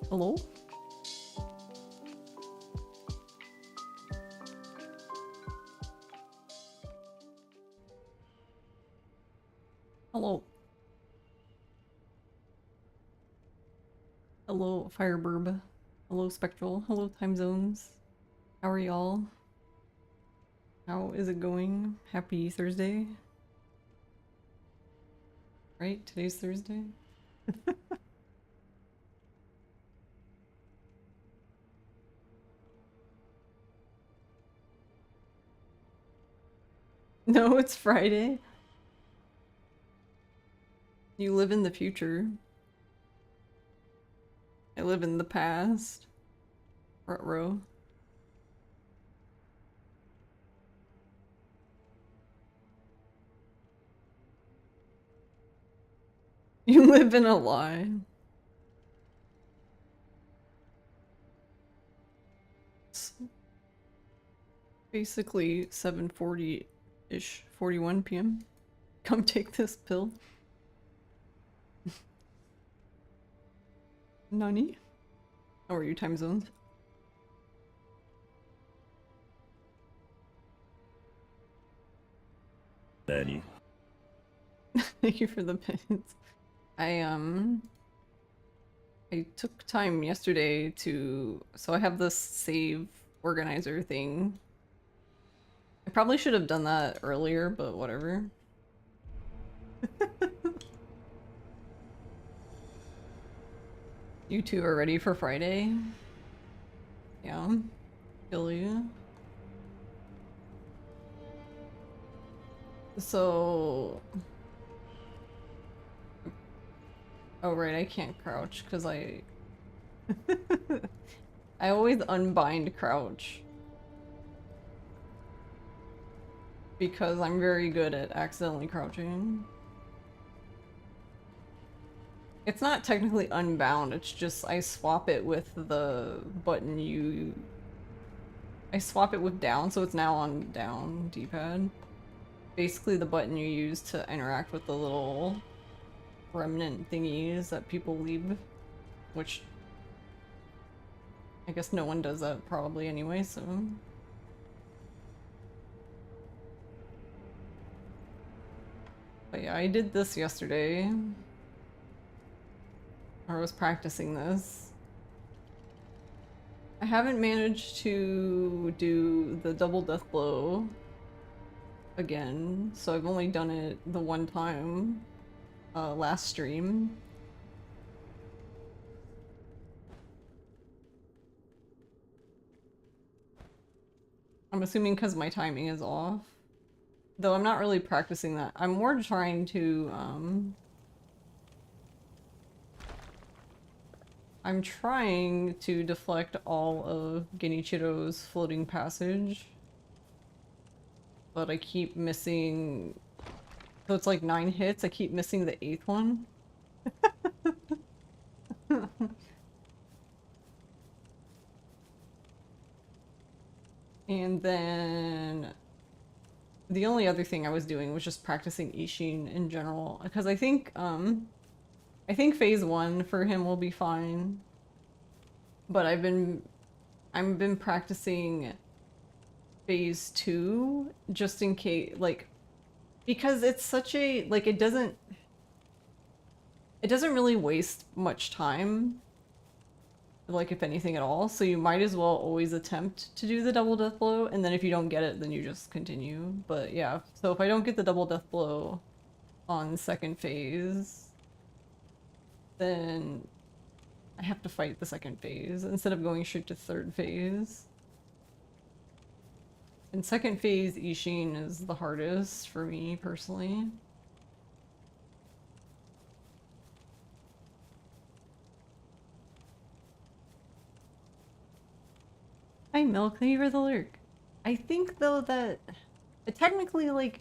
Hello? Hello. Hello, Fireburb. Hello, Spectral. Hello, Time Zones. How are y'all? How is it going? Happy Thursday. Right? Today's Thursday? No, it's Friday. You live in the future. I live in the past. Front row. You live in a lie. It's basically 7:40-ish, 41 p.m. Come take this pill. Nani? How are you, time zones? Nani? Thank you for the pins. I took time yesterday to, so I have this save organizer thing. I probably should have done that earlier, but whatever. You two are ready for Friday? Yeah. Feel you. So... Oh right, I can't crouch because I... I always unbind crouch. Because I'm very good at accidentally crouching. It's not technically unbound, it's just I swap it with the button you... I swap it with down, so it's now on down D-pad. Basically the button you use to interact with the little remnant thingies that people leave, which I guess no one does that probably anyway, so... But yeah, I did this yesterday. Or I was practicing this. I haven't managed to do the double death blow again, so I've only done it the one time last stream. I'm assuming because my timing is off. Though I'm not really practicing that. I'm more trying to, I'm trying to deflect all of Genichiro's floating passage. But I keep missing... So it's like 9 hits, I keep missing the 8th one. And then... The only other thing I was doing was just practicing Isshin in general, because I think phase 1 for him will be fine. But I've been practicing phase 2 just in case, like, because it's such a, like, it doesn't really waste much time, like, if anything at all, so you might as well always attempt to do the double death blow, and then if you don't get it, then you just continue. But yeah, so if I don't get the double death blow on second phase, then I have to fight the second phase instead of going straight to third phase. And second phase Isshin is the hardest for me personally. Hi Milk, thank you for the lurk. I think though that technically, like,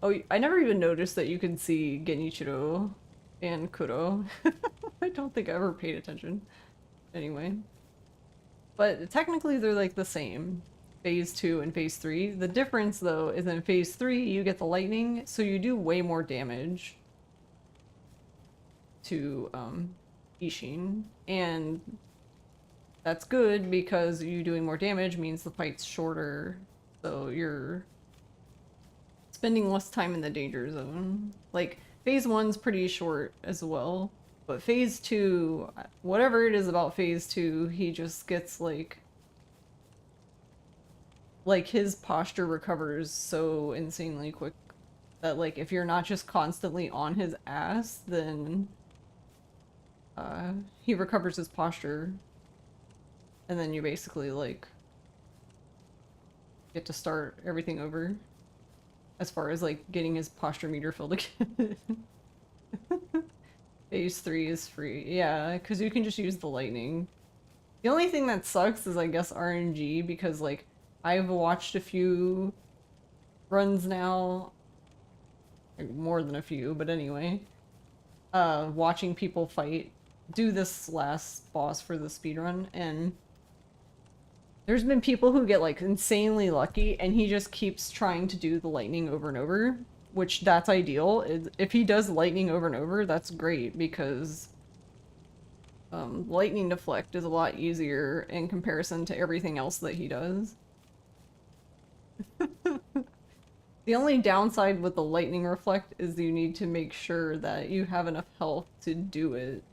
oh, I never even noticed that you can see Genichiro and Kuro. I don't think I ever paid attention. Anyway. But technically they're like the same. Phase 2 and phase 3. The difference though is in phase 3 you get the lightning, so you do way more damage to Isshin, and that's good because you doing more damage means the fight's shorter, so you're spending less time in the danger zone. Like, phase 1's pretty short as well, but phase 2, whatever it is about phase 2, he just gets like his posture recovers so insanely quick that like if you're not just constantly on his ass, then he recovers his posture, and then you basically like get to start everything over as far as like getting his posture meter filled again. Phase 3 is free. Yeah, because you can just use the lightning. The only thing that sucks is I guess RNG, because like I've watched a few runs now, like, more than a few, but anyway, watching people do this last boss for the speedrun, and there's been people who get like insanely lucky and he just keeps trying to do the lightning over and over, which that's ideal. If he does lightning over and over, that's great, because lightning deflect is a lot easier in comparison to everything else that he does. The only downside with the lightning reflect is you need to make sure that you have enough health to do it.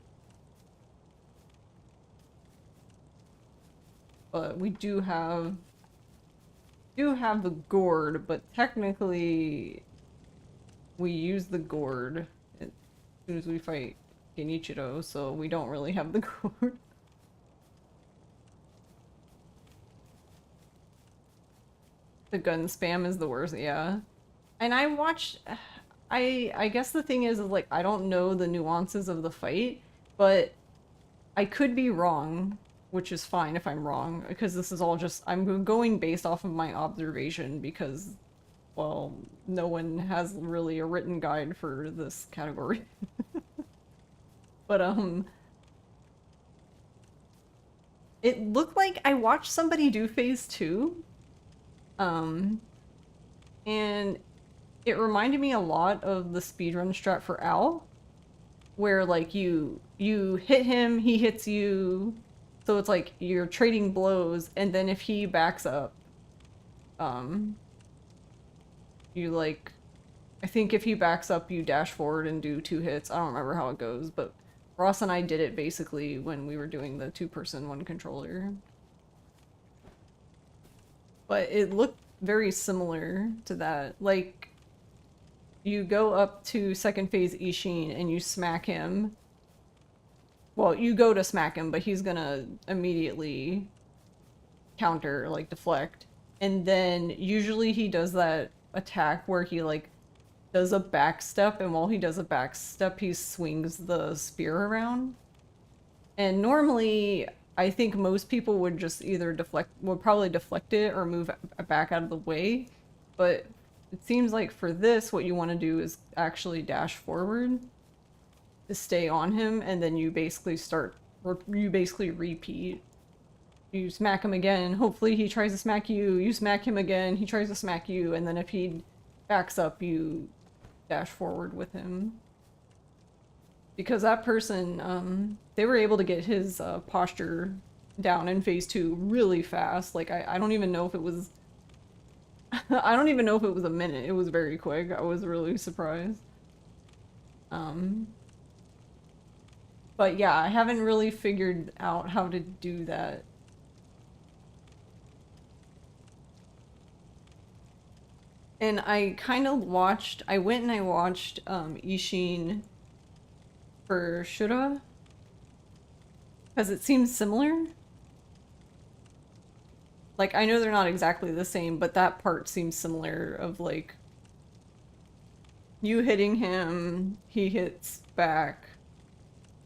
But we do have the gourd, but technically we use the gourd as soon as we fight Genichiro, so we don't really have the gourd. The gun spam is the worst, yeah. And I watched, I guess the thing is like, I don't know the nuances of the fight, but I could be wrong, which is fine if I'm wrong, because this is all just, I'm going based off of my observation, because, well, no one has really a written guide for this category. But, it looked like I watched somebody do phase 2, and it reminded me a lot of the speedrun strat for Owl, where like you hit him, he hits you, so it's like you're trading blows, and then if he backs up, you like, I think if he backs up you dash forward and do 2 hits. I don't remember how it goes, but Ross and I did it basically when we were doing the 2-person 1 controller. But it looked very similar to that. Like, you go up to second phase Isshin and you smack him. Well, you go to smack him, but he's gonna immediately counter, like deflect. And then usually he does that attack where he like does a back step, and while he does a back step, he swings the spear around. And normally, I think most people would just either probably deflect it or move back out of the way. But it seems like for this, what you want to do is actually dash forward to stay on him, and then you basically repeat. You smack him again, hopefully he tries to smack you, you smack him again, he tries to smack you, and then if he backs up, you dash forward with him. Because that person, they were able to get his posture down in phase 2 really fast. Like, I don't even know if it was... I don't even know if it was a minute. It was very quick. I was really surprised. But yeah, I haven't really figured out how to do that. And I kind of watched... I went and I watched Isshin for Shura, because it seems similar. Like, I know they're not exactly the same, but that part seems similar, of like you hitting him, he hits back,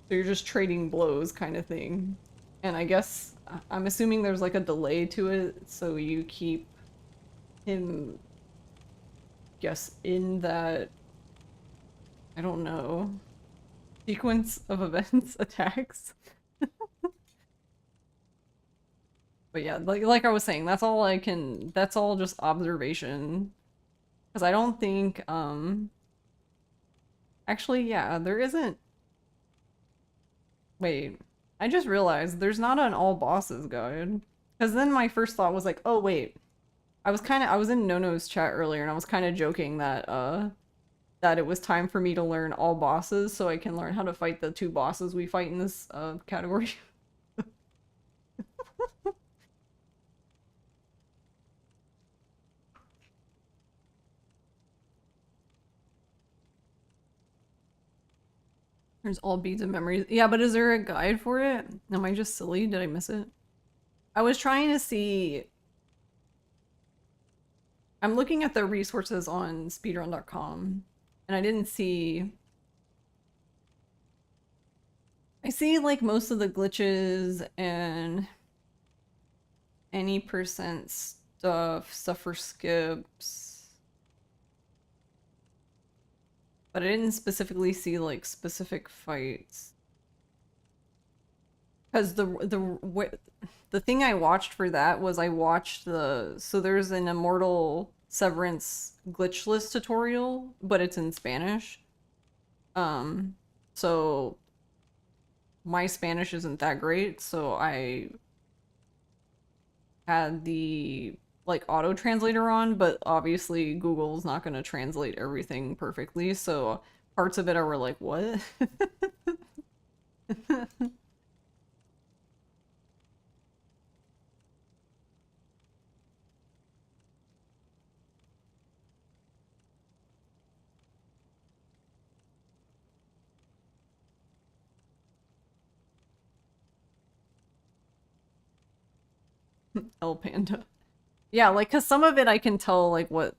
so you're just trading blows kind of thing. And I guess I'm assuming there's like a delay to it, so you keep him, guess, in that, I don't know, sequence of events, attacks. But yeah, like I was saying, that's all just observation. Because I don't think, actually, yeah, there isn't Wait, I just realized there's not an all bosses guide. Because then my first thought was like, oh wait, I was in Nono's chat earlier and I was kind of joking that that it was time for me to learn all bosses so I can learn how to fight the two bosses we fight in this category. There's all beads of memories. Yeah, but is there a guide for it? Am I just silly? Did I miss it? I was trying to see. I'm looking at the resources on speedrun.com and I didn't see. I see like most of the glitches and any percent stuff, suffer skips. But I didn't specifically see like specific fights. Because the thing I watched for that was I watched so there's an Immortal Severance glitchless tutorial, but it's in Spanish. So my Spanish isn't that great, so I had the like auto translator on, but obviously Google's not going to translate everything perfectly, so parts of it I were like, what? El Panda. Yeah, like, cause some of it I can tell like what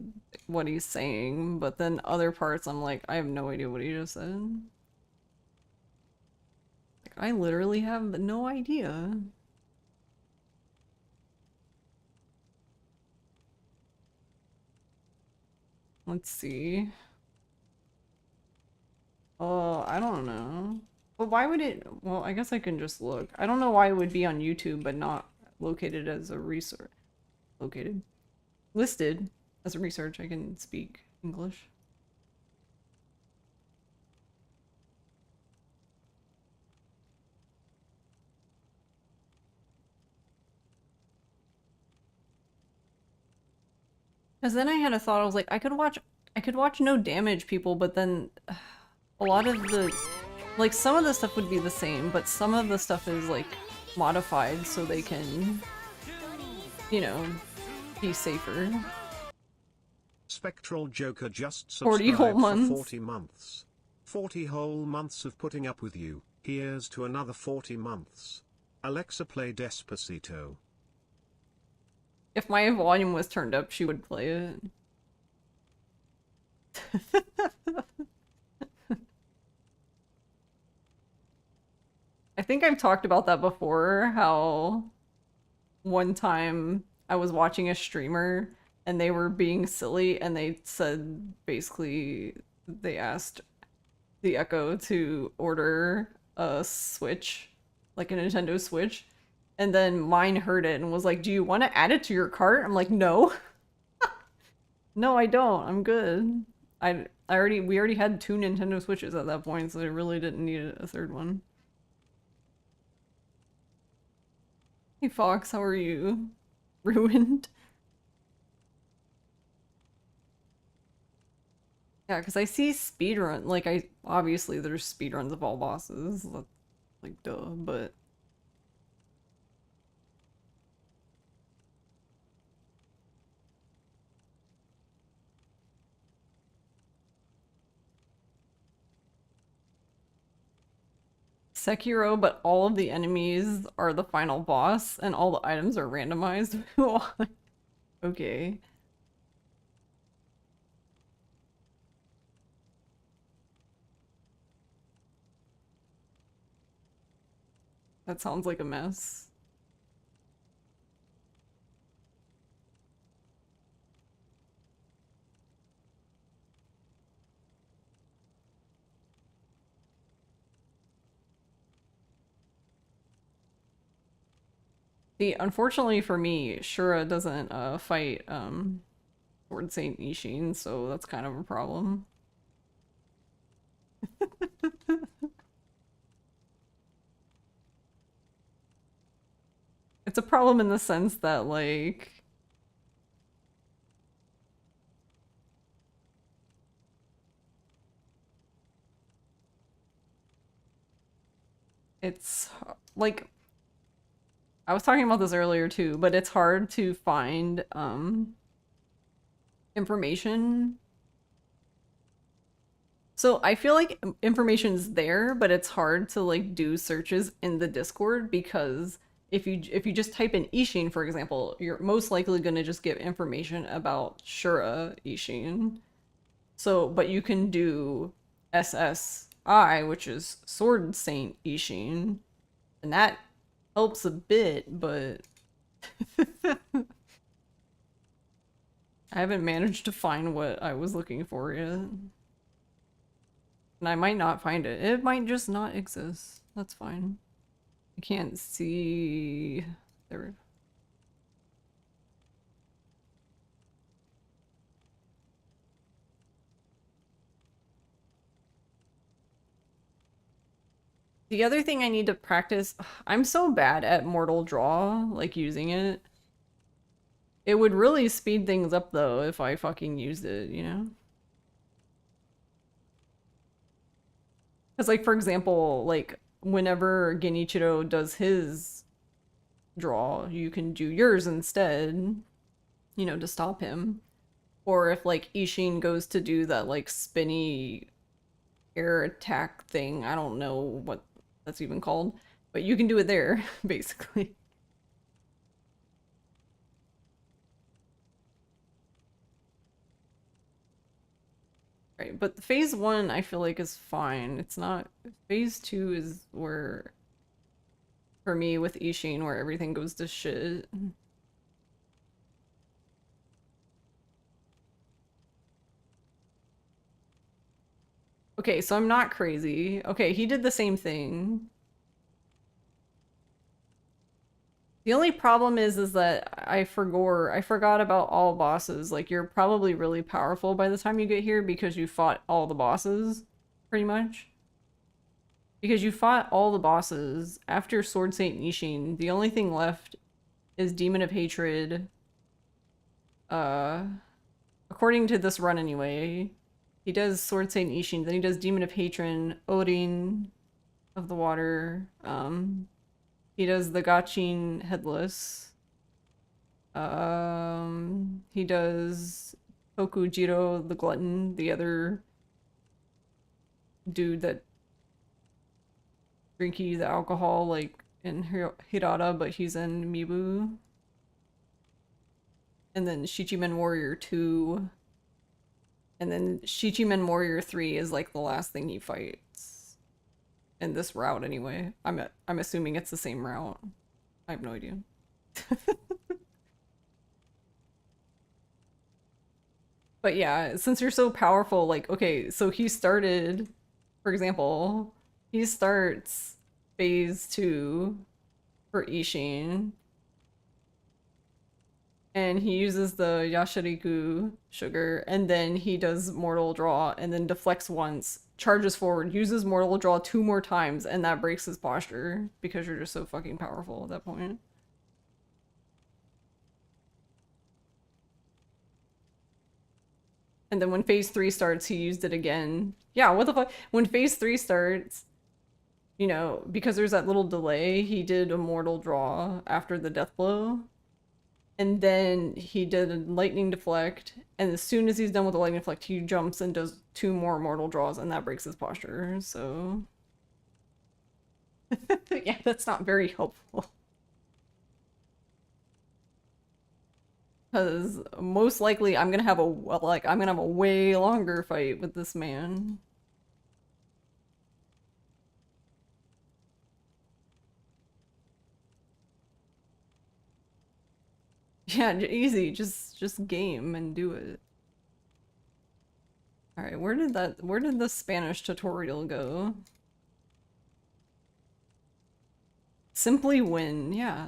he's saying, but then other parts I'm like, I have no idea what he just said. Like, I literally have no idea. Let's see. Oh, I don't know. But why would it? Well, I guess I can just look. I don't know why it would be on YouTube but not located as a research. Located. Listed as a research. I can speak English. Because then I had a thought, I was like, I could watch no damage people, but then a lot of the, like, some of the stuff would be the same, but some of the stuff is, like, modified so they can, you know, be safer. Spectral Joker just 40 whole subscribed for months. 40 months. 40 whole months of putting up with you. Here's to another 40 months. Alexa, play Despacito. If my volume was turned up, she would play it. I think I've talked about that before, how one time I was watching a streamer and they were being silly and they said basically they asked the Echo to order a Switch, like a Nintendo Switch, and then mine heard it and was like, do you want to add it to your cart? I'm like, no. No, I don't. I'm good. We already had 2 Nintendo Switches at that point, so I really didn't need a third one. Hey Fox, how are you? Ruined? Yeah, because I see speedrun, like obviously there's speedruns of all bosses, like duh, but Sekiro, but all of the enemies are the final boss and all the items are randomized. Okay. That sounds like a mess. See, unfortunately for me, Shura doesn't fight Lord Saint Isshin, so that's kind of a problem. It's a problem in the sense that, like, it's like I was talking about this earlier too, but it's hard to find information. So I feel like information's there, but it's hard to like do searches in the Discord because if you just type in Isshin, for example, you're most likely gonna just get information about Shura Isshin. So, but you can do SSI, which is Sword Saint Isshin, and that helps a bit, but I haven't managed to find what I was looking for yet. And I might not find it. It might just not exist. That's fine. I can't see... There. The other thing I need to practice... I'm so bad at Mortal Draw, like using it. It would really speed things up though if I fucking used it, you know? Because like, for example, like, whenever Genichiro does his draw, you can do yours instead, you know, to stop him. Or if like Isshin goes to do that like spinny air attack thing, I don't know what that's even called, but you can do it there, basically. Right, but phase 1 I feel like is fine. It's not... Phase 2 is where, for me with Isshin, where everything goes to shit. Okay, so I'm not crazy. Okay, he did the same thing. The only problem is that I forgot about all bosses. Like, you're probably really powerful by the time you get here because you fought all the bosses, pretty much. Because you fought all the bosses after Sword Saint Isshin. The only thing left is Demon of Hatred. According to this run anyway, he does Sword Saint Isshin, then he does Demon of Hatred, Odin of the Water, he does the Gachin Headless, he does Tokujiro the Glutton, the other dude that drinky the alcohol like in Hirata, but he's in Mibu. And then Shichimen Warrior 2. And then Shichimen Warrior 3 is like the last thing he fights. In this route anyway. I'm assuming it's the same route. I have no idea. But yeah, since you're so powerful, like, okay, so he started, for example, he starts phase 2 for Isshin. And he uses the Yashiriku sugar, and then he does Mortal Draw, and then deflects once, charges forward, uses Mortal Draw 2 more times, and that breaks his posture, because you're just so fucking powerful at that point. And then when phase 3 starts, he used it again. Yeah, what the fuck? When phase 3 starts, you know, because there's that little delay, he did a Mortal Draw after the death blow. And then he did a lightning deflect, and as soon as he's done with the lightning deflect, he jumps and does 2 more mortal draws, and that breaks his posture, so... yeah, that's not very helpful. Because most likely I'm gonna have a way longer fight with this man. Yeah, easy. Just game and do it. All right, where did the Spanish tutorial go? Simply win, yeah.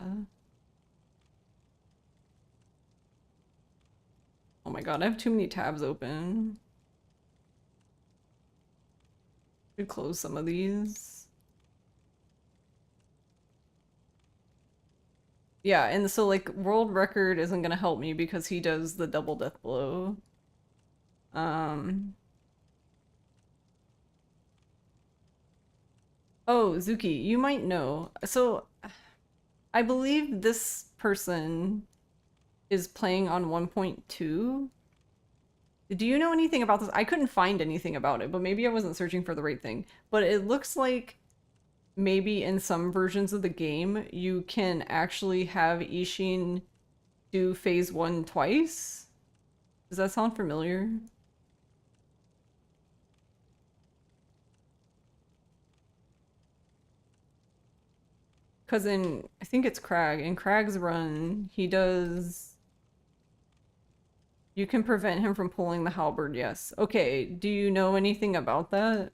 Oh my god, I have too many tabs open. Should close some of these. Yeah, and so like world record isn't gonna help me because he does the double death blow. Um Oh, Zuki, you might know. So I believe this person is playing on 1.2. Do you know anything about this? I couldn't find anything about it, but maybe I wasn't searching for the right thing. But it looks like maybe in some versions of the game you can actually have Isshin do phase 1 twice. Does that sound familiar? Because in, I think it's Crag, in Crag's run, he does. You can prevent him from pulling the halberd, yes. Okay, do you know anything about that?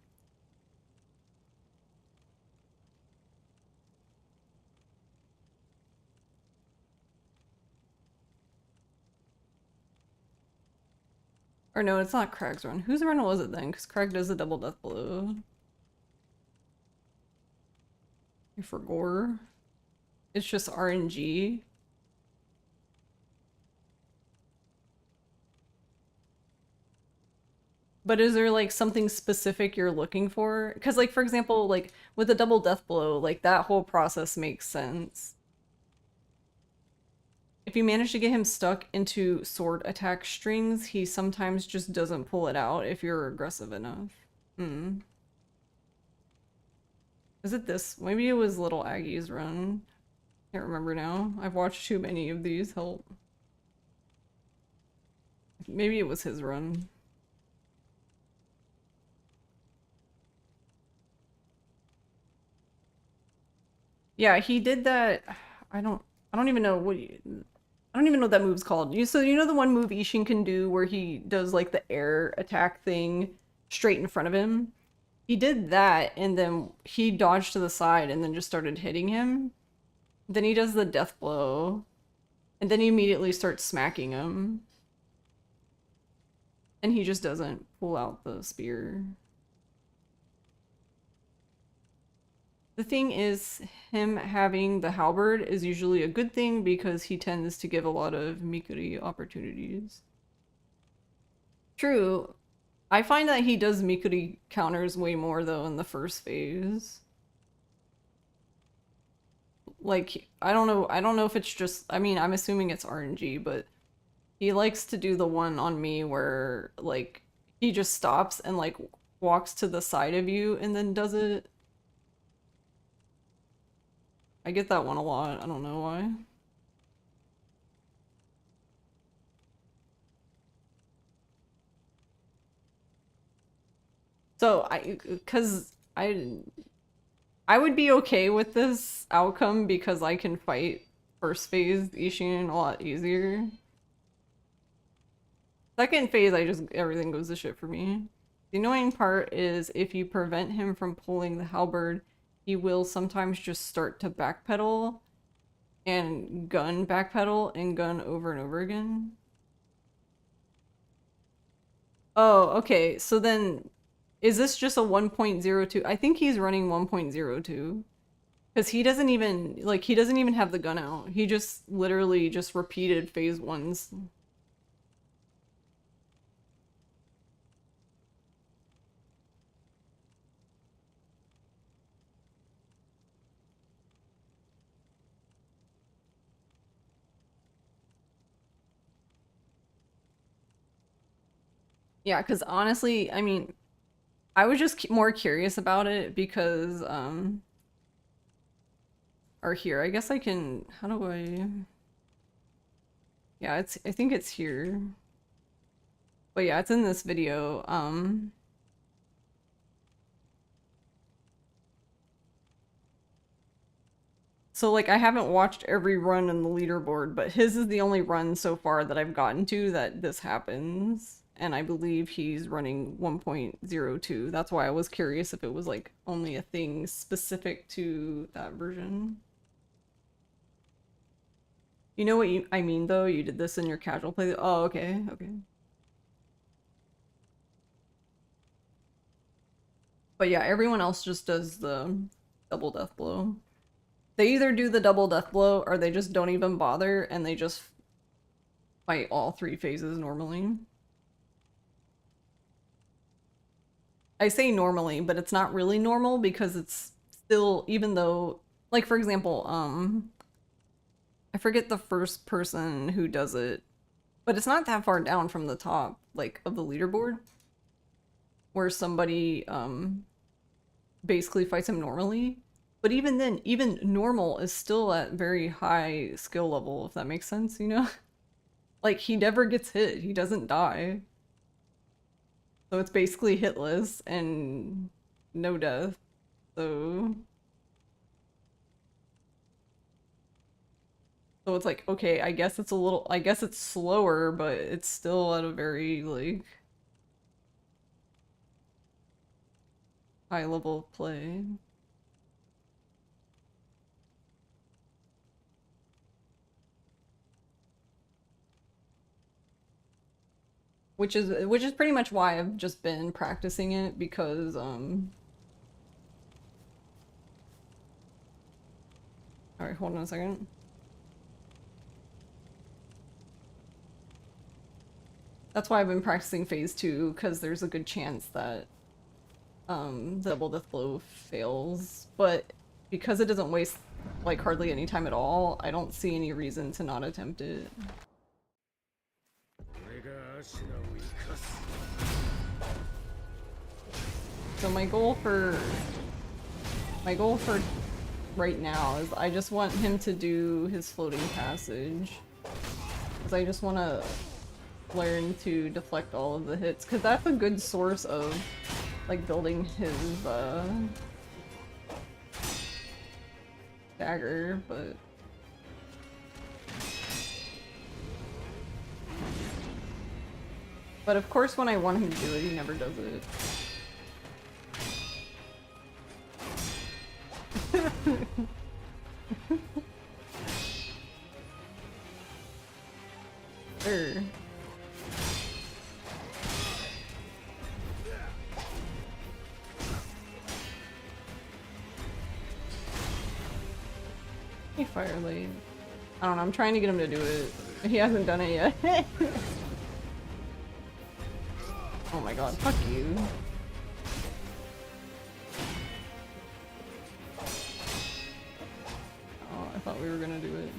Or no, it's not Crag's run. Whose run was it then? Because Crag does the double death blow. For gore. It's just RNG. But is there like something specific you're looking for? Because like for example, like with the double death blow, like that whole process makes sense. If you manage to get him stuck into sword attack strings, he sometimes just doesn't pull it out if you're aggressive enough. Hmm. Is it this? Maybe it was Little Aggie's run. Can't remember now. I've watched too many of these. Help. Maybe it was his run. Yeah, he did that. I don't. I don't even know what. I don't even know what that move's called. So you know the one move Isshin can do where he does like the air attack thing straight in front of him? He did that and then he dodged to the side and then just started hitting him. Then he does the death blow and then he immediately starts smacking him. And he just doesn't pull out the spear. The thing is, him having the halberd is usually a good thing because he tends to give a lot of Mikuri opportunities. True. I find that he does Mikuri counters way more though in the first phase. Like, I don't know if it's just, I mean, I'm assuming it's RNG, but he likes to do the one on me where like he just stops and like walks to the side of you and then does it. I get that one a lot. I don't know why. So cause I would be okay with this outcome because I can fight first phase Isshin a lot easier. Second phase, I just, everything goes to shit for me. The annoying part is if you prevent him from pulling the halberd, he will sometimes just start to backpedal and gun backpedal and gun over and over again. Oh, okay. So then is this just a 1.02? I think he's running 1.02. Because he doesn't even, like, he doesn't even have the gun out. He just literally just repeated phase ones. Yeah, because honestly, I mean, I was just more curious about it because, or here, I guess I can, how do I, yeah, it's, I think it's here. But yeah, it's in this video. So like I haven't watched every run in the leaderboard, but his is the only run so far that I've gotten to that this happens. And I believe he's running 1.02. That's why I was curious if it was like only a thing specific to that version. You know what I mean though? You did this in your casual play. Oh, okay, okay. But yeah, everyone else just does the double death blow. They either do the double death blow or they just don't even bother and they just fight all 3 phases normally. I say normally, but it's not really normal because it's still, even though, like for example, I forget the first person who does it, but it's not that far down from the top, like, of the leaderboard, where somebody, basically fights him normally. But even then, even normal is still at very high skill level, if that makes sense, you know? Like, he never gets hit, he doesn't die. So it's basically hitless and no death. So it's like, okay, I guess it's a little, I guess it's slower, but it's still at a very, like, high level of play. Which is pretty much why I've just been practicing it, because alright, hold on a second. That's why I've been practicing phase 2, because there's a good chance that the double death blow fails, but because it doesn't waste like hardly any time at all, I don't see any reason to not attempt it. So my goal for right now is I just want him to do his floating passage, because I just want to learn to deflect all of the hits, because that's a good source of like building his dagger, but of course when I want him to do it, he never does it. Sure. Hey, Firelight. I don't know, I'm trying to get him to do it. He hasn't done it yet. Oh my god, fuck you. Oh, I thought we were gonna do it.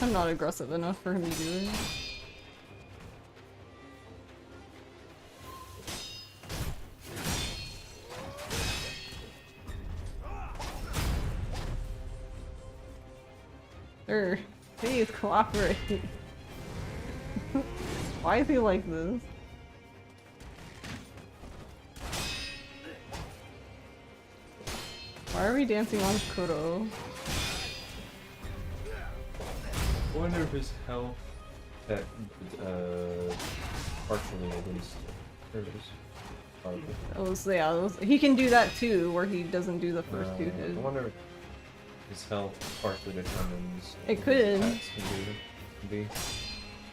I'm not aggressive enough for him to do it. Sure. Please cooperate. Why is he like this? Why are we dancing on Kuro? I wonder if his health that partially at least He can do that too, where he doesn't do the first 2 hits. I wonder if his health partially determines it could. Can be.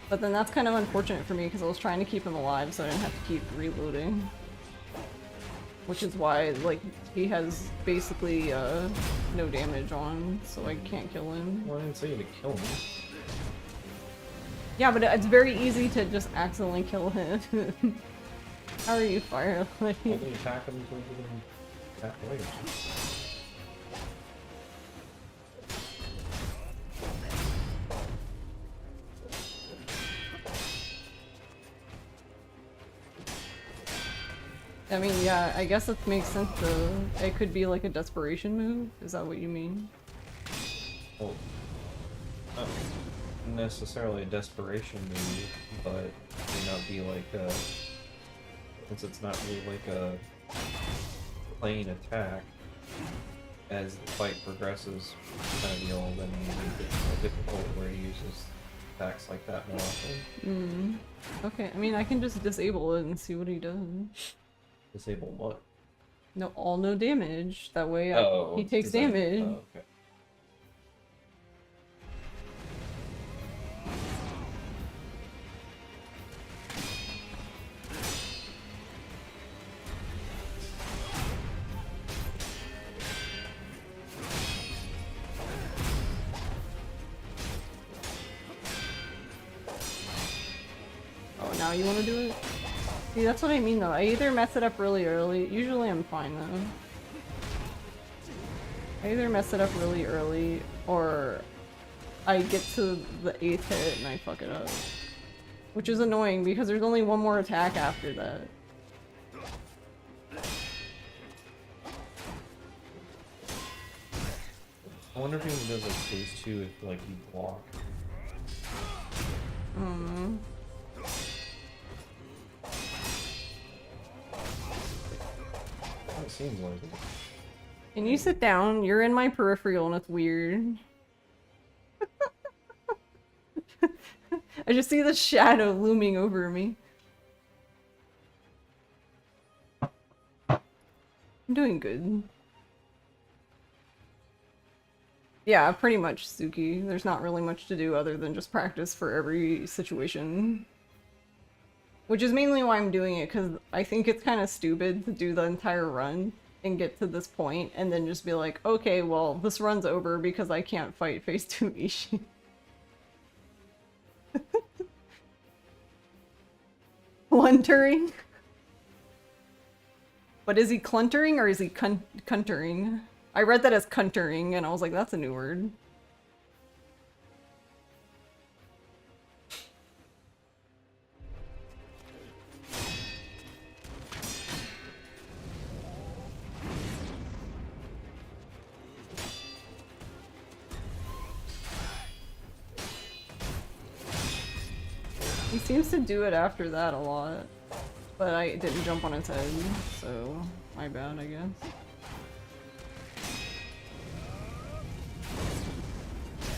But then that's kind of unfortunate for me because I was trying to keep him alive so I didn't have to keep reloading. Which is why, like, he has basically no damage on, so I can't kill him. Well, I didn't say you to kill him. Yeah, but it's very easy to just accidentally kill him. How are you, Firelight? Only attack him until you can attack later. I mean, yeah, I guess it makes sense though. It could be like a desperation move? Is that what you mean? Well, not necessarily a desperation move, but it may not be like a... Since it's not really like a plain attack, as the fight progresses, kind of deal, then it gets more difficult where he uses attacks like that more often. Okay, I mean, I can just disable it and see what he does. Disable what? No damage. That way he takes design. damage. Oh, okay. now you want to do it? See, that's what I mean though. I either mess it up really early. Usually I'm fine though. I either mess it up really early or I get to the 8th hit and I fuck it up. Which is annoying because there's only one more attack after that. I wonder if he even does like phase 2 if like you block. It seems like it. Can you sit down? You're in my peripheral and it's weird. I just see the shadow looming over me. I'm doing good. Yeah, pretty much, Suki. There's not really much to do other than just practice for every situation. Which is mainly why I'm doing it, because I think it's kind of stupid to do the entire run and get to this point and then just be like, okay, well, this run's over because I can't fight phase 2 Isshin. Cluntering? But is he cluntering or is he cuntering? I read that as cuntering and I was like, that's a new word. He seems to do it after that a lot, but I didn't jump on his head, so my bad, I guess.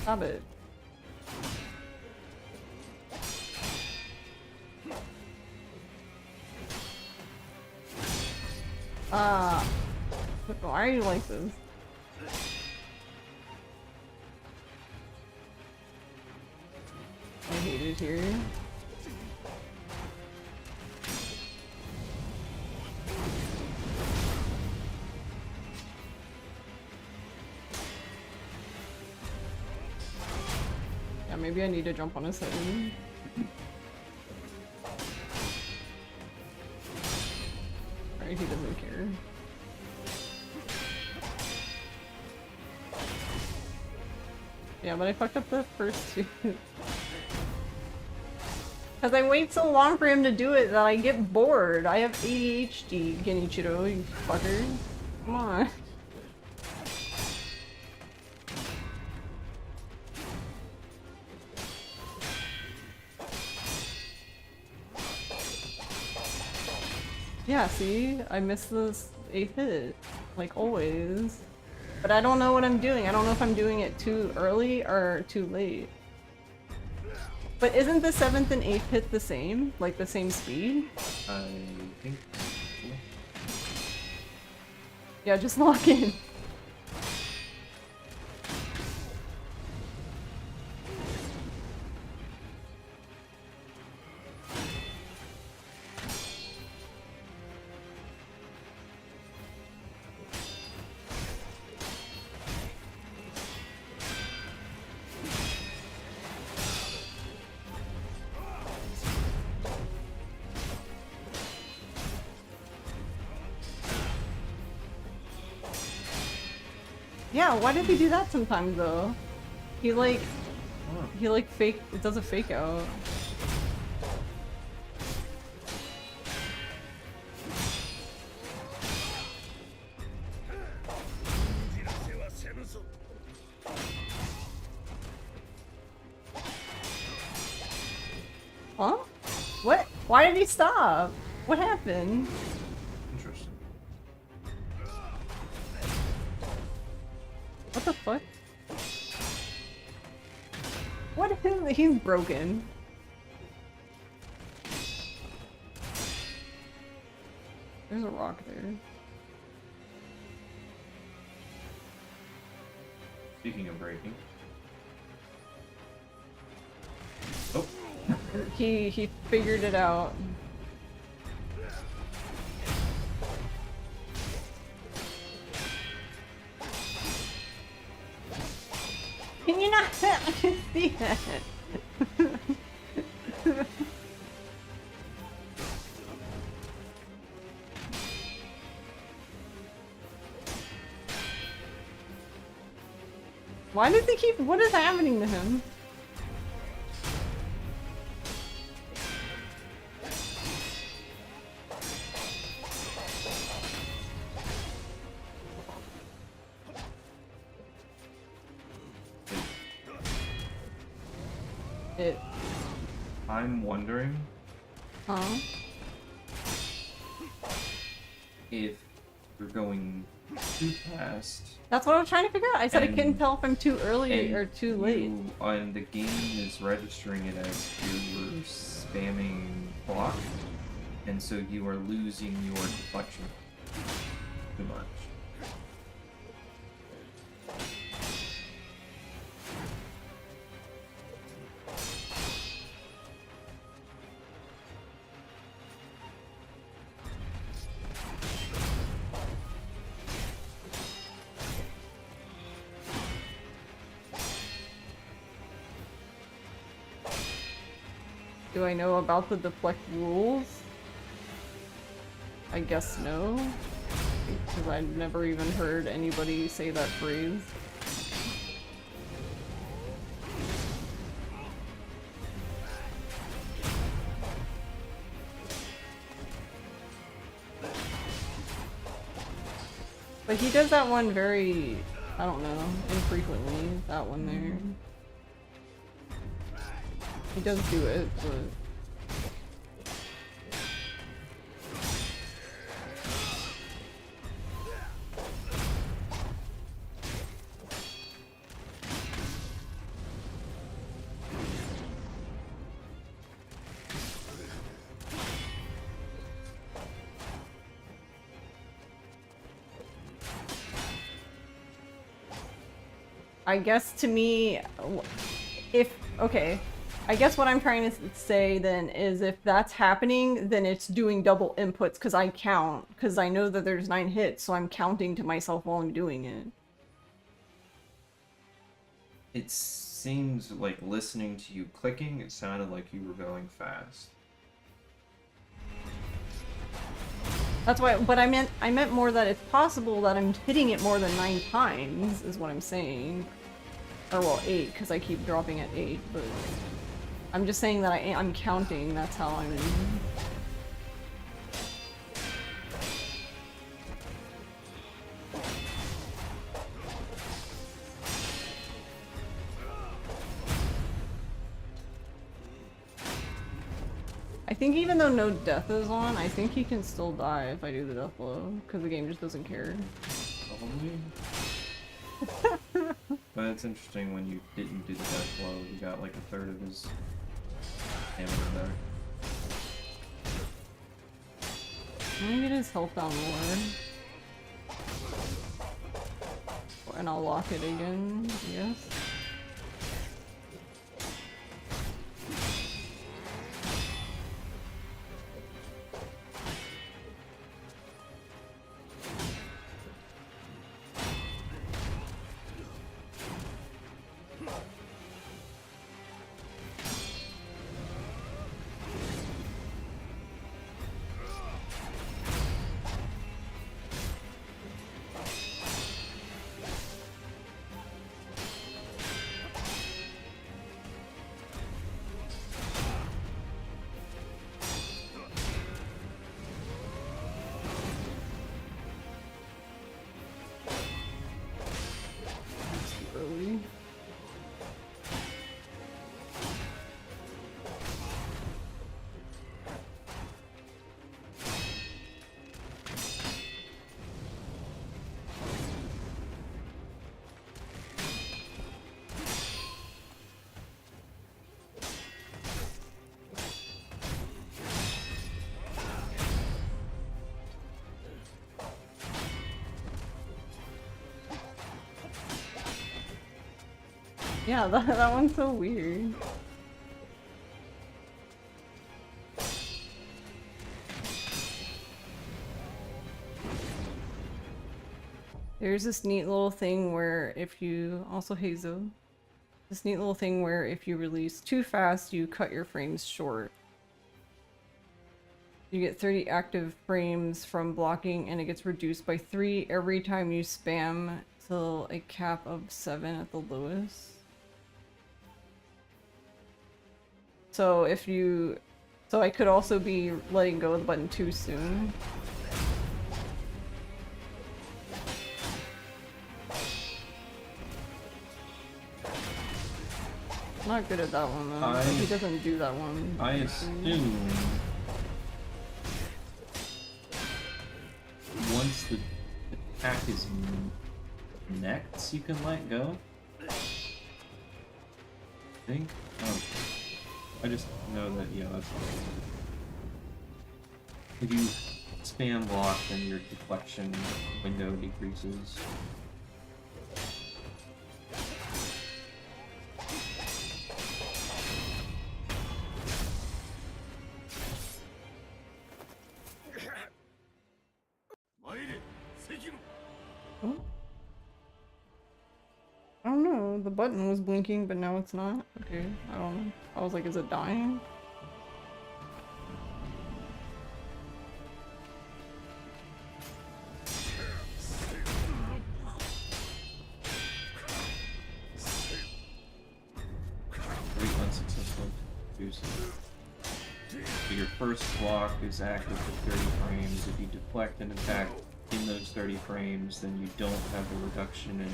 Stop it. Why are you like this? I hate it here. Yeah, maybe I need to jump on his head. Right, he doesn't care. Yeah, but I fucked up the first two. Because I wait so long for him to do it that I get bored. I have ADHD, Genichiro, you fucker. Come on. Yeah, see? I missed this 8th hit. Like always. But I don't know what I'm doing. I don't know if I'm doing it too early or too late. But isn't the 7th and 8th hit the same? Like the same speed? I think so. Yeah, just lock in. Yeah, why did he do that sometimes though? He like fake, it does a fake out. Huh? What? Why did he stop? What happened? Interesting. What the fuck? What is he's broken. There's a rock there. Speaking of breaking. Oh. He figured it out. Can you not see that? Why did they keep- what is happening to him? It. I'm wondering Huh? if you're going too fast. That's what I was trying to figure out. I said I couldn't And- tell if I'm too early and or too late. And the game is registering it as you're spamming block, and so you are losing your deflection too much. Do I know about the deflect rules? I guess no. Because I've never even heard anybody say that phrase. But he does that one very, I don't know, infrequently, that one there. He does do it, but... I guess to me, okay, I guess what I'm trying to say then is if that's happening, then it's doing double inputs because I count, because I know that there's 9 hits, so I'm counting to myself while I'm doing it. It seems like listening to you clicking, it sounded like you were going fast. That's why, but I meant more that it's possible that I'm hitting it more than 9 times, is what I'm saying. Or well, 8, because I keep dropping at 8, but... I'm just saying that I'm counting, that's how I'm... I think even though no death is on, I think he can still die if I do the death blow, because the game just doesn't care. Probably. But it's interesting when you didn't do the death blow, you got like a third of his damage there. Let me get his health down more. And I'll lock it again, yes. Early. Yeah, that one's so weird. There's this neat little thing where if you... Also Hazo. This neat little thing where if you release too fast, you cut your frames short. You get 30 active frames from blocking and it gets reduced by 3 every time you spam till a cap of 7 at the lowest. So if you... So I could also be letting go of the button too soon. Not good at that one though. He doesn't do that one. I assume once the attack is next, you can let go. I think. Oh, I just know that. Yeah, that's fine. If you spam block, then your deflection window decreases. Oh. I don't know, the button was blinking, but now it's not. Okay, I don't know. I was like, is it dying? Unsuccessful use. So your first block is active for 30 frames. If you deflect an attack in those 30 frames, then you don't have a reduction in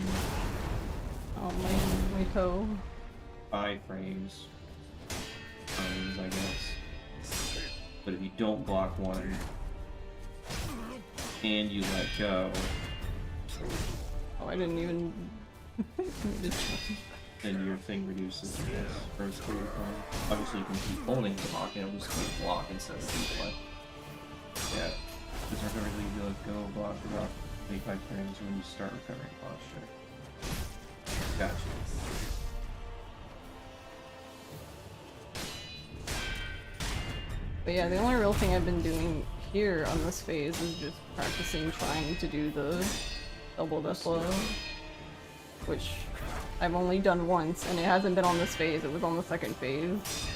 Oh my toe. 5 frames, I guess. But if you don't block one and you let go, Oh, I didn't even... then your thing reduces this first 30 frames. Obviously you can keep holding the block and it'll just keep block instead of deflect. Yeah. Just recovery you let go, block, 25 frames when you start recovering posture. Gotcha. But yeah, the only real thing I've been doing here on this phase is just practicing trying to do the double death blow, which I've only done once, and it hasn't been on this phase, it was on the second phase.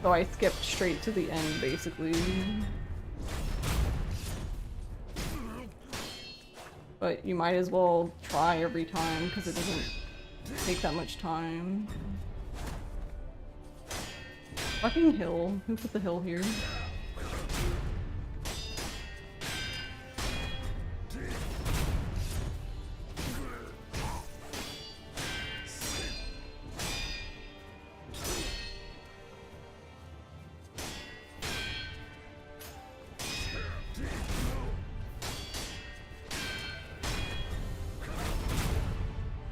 So I skipped straight to the end, basically. But you might as well try every time, because it doesn't take that much time. Fucking hill. Who put the hill here?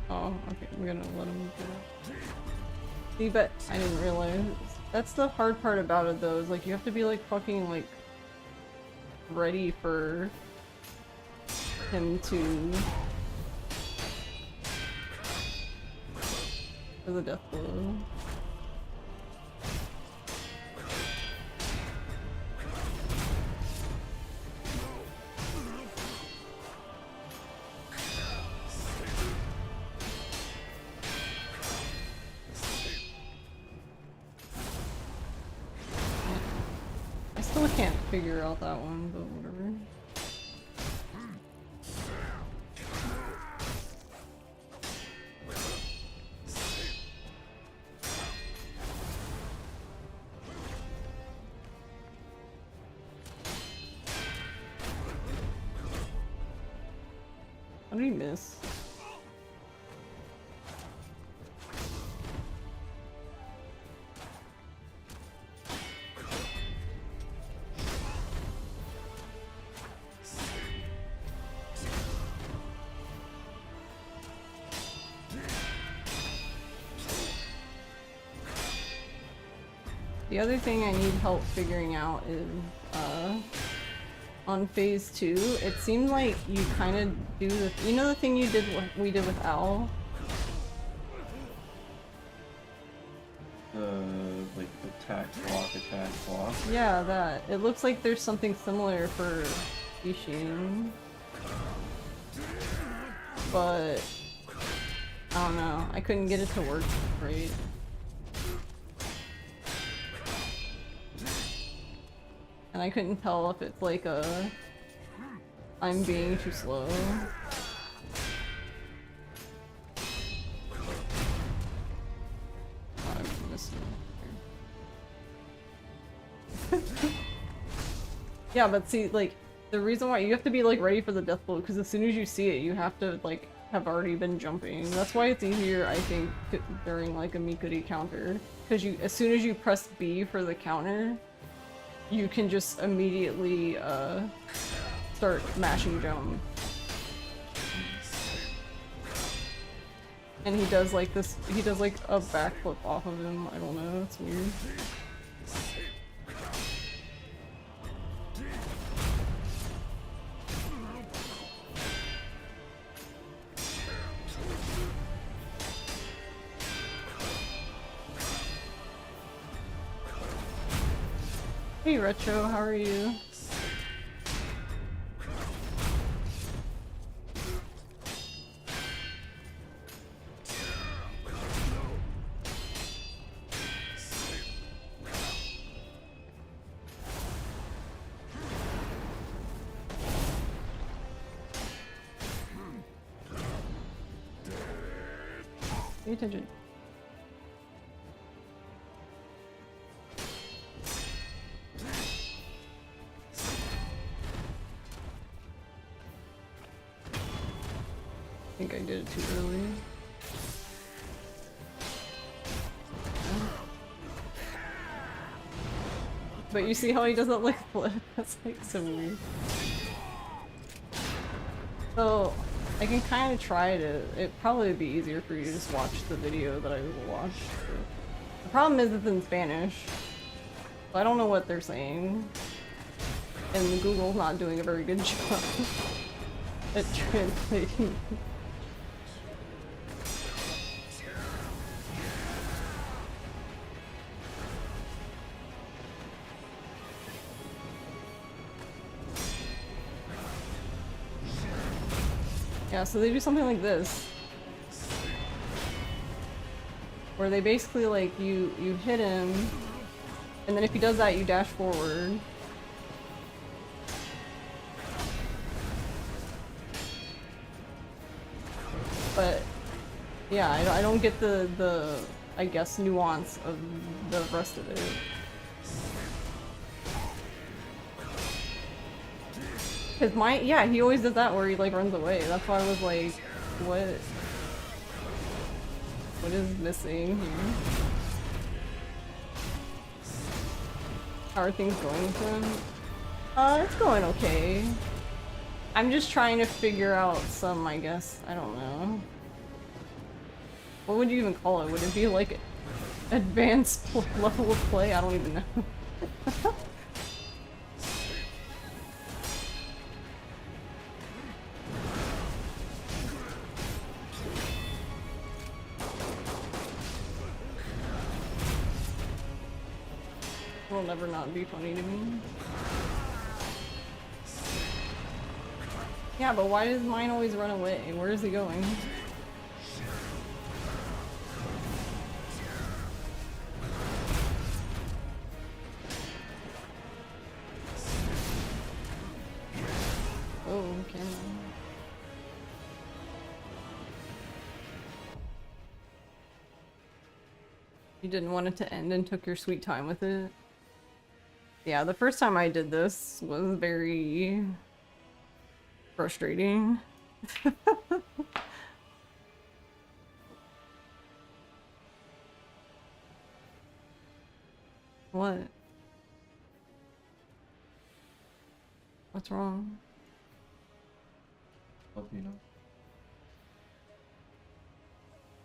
Oh, okay, I'm gonna let him go. See, but I didn't realize. That's the hard part about it though, is like you have to be like fucking like ready for him to... for the death blow. I can't figure out that one, but whatever. How did he miss? The other thing I need help figuring out is, on phase 2, it seemed like you kind of do the, you know the thing you did, we did with Owl? Like attack, block. Yeah, that. It looks like there's something similar for Isshin. But, I don't know, I couldn't get it to work right. And I couldn't tell if it's like a... I'm being too slow. Yeah, but see, like, the reason why you have to be like ready for the death blow, because as soon as you see it, you have to like have already been jumping. That's why it's easier, I think, during like a Mikuri counter, because you, as soon as you press B for the counter, you can just immediately start mashing jump. And he does like this, he does like a backflip off of him. I don't know, it's weird. Hey Retro, how are you? Pay attention. I think I did it too early. But you see how he doesn't like flip? That's like so weird. So I can kind of try to. It'd probably be easier for you to just watch the video that I watched. The problem is it's in Spanish. So I don't know what they're saying. And Google's not doing a very good job at translating. Yeah, so they do something like this. Where they basically like, you hit him, and then if he does that, you dash forward. But yeah, I don't get the I guess nuance of the rest of it. Cause yeah, he always does that where he like runs away. That's why I was like, what is missing here? How are things going for him? It's going okay. I'm just trying to figure out some, I guess, I don't know. What would you even call it? Would it be like advanced level of play? I don't even know. Will never not be funny to me. Yeah, but why does mine always run away? Where is he going? Oh, camera. You didn't want it to end and took your sweet time with it? Yeah, the first time I did this was very frustrating. What? What's wrong? Help you know.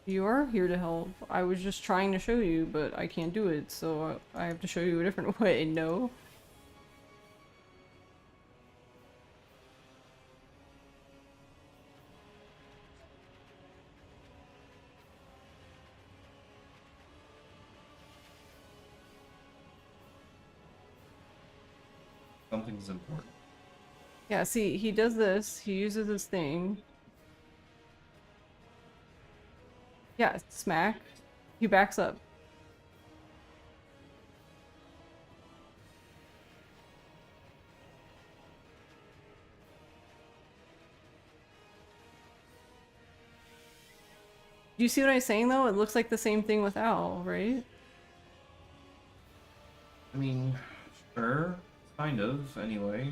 You are here to help. I was just trying to show you, but I can't do it, so I have to show you a different way. No. Something's important. Yeah, see, he does this. He uses this thing. Yeah, smack. He backs up. Do you see what I'm saying though? It looks like the same thing with Al, right? I mean, Sure, kind of, anyway.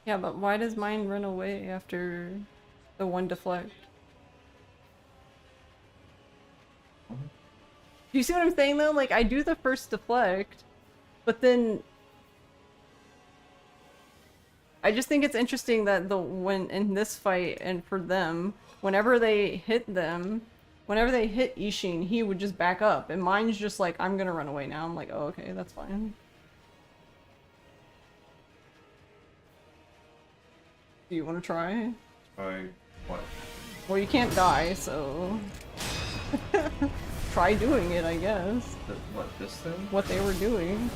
Yeah, but why does mine run away after the one deflect? Do you see what I'm saying though? Like, I do the first deflect, but then I just think it's interesting that when in this fight and for them, whenever they hit Isshin, he would just back up, and mine's just like, I'm gonna run away now. I'm like, oh, okay, that's fine. Do you want to try? Try what? Well, you can't die, so try doing it, I guess. What, this thing? What they were doing.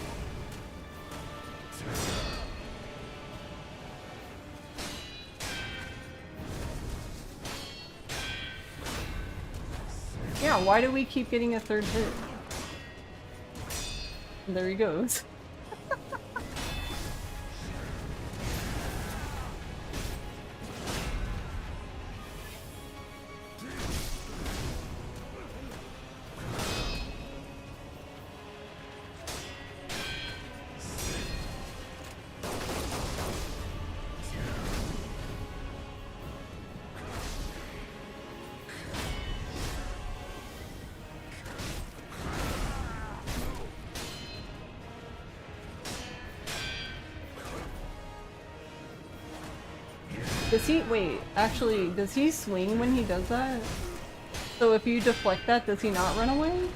Yeah, why do we keep getting a third hit? And there he goes. Does he- wait, actually, does he swing when he does that? So if you deflect that, does he not run away?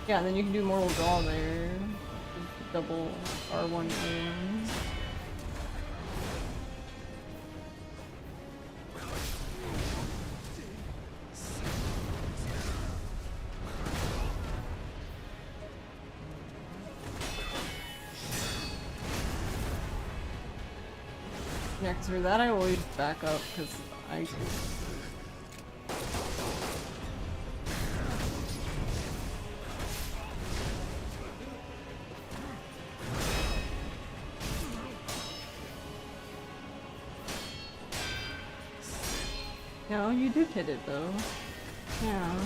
Yeah, then you can do Mortal Draw there. Double R1 R1. Yeah, because for that I always back up, because I... No, you do hit it though. Yeah.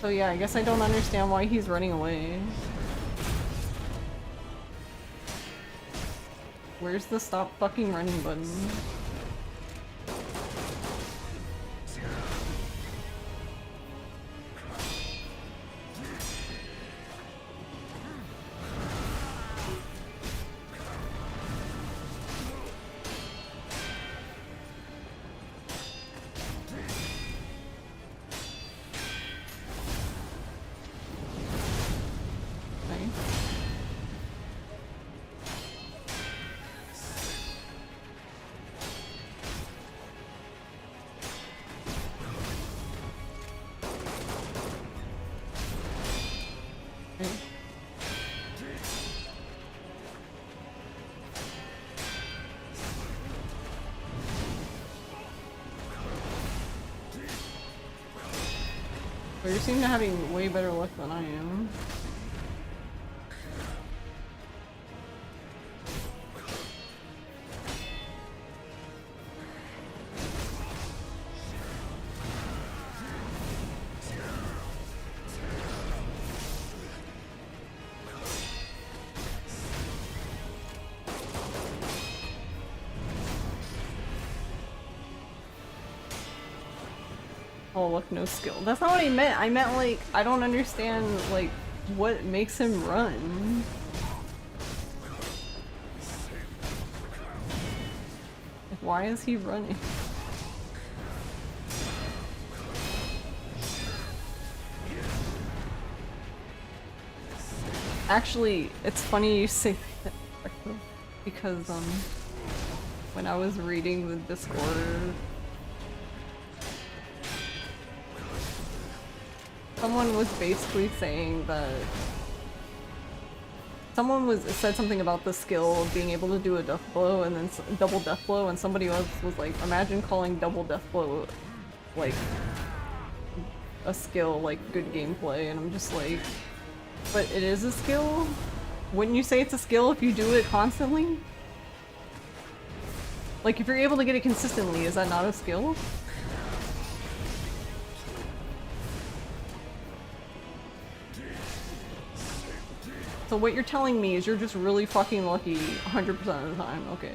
So yeah, I guess I don't understand why he's running away. Where's the stop fucking running button? But you seem to be having way better luck than I am. Oh, look, no skill. That's not what I meant. I meant, like, I don't understand, like, what makes him run. Like, why is he running? Actually, it's funny you say that, because, when I was reading the Discord, someone was basically saying that said something about the skill of being able to do a death blow and then double death blow, and somebody else was like, imagine calling double death blow like a skill, like good gameplay, and I'm just like, but it is a skill? Wouldn't you say it's a skill if you do it constantly? Like, if you're able to get it consistently, is that not a skill? So what you're telling me is you're just really fucking lucky 100% of the time, okay.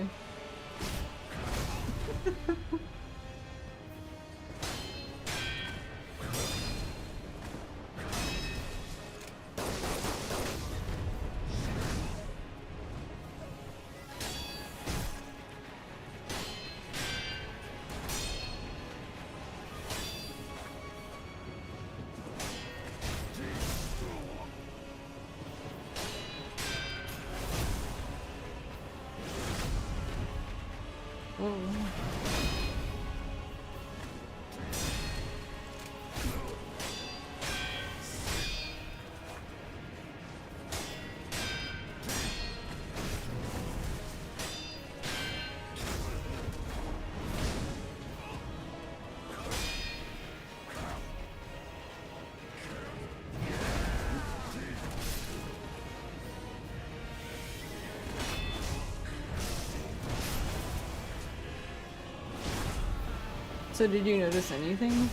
So did you notice anything?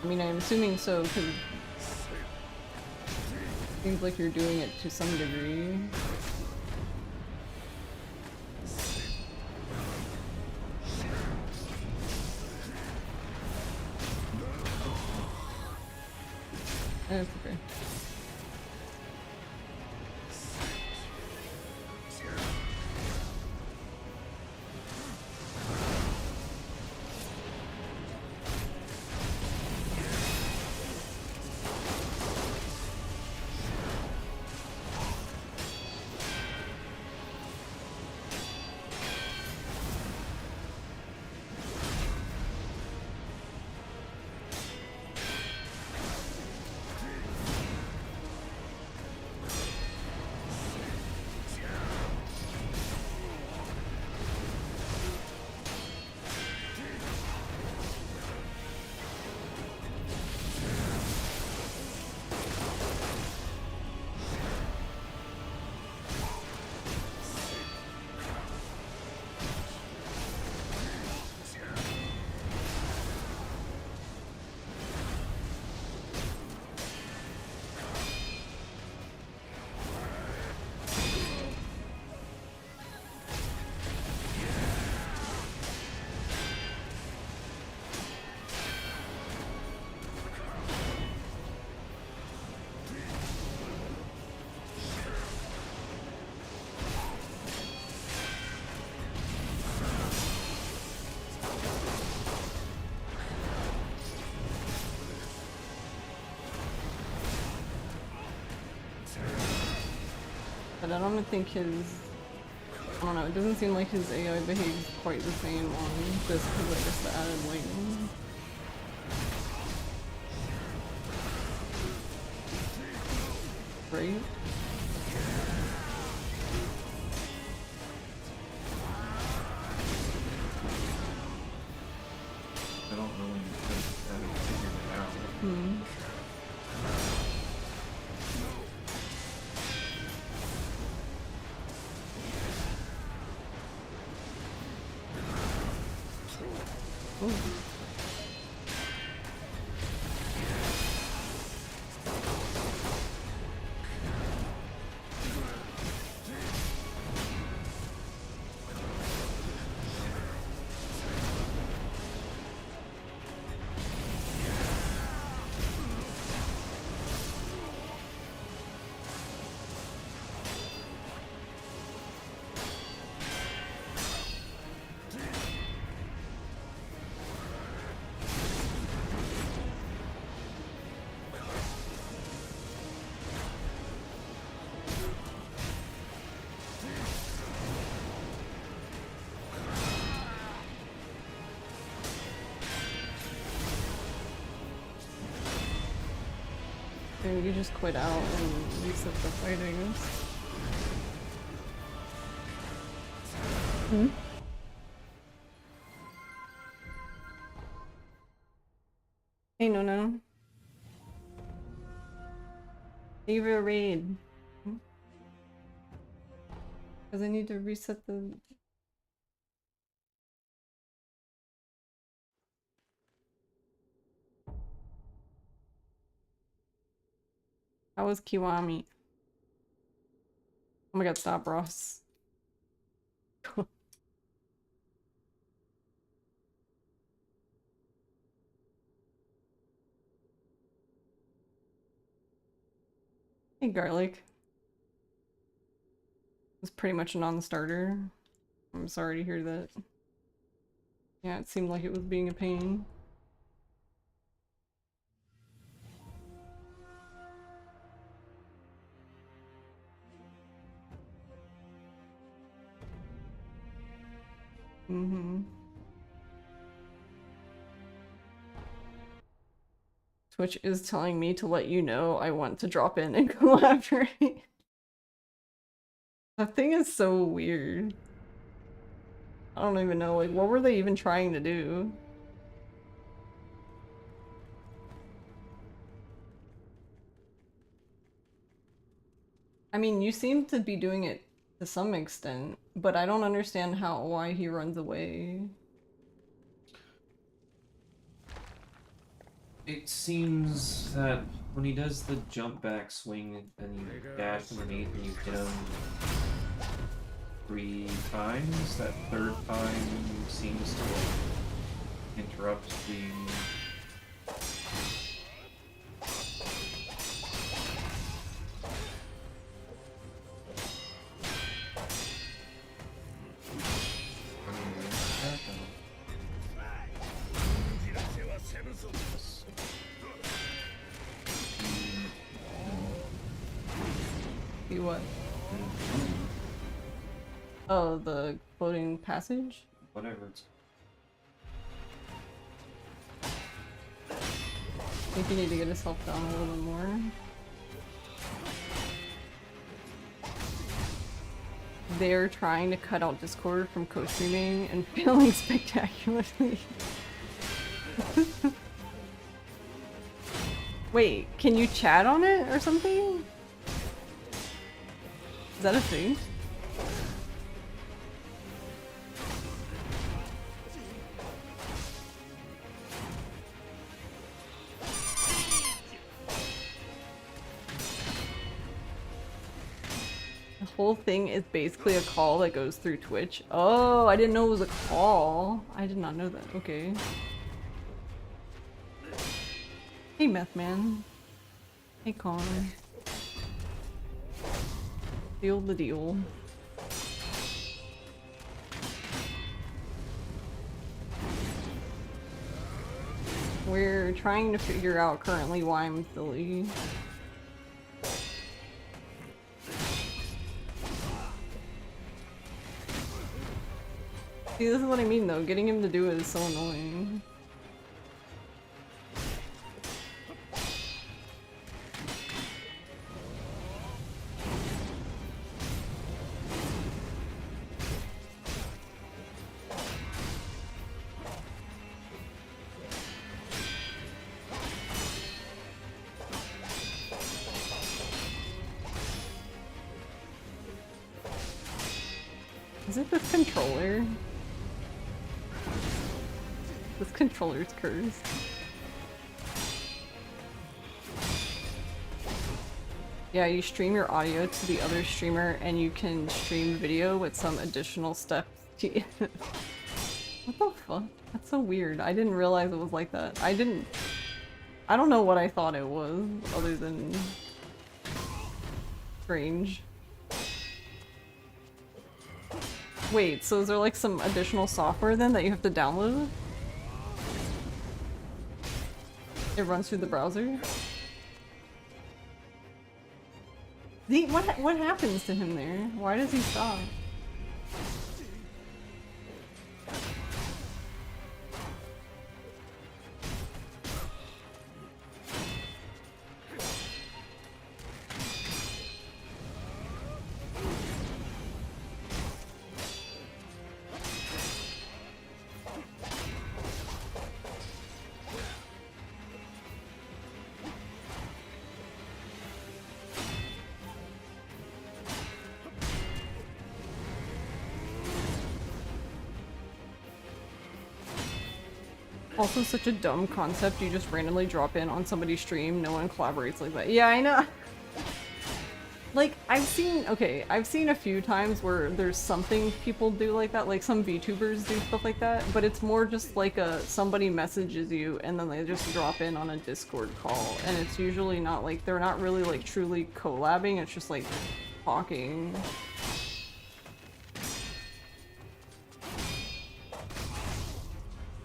I mean, I'm assuming so, because it seems like you're doing it to some degree. That's okay. But I don't think I don't know, it doesn't seem like his AI behaves quite the same on this because I guess the added lightning. Right? I don't really figure it out. Hmm. Maybe you just quit out and reset the fight, I guess. Hmm? Hey, no. Leave a raid. Because I need to reset the... How was Kiwami? Oh my god, stop, Ross. Hey, Garlic. It's pretty much a non-starter. I'm sorry to hear that. Yeah, it seemed like it was being a pain. Mm-hmm. Twitch is telling me to let you know I want to drop in and collaborate. That thing is so weird. I don't even know, like, what were they even trying to do? I mean, you seem to be doing it to some extent, but I don't understand why he runs away. It seems that when he does the jump back swing and you dash underneath and you hit him 3 times, that 3rd time seems to interrupt the... See what? Oh, the floating passage? Whatever it's... I think you need to get himself down a little bit more. They're trying to cut out Discord from co-streaming and failing spectacularly. Wait, can you chat on it or something? Is that a thing? The whole thing is basically a call that goes through Twitch. Oh, I didn't know it was a call. I did not know that. Okay. Hey, Meth Man. Hey, Connor. Seal the deal. We're trying to figure out currently why I'm silly. See, this is what I mean though. Getting him to do it is so annoying. Is it this controller? This controller's cursed. Yeah, you stream your audio to the other streamer and you can stream video with some additional steps to What the fuck? That's so weird. I didn't realize it was like that. I don't know what I thought it was, other than strange. Wait, so is there like some additional software then that you have to download? It runs through the browser? What happens to him there? Why does he stop? Also such a dumb concept, you just randomly drop in on somebody's stream, no one collaborates like that. Yeah, I know. Like, I've seen a few times where there's something people do like that, like some VTubers do stuff like that, but it's more just like somebody messages you and then they just drop in on a Discord call, and it's usually not like, they're not really like truly collabing, it's just like talking.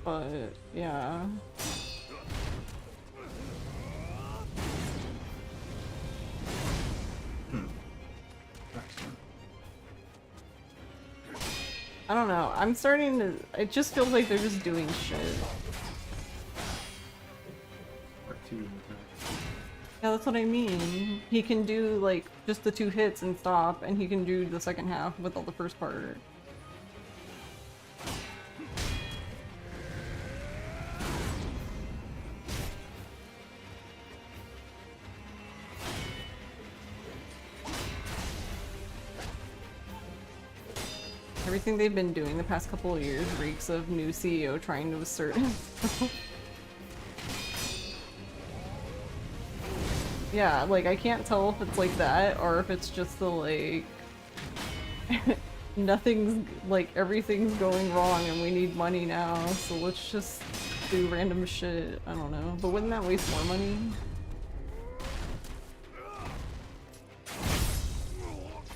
But, yeah. I don't know, I'm starting to- it just feels like they're just doing shit. Part 2 of that. Yeah, that's what I mean. He can do like just the 2 hits and stop, and he can do the second half with all the first part. Everything they've been doing the past couple of years reeks of new CEO trying to assert himself. Yeah, like I can't tell if it's like that or if it's just the like nothing's like everything's going wrong and we need money now, so let's just do random shit. I don't know, but wouldn't that waste more money?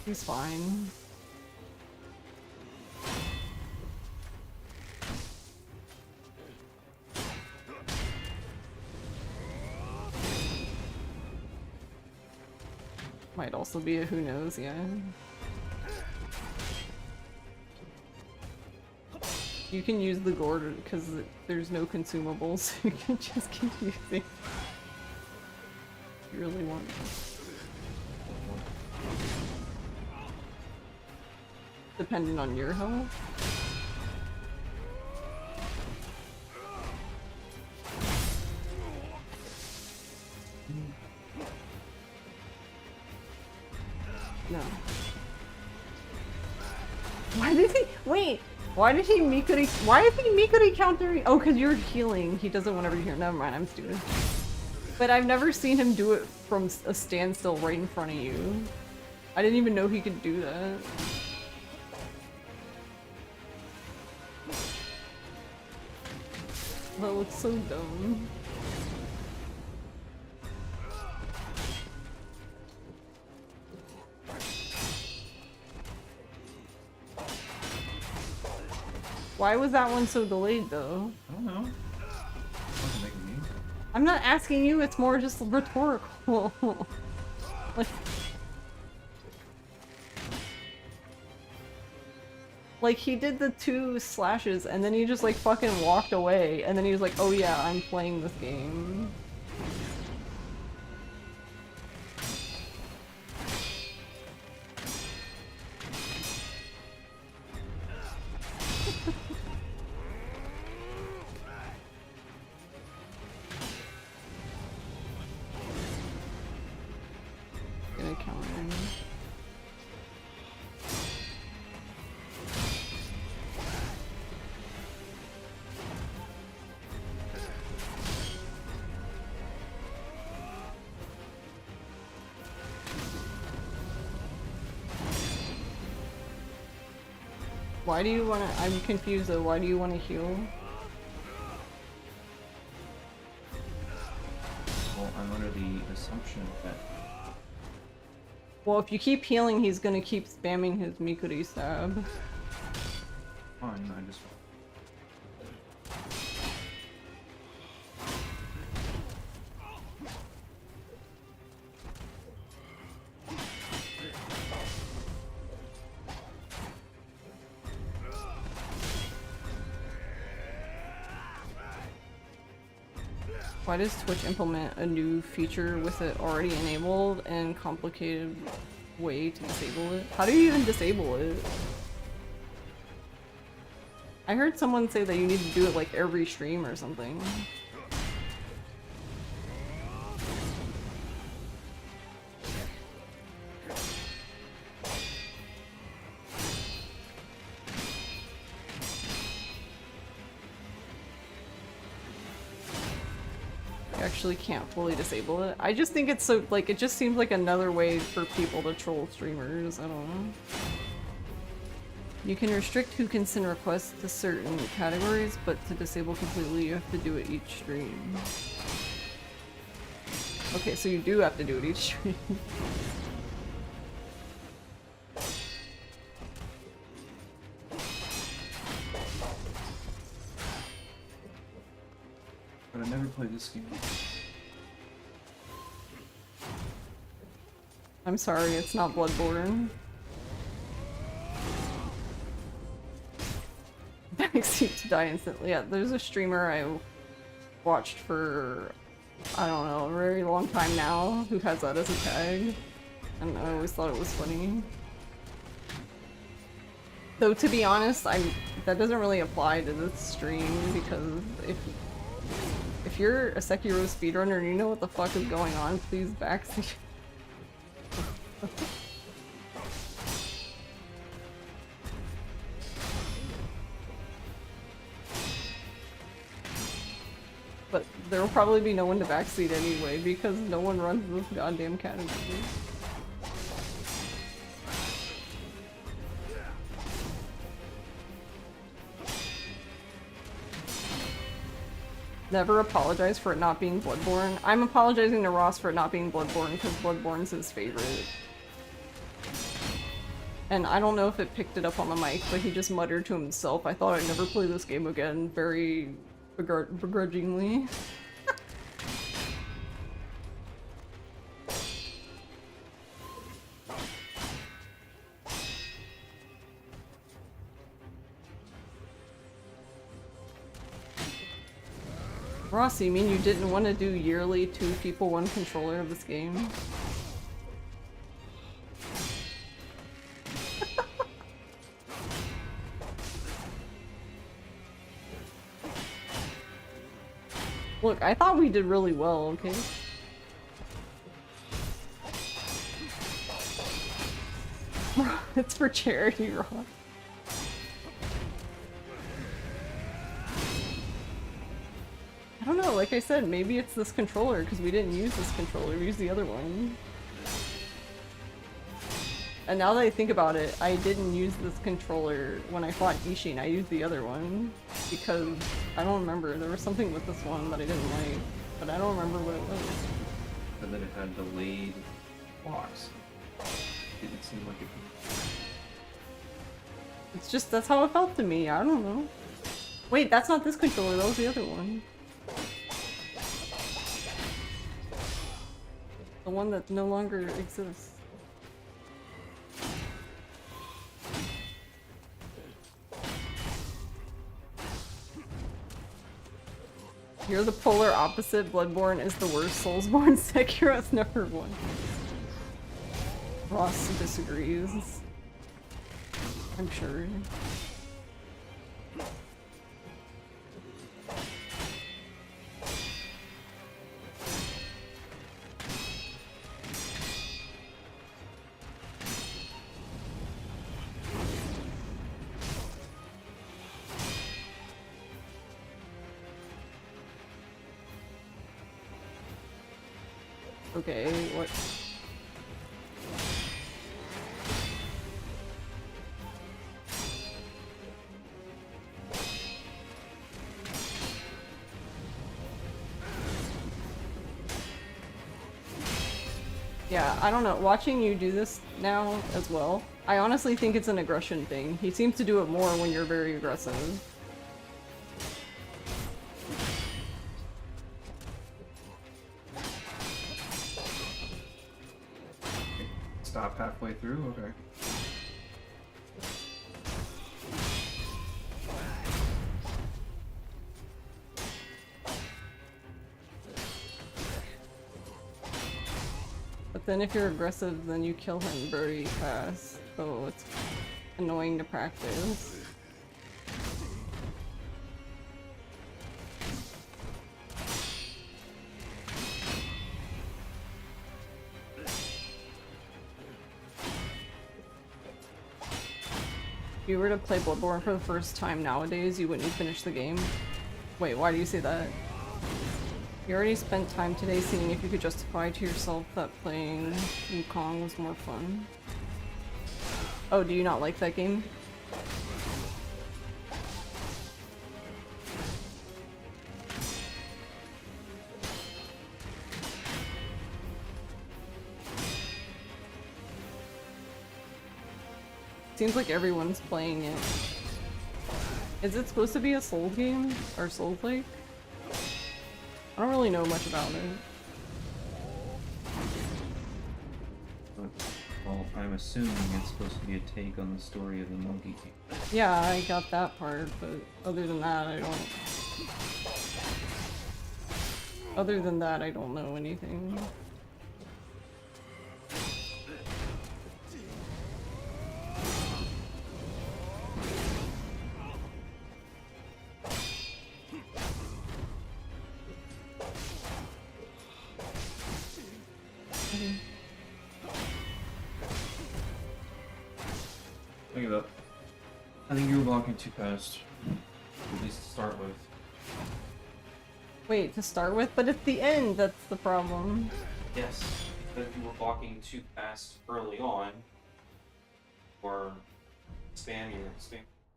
He's fine. Might also be a who knows, yeah. You can use the gourd because there's no consumables, so you can just keep using it. If you really want. Depending on your health. No. Why did he- wait! Why did he Mikuri- why is he Mikuri countering- oh, cause you're healing. He does it whenever you heal- never mind, I'm stupid. But I've never seen him do it from a standstill right in front of you. I didn't even know he could do that. That looks so dumb. Why was that one so delayed though? I don't know. It wasn't making me. I'm not asking you, it's more just rhetorical. Like he did the 2 slashes and then he just like fucking walked away and then he was like, oh yeah, I'm playing this game. Gonna counter. Why do you wanna- I'm confused though, why do you wanna heal? Well, I'm under the assumption that Well, if you keep healing, he's gonna keep spamming his Mikuri stab. fine, I just Why does Twitch implement a new feature with it already enabled and complicated way to disable it? How do you even disable it? I heard someone say that you need to do it like every stream or something. actually can't fully disable it. I just think it's so, like, it just seems like another way for people to troll streamers, I don't know. You can restrict who can send requests to certain categories, but to disable completely you have to do it each stream. Okay, so you do have to do it each stream. But I never played this game. I'm sorry, it's not Bloodborne. Backseat to die instantly. Yeah, there's a streamer I watched for, I don't know, a very long time now who has that as a tag. And I always thought it was funny. Though to be honest, that doesn't really apply to this stream because if you're a Sekiro speedrunner and you know what the fuck is going on, please backseat. But there will probably be no one to backseat anyway because no one runs this goddamn category. Never apologize for it not being Bloodborne. I'm apologizing to Ross for it not being Bloodborne because Bloodborne's his favorite. And I don't know if it picked it up on the mic, but he just muttered to himself, I thought I'd never play this game again, very begrudgingly. Ross, you mean you didn't want to do yearly 2 people 1 controller of this game? Look, I thought we did really well, okay? It's for charity, Ross. I don't know, like I said, maybe it's this controller, because we didn't use this controller, we used the other one. And now that I think about it, I didn't use this controller when I fought Isshin, I used the other one. Because, I don't remember, there was something with this one that I didn't like, but I don't remember what it was. And then it had delayed blocks. Didn't seem like it. It's just, that's how it felt to me, I don't know. Wait, that's not this controller, that was the other one. The one that no longer exists. You're the polar opposite. Bloodborne is the worst. Soulsborne. Sekiro's number 1. Ross disagrees. I'm sure. Okay, what? Yeah, I don't know. Watching you do this now as well, I honestly think it's an aggression thing. He seems to do it more when you're very aggressive. Stop halfway through? Okay. But then if you're aggressive, then you kill him very fast. So it's annoying to practice. If you were to play Bloodborne for the first time nowadays, you wouldn't finish the game. Wait, why do you say that? You already spent time today seeing if you could justify to yourself that playing Wukong was more fun. Oh, do you not like that game? Seems like everyone's playing it. Is it supposed to be a Soul game? Or Soul-like? I don't really know much about it. Well, I'm assuming it's supposed to be a take on the story of the Monkey King. Yeah, I got that part, but other than that, I don't... Other than that, I don't know anything. Look at that. I think you were blocking too fast. At least to start with. Wait, to start with? But at the end, that's the problem. Yes, because you were blocking too fast early on, or spam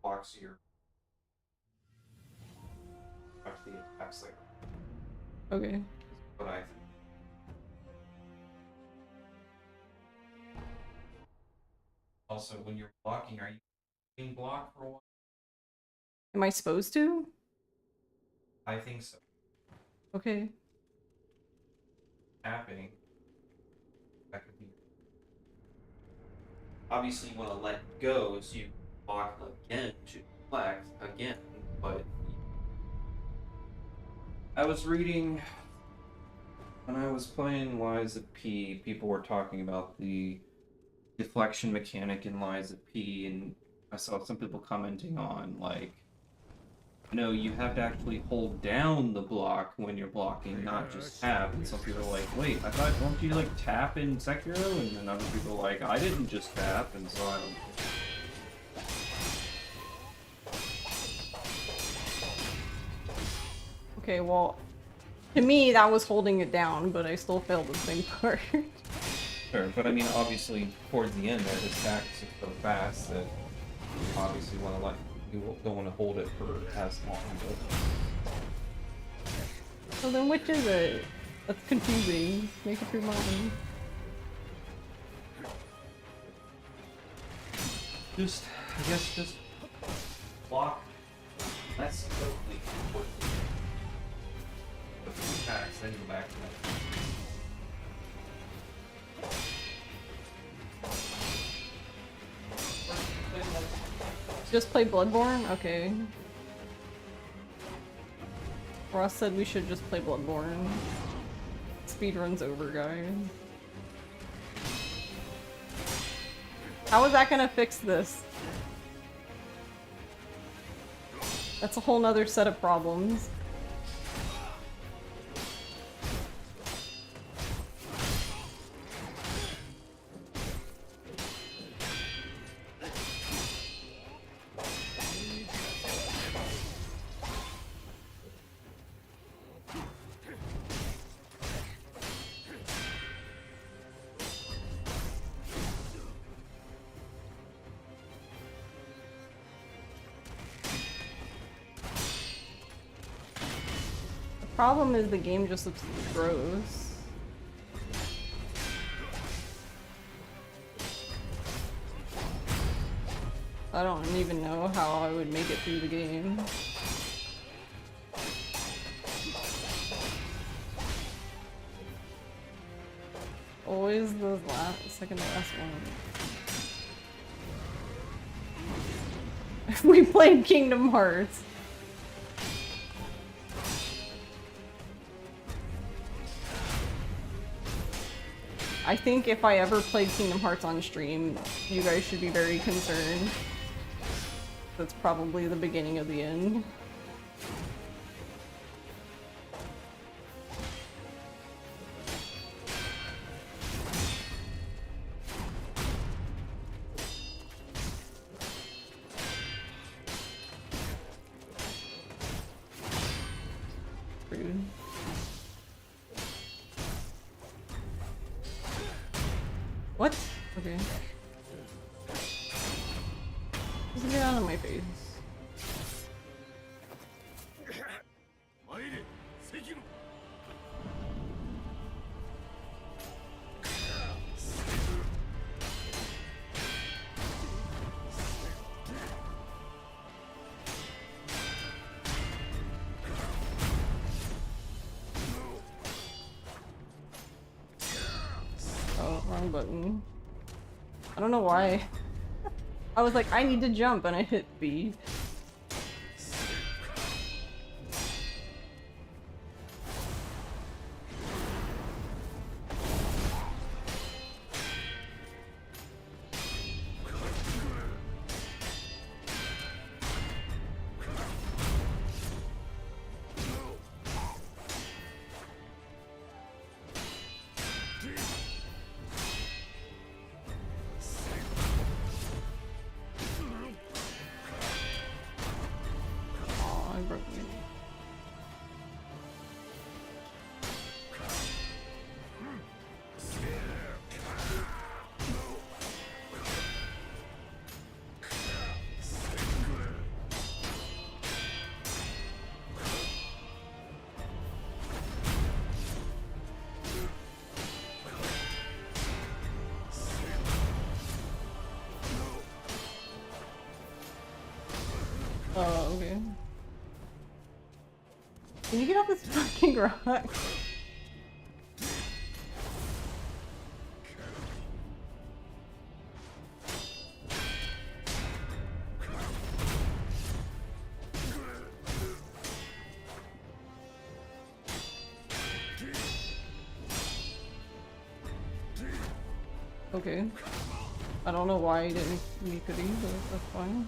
blocks your actually attacks later. Okay. What I think. Also, when you're blocking, are you being blocked for a while? Am I supposed to? I think so. Okay. Happening. That could be. Obviously, you want to let go, so you block again to deflect again. But I was reading when I was playing Lies of P. People were talking about the deflection mechanic in Lies of P, and I saw some people commenting on like, no, you have to actually hold down the block when you're blocking, not just tap. And some people are like, wait, I thought, don't you like tap in Sekiro? And then other people are like, I didn't just tap, and so I don't. Okay, well, to me that was holding it down, but I still failed the same part. Sure, but I mean, obviously, towards the end there, his attacks are so fast that you obviously want to don't want to hold it for as long. But... So then which is it? That's confusing. Make up your mind. Just, I guess, just block less quickly with the attacks, then go back to that. Just play Bloodborne? Okay. Ross said we should just play Bloodborne. Speedrun's over, guys. How is that gonna fix this? That's a whole nother set of problems. Problem is the game just looks gross. I don't even know how I would make it through the game. Always the second to last one. We played Kingdom Hearts. I think if I ever played Kingdom Hearts on stream, you guys should be very concerned. That's probably the beginning of the end. Rude. What? Okay. Just get out of my face. Oh, wrong button. I don't know why. I was like, I need to jump, and I hit B. Aw, I broke it. Oh, okay. Can you get off this fucking rock? Okay. I don't know why he didn't Mikuri, but that's fine.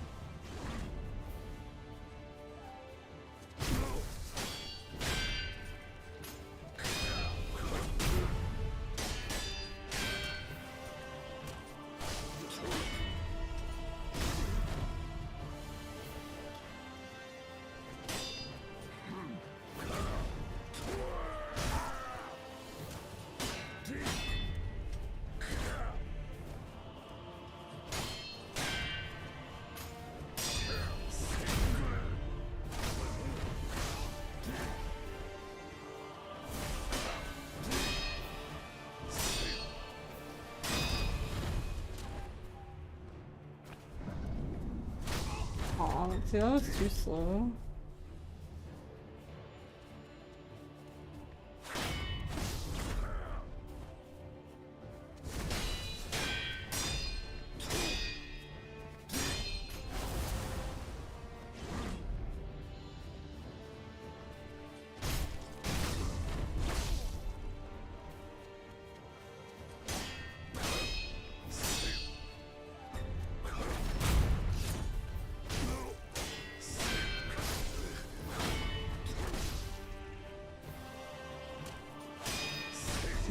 Aw, see, that was too slow.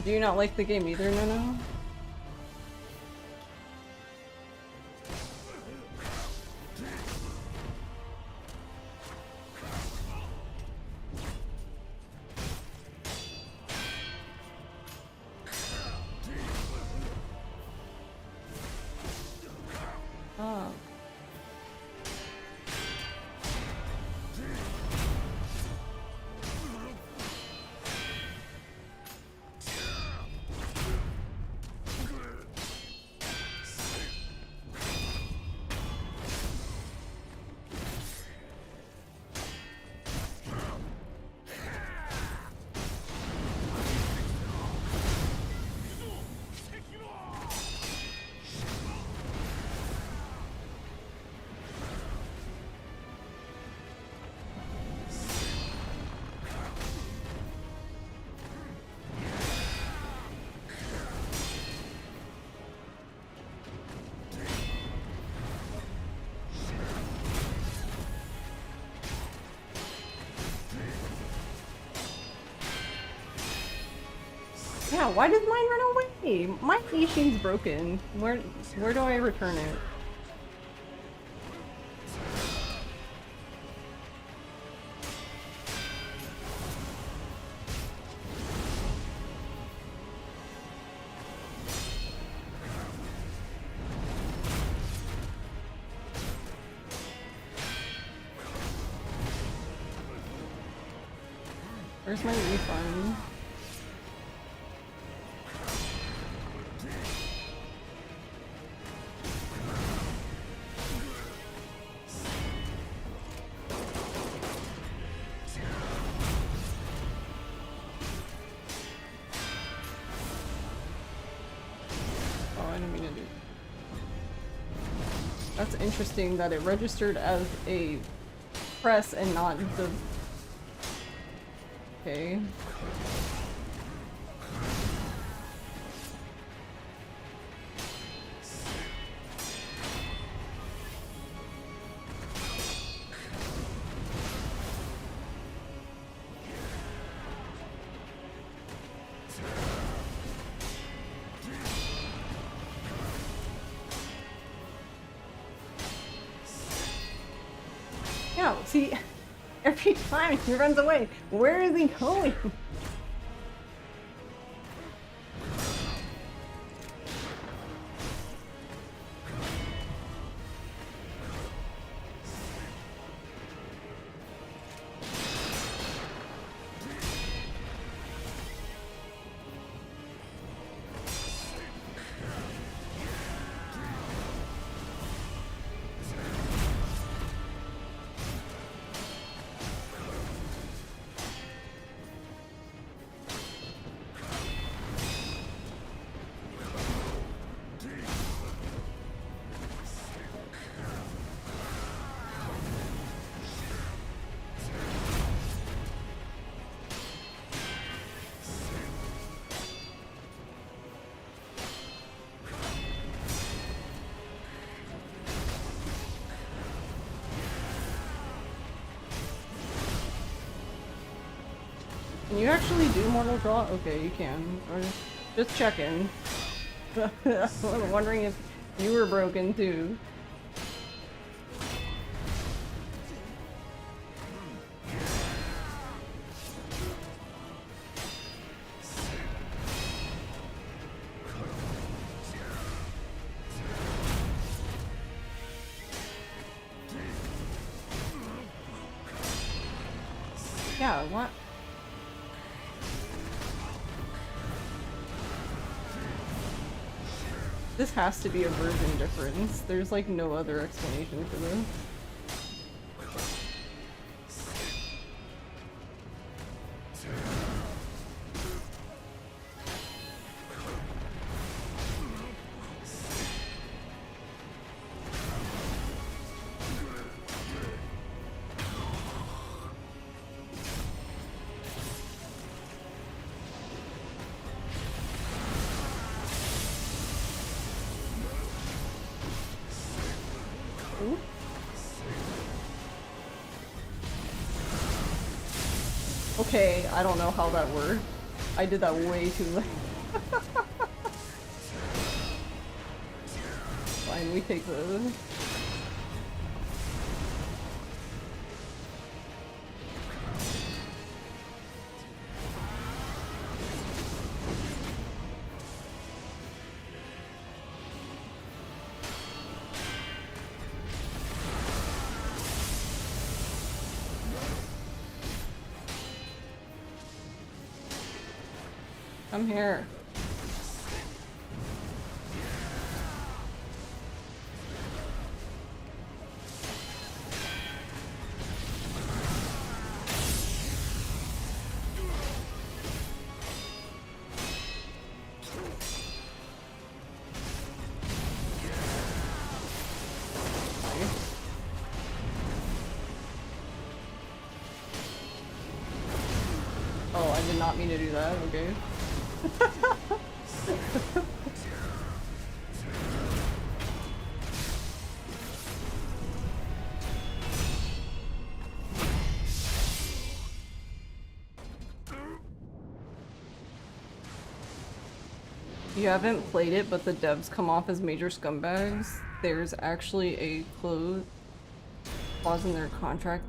Do you not like the game either, Nono? Ah. Yeah, why does mine run away? My Isshin's broken. Where do I return it? Where's my refund? Oh, I didn't mean to do. That's interesting that it registered as a press and not the. Okay. Yeah, see, every time he runs away, where is he going? Can you actually do mortal draw? Okay, you can. Or just checking. I'm wondering if you were broken too. Yeah, what? This has to be a version difference. There's like no other explanation for this. Ooh. Okay, I don't know how that worked. I did that way too late. Fine, we take the... Come here. Oh, I did not mean to do that, okay. You haven't played it, but the devs come off as major scumbags. There's actually a clause in their contract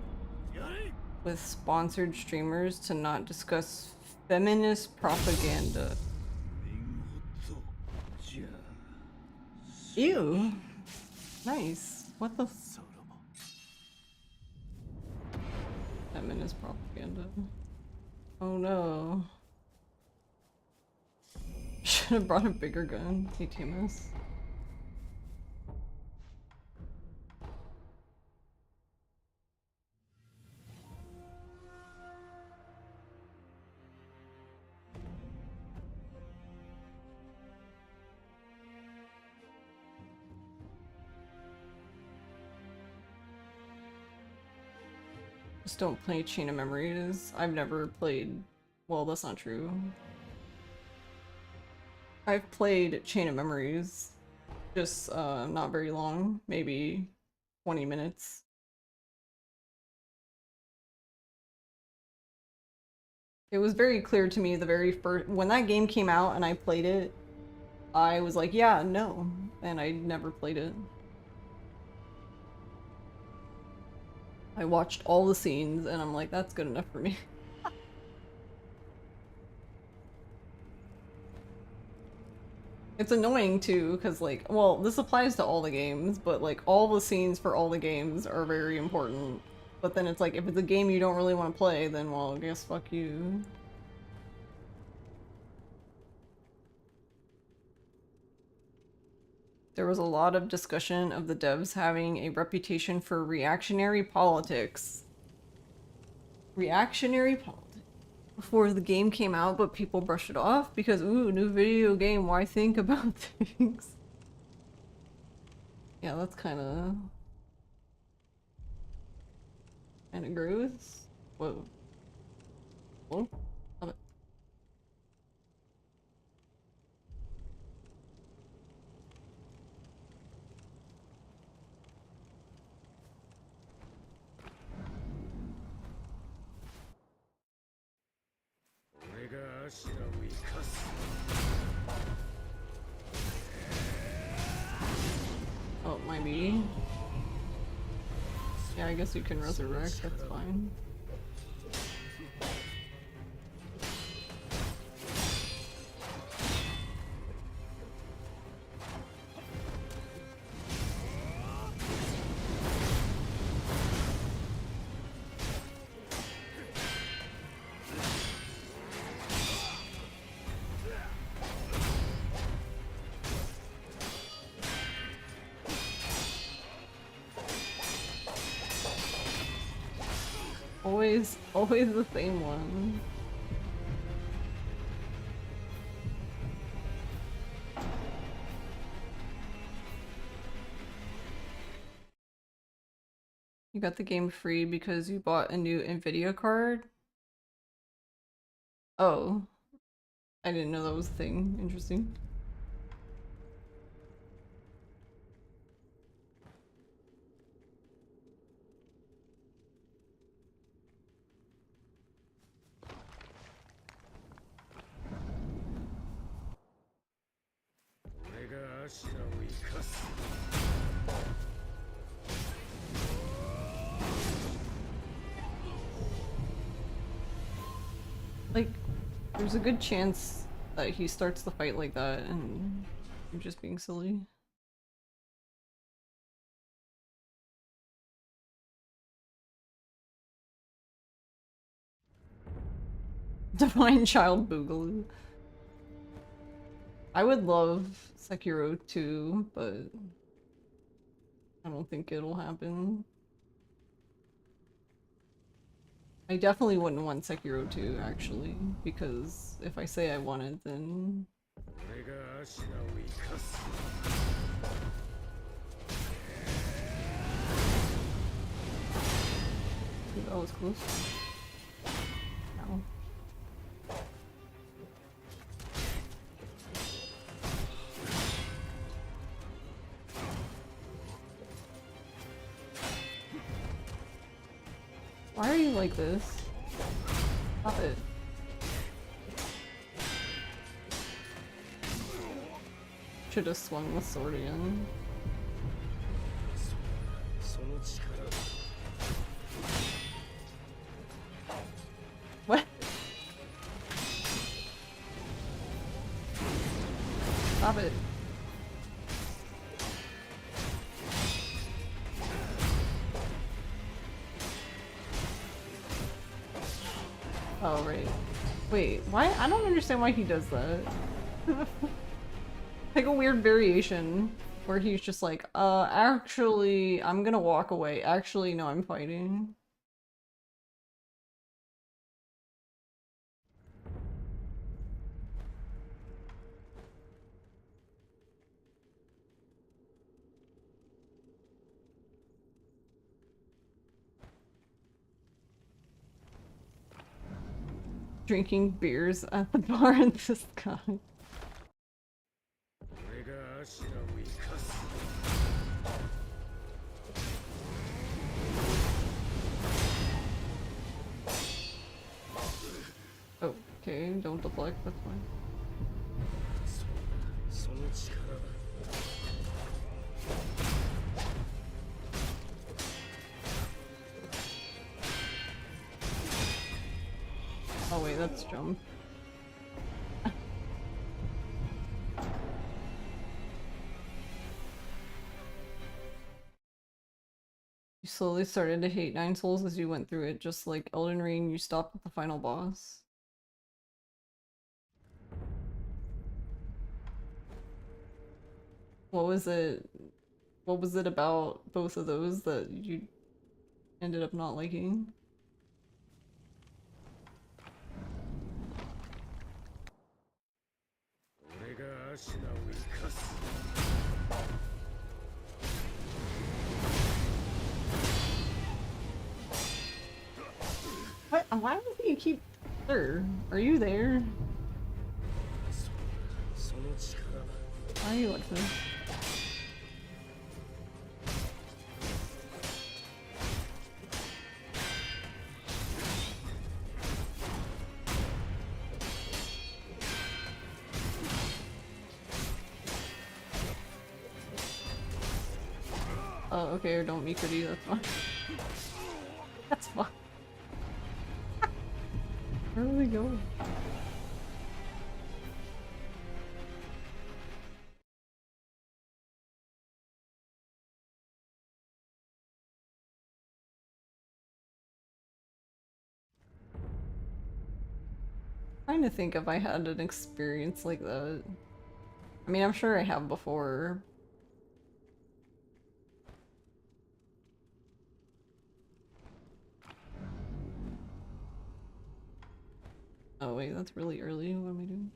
with sponsored streamers to not discuss feminist propaganda. Ew. Nice. What the feminist propaganda? Oh no. Should have brought a bigger gun. Hey, TMS. Just don't play Chain of Memories. I've never played... Well, that's not true. I've played Chain of Memories. Just, not very long. Maybe 20 minutes. It was very clear to me the very first... When that game came out and I played it, I was like, yeah, no. And I never played it. I watched all the scenes and I'm like, that's good enough for me. It's annoying too, because like, well, this applies to all the games, but like all the scenes for all the games are very important. But then it's like, if it's a game you don't really want to play, then well, I guess fuck you. There was a lot of discussion of the devs having a reputation for reactionary politics. Reactionary politics. Before the game came out, but people brushed it off because, ooh, new video game, why think about things? Yeah, that's kinda gross. Whoa. Whoa. Love it. Oh, it might be. Yeah, I guess you can resurrect, that's fine. Always the same one. You got the game free because you bought a new Nvidia card? Oh. I didn't know that was a thing. Interesting. Like, there's a good chance that he starts the fight like that and you're just being silly. Divine Child Boogaloo. I would love Sekiro too, but I don't think it'll happen. I definitely wouldn't want Sekiro 2, actually, because if I say I want it, then... Ooh, that was close. Ow. Why are you like this? Stop it. Should have swung the sword in. What? Stop it. Oh, right. Why? I don't understand why he does that. Like a weird variation where he's just like, actually, I'm gonna walk away. Actually, no, I'm fighting. Drinking beers at the bar in the sky. Okay, don't deflect, that's fine. Oh wait, that's jump. You slowly started to hate Nine Souls as you went through it, just like Elden Ring, you stopped at the final boss. What was it? What was it about both of those that you ended up not liking? What? Why do you keep there? Are you there? Why are you like this? Oh, okay, or don't Mikuri, that's fine. That's fine. Where do we go? Trying to think if I had an experience like that. I mean, I'm sure I have before. Oh wait, that's really early. What am I doing?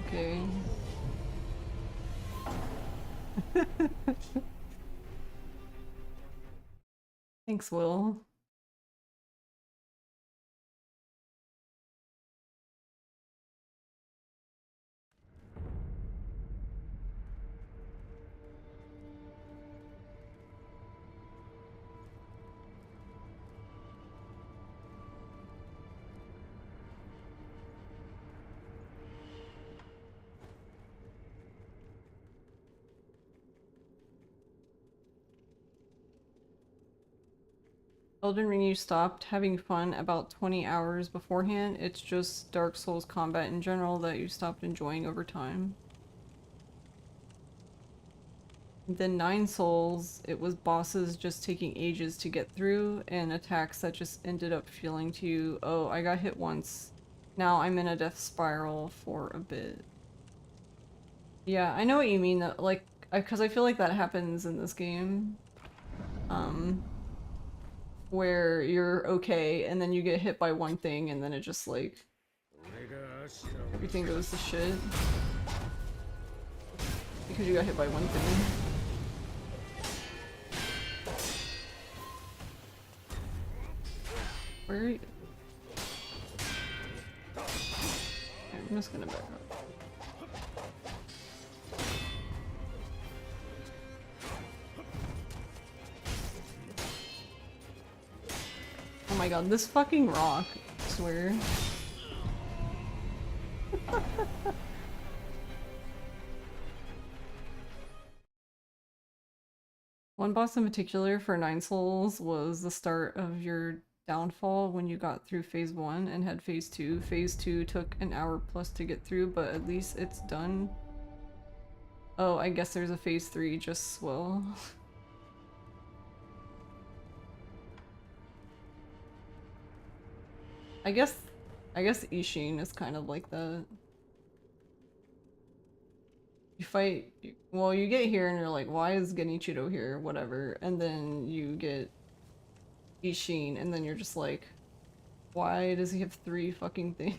Okay. Thanks, Will. Elden Ring, you stopped having fun about 20 hours beforehand. It's just Dark Souls combat in general that you stopped enjoying over time. Then Nine Souls, it was bosses just taking ages to get through and attacks that just ended up feeling to you, oh, I got hit once. Now I'm in a death spiral for a bit. Yeah, I know what you mean, like, because I feel like that happens in this game. Where you're okay and then you get hit by one thing and then it just like everything goes to shit because you got hit by one thing. Where are you? Okay, I'm just gonna back up. Oh my god, this fucking rock, I swear. One boss in particular for Nine Souls was the start of your downfall when you got through phase 1 and had phase 2. Phase 2 took an hour plus to get through, but at least it's done. Oh, I guess there's a phase 3 just well. I guess Isshin is kind of like that. You fight, well, you get here and you're like, why is Genichiro here? Whatever. And then you get Isshin, and then you're just like, why does he have 3 fucking things?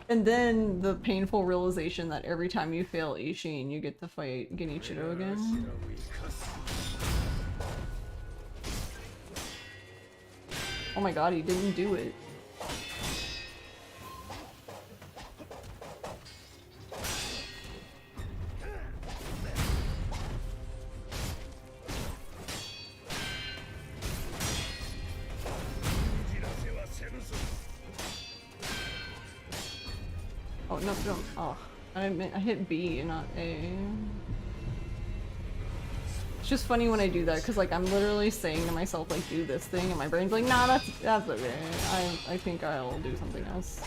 And then the painful realization that every time you fail Isshin, you get to fight Genichiro again. Oh my god, he didn't do it. Oh, no, no. Oh, I hit B and not A. It's just funny when I do that, because like I'm literally saying to myself like do this thing and my brain's like, nah, that's okay. I think I'll do something else.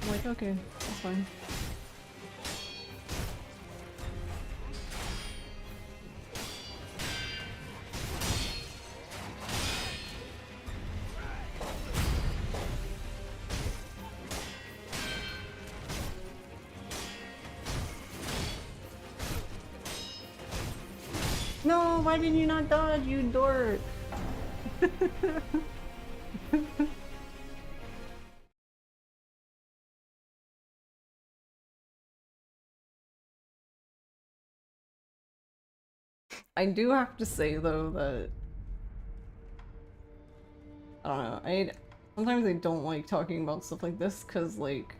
I'm like, okay, that's fine. No, why did you not dodge, you dork? I do have to say though that I don't know, sometimes I don't like talking about stuff like this because like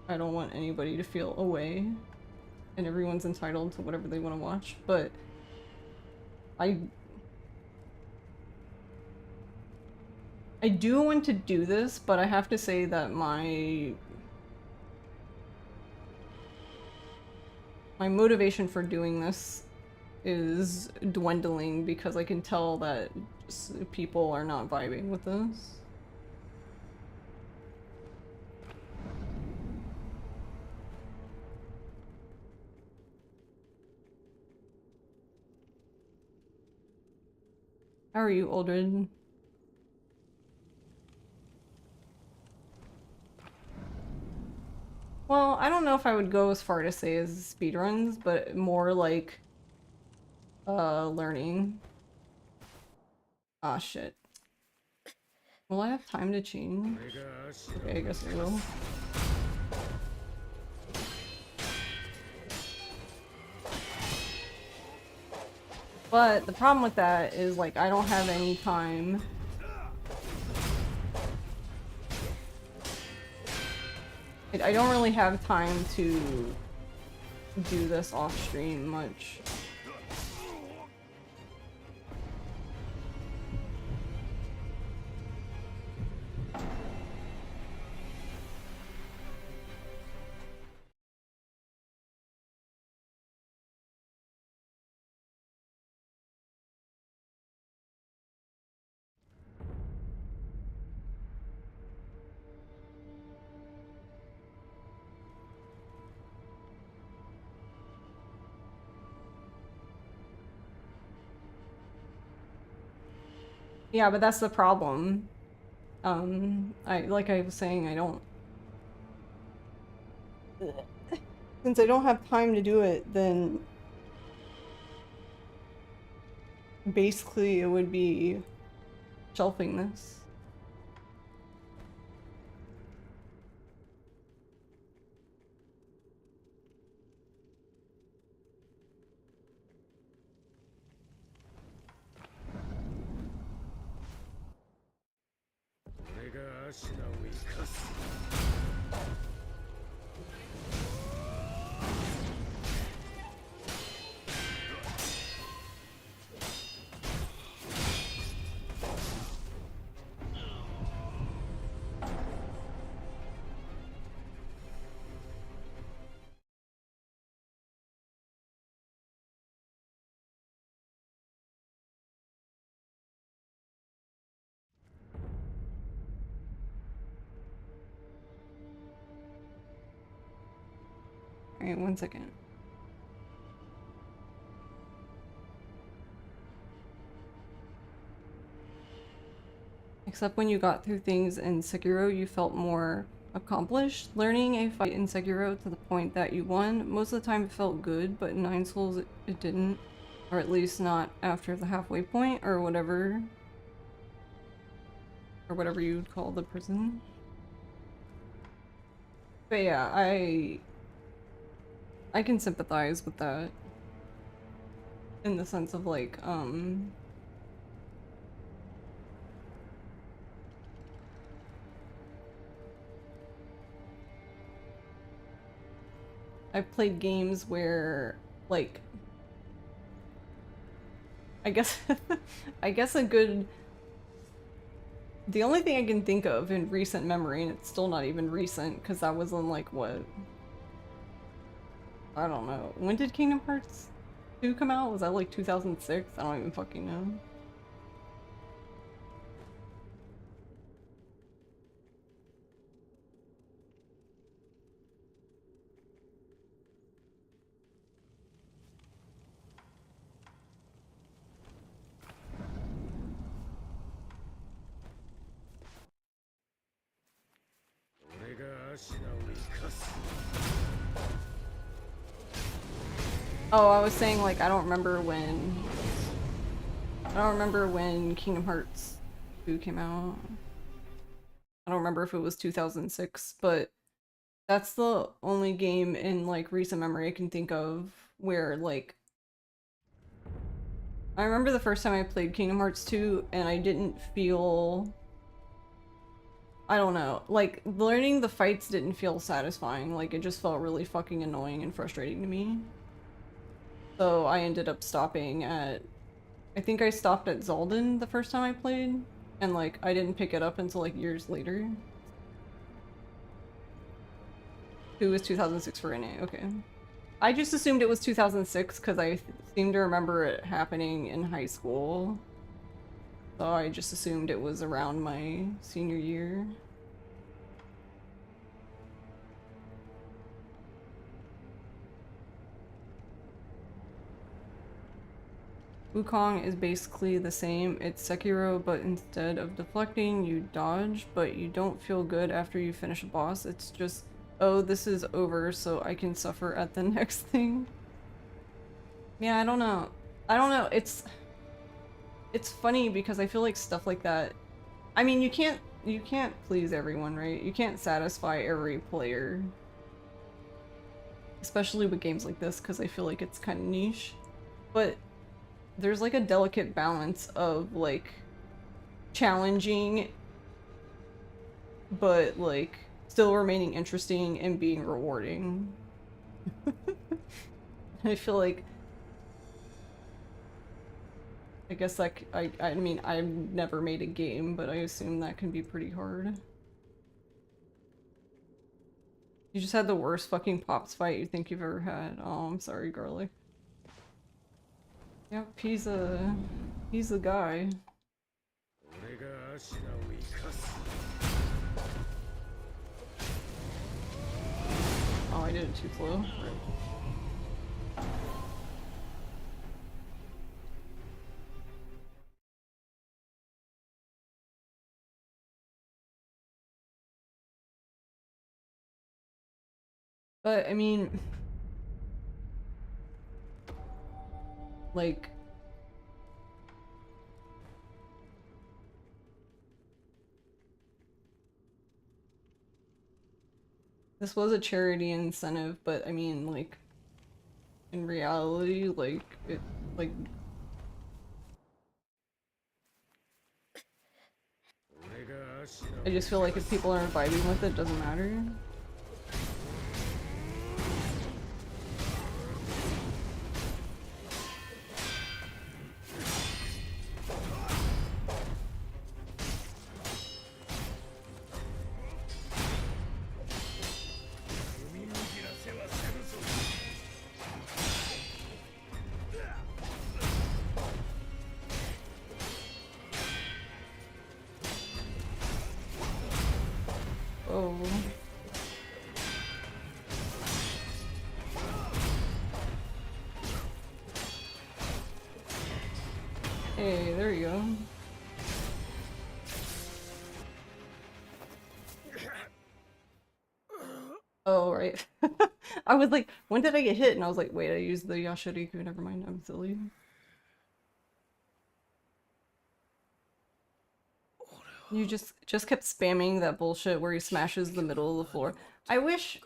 I don't want anybody to feel away and everyone's entitled to whatever they want to watch, but I do want to do this, but I have to say that my motivation for doing this is dwindling because I can tell that just people are not vibing with this. How are you, Aldred? Well, I don't know if I would go as far to say as speedruns, but more like learning. Ah, shit. Will I have time to change? Okay, I guess I will. But the problem with that is, like, I don't have any time. I don't really have time to do this off stream much. Yeah, but that's the problem. Like I was saying, I don't... Since I don't have time to do it, then... basically it would be shelving this. Alright, 1 second. Except when you got through things in Sekiro, you felt more accomplished. Learning a fight in Sekiro to the point that you won, most of the time it felt good, but in Nine Souls it didn't. Or at least not after the halfway point, or whatever. Or whatever you'd call the prison. But yeah, I can sympathize with that. In the sense of like, I've played games where, like, I guess, I guess a good, the only thing I can think of in recent memory, and it's still not even recent, because that was in like, what? I don't know. When did Kingdom Hearts 2 come out? Was that like 2006? I don't even fucking know. Oh, I was saying, like, I don't remember when Kingdom Hearts 2 came out. I don't remember if it was 2006, but that's the only game in, like, recent memory I can think of where, like, I remember the first time I played Kingdom Hearts 2 and I didn't feel, I don't know, like, learning the fights didn't feel satisfying. Like, it just felt really fucking annoying and frustrating to me. So I ended up stopping at, I think I stopped at Zaldin the first time I played, and like I didn't pick it up until like years later. It was 2006 for NA, okay. I just assumed it was 2006 because I seem to remember it happening in high school. So I just assumed it was around my senior year. Wukong is basically the same. It's Sekiro, but instead of deflecting, you dodge, but you don't feel good after you finish a boss. It's just, oh, this is over, so I can suffer at the next thing. Yeah, I don't know. I don't know. It's funny because I feel like stuff like that, I mean, you can't please everyone, right? You can't satisfy every player. Especially with games like this, because I feel like it's kind of niche. But there's like a delicate balance of like challenging but like still remaining interesting and being rewarding. I feel like, I guess like I mean I've never made a game, but I assume that can be pretty hard. You just had the worst fucking Pops fight you think you've ever had. Oh, I'm sorry, garlic. Yep, he's the guy. Oh, I did it too slow. Right. But I mean, like, this was a charity incentive, but I mean, like, in reality, like, it, like, I just feel like if people aren't vibing with it, it doesn't matter. Oh. Hey, there you go. Oh, right. I was like, when did I get hit? And I was like, wait, I used the Yashiriku. Never mind, I'm silly. You just kept spamming that bullshit where he smashes the middle of the floor. I wish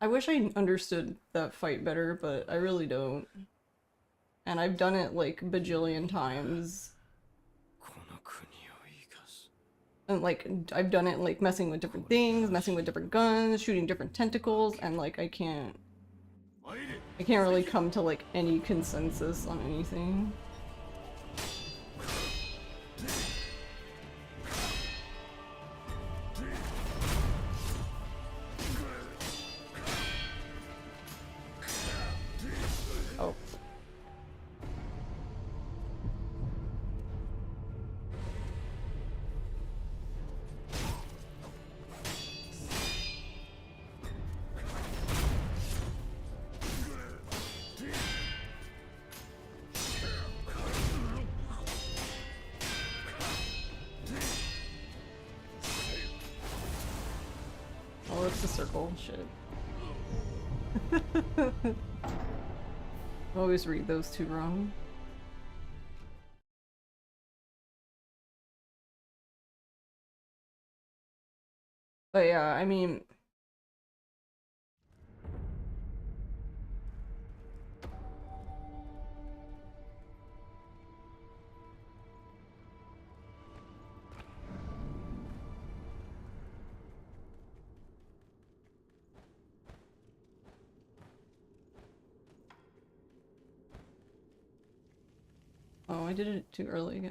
I understood that fight better, but I really don't. And I've done it like bajillion times. And like I've done it like messing with different things, messing with different guns, shooting different tentacles, and like I can't really come to like any consensus on anything. Oh. Oh, it's the circle. Shit. I always read those two wrong. But yeah, I mean... Oh, I did it too early ago.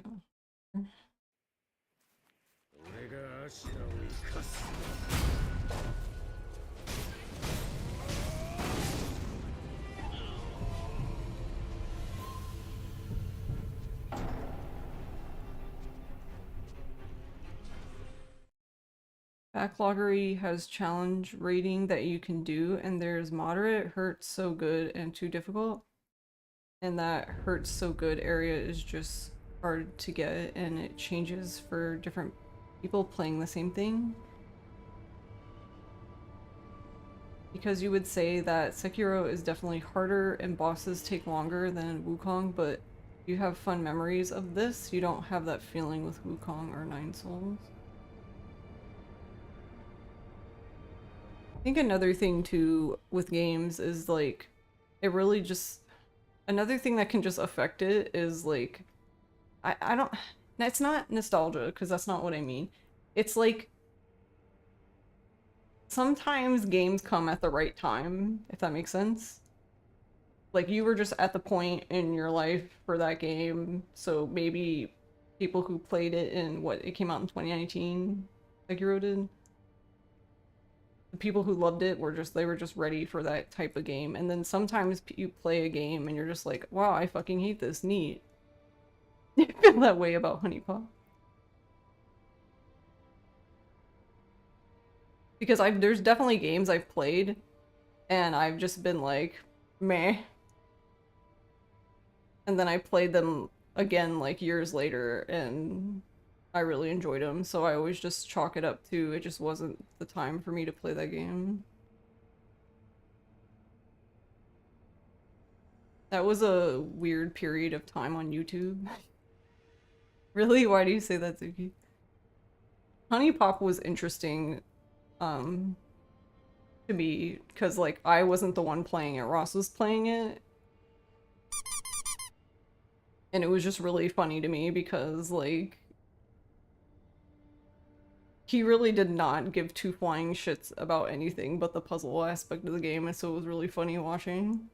Backloggery has challenge rating that you can do, and there's moderate, hurts so good, and too difficult. And that hurts so good area is just hard to get, and it changes for different people playing the same thing. Because you would say that Sekiro is definitely harder and bosses take longer than Wukong, but you have fun memories of this, you don't have that feeling with Wukong or Nine Souls. I think another thing too with games is like, it really just, another thing that can just affect it is like, I don't, it's not nostalgia, because that's not what I mean. It's like, sometimes games come at the right time, if that makes sense. Like, you were just at the point in your life for that game, so maybe people who played it in, what, it came out in 2019, Sekiro did? The people who loved it were just, they were just ready for that type of game. And then sometimes you play a game and you're just like, wow, I fucking hate this, neat. You feel that way about HuNiPop. Because there's definitely games I've played and I've just been like, meh. And then I played them again like years later and I really enjoyed them, so I always just chalk it up to it just wasn't the time for me to play that game. That was a weird period of time on YouTube. Really? Why do you say that, Zuki? HuNiPop was interesting to me because like I wasn't the one playing it, Ross was playing it. And it was just really funny to me because like he really did not give two flying shits about anything but the puzzle aspect of the game, and so it was really funny watching.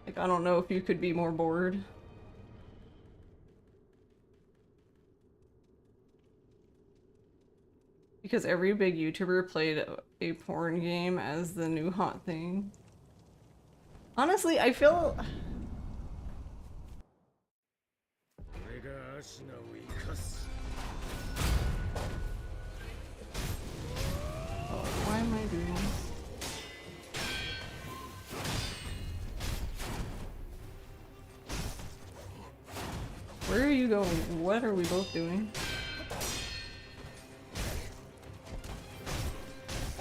Like, I don't know if you could be more bored. Because every big YouTuber played a porn game as the new hot thing. Honestly, I feel... else. Where are you going? What are we both doing?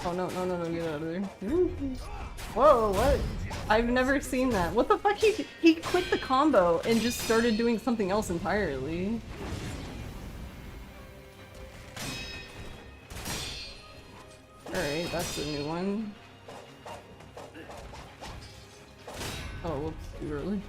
Oh no, no, no, no, get out of there. Whoa, what? I've never seen that. What the fuck? He quit the combo and just started doing something else entirely. Alright, that's a new one. Oh, whoops, too early.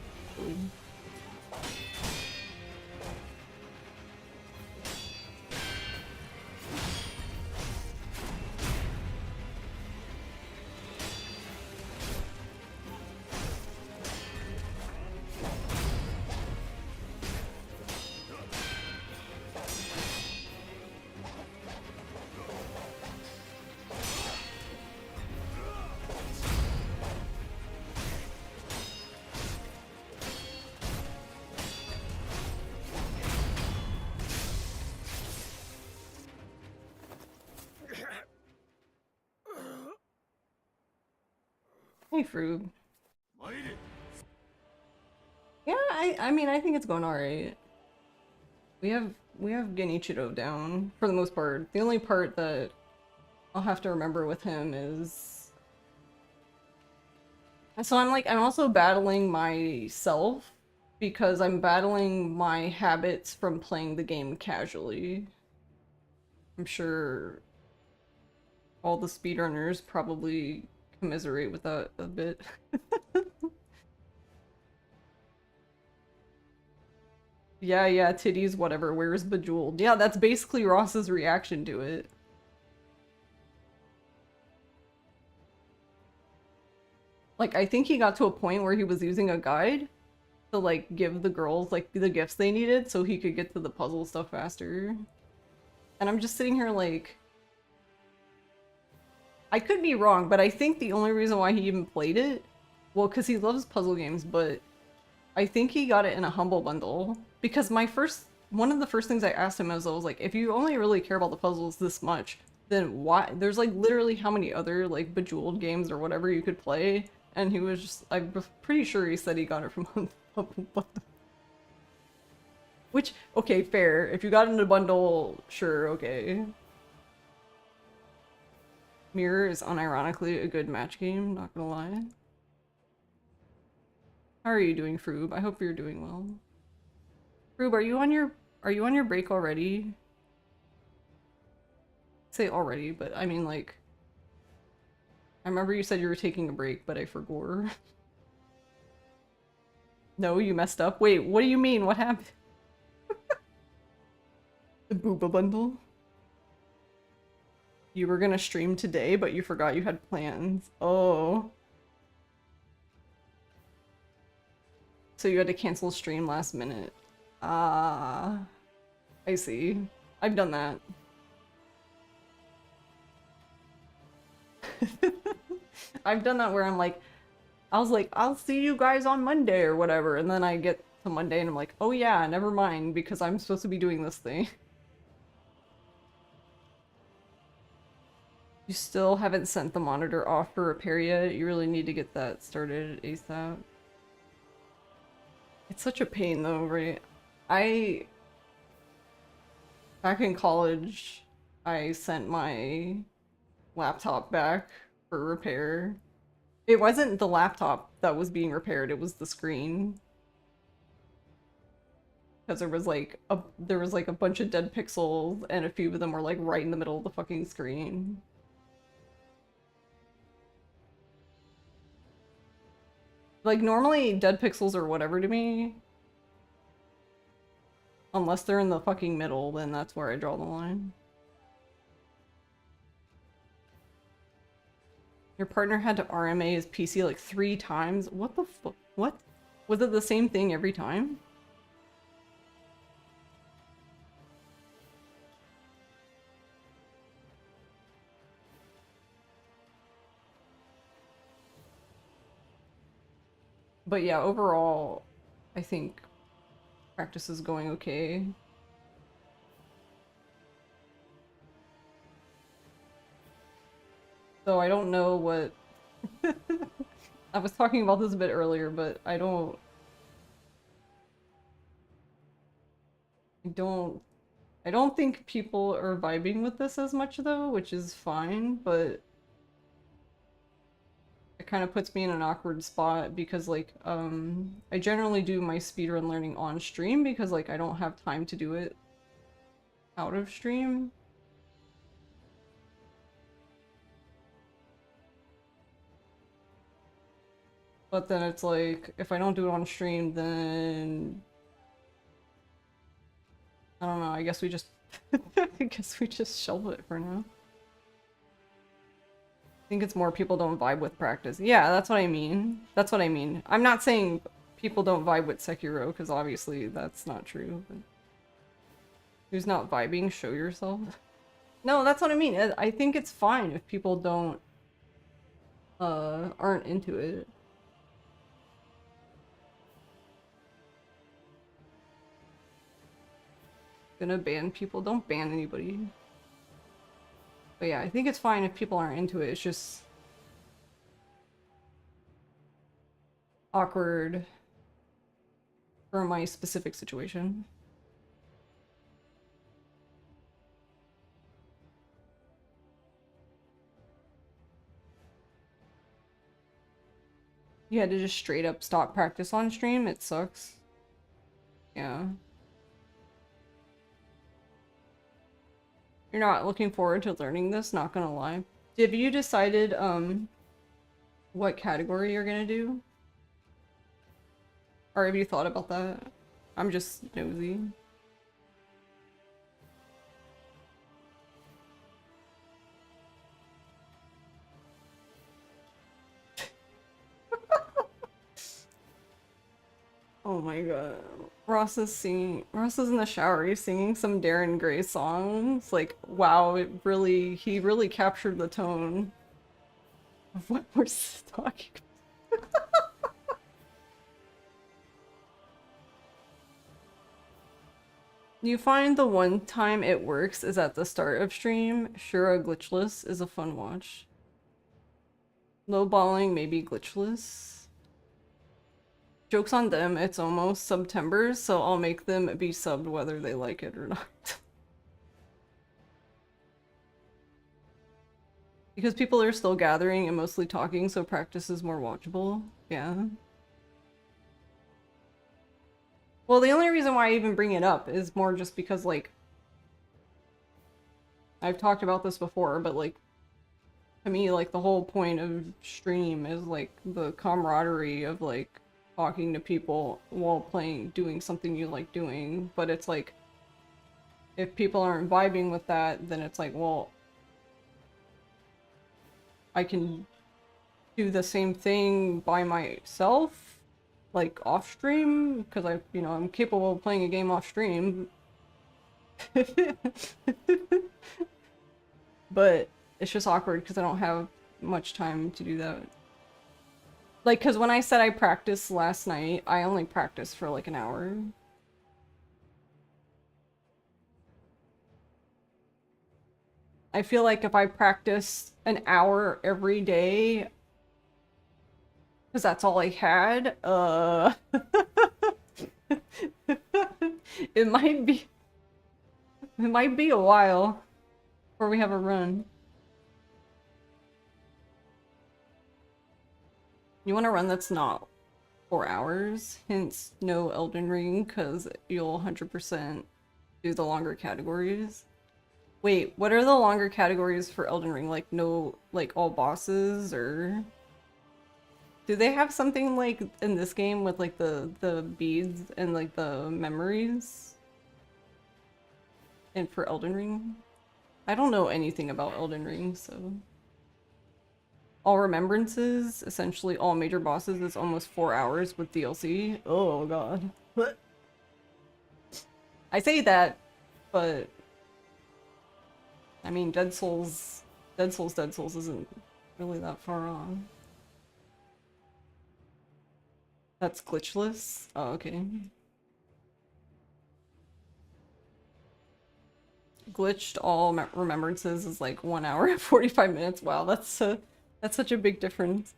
Hey, Froob. Yeah, I mean, I think it's going alright. We have Genichiro down, for the most part. The only part that I'll have to remember with him is... So I'm also battling myself, because I'm battling my habits from playing the game casually. I'm sure all the speedrunners probably commiserate with that a bit. Yeah, titties, whatever, where's Bejeweled? Yeah, that's basically Ross's reaction to it. Like, I think he got to a point where he was using a guide to, like, give the girls, like, the gifts they needed so he could get to the puzzle stuff faster. And I'm just sitting here like... I could be wrong, but I think the only reason why he even played it... Well, because he loves puzzle games, but... I think he got it in a Humble Bundle. Because one of the first things I asked him was, I was like, if you only really care about the puzzles this much, then why? There's like literally how many other like Bejeweled games or whatever you could play? And he was just, I'm pretty sure he said he got it from Humble Bundle. Which, okay, fair. If you got it in a bundle, sure, okay. Mirror is unironically a good match game, not gonna lie. How are you doing, Froob? I hope you're doing well. Froob, are you on your break already? Say already, but I mean like... I remember you said you were taking a break, but I forgot. No, you messed up? Wait, what do you mean? What happened? The Booba Bundle? You were gonna stream today, but you forgot you had plans. Oh. So you had to cancel stream last minute. Ah. I see. I've done that. I've done that where I'm like, I was like, I'll see you guys on Monday or whatever, and then I get to Monday and I'm like, oh yeah, never mind, because I'm supposed to be doing this thing. You still haven't sent the monitor off for repair yet? You really need to get that started ASAP. It's such a pain though, right? Back in college, I sent my laptop back for repair. It wasn't the laptop that was being repaired, it was the screen. Because there was like a bunch of dead pixels and a few of them were like right in the middle of the fucking screen. Like normally dead pixels or whatever to me, unless they're in the fucking middle, then that's where I draw the line. Your partner had to RMA his PC like 3 times? What the fuck? What? Was it the same thing every time? But yeah, overall, I think practice is going okay. So I don't know what... I was talking about this a bit earlier, but I don't think people are vibing with this as much though, which is fine, but it kind of puts me in an awkward spot because like I generally do my speedrun learning on stream because like I don't have time to do it out of stream. But then it's like if I don't do it on stream, then I don't know, I guess we just I guess we just shelve it for now. I think it's more people don't vibe with practice. Yeah, that's what I mean. That's what I mean. I'm not saying people don't vibe with Sekiro, because obviously that's not true. But who's not vibing? Show yourself. No, that's what I mean. I think it's fine if people don't aren't into it. Gonna ban people? Don't ban anybody. But yeah, I think it's fine if people aren't into it. It's just awkward for my specific situation. You had to just straight up stop practice on stream? It sucks. Yeah. You're not looking forward to learning this, not gonna lie. Have you decided, what category you're gonna do? Or have you thought about that? I'm just nosy. Oh my god. Ross is in the shower. He's singing some Darren Gray songs. Like, wow, he really captured the tone of what we're talking about. You find the one time it works is at the start of stream. Shura glitchless is a fun watch. Lowballing, maybe glitchless. Joke's on them, it's almost September, so I'll make them be subbed whether they like it or not. Because people are still gathering and mostly talking, so practice is more watchable. Yeah. Well, the only reason why I even bring it up is more just because, like, I've talked about this before, but, like, to me, like, the whole point of stream is, like, the camaraderie of, like, talking to people while doing something you like doing. But it's like, if people aren't vibing with that, then it's like, well, I can do the same thing by myself, like off stream, because I'm capable of playing a game off stream. But it's just awkward because I don't have much time to do that. Like, because when I said I practiced last night, I only practiced for like an hour. I feel like if I practiced an hour every day, because that's all I had, it might be a while before we have a run. You want a run that's not 4 hours, hence no Elden Ring, because you'll 100% do the longer categories. Wait, what are the longer categories for Elden Ring? Like, no, like, all bosses, or... Do they have something, like, in this game with, like, the beads and, like, the memories? And for Elden Ring? I don't know anything about Elden Ring, so... All remembrances, essentially all major bosses, is almost 4 hours with DLC. Oh god. What? I say that, but I mean Dead Souls isn't really that far on. That's glitchless? Oh, okay. glitched all remembrances is like 1 hour and 45 minutes. Wow, that's such a big difference.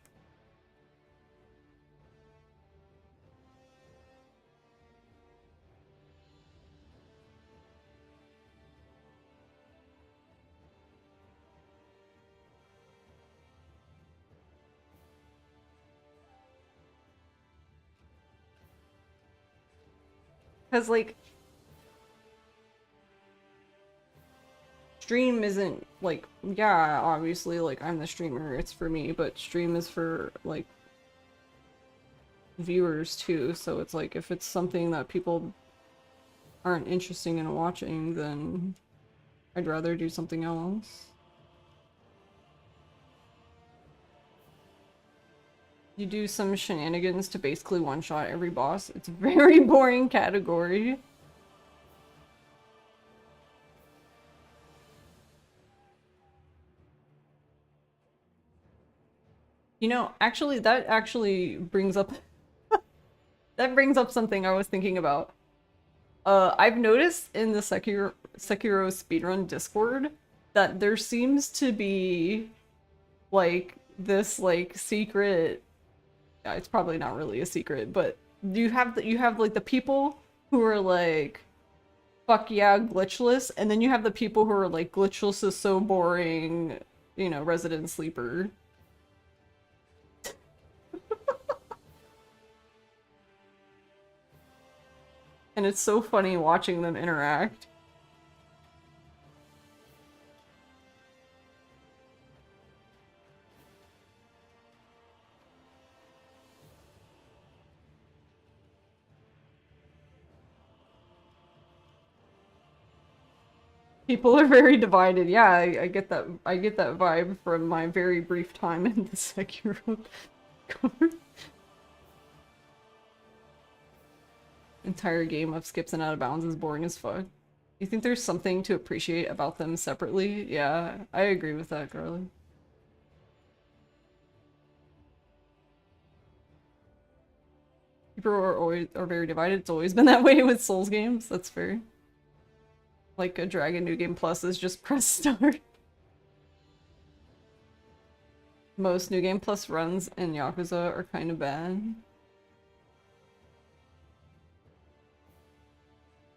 Because, like, stream isn't, like, yeah, obviously, like, I'm the streamer, it's for me, but stream is for, like, viewers, too, so it's like, if it's something that people aren't interested in watching, then I'd rather do something else. You do some shenanigans to basically one-shot every boss. It's a very boring category. You know, actually, that actually brings up that brings up something I was thinking about. I've noticed in the Sekiro speedrun Discord that there seems to be like this like secret. It's probably not really a secret, but you have like the people who are like, fuck yeah, glitchless, and then you have the people who are like, glitchless is so boring, you know, resident sleeper. And it's so funny watching them interact. People are very divided. Yeah, I get that. I get that vibe from my very brief time in the Sekiro course. Entire game of skips and out of bounds is boring as fuck. You think there's something to appreciate about them separately? Yeah, I agree with that, Carly. People are very divided. It's always been that way with Souls games. That's fair. Like a Dragon New Game Plus is just press start. Most New Game Plus runs in Yakuza are kind of bad.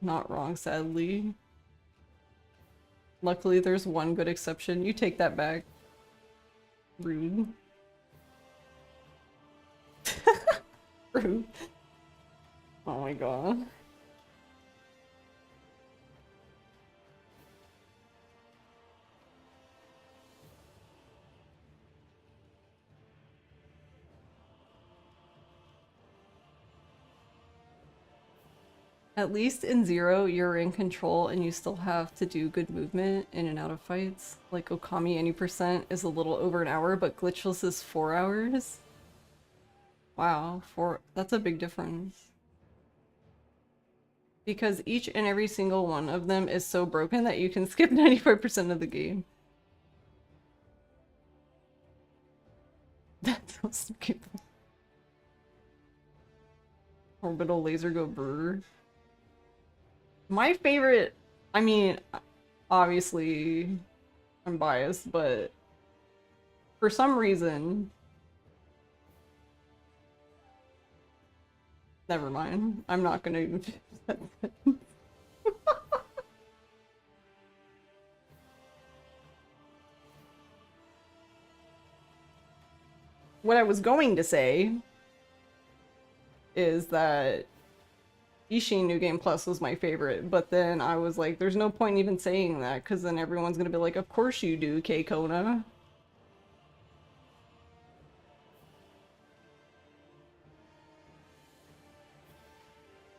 Not wrong, sadly. Luckily, there's one good exception. You take that back. Rude. Rude. Oh my god. At least in Zero, you're in control and you still have to do good movement in and out of fights. Like Okami any % is a little over an hour, but glitchless is 4 hours. Wow, that's a big difference. Because each and every single one of them is so broken that you can skip 95% of the game. That's so stupid. Orbital laser go brr. My favorite, I mean, obviously I'm biased, but for some reason, never mind. I'm not gonna even finish that sentence. What I was going to say is that Isshin New Game Plus was my favorite, but then I was like, there's no point even saying that, because then everyone's gonna be like, of course you do, K-Kona.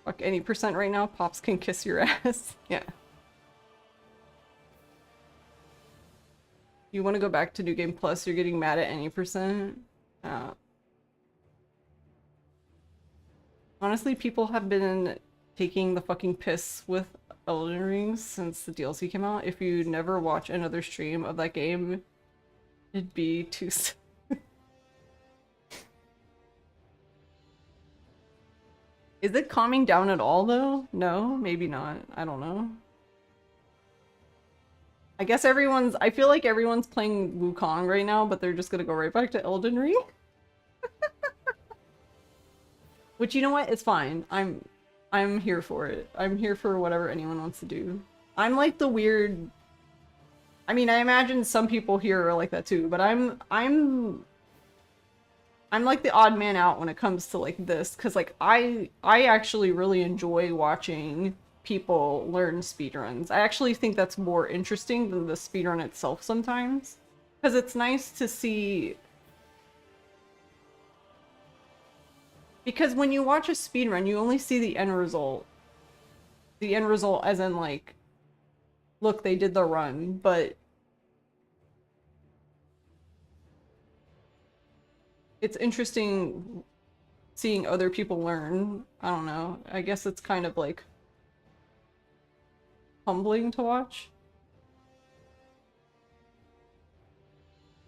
Fuck any % right now, Pops can kiss your ass. Yeah. You want to go back to New Game Plus, you're getting mad at any %? Honestly, people have been taking the fucking piss with Elden Ring since the DLC came out. If you never watch another stream of that game, it'd be too soon. Is it calming down at all, though? No, maybe not. I don't know. I guess I feel like everyone's playing Wukong right now, but they're just gonna go right back to Elden Ring. Which, you know what? It's fine. I'm here for it. I'm here for whatever anyone wants to do. I'm like the weird... I mean, I imagine some people here are like that too, but I'm like the odd man out when it comes to like this, because like I actually really enjoy watching people learn speedruns. I actually think that's more interesting than the speedrun itself sometimes, because it's nice to see. Because when you watch a speedrun, you only see the end result. The end result as in like, look, they did the run, but it's interesting seeing other people learn. I don't know. I guess it's kind of like humbling to watch.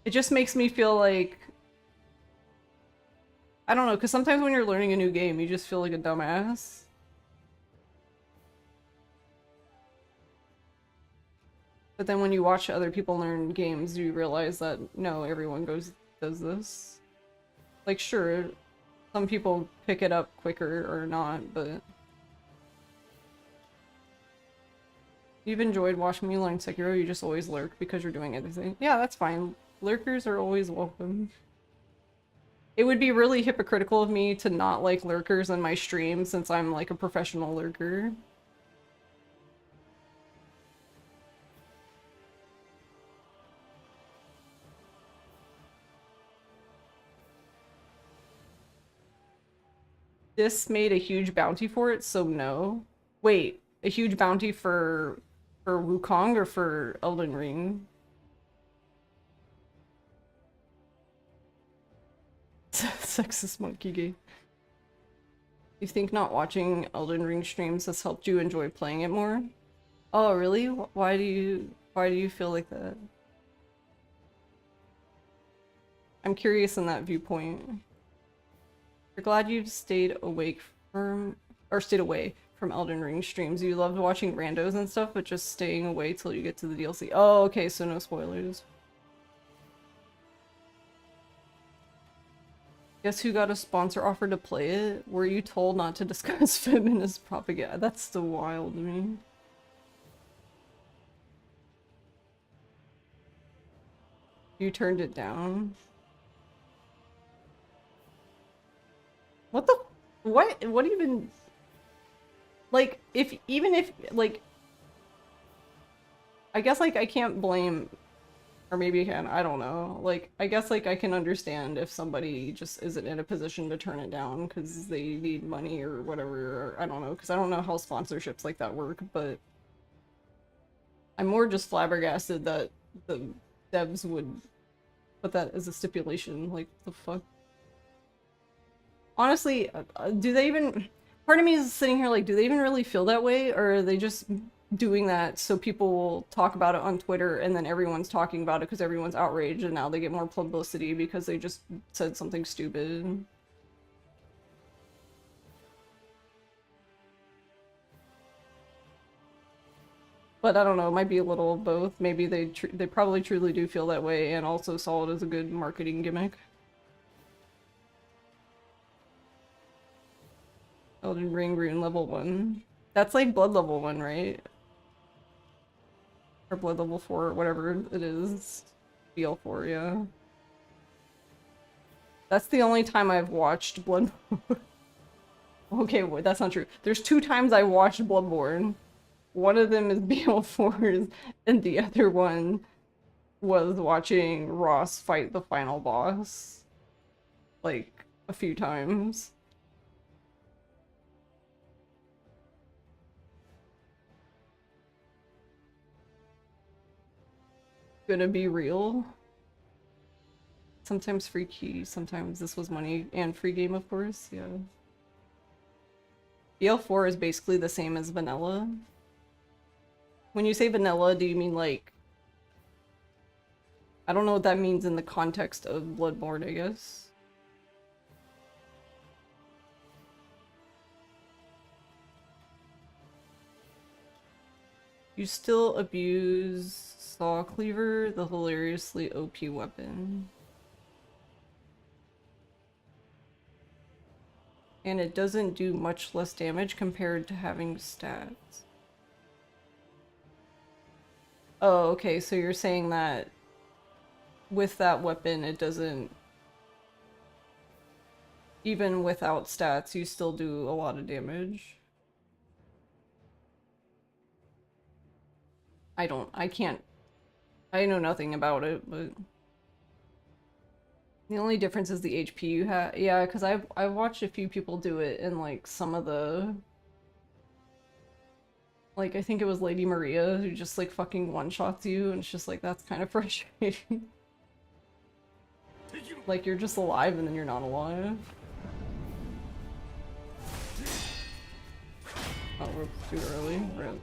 It just makes me feel like, I don't know, because sometimes when you're learning a new game, you just feel like a dumbass. But then when you watch other people learn games, you realize that no, everyone does this. Like, sure, some people pick it up quicker or not, but... You've enjoyed watching me learn Sekiro, you just always lurk because you're doing everything. Yeah, that's fine. Lurkers are always welcome. It would be really hypocritical of me to not like lurkers in my stream since I'm like a professional lurker. This made a huge bounty for it, so no. Wait, a huge bounty for Wukong or for Elden Ring? Sexist monkey game. You think not watching Elden Ring streams has helped you enjoy playing it more? Oh, really? Why do you feel like that? I'm curious in that viewpoint. You're glad you've stayed awake stayed away from Elden Ring streams. You loved watching randos and stuff, but just staying away till you get to the DLC. Oh, okay, so no spoilers. Guess who got a sponsor offer to play it? Were you told not to discuss feminist propaganda? That's still wild to me. You turned it down? What the? What even? Like, even if, like... I guess, like, I can't blame... Or maybe I can, I don't know. Like, I guess, like, I can understand if somebody just isn't in a position to turn it down because they need money or whatever, or I don't know, because I don't know how sponsorships like that work, but... I'm more just flabbergasted that the devs would put that as a stipulation. Like, the fuck? Honestly, do they even... Part of me is sitting here like, do they even really feel that way? Or are they just doing that so people will talk about it on Twitter and then everyone's talking about it because everyone's outraged and now they get more publicity because they just said something stupid? But I don't know, it might be a little of both. Maybe they probably truly do feel that way and also saw it as a good marketing gimmick. Elden Ring Rune level 1. That's like Blood level 1, right? Or Blood level 4, whatever it is. BL4, yeah. That's the only time I've watched Blood. Okay, wait, that's not true. There's 2 times I watched Bloodborne. One of them is BL4's, and the other one was watching Ross fight the final boss. Like, a few times. Gonna be real. Sometimes free key, sometimes this was money, and free game, of course, yeah. BL4 is basically the same as vanilla. When you say vanilla, do you mean like... I don't know what that means in the context of Bloodborne, I guess. You still abuse Saw Cleaver, the hilariously OP weapon. And it doesn't do much less damage compared to having stats. Oh, okay, so you're saying that with that weapon it doesn't... Even without stats, you still do a lot of damage. I know nothing about it, but... The only difference is the HP you have. Yeah, because I've watched a few people do it, and like some of the... Like, I think it was Lady Maria who just like fucking one-shots you, and it's just like, that's kind of frustrating. Like, you're just alive and then you're not alive. Oh, we're too early? Rip.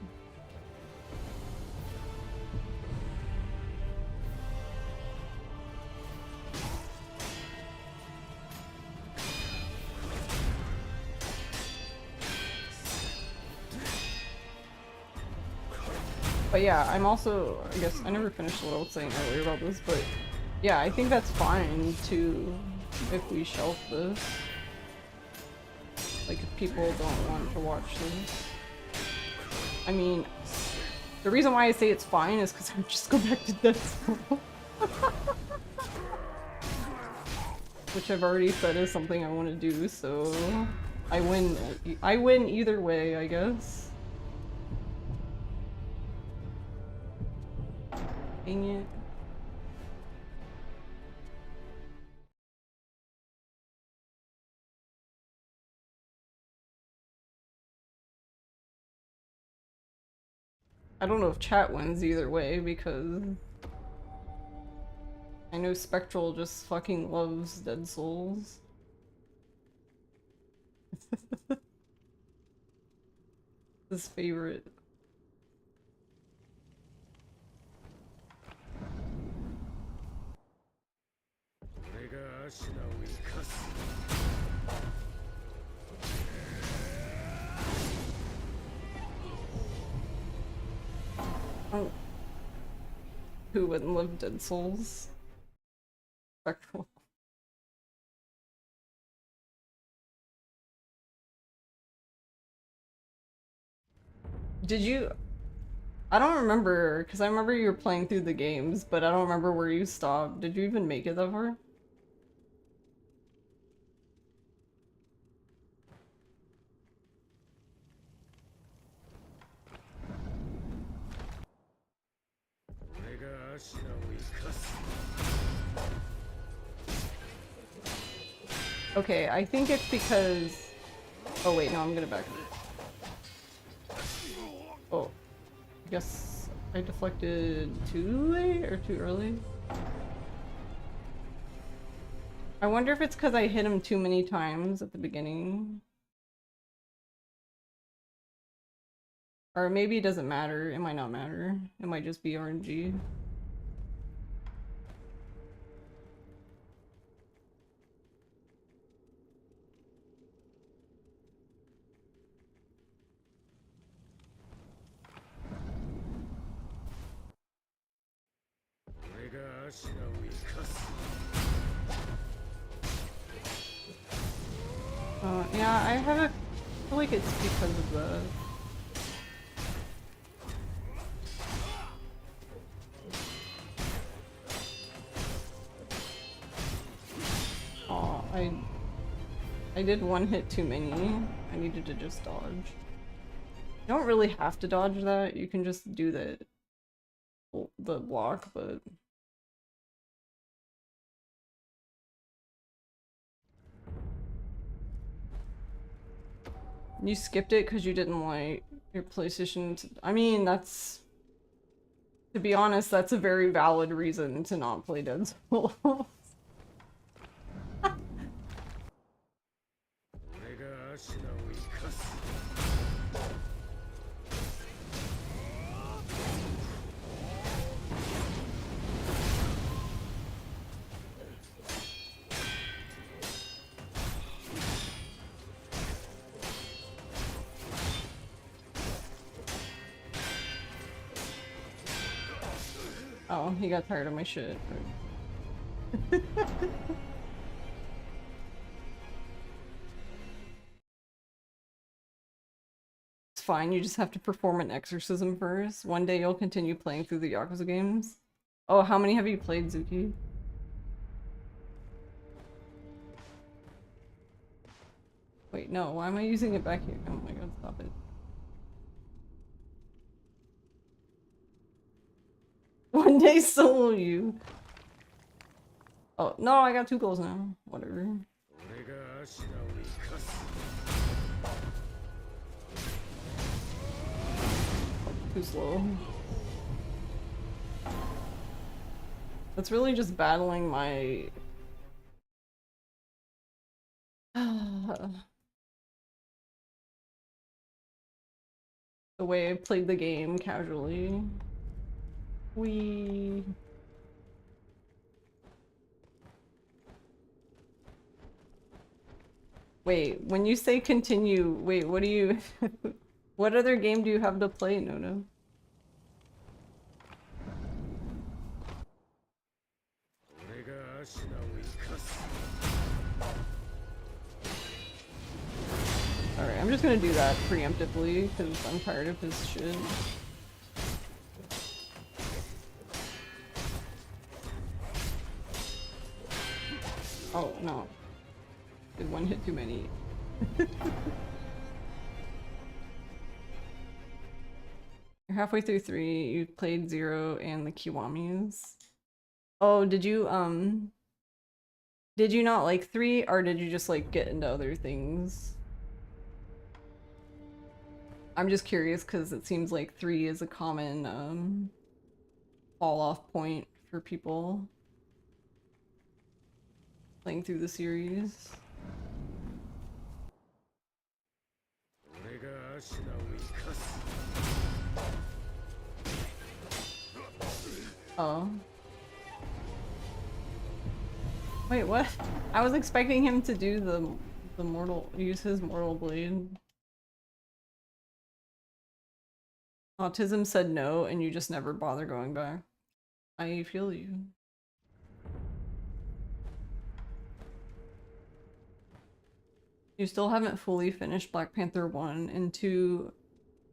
But yeah, I'm also, I guess, I never finished what I was saying earlier about this, but yeah, I think that's fine too, if we shelf this. Like, if people don't want to watch this. I mean, the reason why I say it's fine is because I would just go back to Dead Scrolls. Which I've already said is something I want to do, so I win either way, I guess. Dang it. I don't know if chat wins either way, because I know Spectral just fucking loves Dead Souls. His favorite. Oh. Who wouldn't love Dead Souls? Spectral. Did you... I don't remember, because I remember you were playing through the games, but I don't remember where you stopped. Did you even make it that far? Okay, I think it's because... Oh wait, no, I'm gonna back up. Oh. I guess I deflected too late or too early? I wonder if it's because I hit him too many times at the beginning. Or maybe it doesn't matter. It might not matter. It might just be RNG. Yeah, I feel like it's because of the... Aw, I did one hit too many. I needed to just dodge. You don't really have to dodge that, you can just do the block, but... You skipped it because you didn't like your PlayStation. I mean, that's... To be honest, that's a very valid reason to not play Dead Souls. Oh, he got tired of my shit. It's fine, you just have to perform an exorcism first. One day you'll continue playing through the Yakuza games. Oh, how many have you played, Zuki? Wait, no, why am I using it back here? Oh my god, stop it. One day so will you. Oh, no, I got 2 goals now. Whatever. Too slow. That's really just battling my... the way I played the game casually. Wait, when you say continue, wait, what do you... what other game do you have to play, Nono? Alright, I'm just gonna do that preemptively, because I'm tired of his shit. Oh, no. Did one hit too many. You're halfway through 3, you played 0 and the Kiwamis. Oh, did you not like 3, or did you just, like, get into other things? I'm just curious, because it seems like 3 is a common, fall-off point for people playing through the series. Oh. Wait, what? I was expecting him to do use his mortal blade. Autism said no, and you just never bother going back. I feel you. You still haven't fully finished Black Panther 1 and 2,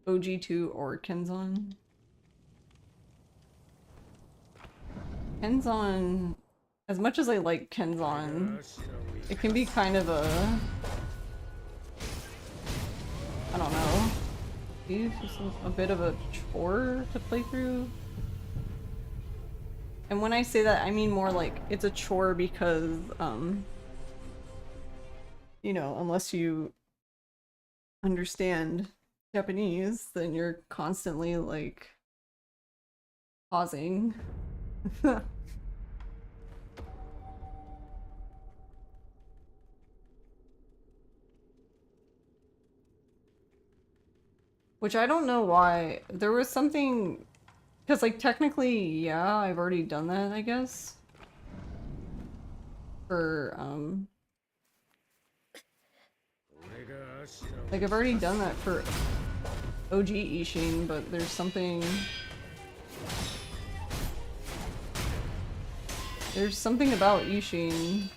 OG2, or Kenzan? Kenzan... As much as I like Kenzan, it can be kind of a... I don't know. It's just a bit of a chore to play through. And when I say that, I mean more like it's a chore because, you know, unless you understand Japanese, then you're constantly like pausing. Which I don't know why. There was something... Because, like, technically, yeah, I've already done that, I guess. For, like, I've already done that for OG Isshin, but there's something... There's something about Isshin.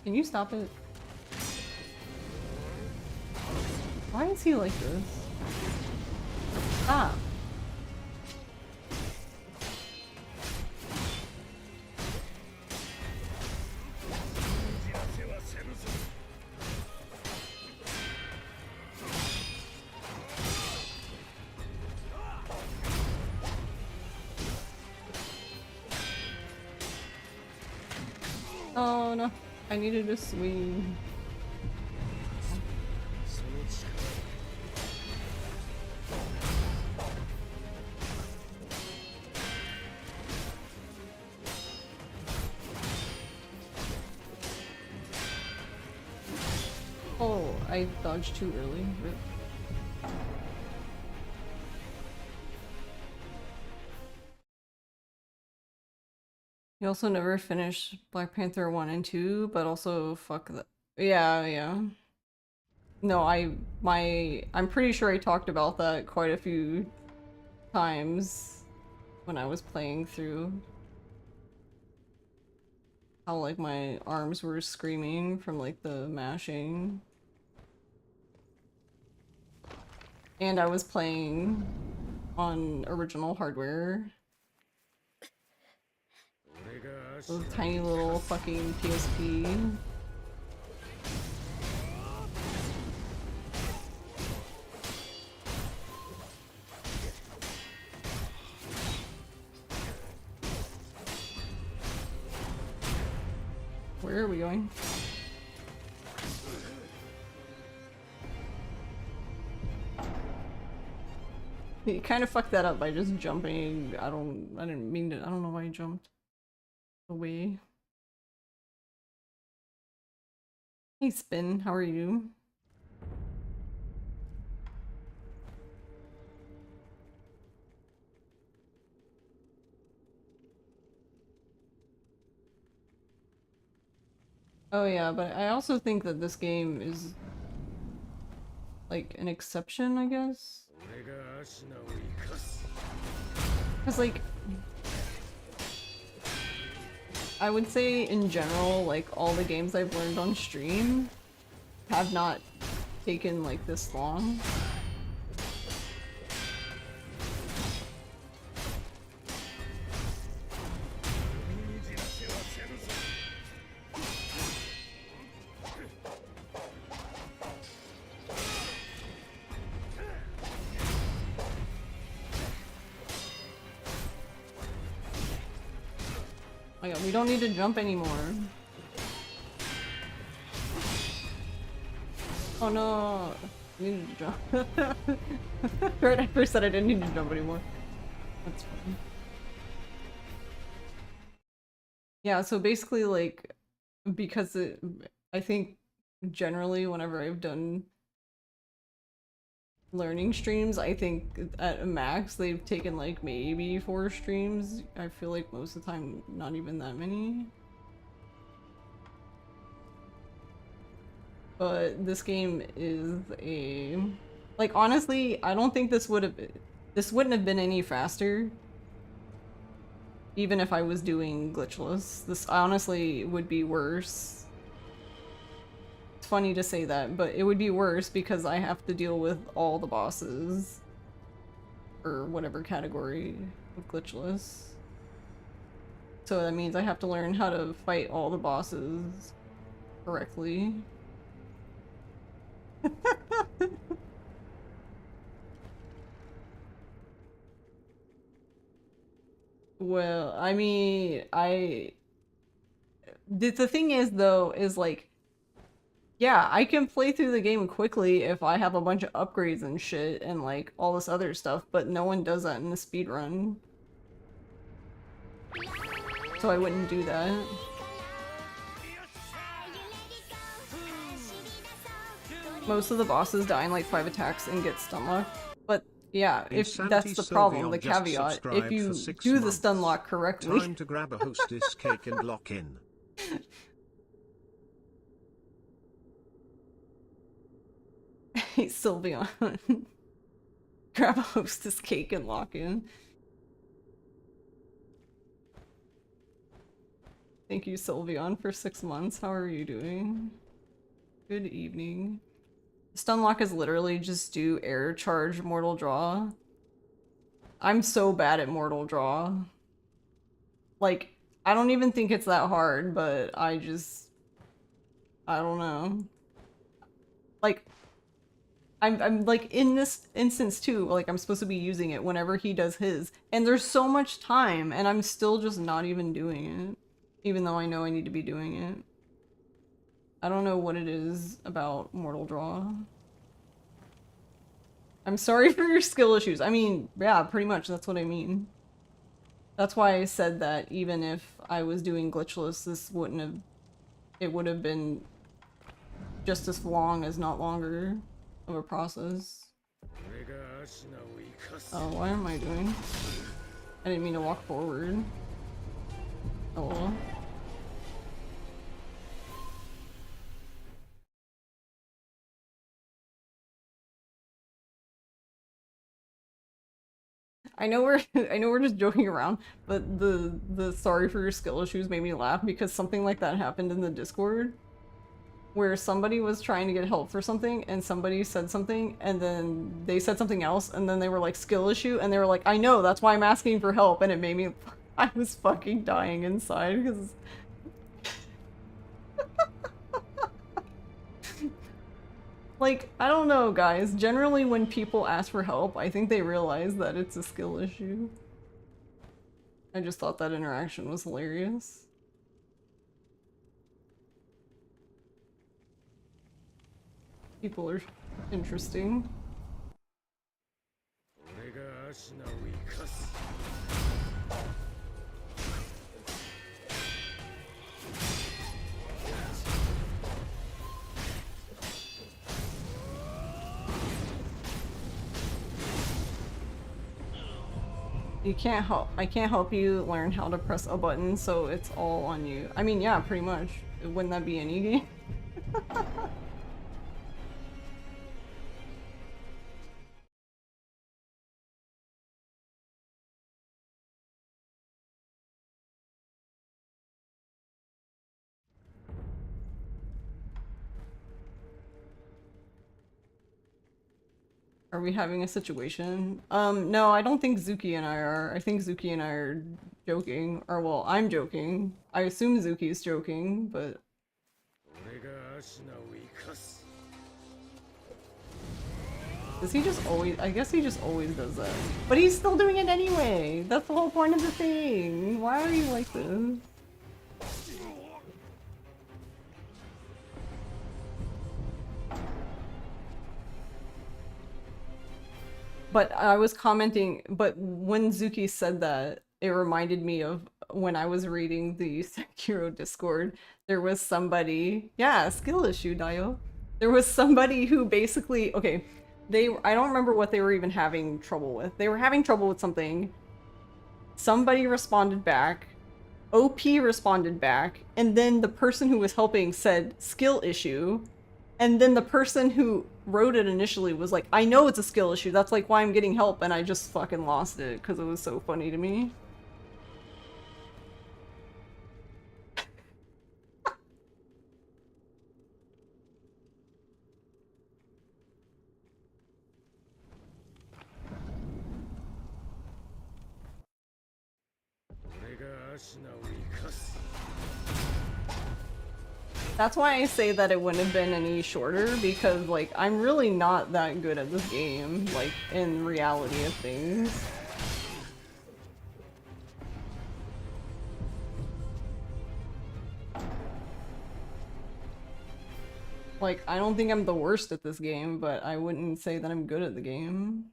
Can you stop it? Why is he like this? Stop. Oh no, I needed a swing. Oh, I dodged too early. Rip. You also never finished Black Panther 1 and 2, but also fuck that. Yeah, yeah. No, I'm pretty sure I talked about that quite a few times when I was playing through. How like my arms were screaming from like the mashing. And I was playing on original hardware. Those tiny little fucking PSP. Where are we going? He kind of fucked that up by just jumping. I didn't mean to. I don't know why he jumped away. Hey Spin, how are you? Oh yeah, but I also think that this game is like an exception, I guess. Because like I would say in general, like all the games I've learned on stream have not taken like this long. Oh yeah, we don't need to jump anymore. Oh no! I needed to jump. Right, I first said I didn't need to jump anymore. That's fine. Yeah, so basically like, because I think generally whenever I've done learning streams, I think at a max they've taken like maybe 4 streams. I feel like most of the time not even that many. But this game is a like honestly, I don't think this wouldn't have been any faster even if I was doing glitchless. This honestly would be worse. It's funny to say that, but it would be worse because I have to deal with all the bosses or whatever category of glitchless. So that means I have to learn how to fight all the bosses correctly. Well, I mean, the thing is though, is like, yeah, I can play through the game quickly if I have a bunch of upgrades and shit and like all this other stuff, but no one does that in the speedrun. So I wouldn't do that. Most of the bosses die in like 5 attacks and get stun locked. But yeah, if that's the problem, the caveat, if you do the stun lock correctly. Time to grab a hostess cake and lock in. Hey Sylveon. Grab a hostess cake and lock in. Thank you, Sylveon, for 6 months. How are you doing? Good evening. Stunlock is literally just do air charge mortal draw. I'm so bad at mortal draw. Like, I don't even think it's that hard, but I don't know. Like, I'm like in this instance too, like I'm supposed to be using it whenever he does his, and there's so much time and I'm still just not even doing it, even though I know I need to be doing it. I don't know what it is about mortal draw. I'm sorry for your skill issues. I mean, yeah, pretty much that's what I mean. That's why I said that even if I was doing glitchless, this wouldn't have, it would have been just as long as not longer of a process. Oh, what am I doing? I didn't mean to walk forward. Oh well. I know we're I know we're just joking around, but the sorry for your skill issues made me laugh because something like that happened in the Discord where somebody was trying to get help for something and somebody said something and then they said something else and then they were like skill issue and they were like, I know, that's why I'm asking for help, and it made me I was fucking dying inside because like, I don't know, guys. Generally, when people ask for help, I think they realize that it's a skill issue. I just thought that interaction was hilarious. People are interesting. You can't help. I can't help you learn how to press a button, so it's all on you. I mean, yeah, pretty much. Wouldn't that be any game? Are we having a situation? No, I don't think Zuki and I are. I think Zuki and I are joking. Or, well, I'm joking. I assume Zuki's joking, but... Does he just always- I guess he just always does that. But he's still doing it anyway! That's the whole point of the thing! Why are you like this? But I was commenting, but when Zuki said that, it reminded me of when I was reading the Sekiro Discord, there was somebody, yeah, skill issue, Dio. There was somebody who basically, okay, I don't remember what they were even having trouble with. They were having trouble with something. Somebody responded back. OP responded back. And then the person who was helping said skill issue. And then the person who wrote it initially was like, I know it's a skill issue. That's like why I'm getting help. And I just fucking lost it because it was so funny to me. That's why I say that it wouldn't have been any shorter, because, like, I'm really not that good at this game, like, in reality of things. Like, I don't think I'm the worst at this game, but I wouldn't say that I'm good at the game.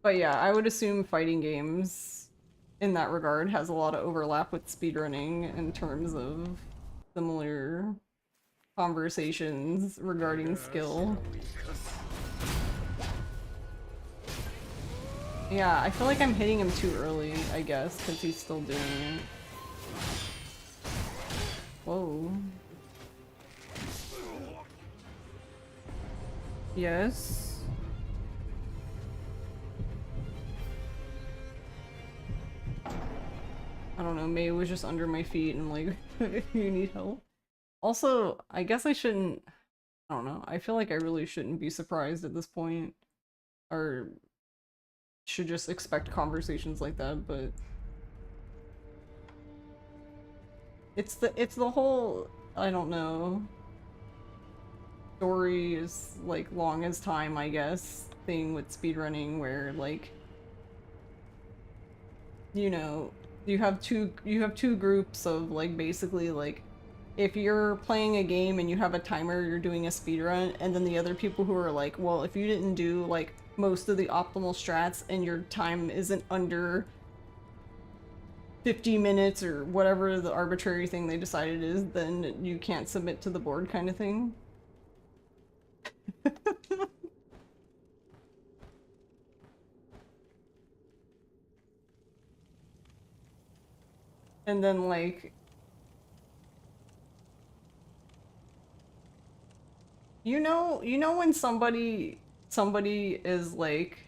But yeah, I would assume fighting games in that regard has a lot of overlap with speedrunning in terms of similar conversations regarding skill. Yeah, I feel like I'm hitting him too early, I guess, because he's still doing it. Whoa. Yes. I don't know, May was just under my feet and like, you need help. Also, I guess I shouldn't, I don't know, I feel like I really shouldn't be surprised at this point. Or should just expect conversations like that, but it's the whole, I don't know, story is like long as time, I guess, thing with speedrunning where like, you know, you have two groups of like basically like if you're playing a game and you have a timer, you're doing a speedrun, and then the other people who are like, well, if you didn't do like most of the optimal strats and your time isn't under 50 minutes or whatever the arbitrary thing they decided is, then you can't submit to the board kind of thing. And then like you know when somebody is like,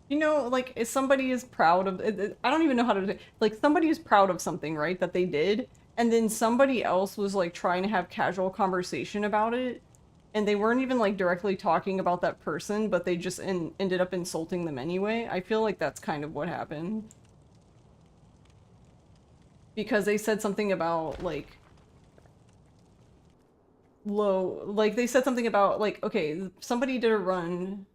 you know, like if somebody is proud of I don't even know how to, like somebody is proud of something, right, that they did, and then somebody else was like trying to have casual conversation about it, and they weren't even like directly talking about that person, but they just ended up insulting them anyway. I feel like that's kind of what happened. Because they said something about like they said something about like, okay, somebody did a run.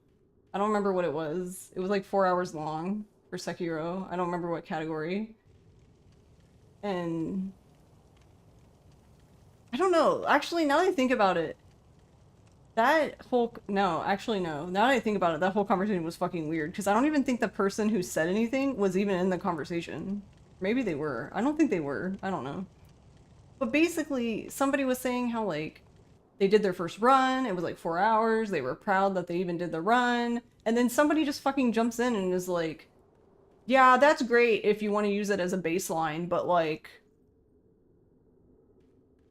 I don't remember what it was. It was like 4 hours long for Sekiro. I don't remember what category. And I don't know. Actually, now that I think about it, that whole no, actually no. Now that I think about it, that whole conversation was fucking weird because I don't even think the person who said anything was even in the conversation. Maybe they were. I don't think they were. I don't know. But basically, somebody was saying how like they did their first run, it was like 4 hours, they were proud that they even did the run, and then somebody just fucking jumps in and is like, yeah, that's great if you want to use it as a baseline, but like,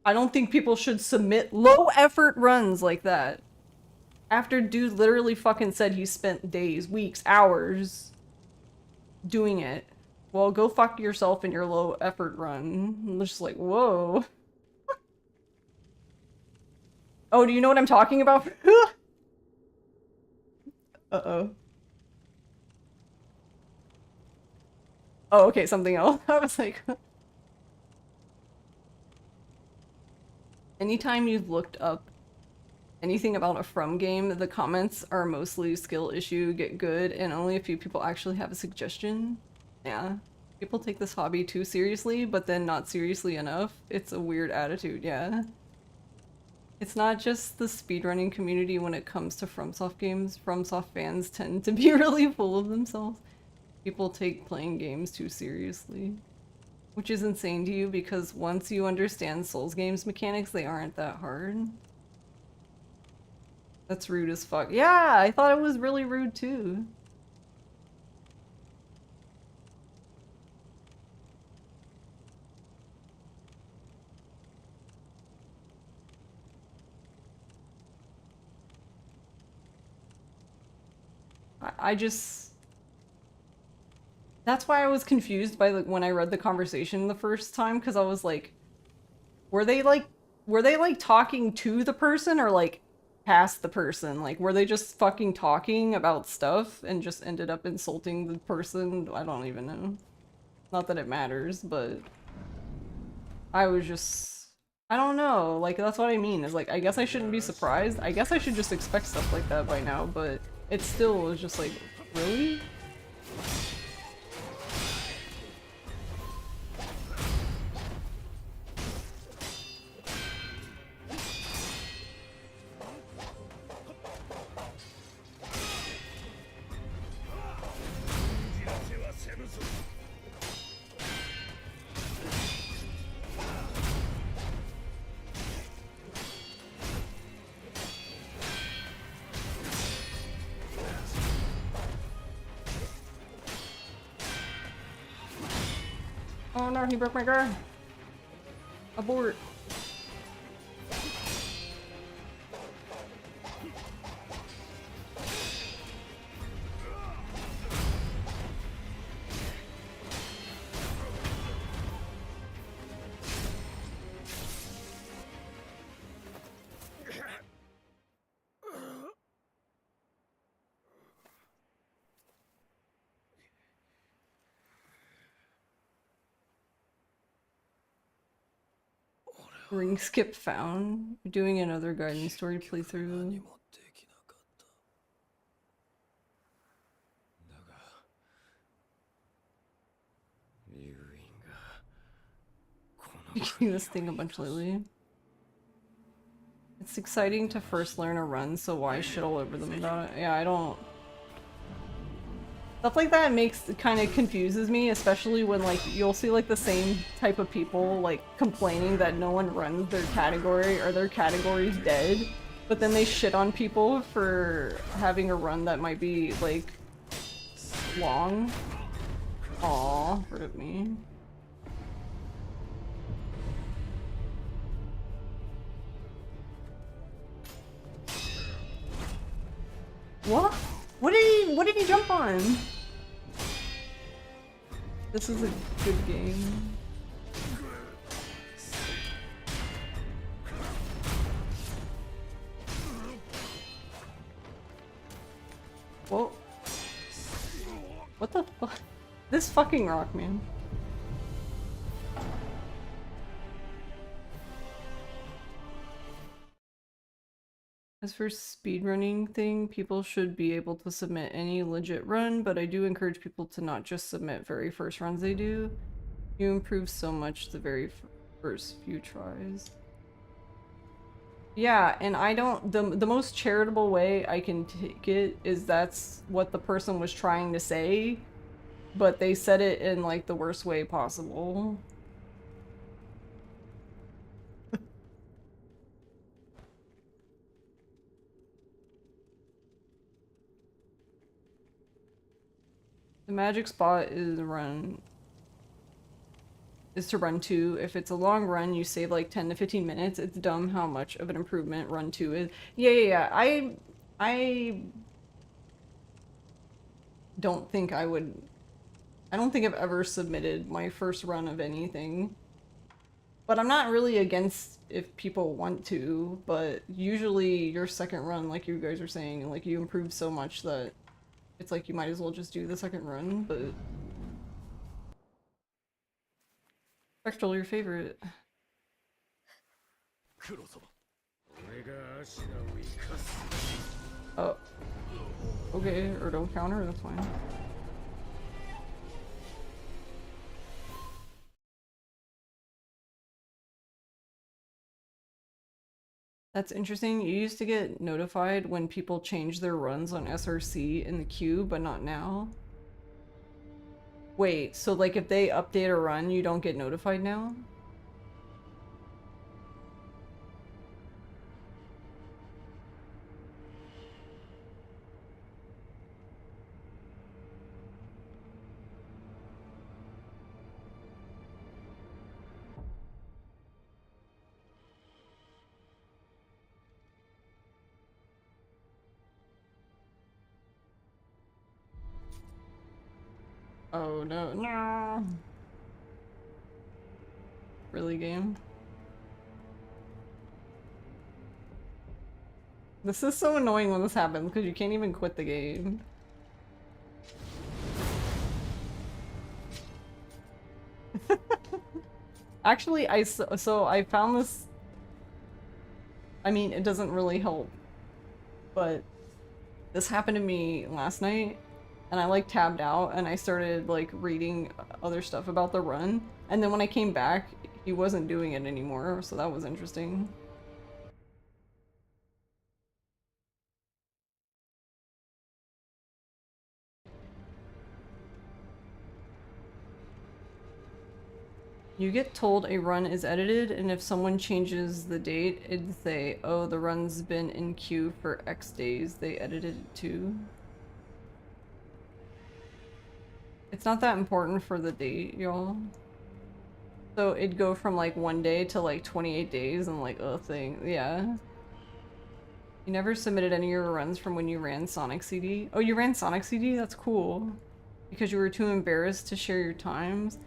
I don't think people should submit low effort runs like that. After dude literally fucking said he spent days, weeks, hours doing it. Well, go fuck yourself in your low effort run. I'm just like, whoa. Oh, do you know what I'm talking about? Uh-oh. Oh, okay, something else. I was like... Anytime you've looked up anything about a From game, the comments are mostly skill issue, get good, and only a few people actually have a suggestion. Yeah. People take this hobby too seriously, but then not seriously enough. It's a weird attitude, yeah. It's not just the speedrunning community when it comes to FromSoft games. FromSoft fans tend to be really full of themselves. People take playing games too seriously. Which is insane to you because once you understand Souls games mechanics, they aren't that hard. That's rude as fuck. Yeah, I thought it was really rude too. I just... That's why I was confused by like when I read the conversation the first time, because I was like, were they like talking to the person or like past the person? Like, were they just fucking talking about stuff and just ended up insulting the person? I don't even know. Not that it matters, but I was just... I don't know, like that's what I mean, is like, I guess I shouldn't be surprised. I guess I should just expect stuff like that by now, but it still was just like, really? Oh no, he broke my guard. Abort. Ring skip found. You're doing another garden story playthrough. You're getting this thing a bunch lately. It's exciting to first learn a run, so why shit all over them about it? Yeah, I don't... Stuff like that kind of confuses me, especially when like you'll see like the same type of people like complaining that no one runs their category or their category's dead, but then they shit on people for having a run that might be like long. Aw, hurt me. What? What did he jump on? This is a good game. Whoa. What the fuck? This fucking rock, man. As for speedrunning thing, people should be able to submit any legit run, but I do encourage people to not just submit very first runs they do. You improve so much the very first few tries. Yeah, and I don't- the most charitable way I can take it is that's what the person was trying to say, but they said it in like the worst way possible. The magic spot is to run 2. If it's a long run, you save like 10 to 15 minutes. It's dumb how much of an improvement run 2 is. Yeah. I don't think I would... I don't think I've ever submitted my first run of anything. But I'm not really against if people want to, but usually your second run, like you guys are saying, like you improve so much that it's like you might as well just do the second run, but... Spectral, your favorite. Oh. Okay, or don't counter, that's fine. That's interesting. You used to get notified when people change their runs on SRC in the queue, but not now. Wait, so like if they update a run, you don't get notified now? Oh no, no. Really, game? This is so annoying when this happens because you can't even quit the game. Actually, so I found this. I mean, it doesn't really help, but this happened to me last night, and I like tabbed out and I started like reading other stuff about the run, and then when I came back, he wasn't doing it anymore, so that was interesting. You get told a run is edited, and if someone changes the date, it'd say, oh, the run's been in queue for X days, they edited it too. It's not that important for the date, y'all. So it'd go from like 1 day to like 28 days and like a thing, yeah. You never submitted any of your runs from when you ran Sonic CD? Oh, you ran Sonic CD? That's cool. Because you were too embarrassed to share your times?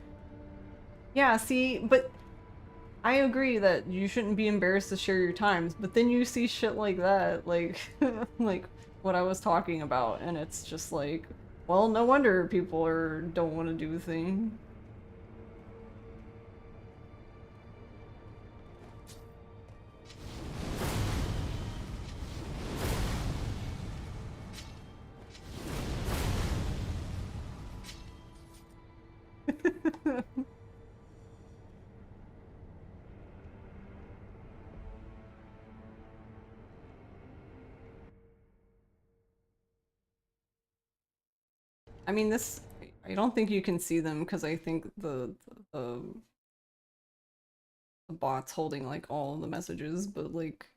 Yeah, see, but I agree that you shouldn't be embarrassed to share your times, but then you see shit like that, like, like what I was talking about, and it's just like, well, no wonder people don't want to do the thing. I mean, this, I don't think you can see them because I think the bot's holding like all the messages, but like,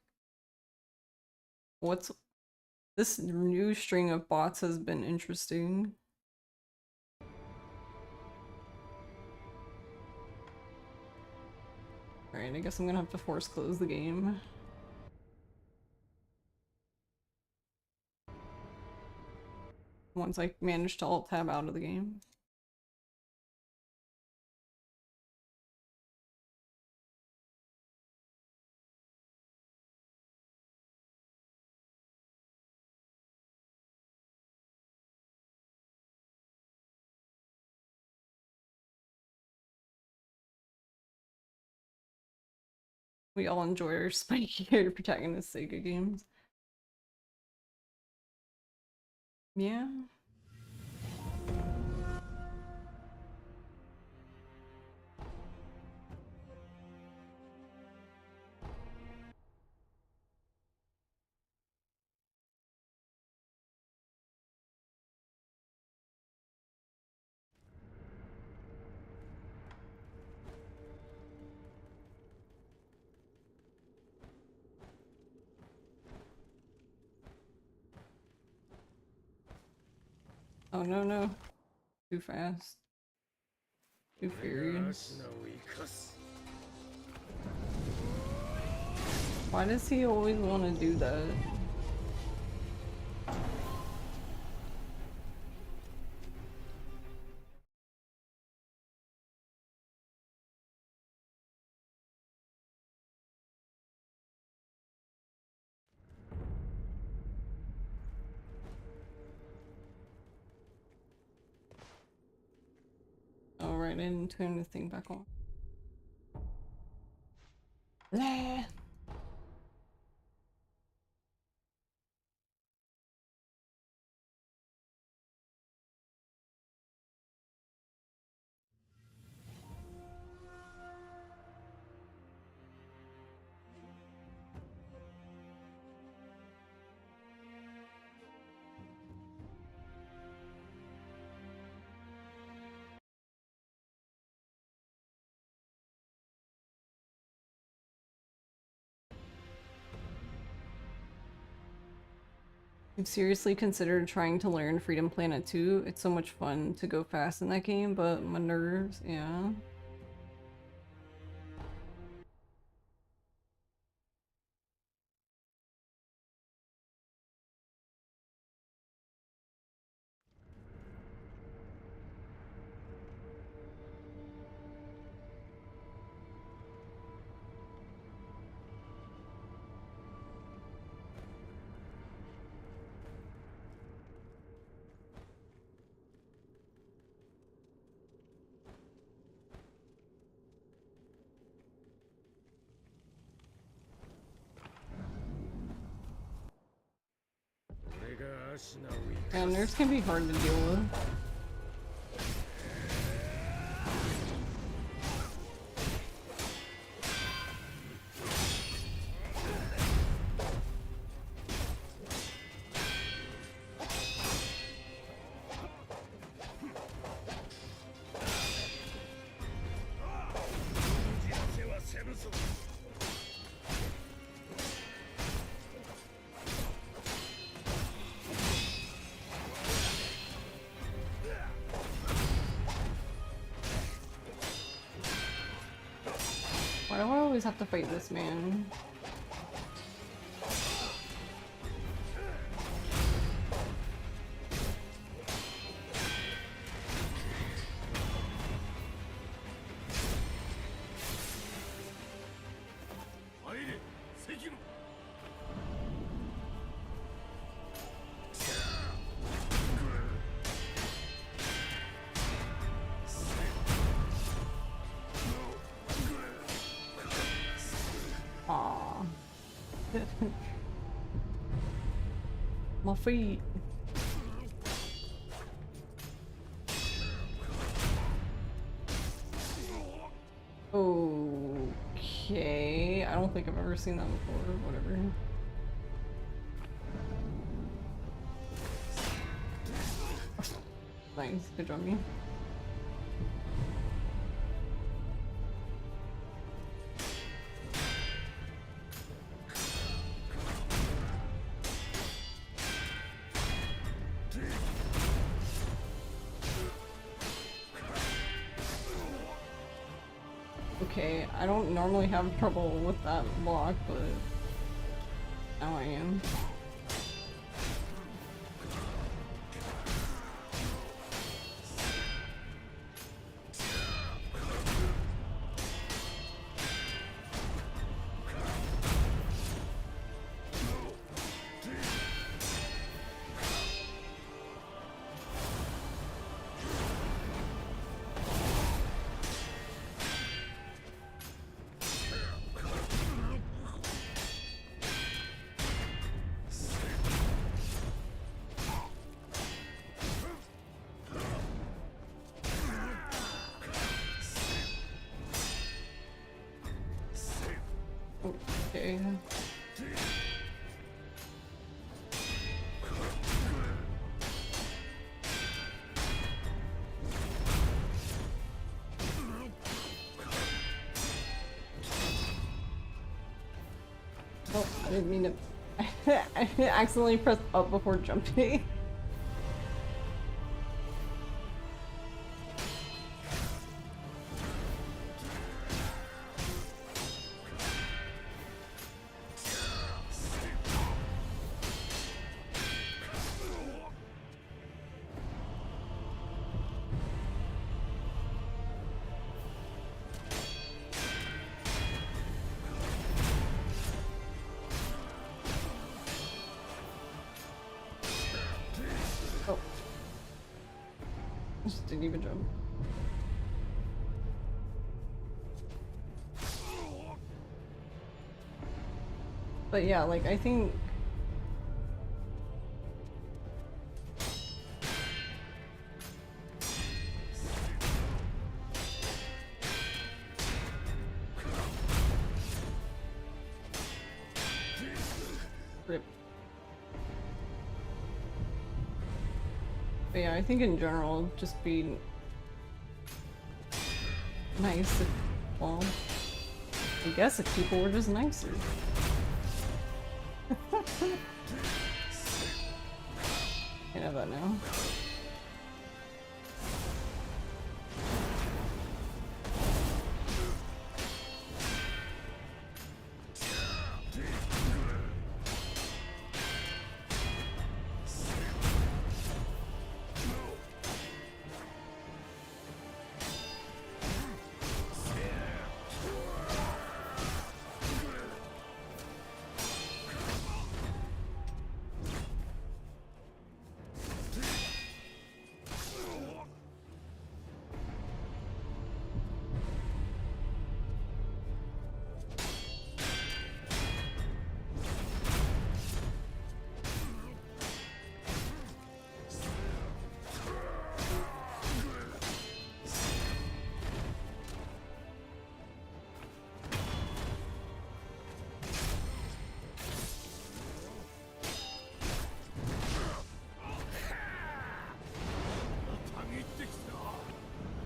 what's this new string of bots has been interesting. Alright, I guess I'm gonna have to force close the game. Once I manage to alt tab out of the game. We all enjoy our spiky protagonist Sega games. Yeah. Oh no, no. Too fast. Too furious. Why does he always want to do that? Oh right, I didn't turn the thing back on. Blah. I've seriously considered trying to learn Freedom Planet 2. It's so much fun to go fast in that game, but my nerves, yeah. Yeah, nerves can be hard to deal with. Why do I always have to fight this man? Aww. My feet. Okay, I don't think I've ever seen that before, whatever. Nice, good job, me. okay. I don't normally have trouble with that block, but now I am. Okay. Oh, I didn't mean to. I accidentally pressed up before jumping. Just didn't even jump. But yeah, like I think rip. But yeah, I think in general, just be nice if, well, I guess if people were just nicer. I know that now.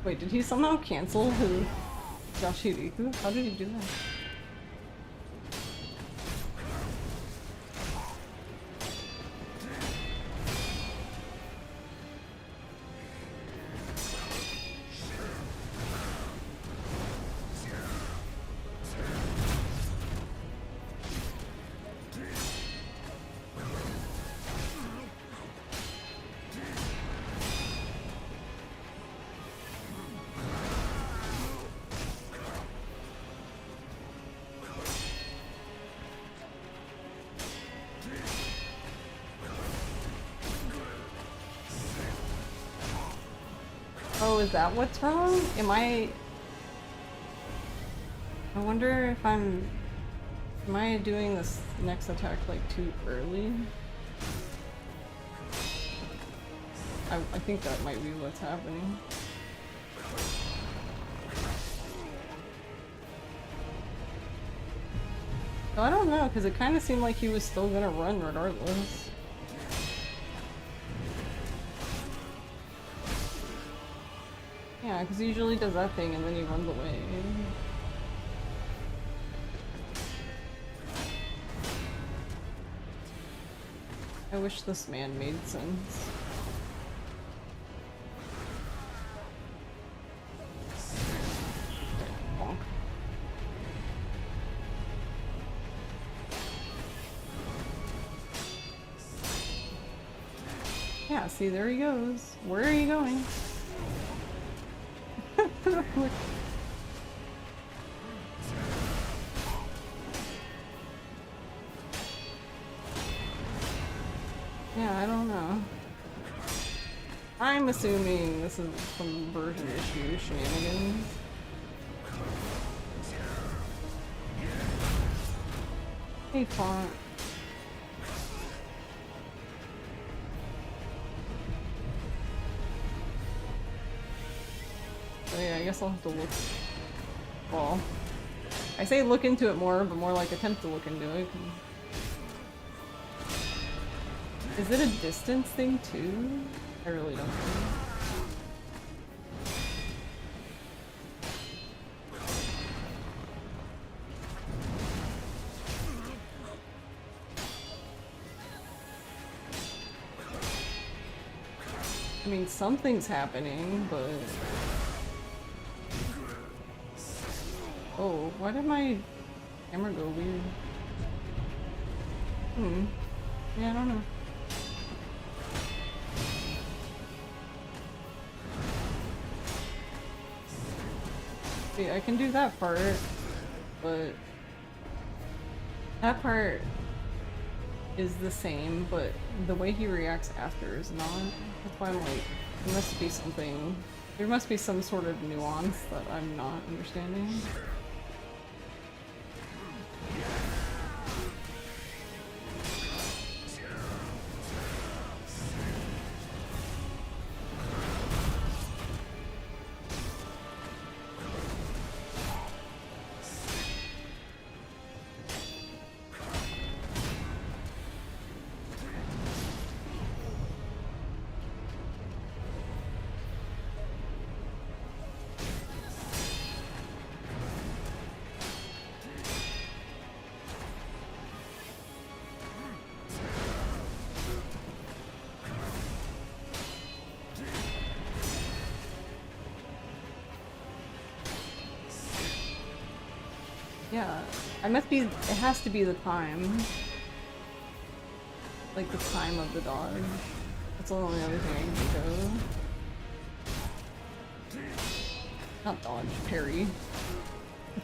Wait, did he somehow cancel his Yashiriku? How did he do that? Oh, is that what's wrong? I wonder if am I doing this next attack like too early? I think that might be what's happening. So I don't know, because it kind of seemed like he was still gonna run regardless. Yeah, because he usually does that thing and then he runs away. I wish this man made sense. Bonk. Yeah, see, there he goes. Where are you going? Look. Yeah, I don't know. I'm assuming this is some version issue shenanigans. Hey, font. So yeah, I guess I'll have to look. Well, I say look into it more, but more like attempt to look into it. Is it a distance thing too? I really don't know. I mean, something's happening, but... Oh, why did my camera go weird? Yeah, I don't know. See, I can do that part, but... That part is the same, but the way he reacts after is not. That's why I'm like, there must be something. There must be some sort of nuance that I'm not understanding. Yeah, I must be, it has to be the time. Like the time of the dodge. That's the only other thing I can think of. Not dodge, parry.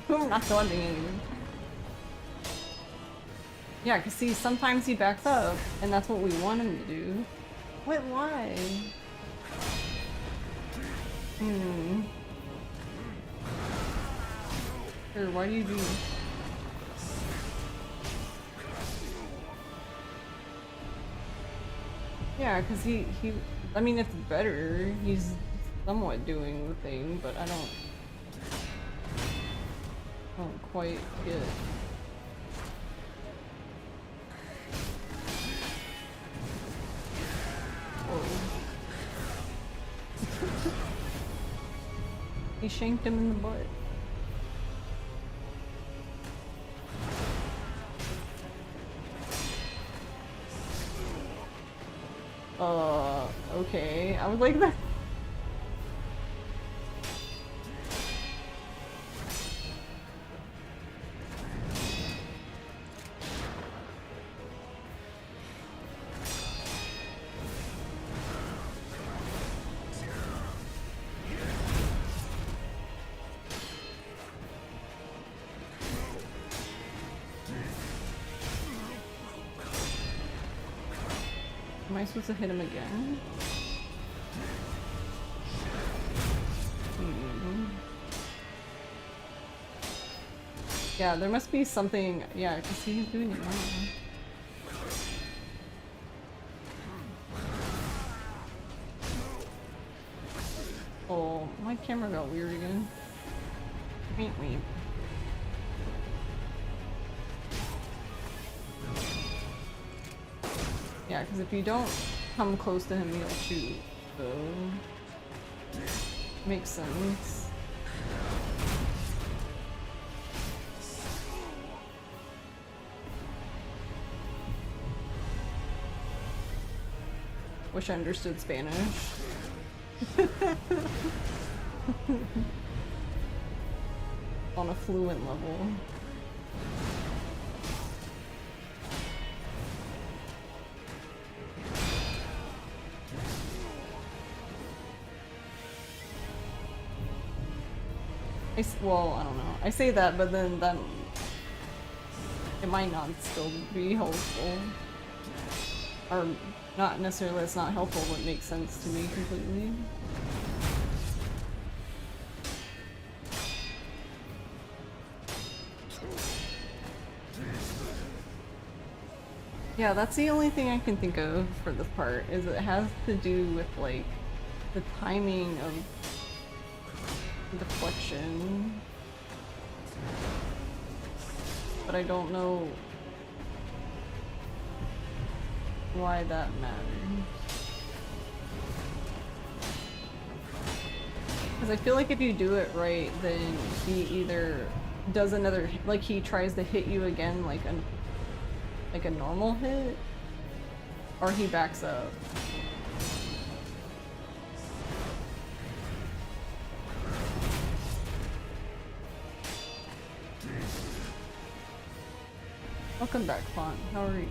I'm not dodging anything. Yeah, cause see, sometimes he backs up, and that's what we want him to do. What, why? Or why do you do? Yeah, cause he, I mean, it's better. He's somewhat doing the thing, but I don't quite get it. Whoa. He shanked him in the butt. Okay. I was like that. Am I supposed to hit him again? Yeah, there must be something. Yeah, because he's doing it now. Oh, my camera got weird again. Wait. Yeah, because if you don't come close to him, he'll shoot. So, makes sense. Wish I understood Spanish. On a fluent level. Well, I don't know. I say that, but then that it might not still be helpful. Or not necessarily it's not helpful, but makes sense to me completely. Yeah, that's the only thing I can think of for this part, is it has to do with like the timing of deflection. But I don't know why that matters. Because I feel like if you do it right, then he either does another, like he tries to hit you again like a normal hit, or he backs up. Welcome back, Font. How are you?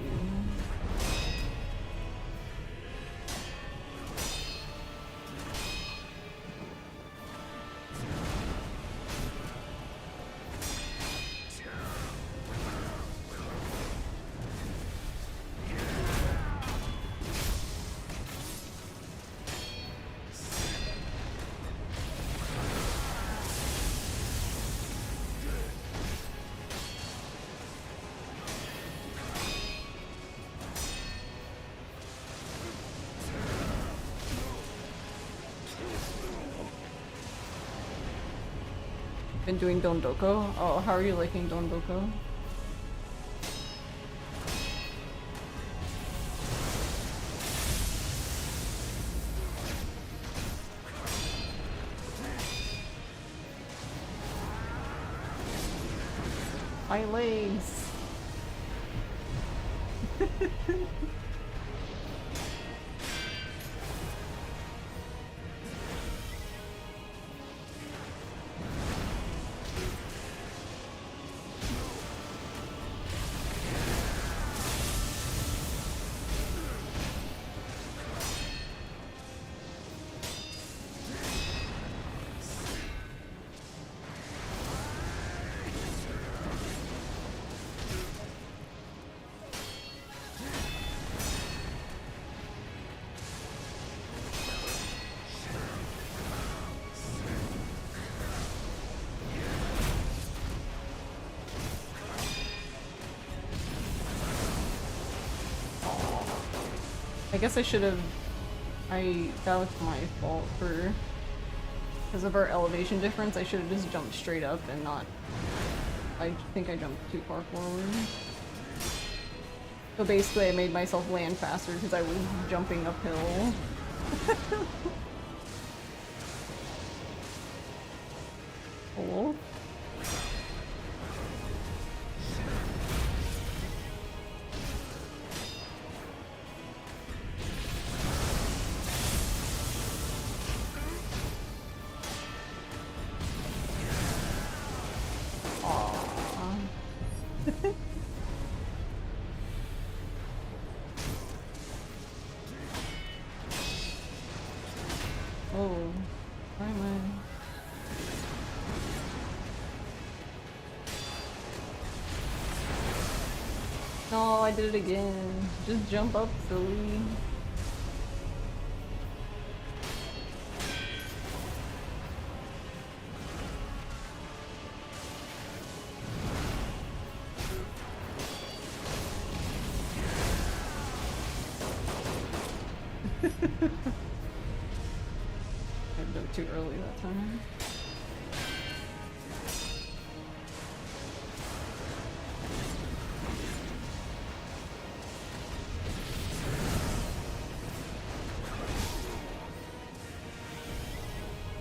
Been doing Dondoko? Oh, how are you liking Dondoko? My legs! I guess I should have. That was my fault for. Because of our elevation difference, I should have just jumped straight up and not. I think I jumped too far forward. So basically, I made myself land faster because I was jumping uphill. Cool. Oh, why am I? No, I did it again. Just jump up, silly. I did it too early that time.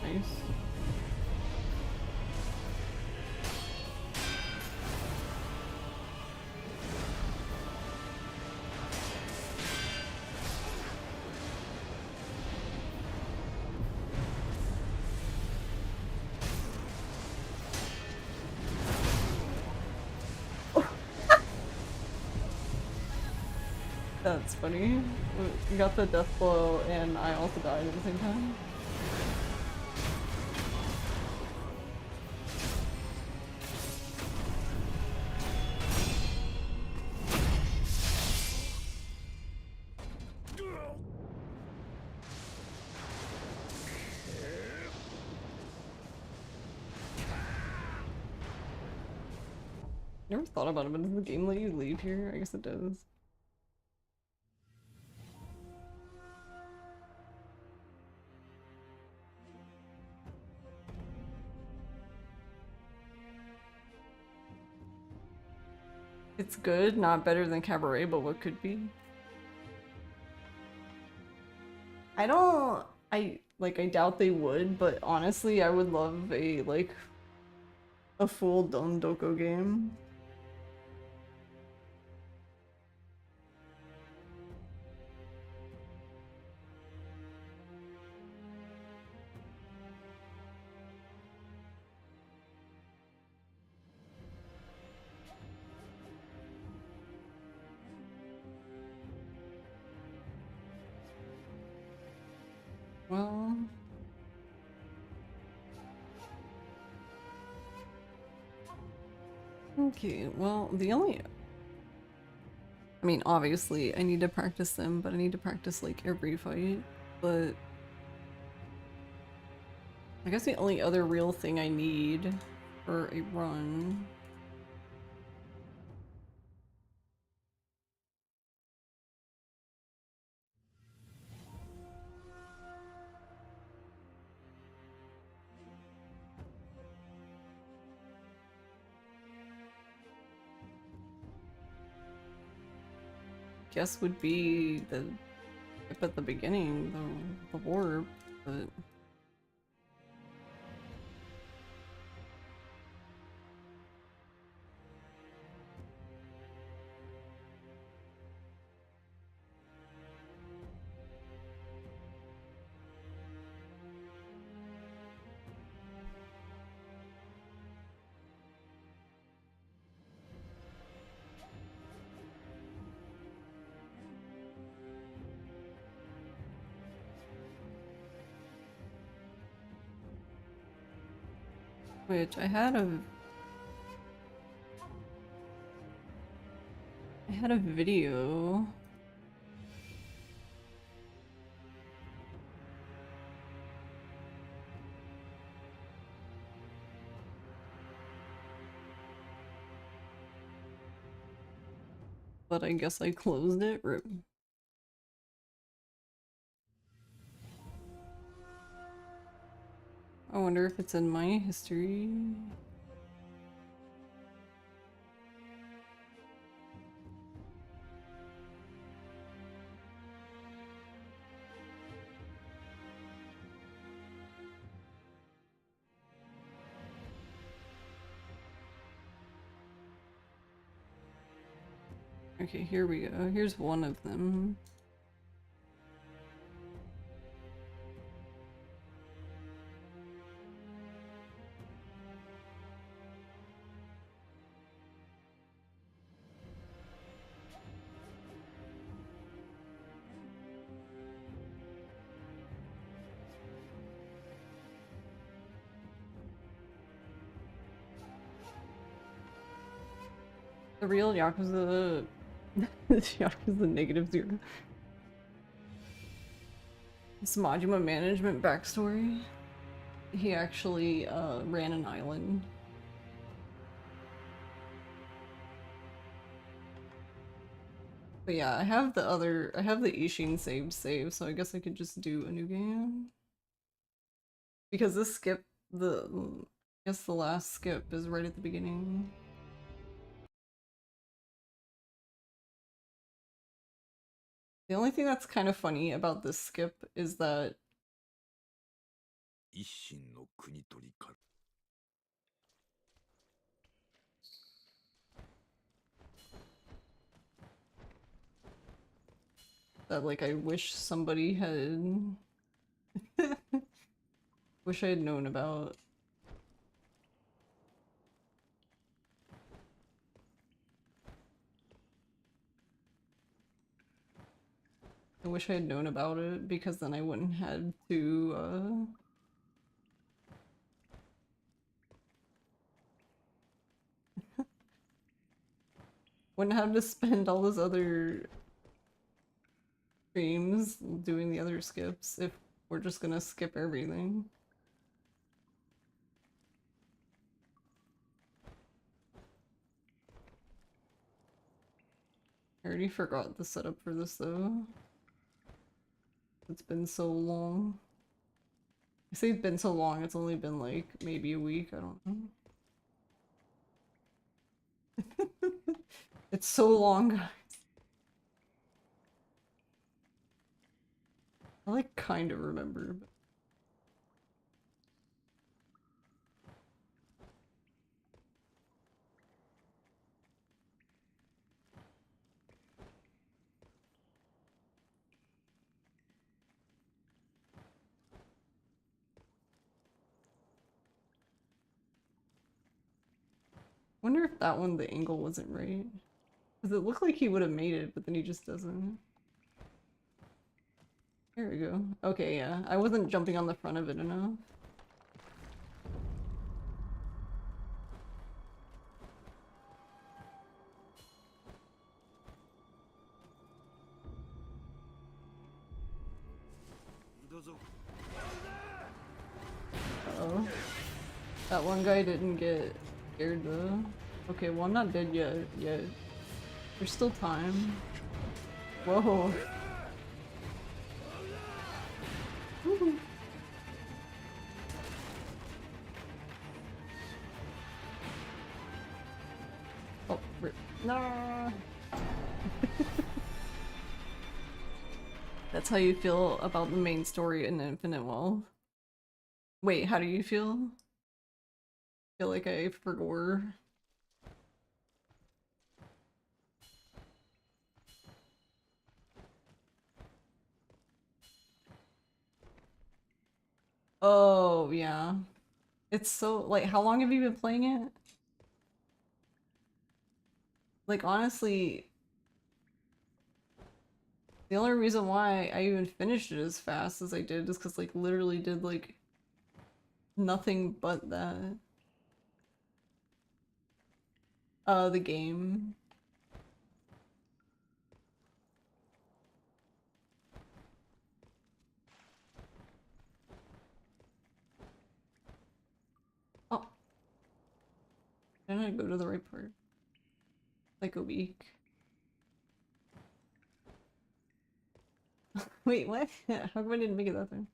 Nice. That's funny. We got the death blow and I also died at the same time. Never thought about it, but does the game let you leave here? I guess it does. It's good, not better than Cabaret, but what could be? I doubt they would, but honestly, I would love a full Don Doko game. Well, okay, well, I mean, obviously, I need to practice them, but I need to practice, like, every fight, but I guess the only other real thing I need for a run guess would be the tip at the beginning, the warp, but which I had a video. But I guess I closed it. Rip. I wonder if it's in my history. Okay, here we go. Here's one of them. The real Yakuza... Yakuza -0. This Majima management backstory. He actually ran an island. But yeah, I have the Isshin save, so I guess I could just do a new game. Because this skip, I guess the last skip is right at the beginning. The only thing that's kind of funny about this skip is that like I wish somebody had wish I had known about. I wish I had known about it because then I wouldn't have to wouldn't have to spend all those other streams doing the other skips if we're just gonna skip everything. I already forgot the setup for this though. It's been so long. I say it's been so long, it's only been like maybe a week, I don't know. It's so long, guys. I like kind of remember, but wonder if that one the angle wasn't right. Because it looked like he would have made it, but then he just doesn't. There we go. Okay, yeah. I wasn't jumping on the front of it enough. Uh-oh. That one guy didn't get scared though. Okay, well I'm not dead yet. There's still time. Whoa. Woohoo. Oh, rip. No. That's how you feel about the main story in Infinite Wealth. Wait, how do you feel? Feel like I forgot. Oh, yeah. It's so, like, how long have you been playing it? Like, honestly, the only reason why I even finished it as fast as I did is because, like, literally did, like, nothing but that. The game. Oh. Didn't I go to the right part? Like a week. Wait, what? How come I didn't make it that time?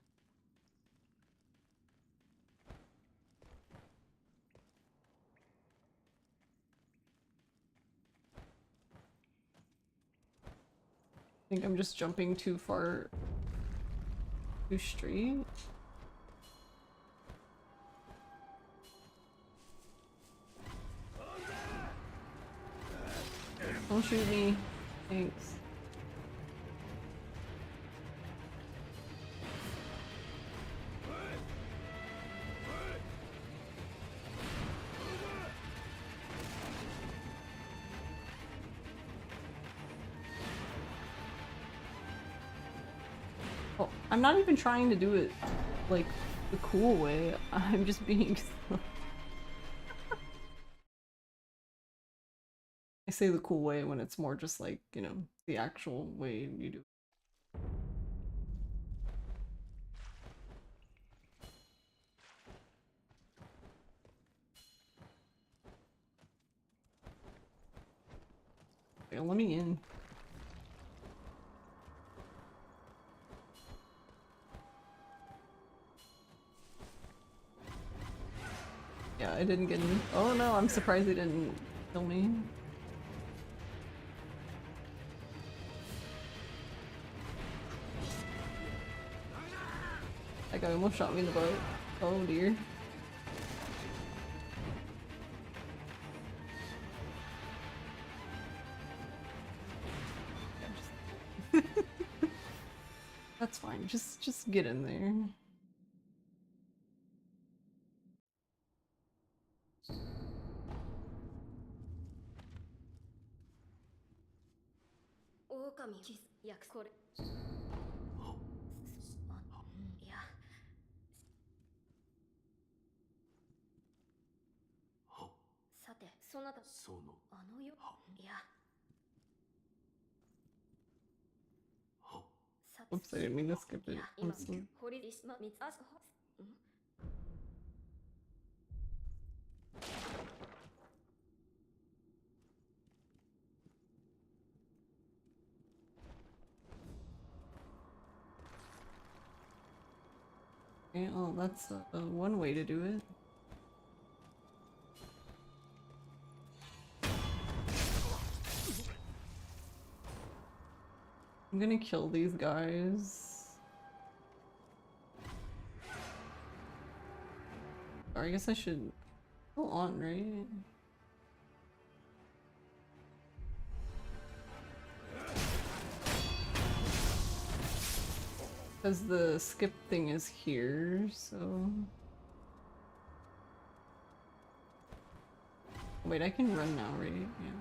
I think I'm just jumping too far. Too straight? Don't shoot me. Thanks. Oh, I'm not even trying to do it like the cool way. I'm just being slow. I say the cool way when it's more just like, you know, the actual way you do it. Okay, let me in. Yeah, I didn't get in. Oh no, I'm surprised they didn't kill me. That guy almost shot me in the butt. Oh dear. That's fine. Just get in there. Oops, I didn't mean to skip it. I'm so... Okay, well, that's one way to do it. I'm gonna kill these guys. Or I guess I should go on, right? Because the skip thing is here, so... Wait, I can run now, right? Yeah.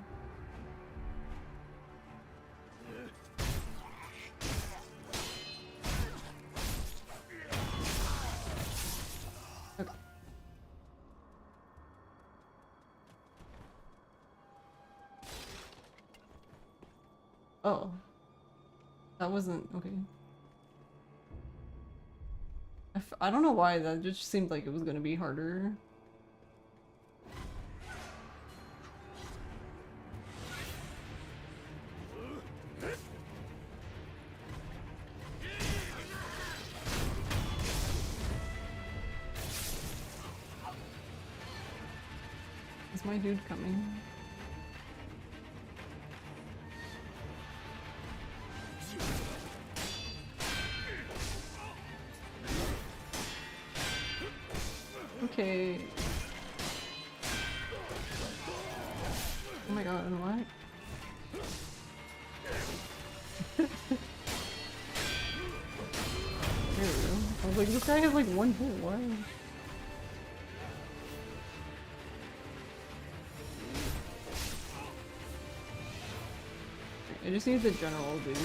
Okay. Oh. That wasn't... okay. I don't know why, that just seemed like it was gonna be harder. Is my dude coming? Okay. Oh my god, and what? There we go. I was like, this guy has like one hit, why? I just need the general dude.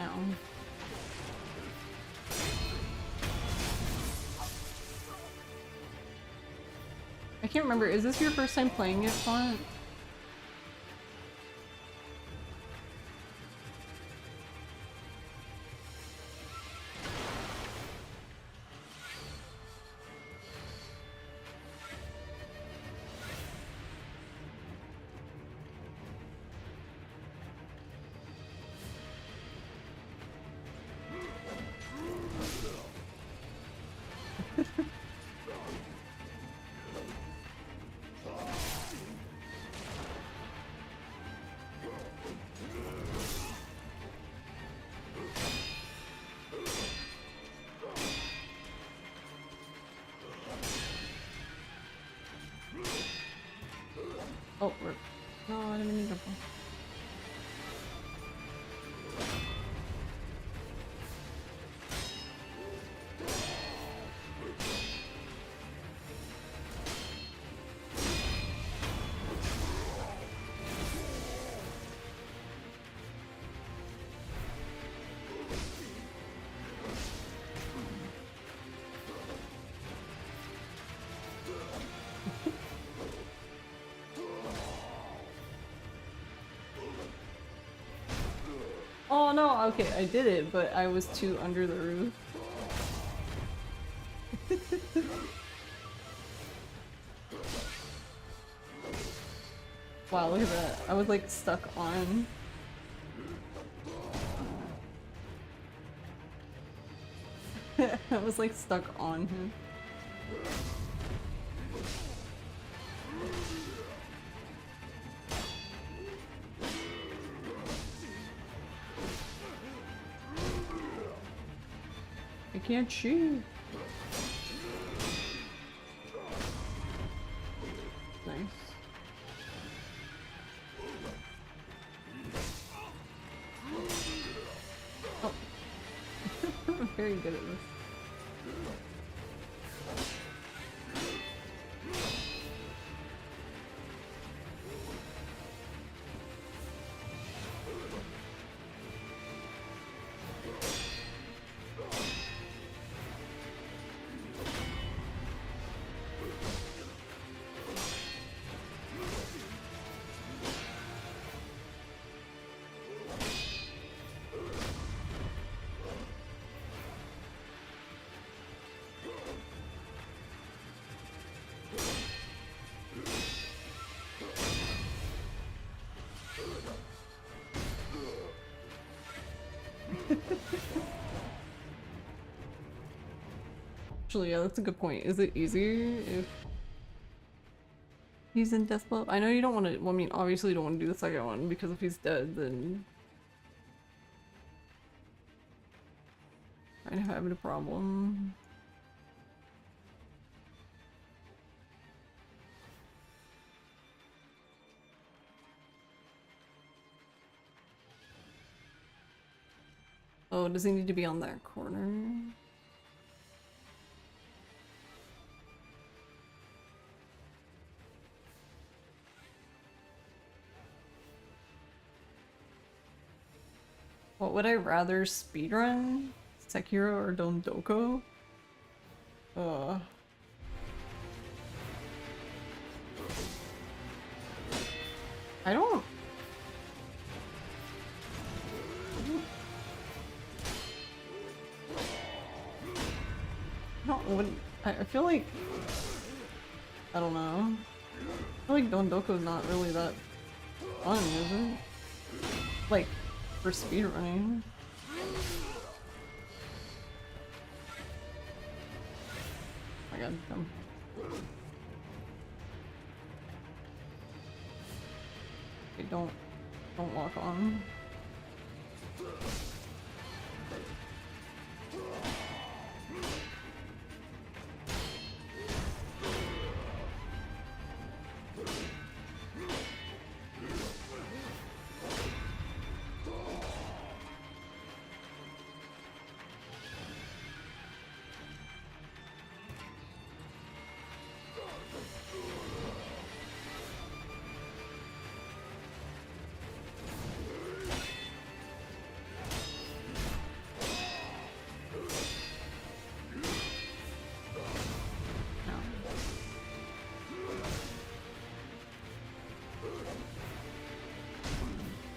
Ow. I can't remember, is this your first time playing it, Font? Oh, rip. No, I didn't mean to fall. Oh no, okay, I did it, but I was too under the roof. Wow, look at that. I was like stuck on. I was like stuck on him. I can't shoot. Nice. Oh. I'm very good at this. Actually, yeah, that's a good point. Is it easier if he's in death club? I know you don't want to. Well, I mean, obviously, you don't want to do the second one because if he's dead, then I'm having a problem. Oh, does he need to be on that corner? What would I rather speedrun? Sekiro or Dondoko? I don't... I feel like... I don't know. I feel like Dondoko's not really that fun, is it? Like, for speedrunning. Oh my god, come. Okay, don't walk on.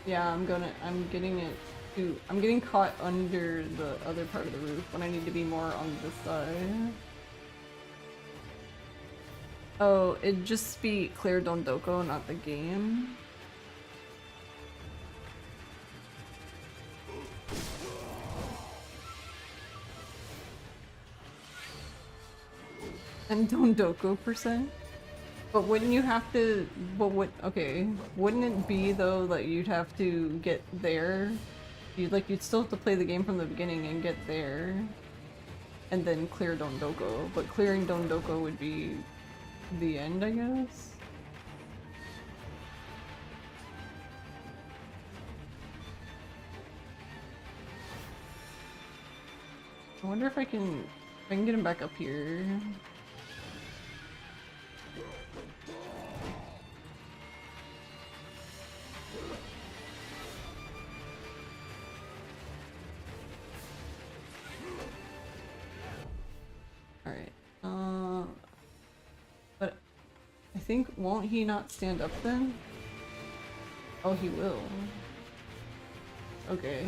Yeah, I'm getting caught under the other part of the roof when I need to be more on this side. Oh, it'd just be clear Dondoko, not the game. And Dondoko %? But wouldn't you have to, okay, wouldn't it be though that you'd have to get there? You'd still have to play the game from the beginning and get there. And then clear Dondoko, but clearing Dondoko would be the end, I guess? I wonder if I can get him back up here. But I think, won't he not stand up then? Oh, he will. Okay.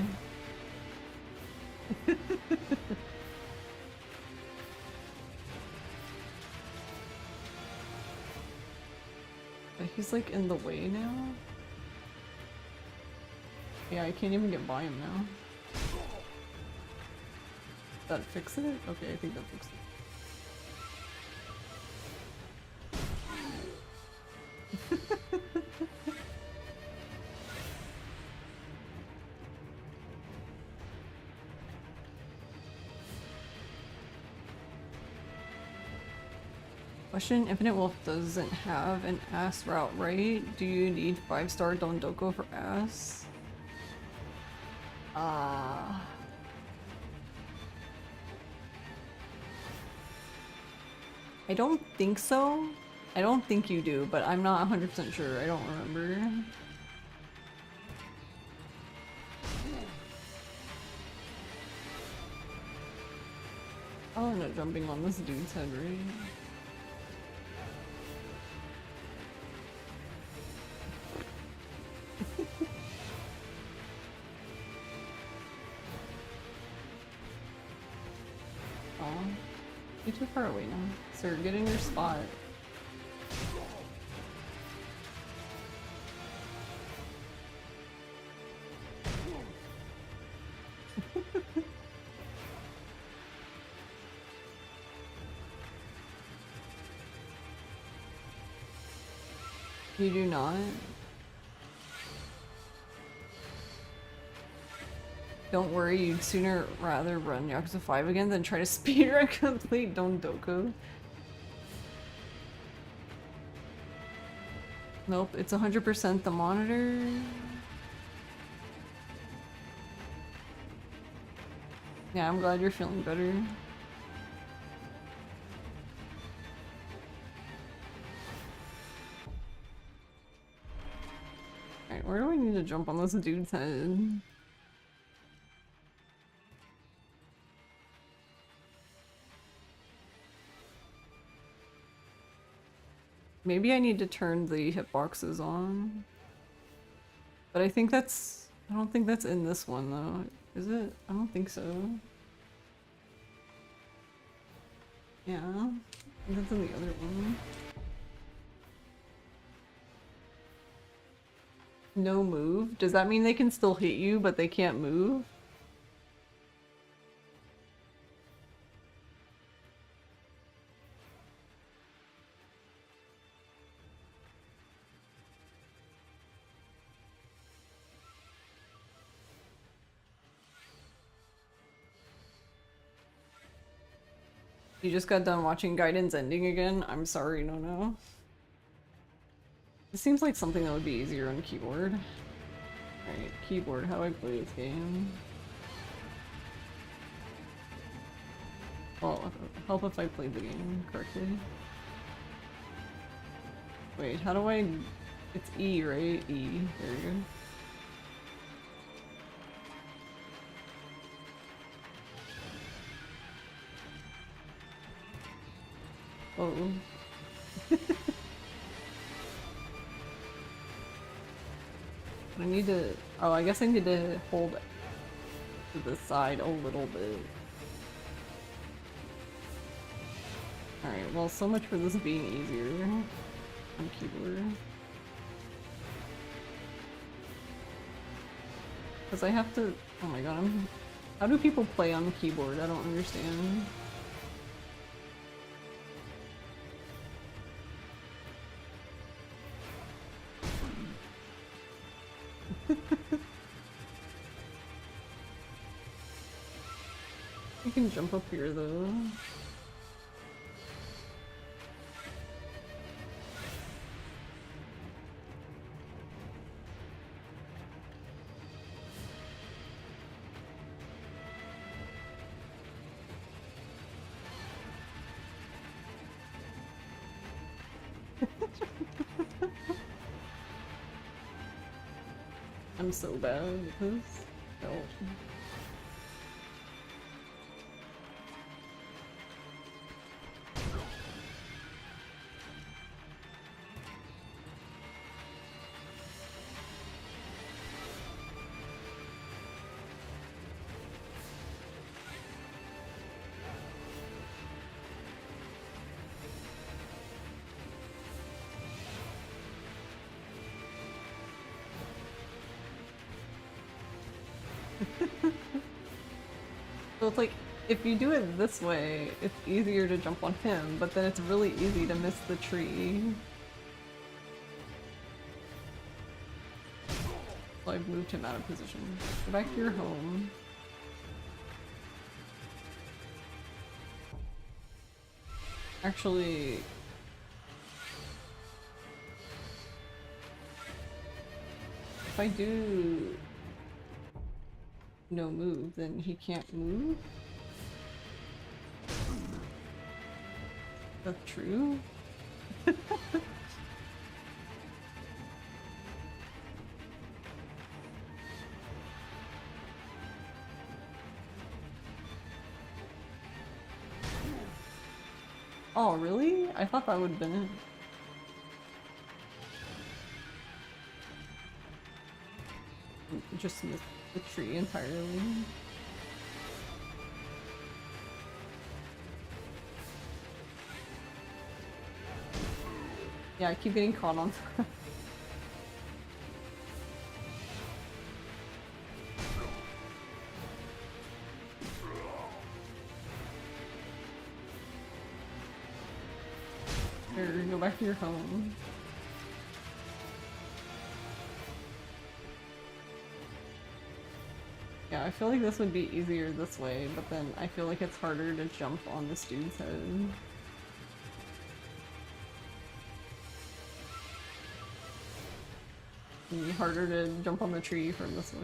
He's like in the way now? Yeah, I can't even get by him now. That fix it? Okay, I think that fixed it. Question: Infinite Wolf doesn't have an ass route, right? Do you need 5-star Dondoko for ass? I don't think so. I don't think you do, but I'm not 100% sure. I don't remember. I'll end up jumping on this dude's head, right? You're too far away now. Sir, get in your spot. You do not? Don't worry, you'd sooner rather run Yakuza 5 again than try to speedrun complete Dondoku. Nope, it's 100% the monitor. Yeah, I'm glad you're feeling better. Alright, where do I need to jump on this dude's head? Maybe I need to turn the hitboxes on. But I think that's... I don't think that's in this one though. Is it? I don't think so. Yeah. I think that's in the other one. No move? Does that mean they can still hit you but they can't move? You just got done watching Gaiden's ending again? I'm sorry, no. It seems like something that would be easier on keyboard. Alright, keyboard, how do I play this game? Well, help if I played the game correctly. Wait, how do I... It's E, right? E. There you go. Oh. I need to... Oh, I guess I need to hold to the side a little bit. Alright, well, so much for this being easier on keyboard. Because I have to... Oh my god, how do people play on the keyboard? I don't understand. You can jump up here though. I'm so bad at this. Oh. So it's like, if you do it this way, it's easier to jump on him, but then it's really easy to miss the tree. So I've moved him out of position. Go back to your home. Actually... If I do... no move, then he can't move? That's true? Oh, really? I thought that would have been it. Just missed the tree entirely. Yeah, I keep getting caught on stuff. Here, go back to your home. Yeah, I feel like this would be easier this way, but then I feel like it's harder to jump on this dude's head. It'd be harder to jump on the tree from this way.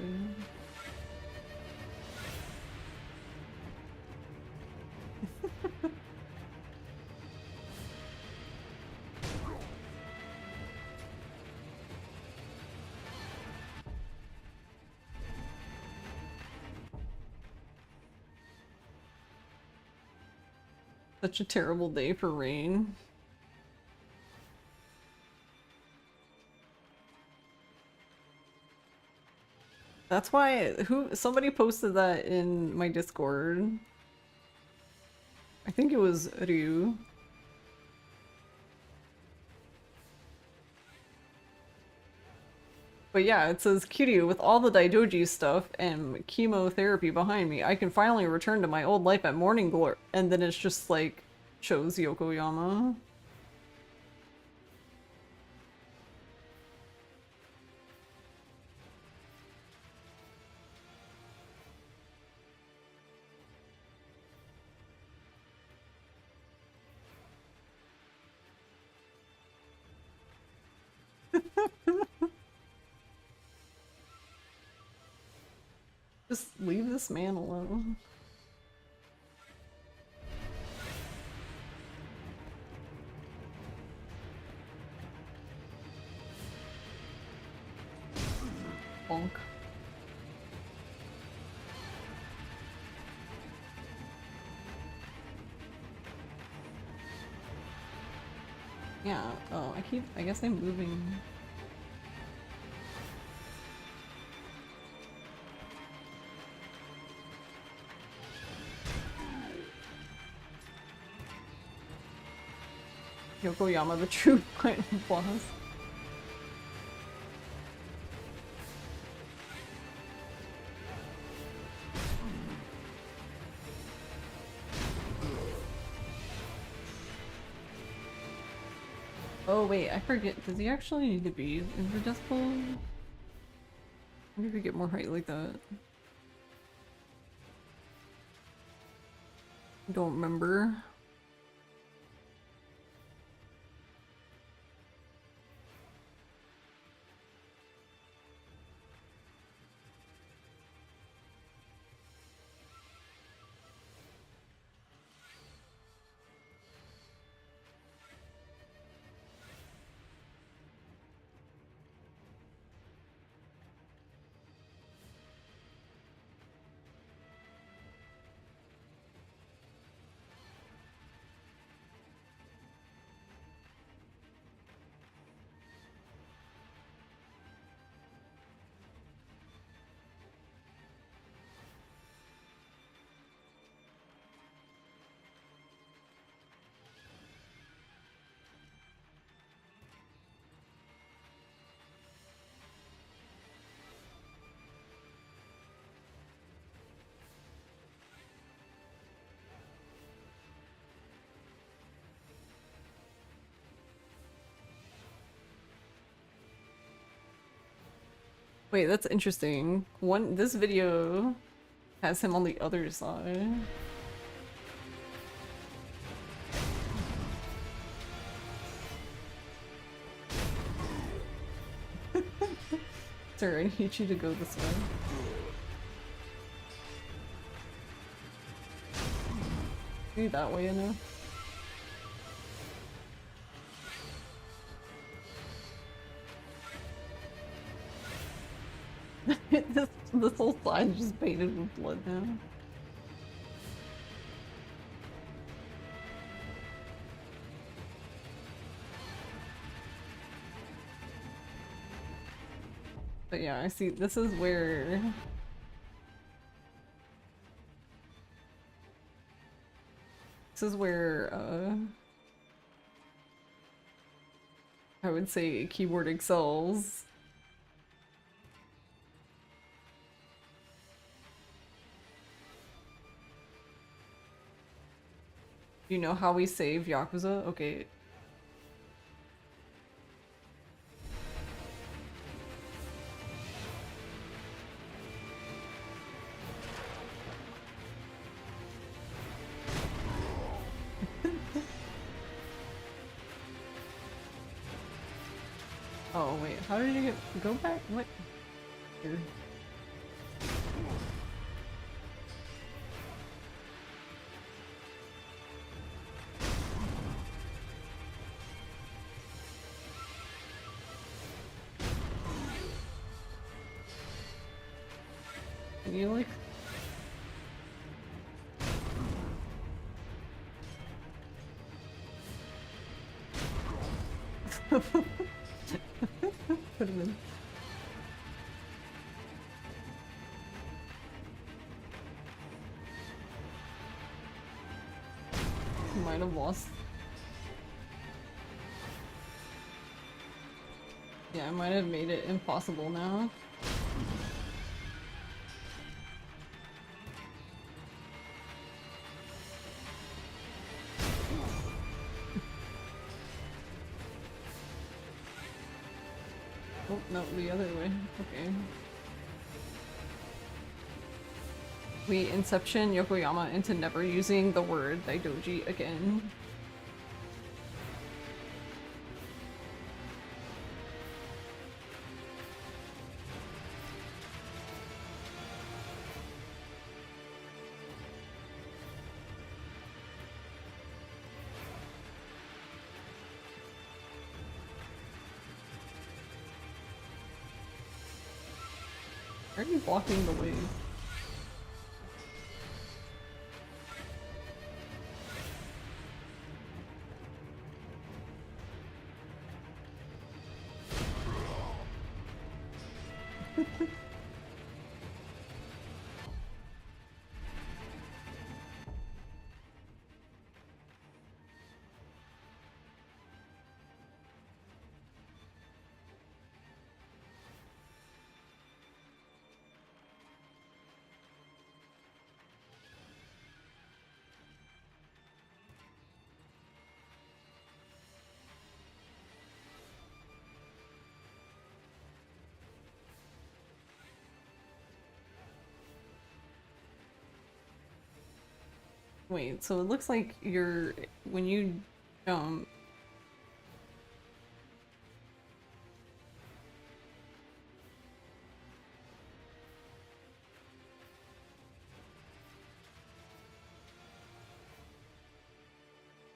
Such a terrible day for rain. That's why somebody posted that in my Discord. I think it was Ryu. But yeah, it says, Kiryu, with all the Daidoji stuff and chemotherapy behind me, I can finally return to my old life at Morning Glory. And then it's just like, shows Yokoyama. Just leave this man alone. Bonk. Yeah, oh, I guess I'm moving. Yokoyama, the true final boss. Oh wait, I forget. Does he actually need to be in the death pool? Maybe we get more height like that. Don't remember. Wait, that's interesting. This video has him on the other side. Sir, I need you to go this way. Maybe that way enough. this whole side is just painted with blood now. But yeah, I see. This is where I would say keyboard excels. You know how we save Yakuza? Okay. Oh wait, how did it go back? What? Weird. Can you like? Put him in. Might have lost. Yeah, I might have made it impossible now. Oh, no, the other way. Okay. We inception Yokoyama into never using the word Daidoji again. Why are you blocking the way? Wait, so it looks like you're when you jump.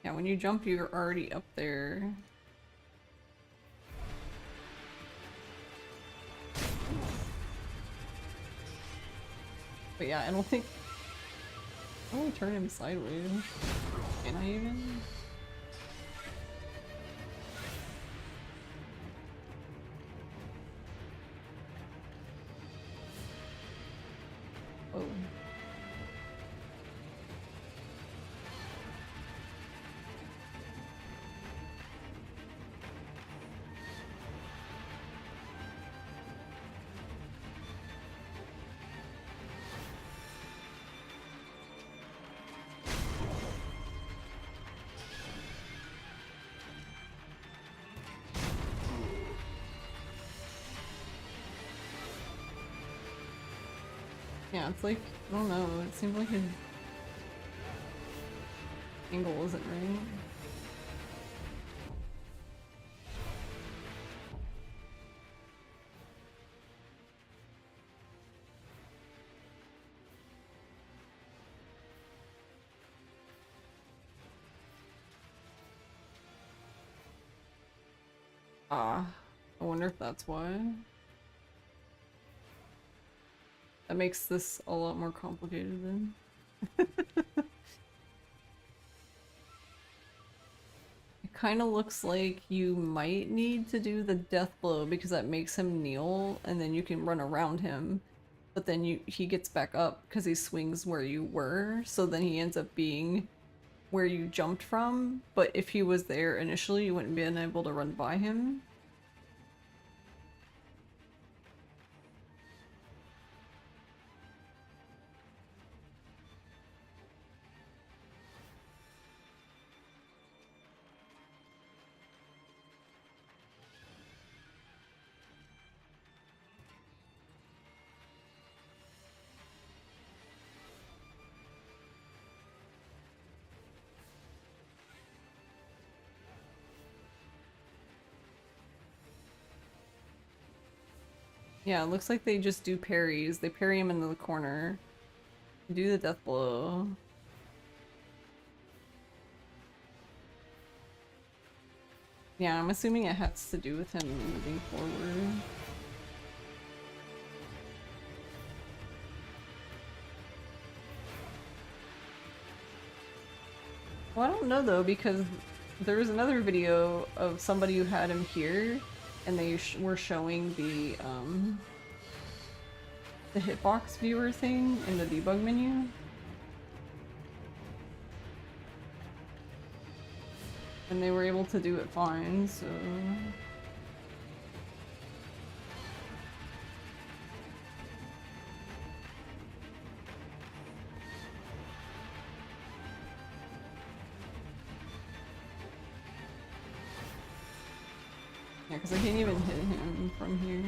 Yeah, when you jump, you're already up there. But yeah, I don't think. How do I turn him sideways? Can I even? Oh. Yeah, it's like, I don't know, it seems like his angle isn't right. Ah, I wonder if that's why. That makes this a lot more complicated then. It kind of looks like you might need to do the death blow because that makes him kneel and then you can run around him. But then he gets back up because he swings where you were, so then he ends up being where you jumped from. But if he was there initially, you wouldn't be able to run by him. Yeah, it looks like they just do parries. They parry him into the corner. Do the death blow. Yeah, I'm assuming it has to do with him moving forward. Well, I don't know though, because there was another video of somebody who had him here, and they were showing the hitbox viewer thing in the debug menu. And they were able to do it fine, so... Yeah, because I can't even hit him from here.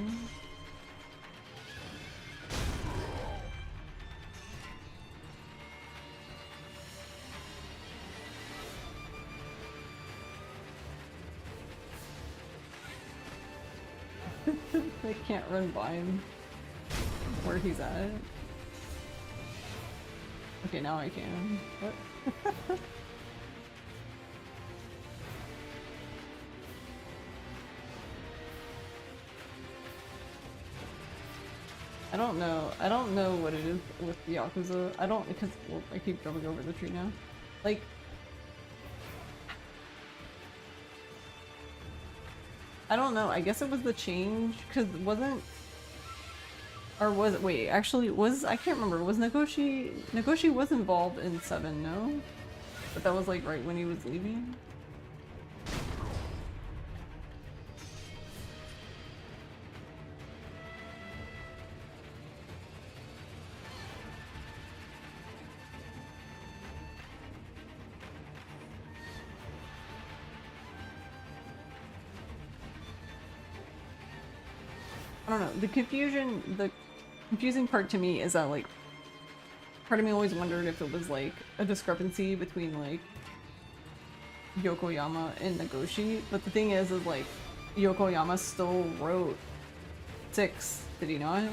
I can't run by him where he's at. Okay, now I can. What? I don't know what it is with the Yakuza. I don't, because, well, I keep jumping over the tree now. Like, I don't know, I guess it was the change, because wasn't, or was it, wait, actually, was, I can't remember, was Nagoshi was involved in 7, no? But that was like right when he was leaving? I don't know, the confusing part to me is that, like, part of me always wondered if it was, like, a discrepancy between, like, Yokoyama and Nagoshi, but the thing is, like, Yokoyama still wrote 6, did he not?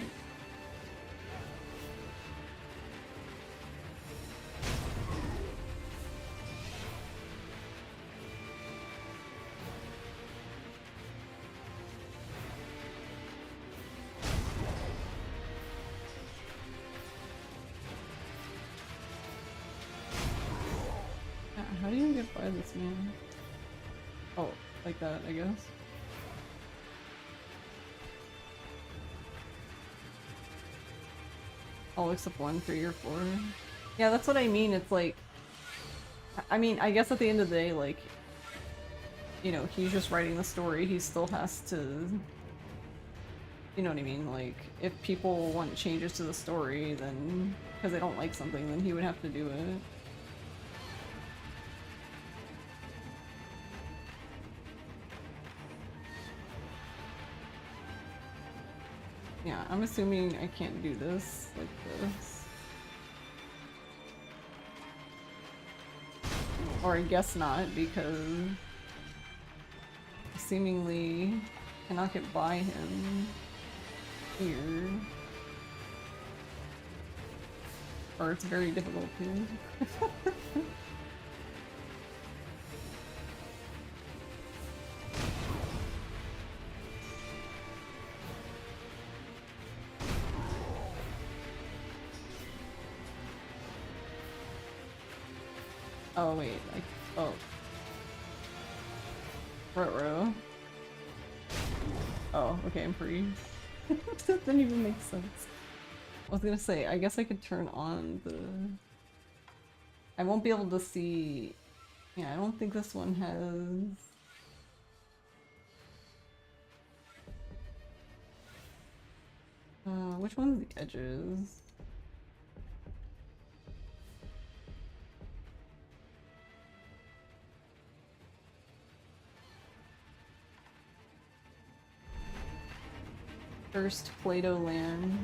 How do you get by this man? Oh, like that, I guess. All except 1, 3, or 4. Yeah, that's what I mean. It's like, I mean, I guess at the end of the day, like, you know, he's just writing the story. He still has to, you know what I mean? Like, if people want changes to the story, then, because they don't like something, then he would have to do it. Yeah, I'm assuming I can't do this like this. Or I guess not, because I seemingly cannot get by him here. Or it's very difficult to. Oh wait, like, oh. Ruh-roh. Oh, okay, I'm free. That didn't even make sense. I was gonna say, I guess I could turn on the... I won't be able to see... Yeah, I don't think this one has... Which one's the edges? First Play-Doh land.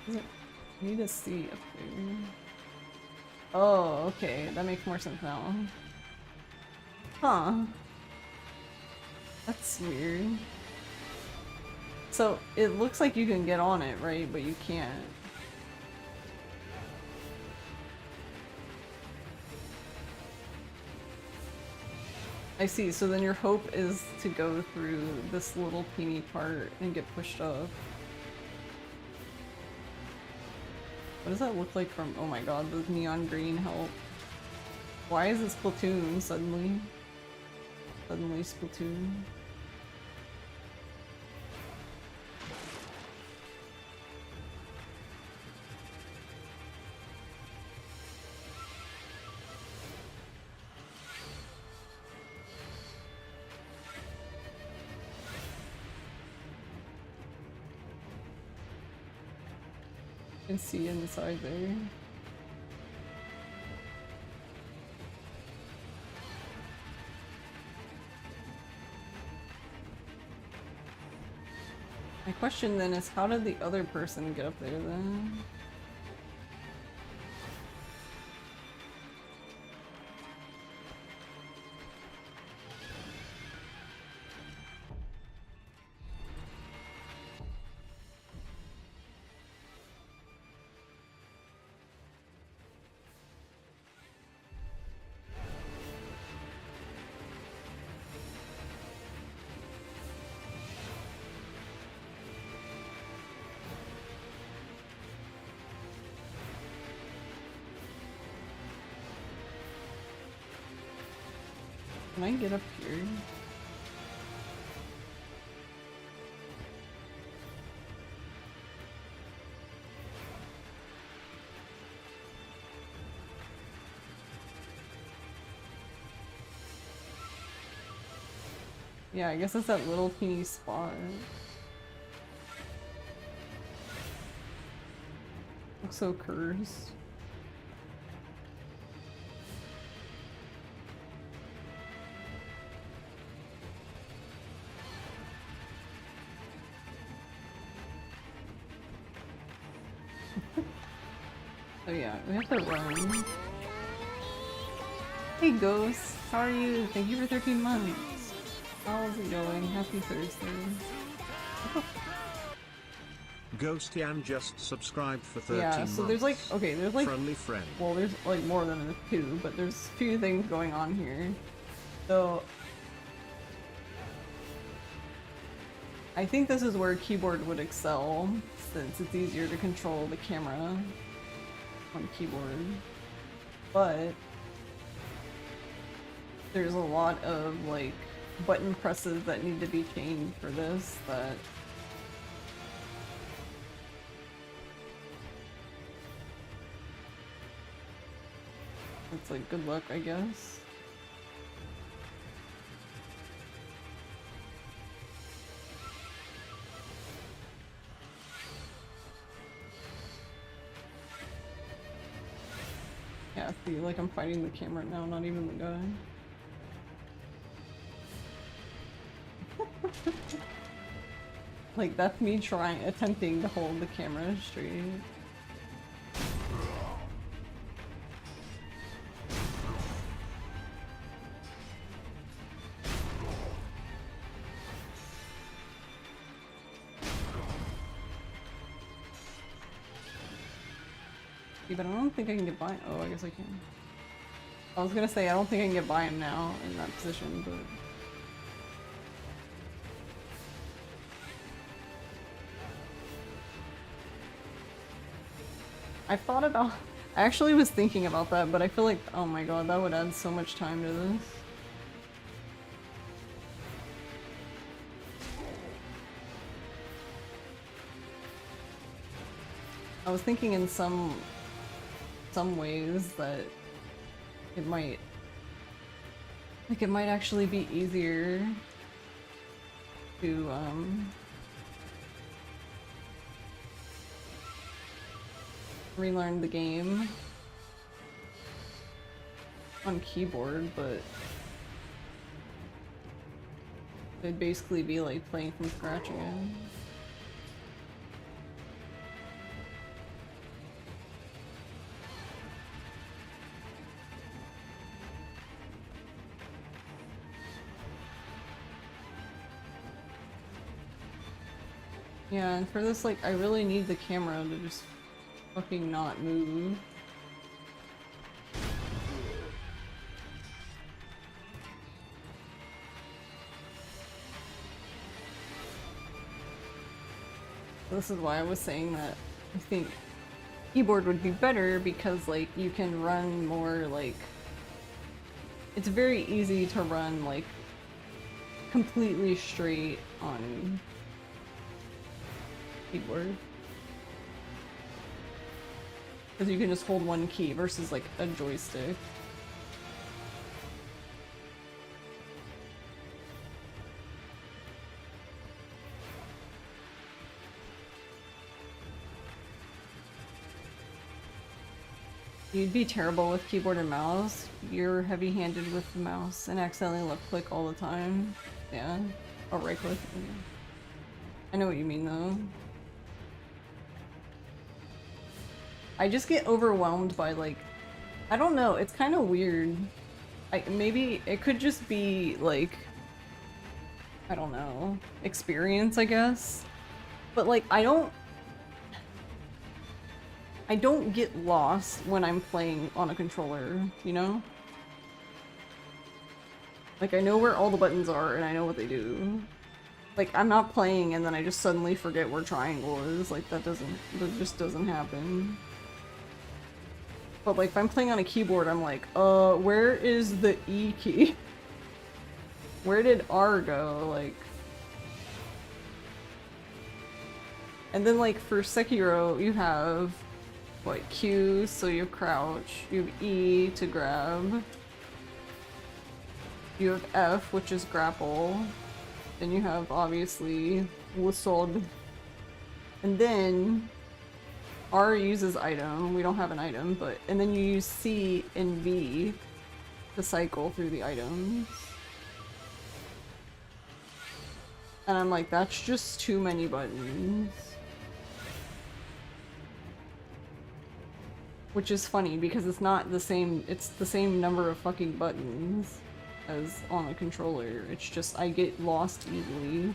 I need to see up there. Oh, okay, that makes more sense now. Huh. That's weird. So, it looks like you can get on it, right? But you can't. I see, so then your hope is to go through this little teeny part and get pushed up. What does that look like from- oh my god, the neon green help. Why is it Splatoon suddenly? Suddenly Splatoon. You can see inside there. My question then is, how did the other person get up there then? Can I get up here? Yeah, I guess it's that little teeny spot. Looks so cursed. Oh yeah, we have to run. Hey Ghost, how are you? Thank you for 13 months. How's it going? Happy Thursday. Ghostian just subscribed for 13 Yeah, months. so there's like, okay, there's like, Friendly friend. well, there's like more than a two, but there's a few things going on here. So, I think this is where keyboard would excel, since it's easier to control the camera on keyboard. But there's a lot of like button presses that need to be changed for this that it's like good luck, I guess. Yeah, see, like I'm fighting the camera now, not even the guy. Like that's me attempting to hold the camera straight. Yeah, but I don't think I can get by. Oh, I guess I can. I was gonna say I don't think I can get by him now in that position, but. I thought about- I actually was thinking about that, but I feel like, oh my god, that would add so much time to this. I was thinking in some ways that it might, like it might actually be easier to, relearn the game on keyboard, but it'd basically be like playing from scratch again. Yeah, and for this, like, I really need the camera to just fucking not move. This is why I was saying that I think keyboard would be better because, like, you can run more, like... It's very easy to run, like, completely straight on keyboard. Because you can just hold one key versus, like, a joystick. You'd be terrible with keyboard and mouse. You're heavy-handed with the mouse and accidentally left-click all the time. Yeah. Or right-click. I know what you mean, though. I just get overwhelmed by, like... I don't know, it's kind of weird. Maybe it could just be, like... I don't know. Experience, I guess? But, like, I don't get lost when I'm playing on a controller, you know? Like, I know where all the buttons are and I know what they do. Like, I'm not playing and then I just suddenly forget where triangle is. Like, that just doesn't happen. But, like, if I'm playing on a keyboard, I'm like, where is the E key? Where did R go? Like... And then, like, for Sekiro, you have... what, Q, so you crouch, you have E to grab, you have F, which is grapple, then you have, obviously, whistled, and then R uses item, we don't have an item, but, and then you use C and V to cycle through the items. And I'm like, that's just too many buttons. Which is funny because it's not the same, it's the same number of fucking buttons as on a controller. It's just I get lost easily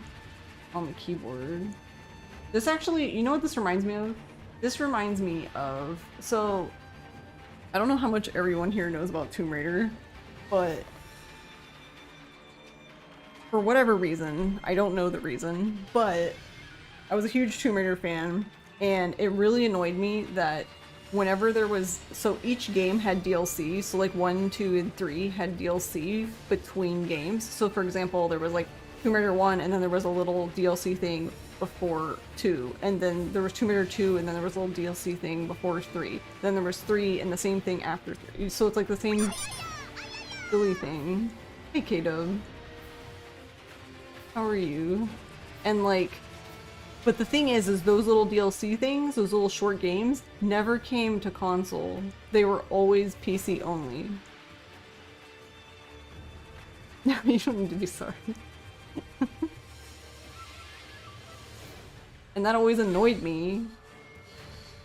on the keyboard. This actually, you know what this reminds me of? This reminds me of, so I don't know how much everyone here knows about Tomb Raider, but for whatever reason, I don't know the reason, but I was a huge Tomb Raider fan and it really annoyed me that whenever there was, so each game had DLC, so like 1, 2, and 3 had DLC between games. So for example, there was like Tomb Raider 1 and then there was a little DLC thing before 2, and then there was Tomb Raider 2 and then there was a little DLC thing before 3. Then there was 3 and the same thing after 3. So it's like the same silly thing. Hey K-Dub. How are you? And like, but the thing is those little DLC things, those little short games, never came to console. They were always PC only. No, you don't need to be sorry. And that always annoyed me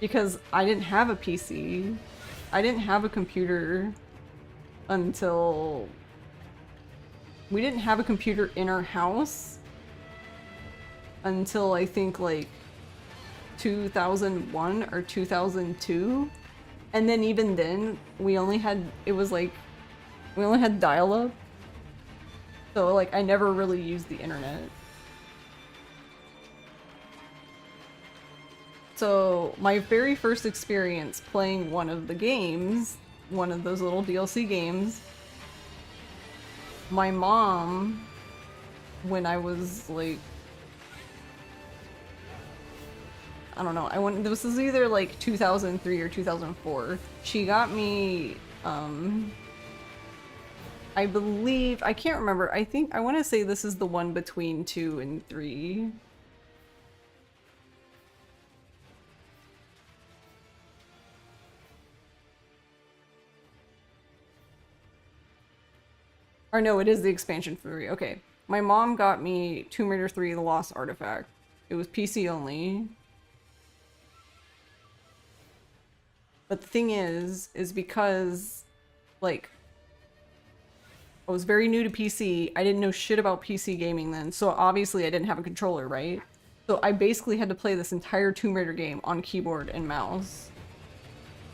because I didn't have a PC. I didn't have a computer until... We didn't have a computer in our house until I think like 2001 or 2002. And then even then, we only had, it was like, we only had dial-up. So like, I never really used the internet. So my very first experience playing one of the games, one of those little DLC games, my mom, when I was like, I don't know, this was either like 2003 or 2004, she got me, I believe, I can't remember, I think, I want to say this is the one between 2 and 3. Or no, it is the expansion for 3. Okay. My mom got me Tomb Raider 3: The Lost Artifact. It was PC only. But the thing is because, like, I was very new to PC, I didn't know shit about PC gaming then, so obviously I didn't have a controller, right? So I basically had to play this entire Tomb Raider game on keyboard and mouse.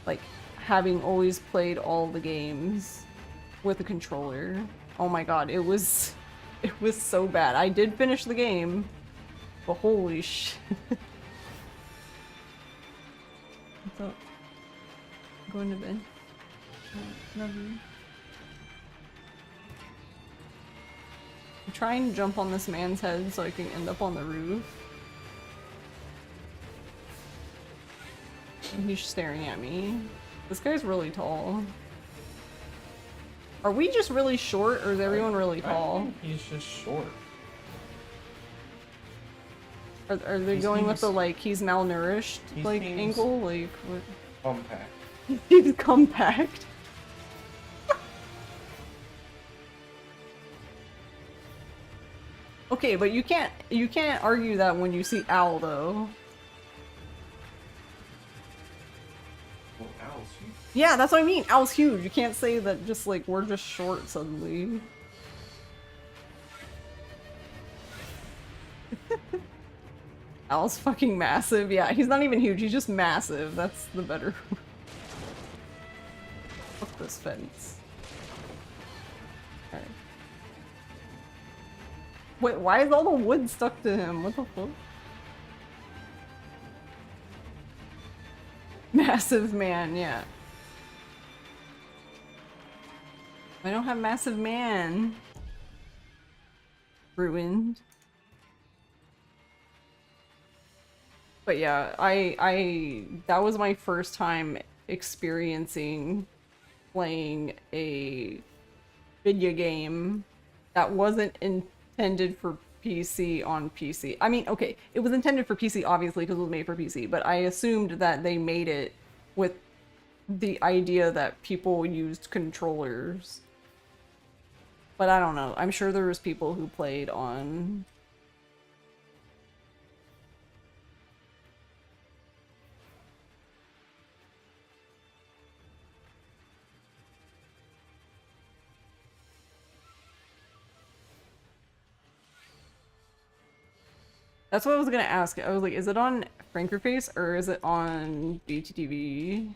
Like, having always played all the games with a controller. Oh my god, it was so bad. I did finish the game, but holy shit. What's up? Going to bed? Love you. I'm trying to jump on this man's head so I can end up on the roof. And he's staring at me. This guy's really tall. Are we just really short, or is everyone really tall? I think he's just short. Are they going with the, like, he's malnourished, like, seems angle? Like, what? Compact. He's compact. Okay, but you can't argue that when you see Owl, though. Well, Owl's huge. Yeah, that's what I mean. Owl's huge. You can't say that just, like, we're just short suddenly. Owl's fucking massive. Yeah, he's not even huge. He's just massive. That's the better. Fuck this fence. Alright. Wait, why is all the wood stuck to him? What the fuck? Massive man, yeah. I don't have massive man. Ruined. But yeah, that was my first time experiencing playing a video game that wasn't intended for PC on PC. I mean, okay, it was intended for PC obviously because it was made for PC, but I assumed that they made it with the idea that people used controllers. But I don't know. I'm sure there was people who played on... That's what I was gonna ask. I was like, is it on Frankerface or is it on BTTV?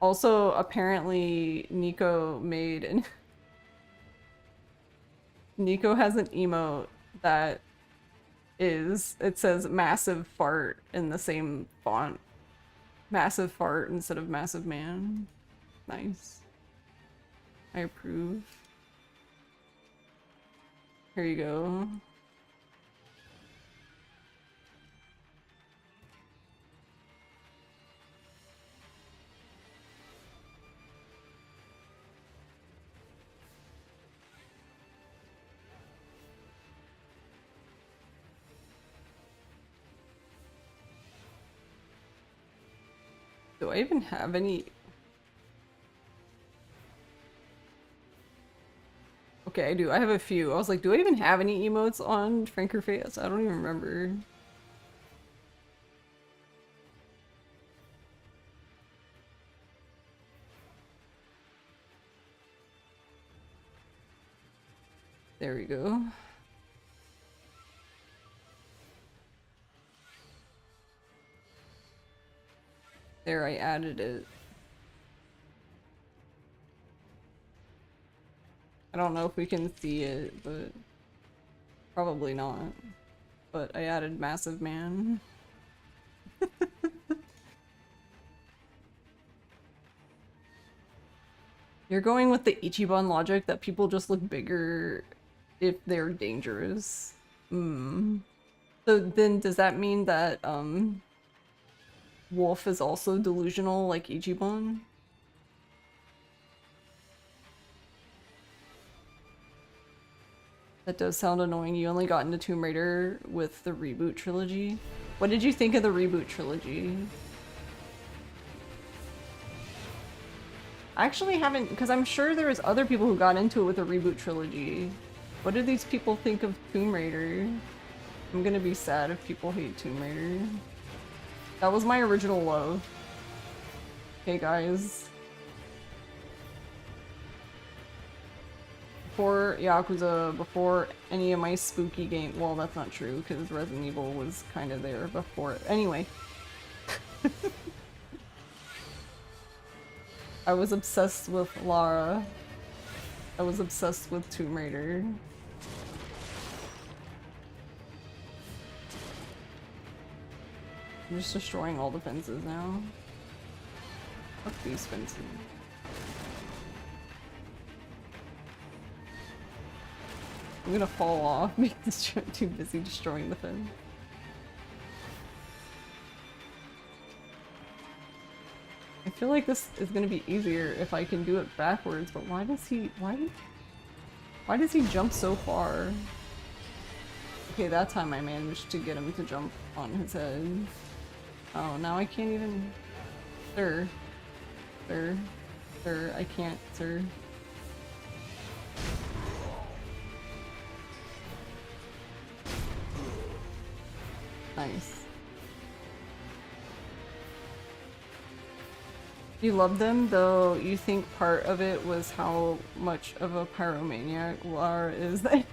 Also, apparently, Nico made an... Nico has an emote that is... It says massive fart in the same font. Massive fart instead of massive man. Nice. I approve. Here you go. Do I even have any? Okay, I do. I have a few. I was like, do I even have any emotes on Frankerface? I don't even remember. There we go. There, I added it. I don't know if we can see it, but probably not. But I added massive man. You're going with the Ichiban logic that people just look bigger if they're dangerous. So then does that mean that Wolf is also delusional like Ichiban? That does sound annoying. You only got into Tomb Raider with the reboot trilogy. What did you think of the reboot trilogy? I actually haven't, because I'm sure there was other people who got into it with the reboot trilogy. What do these people think of Tomb Raider? I'm gonna be sad if people hate Tomb Raider. That was my original love. Hey guys. before Yakuza, before any of my spooky game. Well, that's not true because Resident Evil was kind of there before it. Anyway. I was obsessed with Lara. I was obsessed with Tomb Raider. I'm just destroying all the fences now. Fuck these fences. I'm gonna fall off because I'm too busy destroying the fence. I feel like this is gonna be easier if I can do it backwards, but why does he jump so far? Okay, that time I managed to get him to jump on his head. Oh, now I can't even... Sir. Sir. Sir, I can't, sir. Nice. You love them, though you think part of it was how much of a pyromaniac Lara is that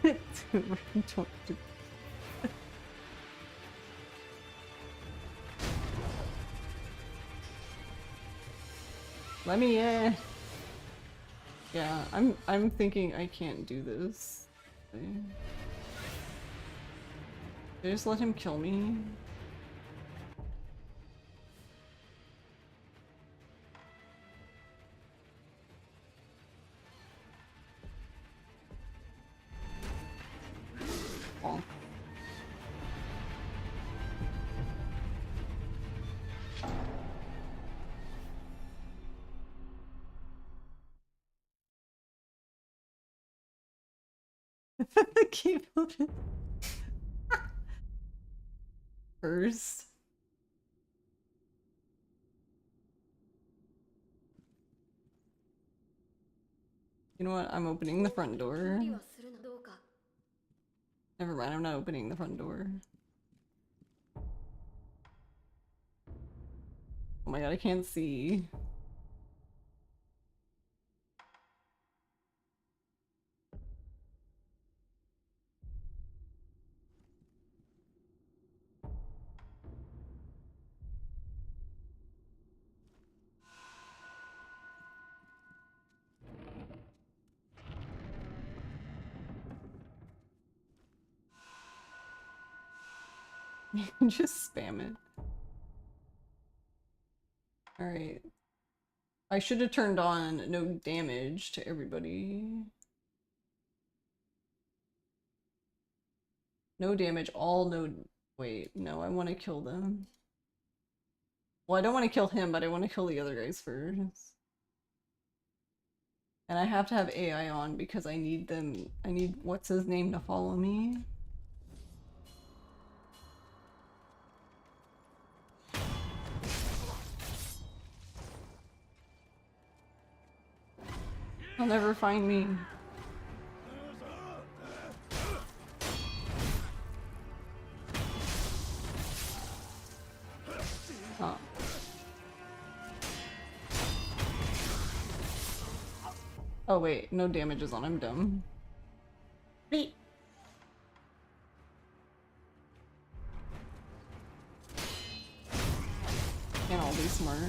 Let me in. Yeah, I'm thinking I can't do this. Did I just let him kill me? Bonk. Keep moving. First. You know what? I'm opening the front door. Never mind, I'm not opening the front door. Oh my god, I can't see. You can just spam it. Alright. I should have turned on no damage to everybody. No damage, all no... Wait, no, I want to kill them. Well, I don't want to kill him, but I want to kill the other guys first. And I have to have AI on because I need them... I need what's his name to follow me. He'll never find me. Oh. Oh wait, no damages on him, dumb. Beep. Can't all be smart.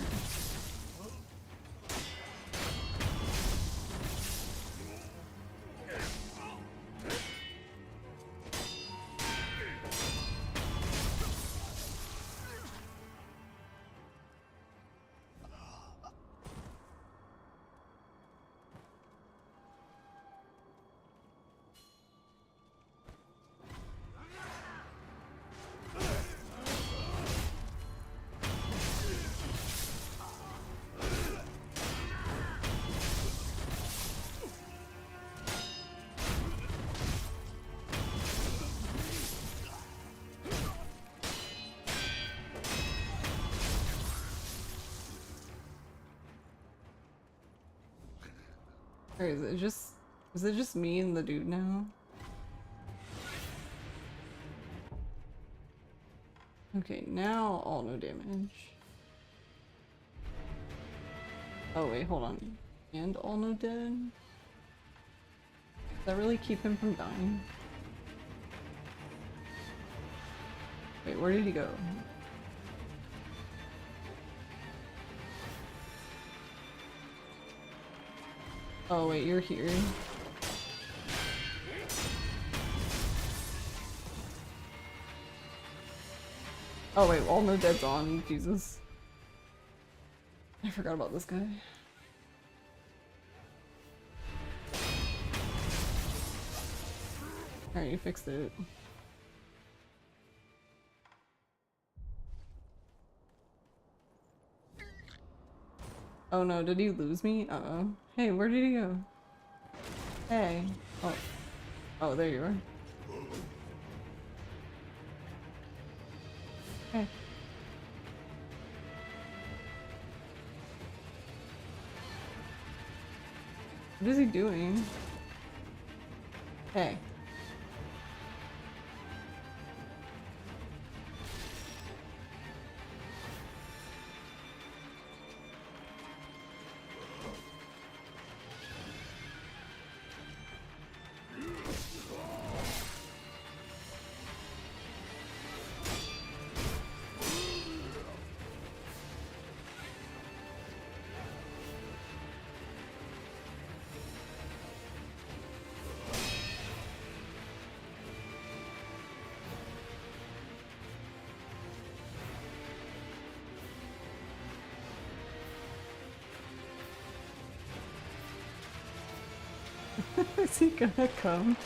Or is it just me and the dude now? Okay, now all no damage. Oh wait, hold on. And all no dead? that really keep him from dying? Wait, where did he go? Oh wait, you're here. Oh wait, all no dead's on. Jesus. I forgot about this guy. Alright, you fixed it. Oh no, did he lose me? Uh-oh. Hey, where did he go? Hey. Oh. Oh, there you are. Hey. What is he doing? Hey. Is he gonna come?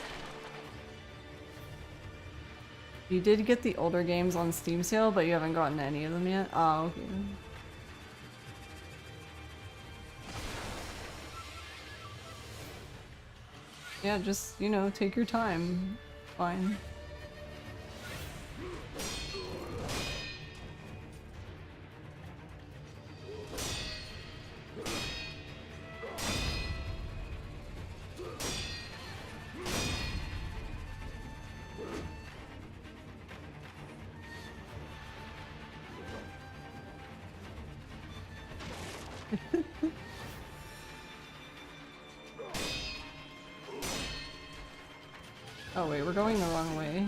You did get the older games on Steam sale, but you haven't gotten any of them yet? Oh, okay. Yeah, just, you know, take your time. Fine. Oh wait, we're going the wrong way.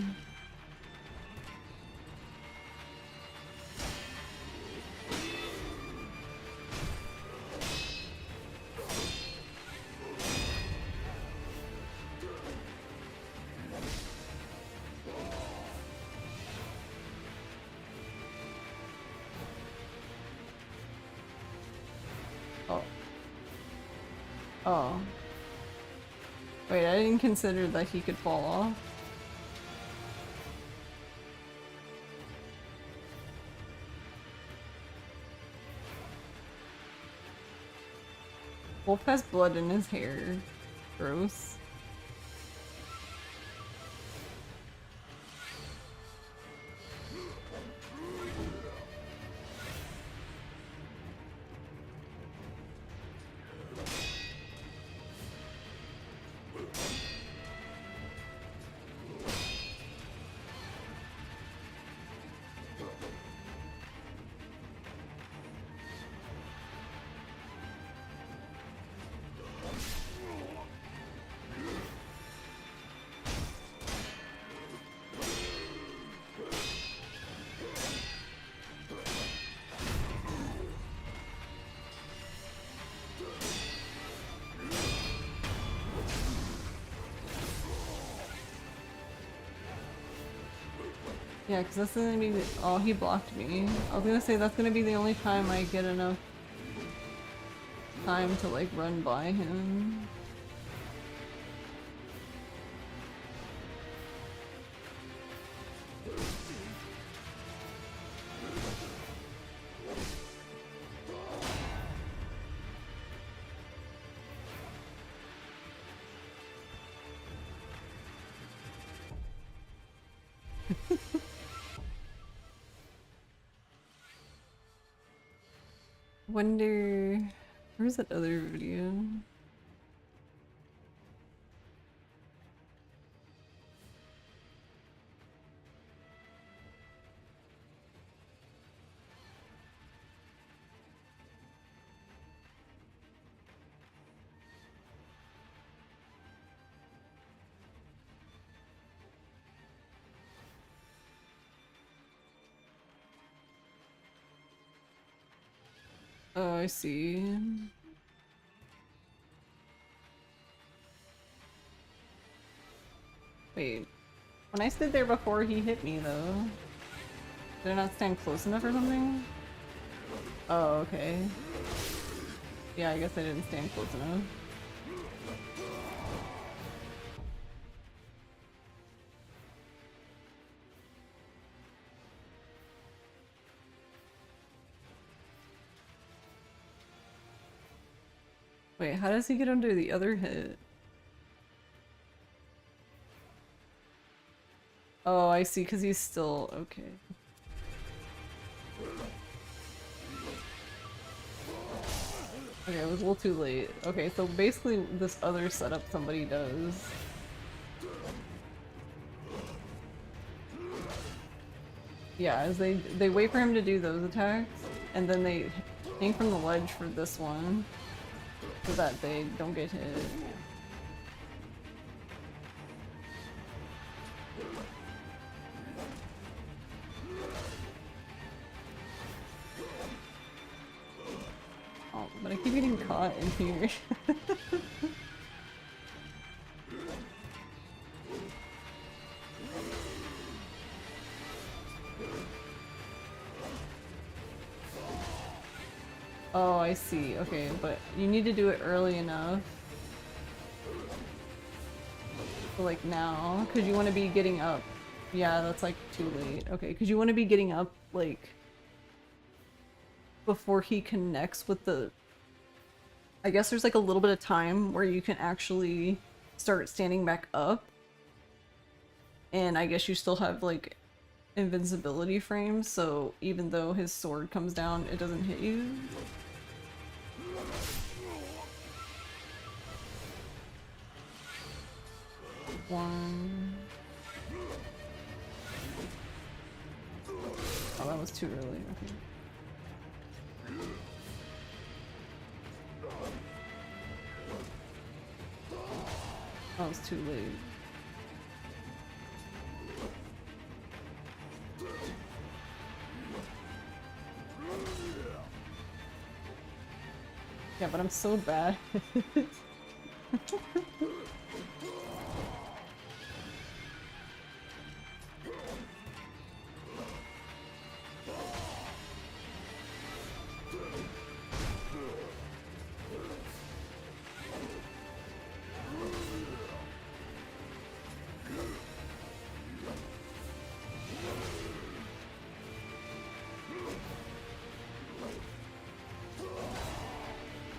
Oh. Oh. Wait, I didn't consider that he could fall off. Wolf has blood in his hair. Gross. Yeah, because that's gonna be the— oh, he blocked me. I was gonna say that's gonna be the only time I get enough time to like run by him. Wonder, where's that other video? Oh, I see. Wait, when I stood there before he hit me though, did I not stand close enough or something? Oh, okay. Yeah, I guess I didn't stand close enough. Wait, how does he get under the other hit? Oh, I see, because he's still... okay. Okay, it was a little too late. Okay, so basically this other setup somebody does. Yeah, is they wait for him to do those attacks, and then they hang from the ledge for this one, so that they don't get hit. Oh, but I keep getting caught in here. Oh, I see. Okay, but you need to do it early enough. So, like now, because you want to be getting up. Yeah, that's like too late. Okay, because you want to be getting up like before he connects with the... I guess there's like a little bit of time where you can actually start standing back up. And I guess you still have like invincibility frames, so even though his sword comes down, it doesn't hit you. One. Oh, that was too early. Okay. That was too late. Yeah, but I'm so bad.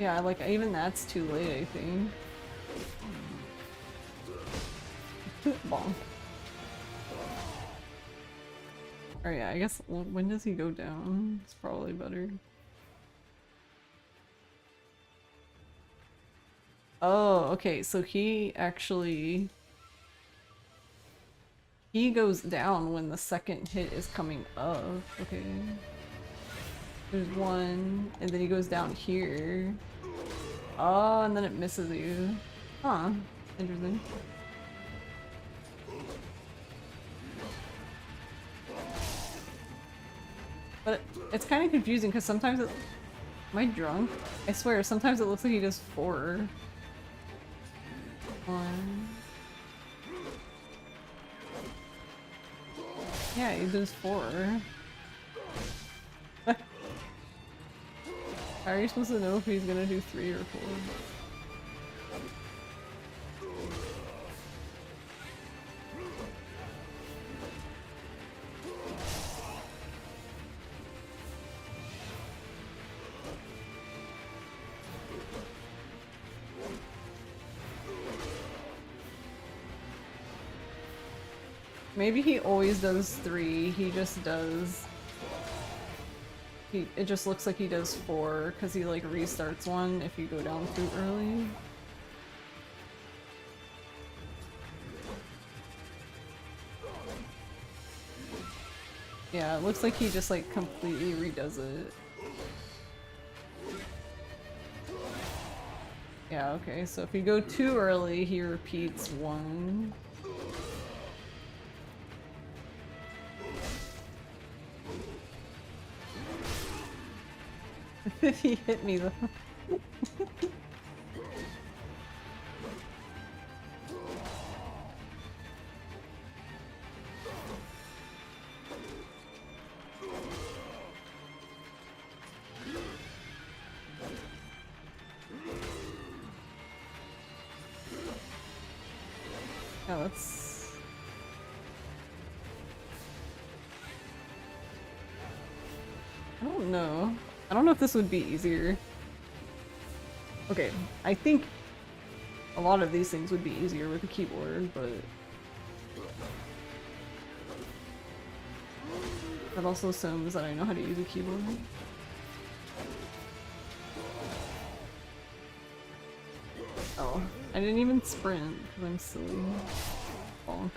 Yeah, like even that's too late, I think. Bonk. Oh yeah, I guess when does he go down? It's probably better. Oh, okay, so he actually... he goes down when the second hit is coming up. Okay. There's one, and then he goes down here. Oh, and then it misses you. Huh. Interesting. But it's kind of confusing because sometimes it... am I drunk? I swear, sometimes it looks like he does 4. 1. Yeah, he does 4. How are you supposed to know if he's gonna do 3 or 4? Maybe he always does 3, he just does... it just looks like he does 4, because he like restarts one if you go down too early. Yeah, it looks like he just like completely redoes it. Yeah, okay, so if you go too early, he repeats 1. He hit me though. Yeah, that's... I don't know. I don't know if this would be easier. Okay, I think a lot of these things would be easier with a keyboard, but... that also assumes that I know how to use a keyboard. Oh, I didn't even sprint because I'm silly. Bonk.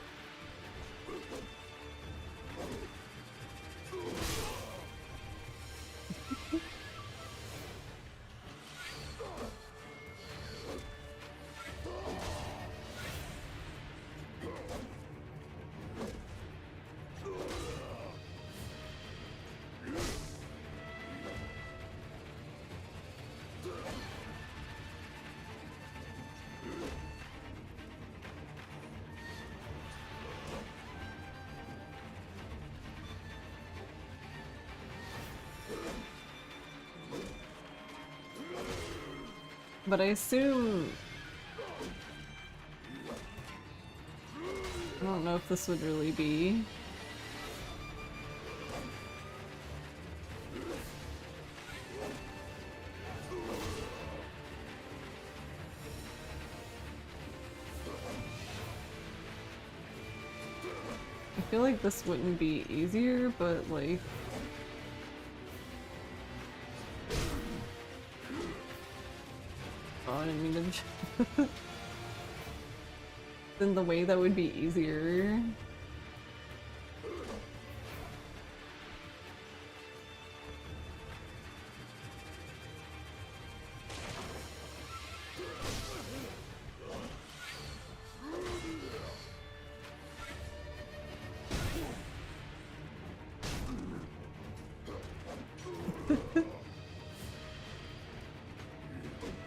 But I assume... I don't know if this would really be... I feel like this wouldn't be easier, but like... Oh, I didn't mean to... Then the way that would be easier...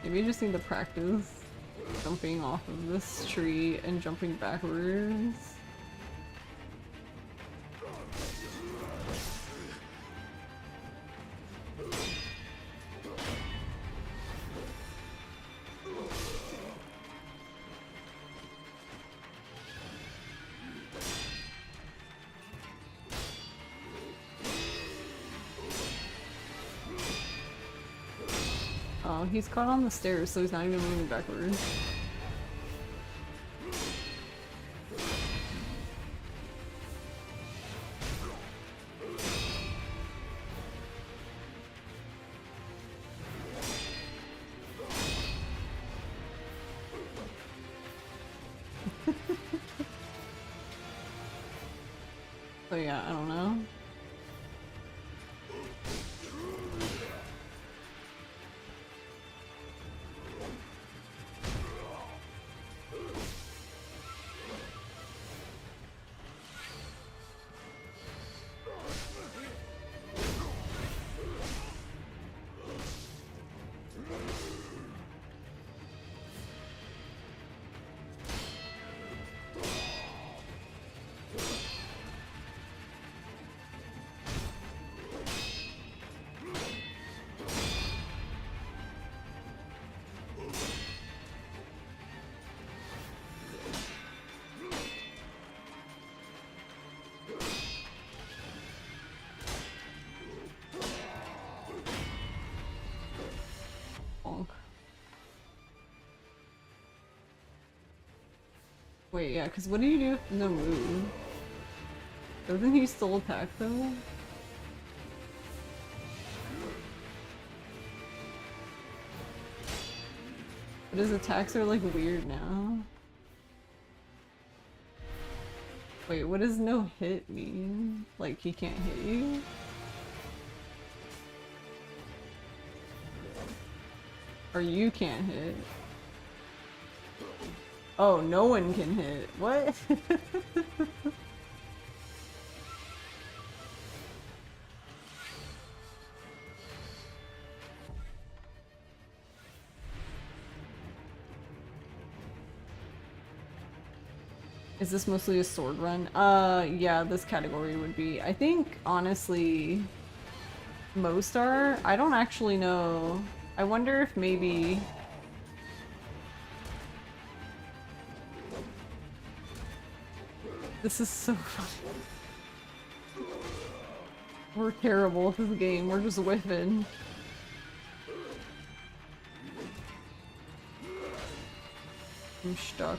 Maybe I just need to practice jumping off of this tree and jumping backwards. Oh, he's caught on the stairs, so he's not even moving backwards. So yeah, I don't know. Wait, yeah, because what do you do if no move? Doesn't he still attack though? But his attacks are like weird now. Wait, what does no hit mean? Like he can't hit you? Or you can't hit? Oh, no one can hit. What? Is this mostly a sword run? Yeah, this category would be. I think, honestly, most are. I don't actually know. I wonder if maybe... This is so funny. We're terrible at this game. We're just whiffing. I'm stuck.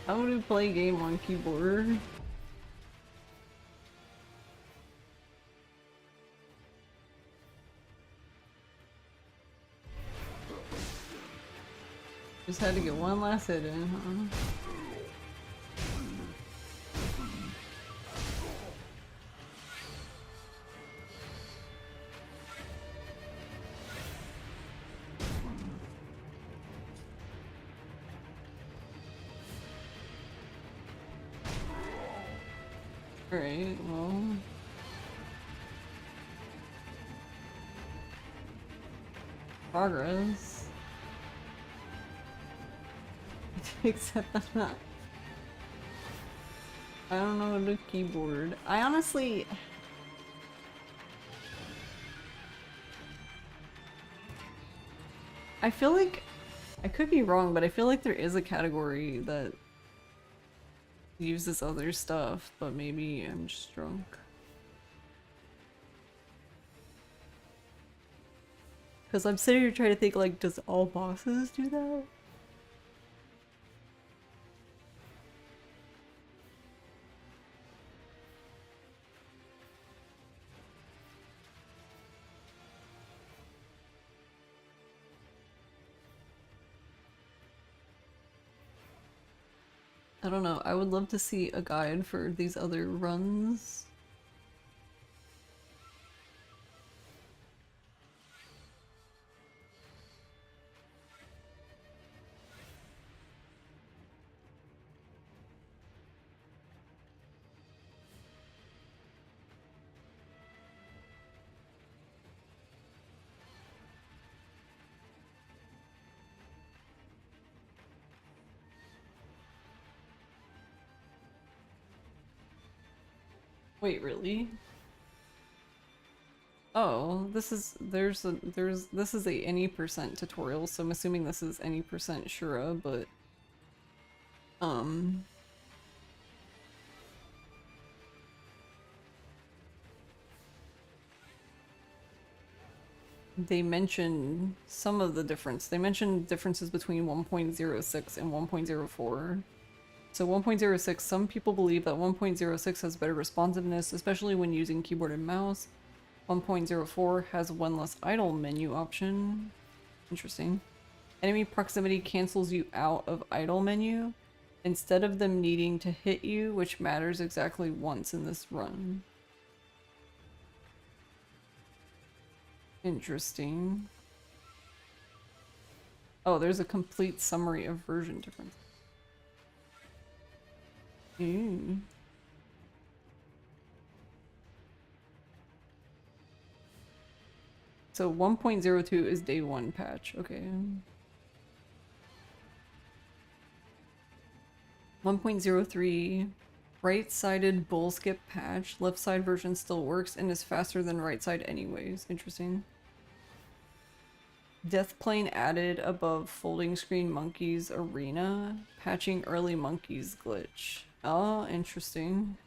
How do you play game on keyboard? Just had to get one last hit in, huh? Alright, well... Progress. Except I'm not... I don't know the keyboard. I honestly... I feel like... I could be wrong, but I feel like there is a category that uses other stuff, but maybe I'm just drunk. Because I'm sitting here trying to think, like, does all bosses do that? I don't know. I would love to see a guide for these other runs. Wait, really? Oh, this is this is a any percent tutorial, so I'm assuming this is any percent Shura, but they mention some of the difference. They mention differences between 1.06 and 1.04. So 1.06, some people believe that 1.06 has better responsiveness, especially when using keyboard and mouse. 1.04 has one less idle menu option. Interesting. Enemy proximity cancels you out of idle menu, instead of them needing to hit you, which matters exactly once in this run. Interesting. Oh, there's a complete summary of version difference. So 1.02 is day 1 patch, okay. 1.03 right-sided bull skip patch. Left side version still works and is faster than right side anyways. Interesting. Death plane added above folding screen monkeys arena. Patching early monkeys glitch. Oh, interesting.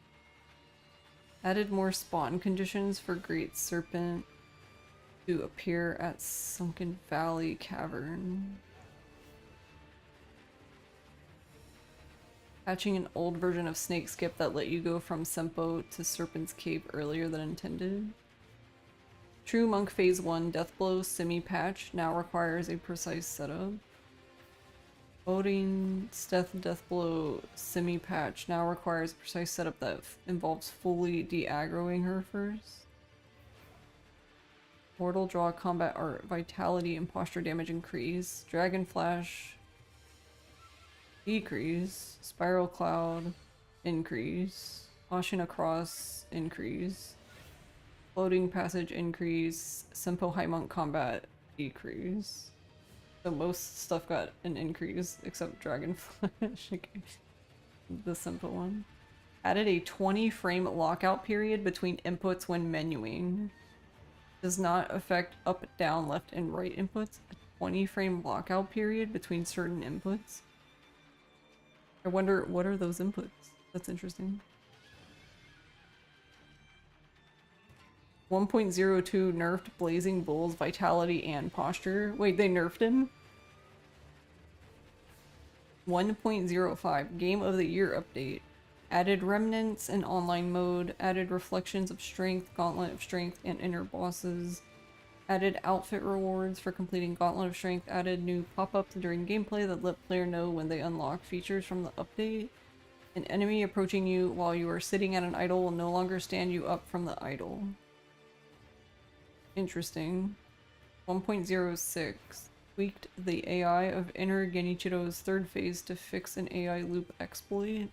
Added more spawn conditions for Great Serpent to appear at Sunken Valley Cavern. Patching an old version of Snake Skip that let you go from Sempo to Serpent's Cave earlier than intended. True Monk Phase 1 Deathblow semi-patch now requires a precise setup. Odin Steth Deathblow semi-patch now requires a precise setup that involves fully de-aggroing her first. Mortal Draw combat art, vitality and posture damage increase, Dragon Flash decrease, Spiral Cloud increase, Ashin Across increase, Floating Passage increase, Senpo High Monk combat decrease. So most stuff got an increase except Dragon Flash, the Senpo one. Added a 20 frame lockout period between inputs when menuing. Does not affect up, down, left, and right inputs. A 20 frame lockout period between certain inputs. I wonder, what are those inputs? That's interesting. 1.02 nerfed Blazing Bull's vitality and posture. Wait, they nerfed him? 1.05 Game of the Year update. Added remnants in online mode, added reflections of strength, gauntlet of strength, and inner bosses. Added outfit rewards for completing gauntlet of strength, added new pop-ups during gameplay that let player know when they unlock features from the update. An enemy approaching you while you are sitting at an idol will no longer stand you up from the idol. Interesting. 1.06 tweaked the AI of Inner Genichiro's third phase to fix an AI loop exploit.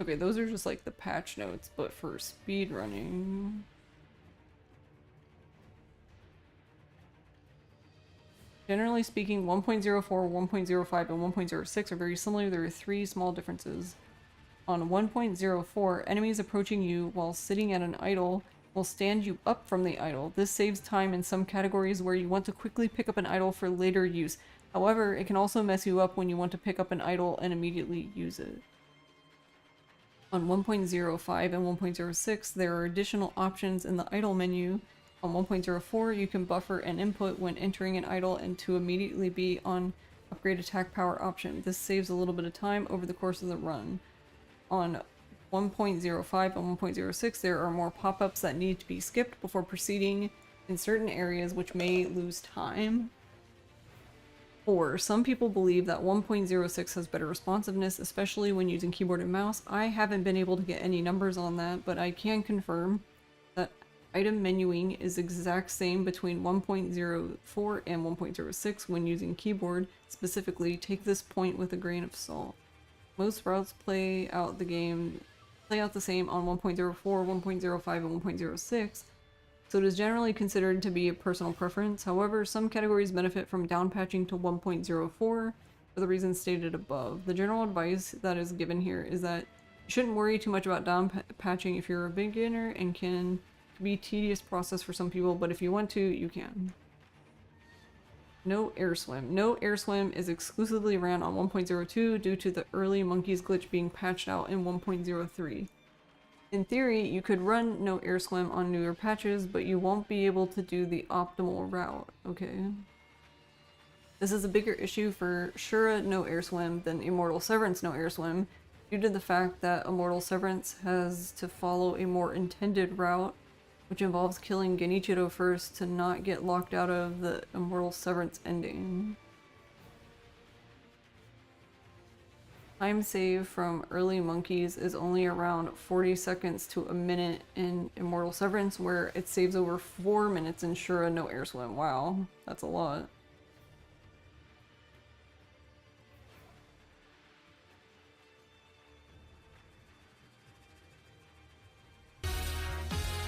Okay, those are just like the patch notes, but for speedrunning. Generally speaking, 1.04, 1.05, and 1.06 are very similar. There are 3 small differences. On 1.04, enemies approaching you while sitting at an idol will stand you up from the idol. This saves time in some categories where you want to quickly pick up an idol for later use. However, it can also mess you up when you want to pick up an idol and immediately use it. On 1.05 and 1.06, there are additional options in the idle menu. On 1.04, you can buffer an input when entering an idle and to immediately be on upgrade attack power option. This saves a little bit of time over the course of the run. On 1.05 and 1.06, there are more pop-ups that need to be skipped before proceeding in certain areas, which may lose time. Or some people believe that 1.06 has better responsiveness, especially when using keyboard and mouse. I haven't been able to get any numbers on that, but I can confirm that item menuing is exact same between 1.04 and 1.06 when using keyboard. Specifically, take this point with a grain of salt. Most routes play out the same on 1.04, 1.05, and 1.06. So it is generally considered to be a personal preference. However, some categories benefit from downpatching to 1.04 for the reasons stated above. The general advice that is given here is that you shouldn't worry too much about downpatching if you're a beginner, and can be a tedious process for some people, but if you want to, you can. No air swim. No air swim is exclusively ran on 1.02 due to the early monkeys glitch being patched out in 1.03. In theory, you could run no air swim on newer patches, but you won't be able to do the optimal route, okay? This is a bigger issue for Shura no air swim than Immortal Severance no air swim, due to the fact that Immortal Severance has to follow a more intended route, which involves killing Genichiro first to not get locked out of the Immortal Severance ending. Time save from early monkeys is only around 40 seconds to a minute in Immortal Severance, where it saves over 4 minutes in Shura no air swim. Wow, that's a lot.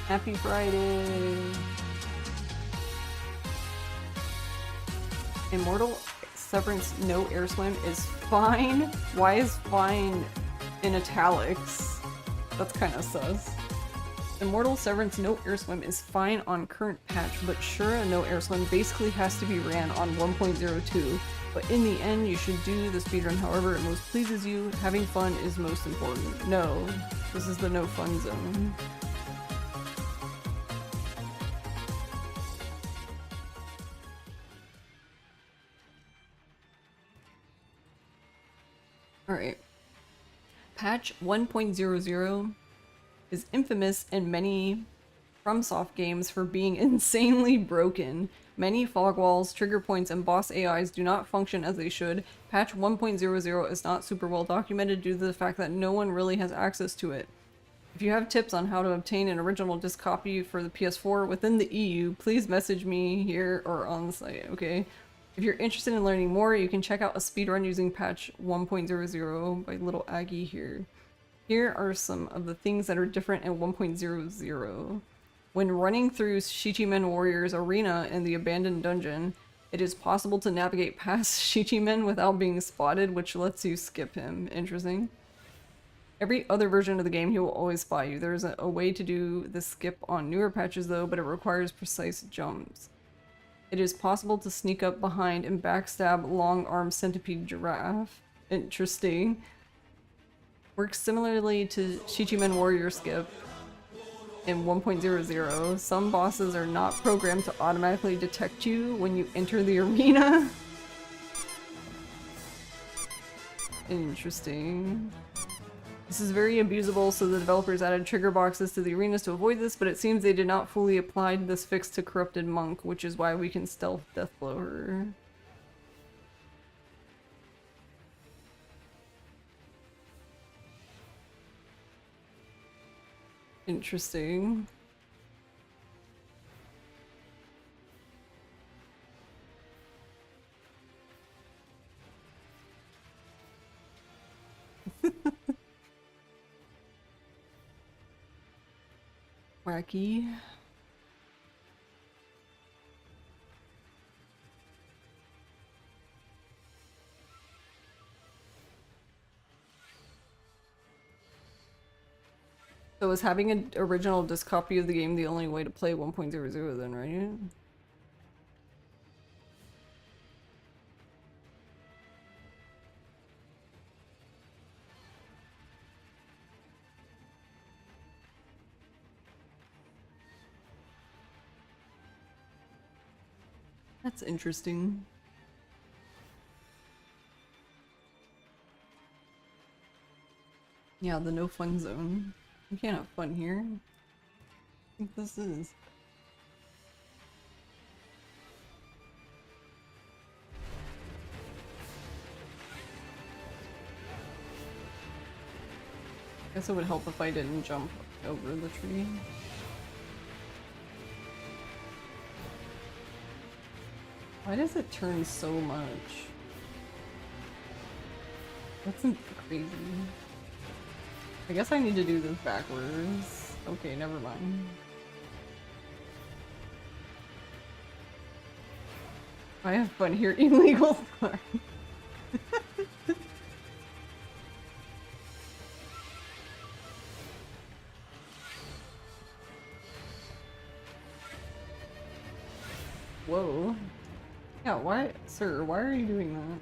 Happy Friday! Immortal Severance no air swim is fine. Why is fine in italics? That's kind of sus. Immortal Severance no air swim is fine on current patch, but Shura no air swim basically has to be ran on 1.02. But in the end, you should do the speedrun however it most pleases you. Having fun is most important. No, this is the no fun zone. Alright. Patch 1.00 is infamous in many FromSoft games for being insanely broken. Many fog walls, trigger points, and boss AIs do not function as they should. Patch 1.00 is not super well documented due to the fact that no one really has access to it. If you have tips on how to obtain an original disc copy for the PS4 within the EU, please message me here or on the site, okay? If you're interested in learning more, you can check out a speedrun using patch 1.00 by Little Aggie here. Here are some of the things that are different in 1.00. When running through Shichimen Warrior's arena in the abandoned dungeon, it is possible to navigate past Shichimen without being spotted, which lets you skip him. Interesting. Every other version of the game, he will always spot you. There's a way to do the skip on newer patches though, but it requires precise jumps. It is possible to sneak up behind and backstab long-armed centipede giraffe. Interesting. Works similarly to Shichimen Warrior skip in 1.00. Some bosses are not programmed to automatically detect you when you enter the arena. Interesting. This is very abusable, so the developers added trigger boxes to the arenas to avoid this, but it seems they did not fully apply this fix to Corrupted Monk, which is why we can stealth deathblow her. Interesting. Wacky. So is having an original disc copy of the game the only way to play 1.00 then, right? That's interesting. Yeah, the no fun zone. You can't have fun here. I think this is. Guess it would help if I didn't jump over the tree. Why does it turn so much? That's crazy. I guess I need to do this backwards. Okay, never mind. I have fun here. Illegal fun. Whoa. Yeah, why, sir, why are you doing that?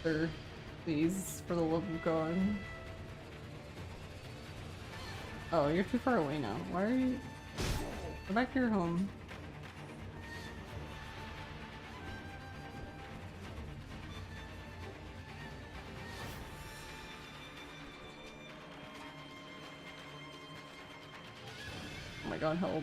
Sir, please, for the love of God. Oh, you're too far away now. Why are you? Go back to your home. Oh my god, help.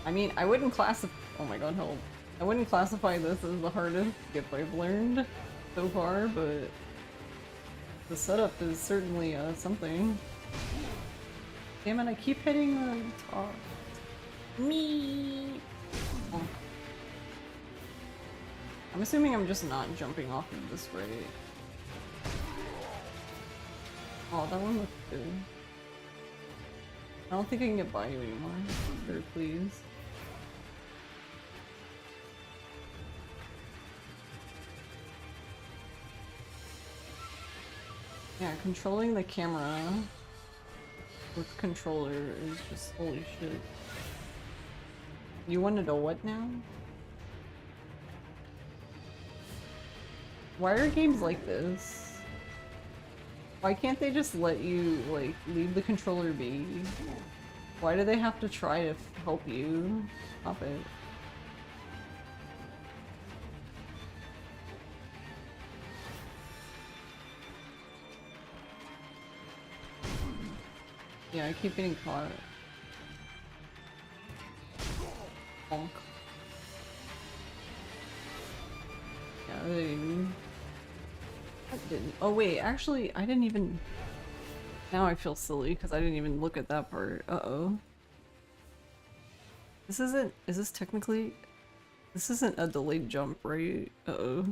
I mean, I wouldn't classify- oh my god, help. I wouldn't classify this as the hardest skip I've learned so far, but the setup is certainly something. Damn it, I keep hitting the top. Me. Oh. I'm assuming I'm just not jumping off of this right. Oh, that one looks good. I don't think I can get by you anymore. Sir, please. Yeah, controlling the camera with controller is just holy shit. You wanted a what now? Why are games like this? Why can't they just let you, like, leave the controller be? Why do they have to try to help you? Stop it. Yeah, I keep getting caught. Bonk. Yeah, they Didn't. Oh wait, actually, I didn't even. Now I feel silly because I didn't even look at that part. Uh-oh. This isn't. Is this technically? This isn't a delayed jump, right? Uh-oh.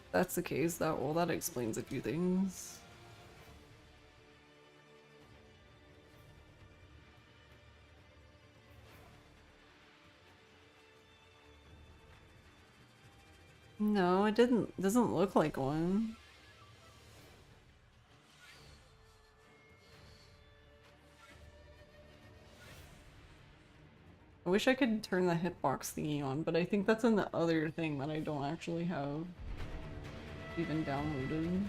If that's the case, that explains a few things. No, it doesn't look like one. I wish I could turn the hitbox thingy on, but I think that's in the other thing that I don't actually have even downloaded.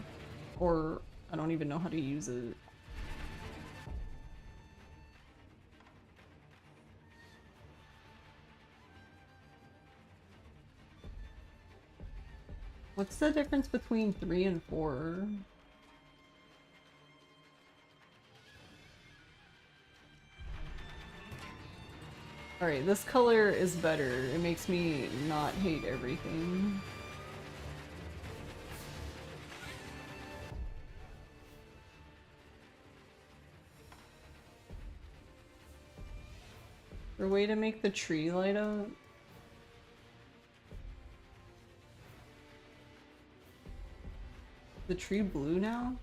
Or I don't even know how to use it. What's the difference between 3 and 4? Alright, this color is better. It makes me not hate everything. Is there a way to make the tree light up? The tree blue now?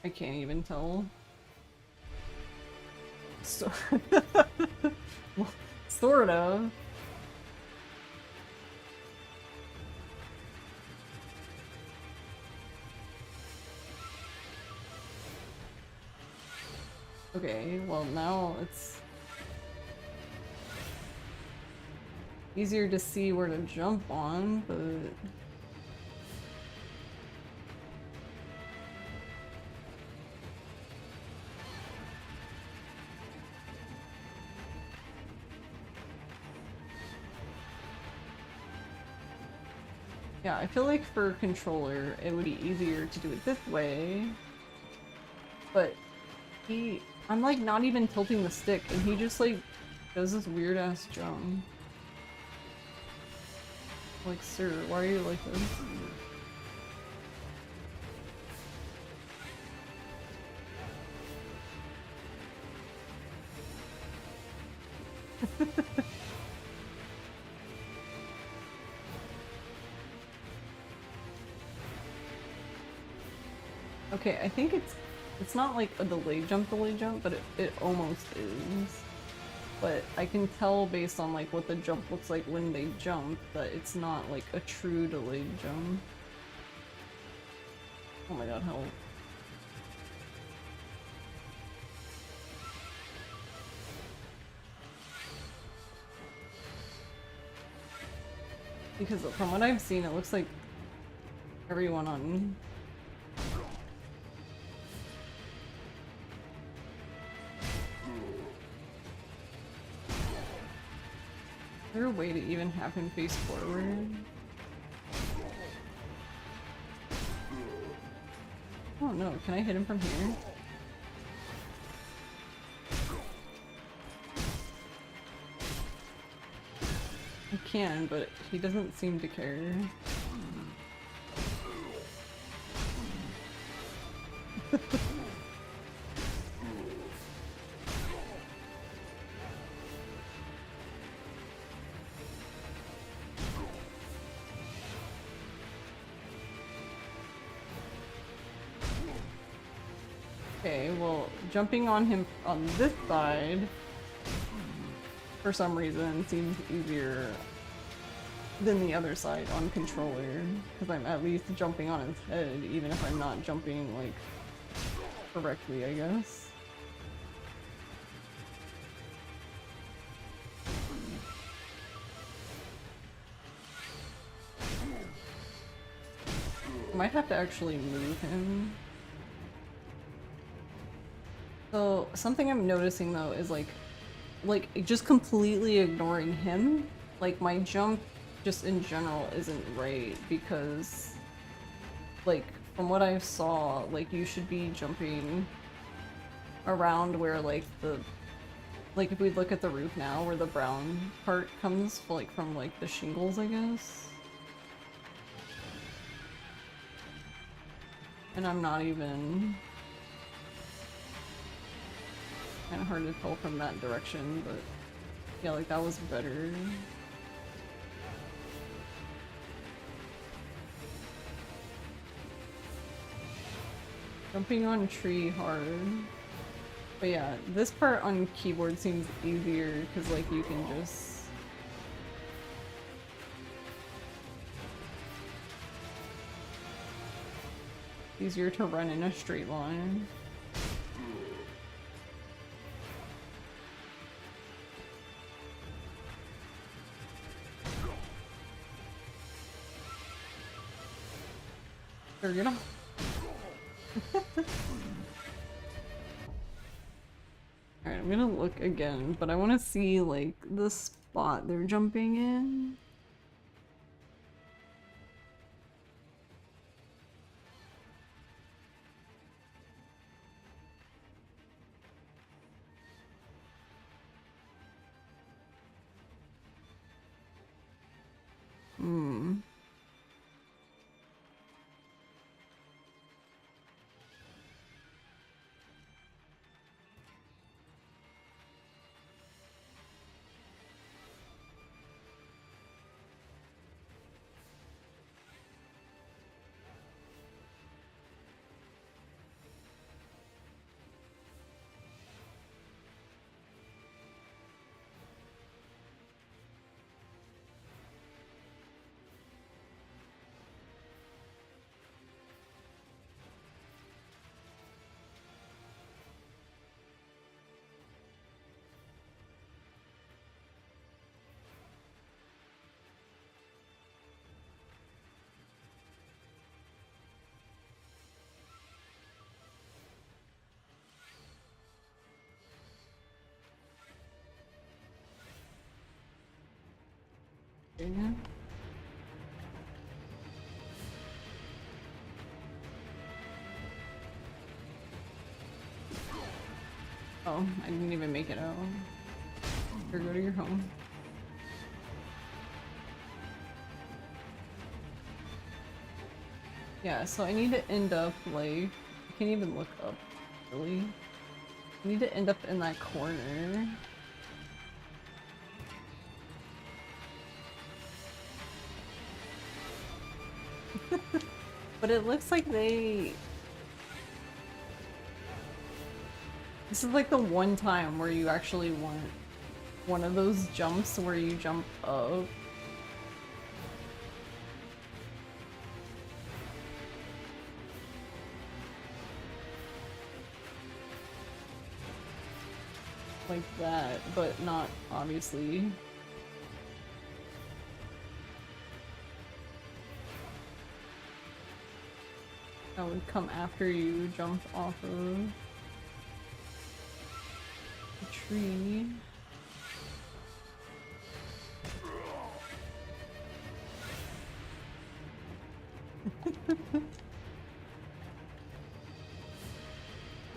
I can't even tell. So well, sort of. Okay, well now it's easier to see where to jump on, but yeah, I feel like for controller it would be easier to do it this way, but I'm like not even tilting the stick and he just like does this weird ass jump. Like, sir, why are you like this? Okay, I think it's not like a delayed jump, but it almost is. But I can tell based on like what the jump looks like when they jump that it's not like a true delayed jump. Oh my god, help. Because from what I've seen, it looks like everyone on Is there a way to even have him face forward? Oh no, can I hit him from here? I can, but he doesn't seem to care. Okay, well, jumping on him on this side, for some reason, seems easier than the other side on controller, because I'm at least jumping on his head, even if I'm not jumping, like, correctly, I guess. I might have to actually move him. So, something I'm noticing though is like just completely ignoring him, like my jump just in general isn't right because like from what I saw, like you should be jumping around where like the Like if we look at the roof now where the brown part comes like from like the shingles, I guess. And I'm not even kind of hard to tell from that direction, but yeah, like that was better. Jumping on tree hard. But yeah, this part on keyboard seems easier because like you can just easier to run in a straight line. There you go. Alright, I'm gonna look again, but I want to see like the spot they're jumping in. Hmm. Yeah. Oh, I didn't even make it out. Here, go to your home. Yeah, so I need to end up like I can't even look up really. I need to end up in that corner. But it looks like they... This is like the one time where you actually want one of those jumps where you jump up. Like that, but not obviously. That would come after you jumped off of the tree.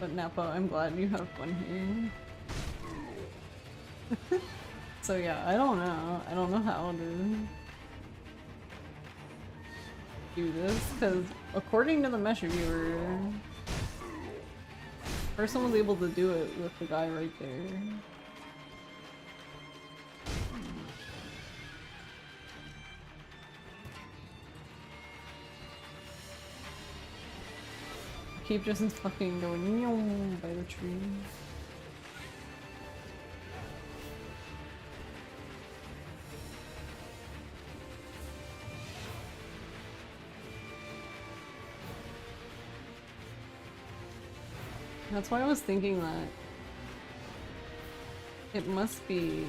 But Nappa, I'm glad you have fun here. So yeah, I don't know. I don't know how to do this, because according to the mesh viewer, person was able to do it with the guy right there. Keep just fucking going by the tree. That's why I was thinking that it must be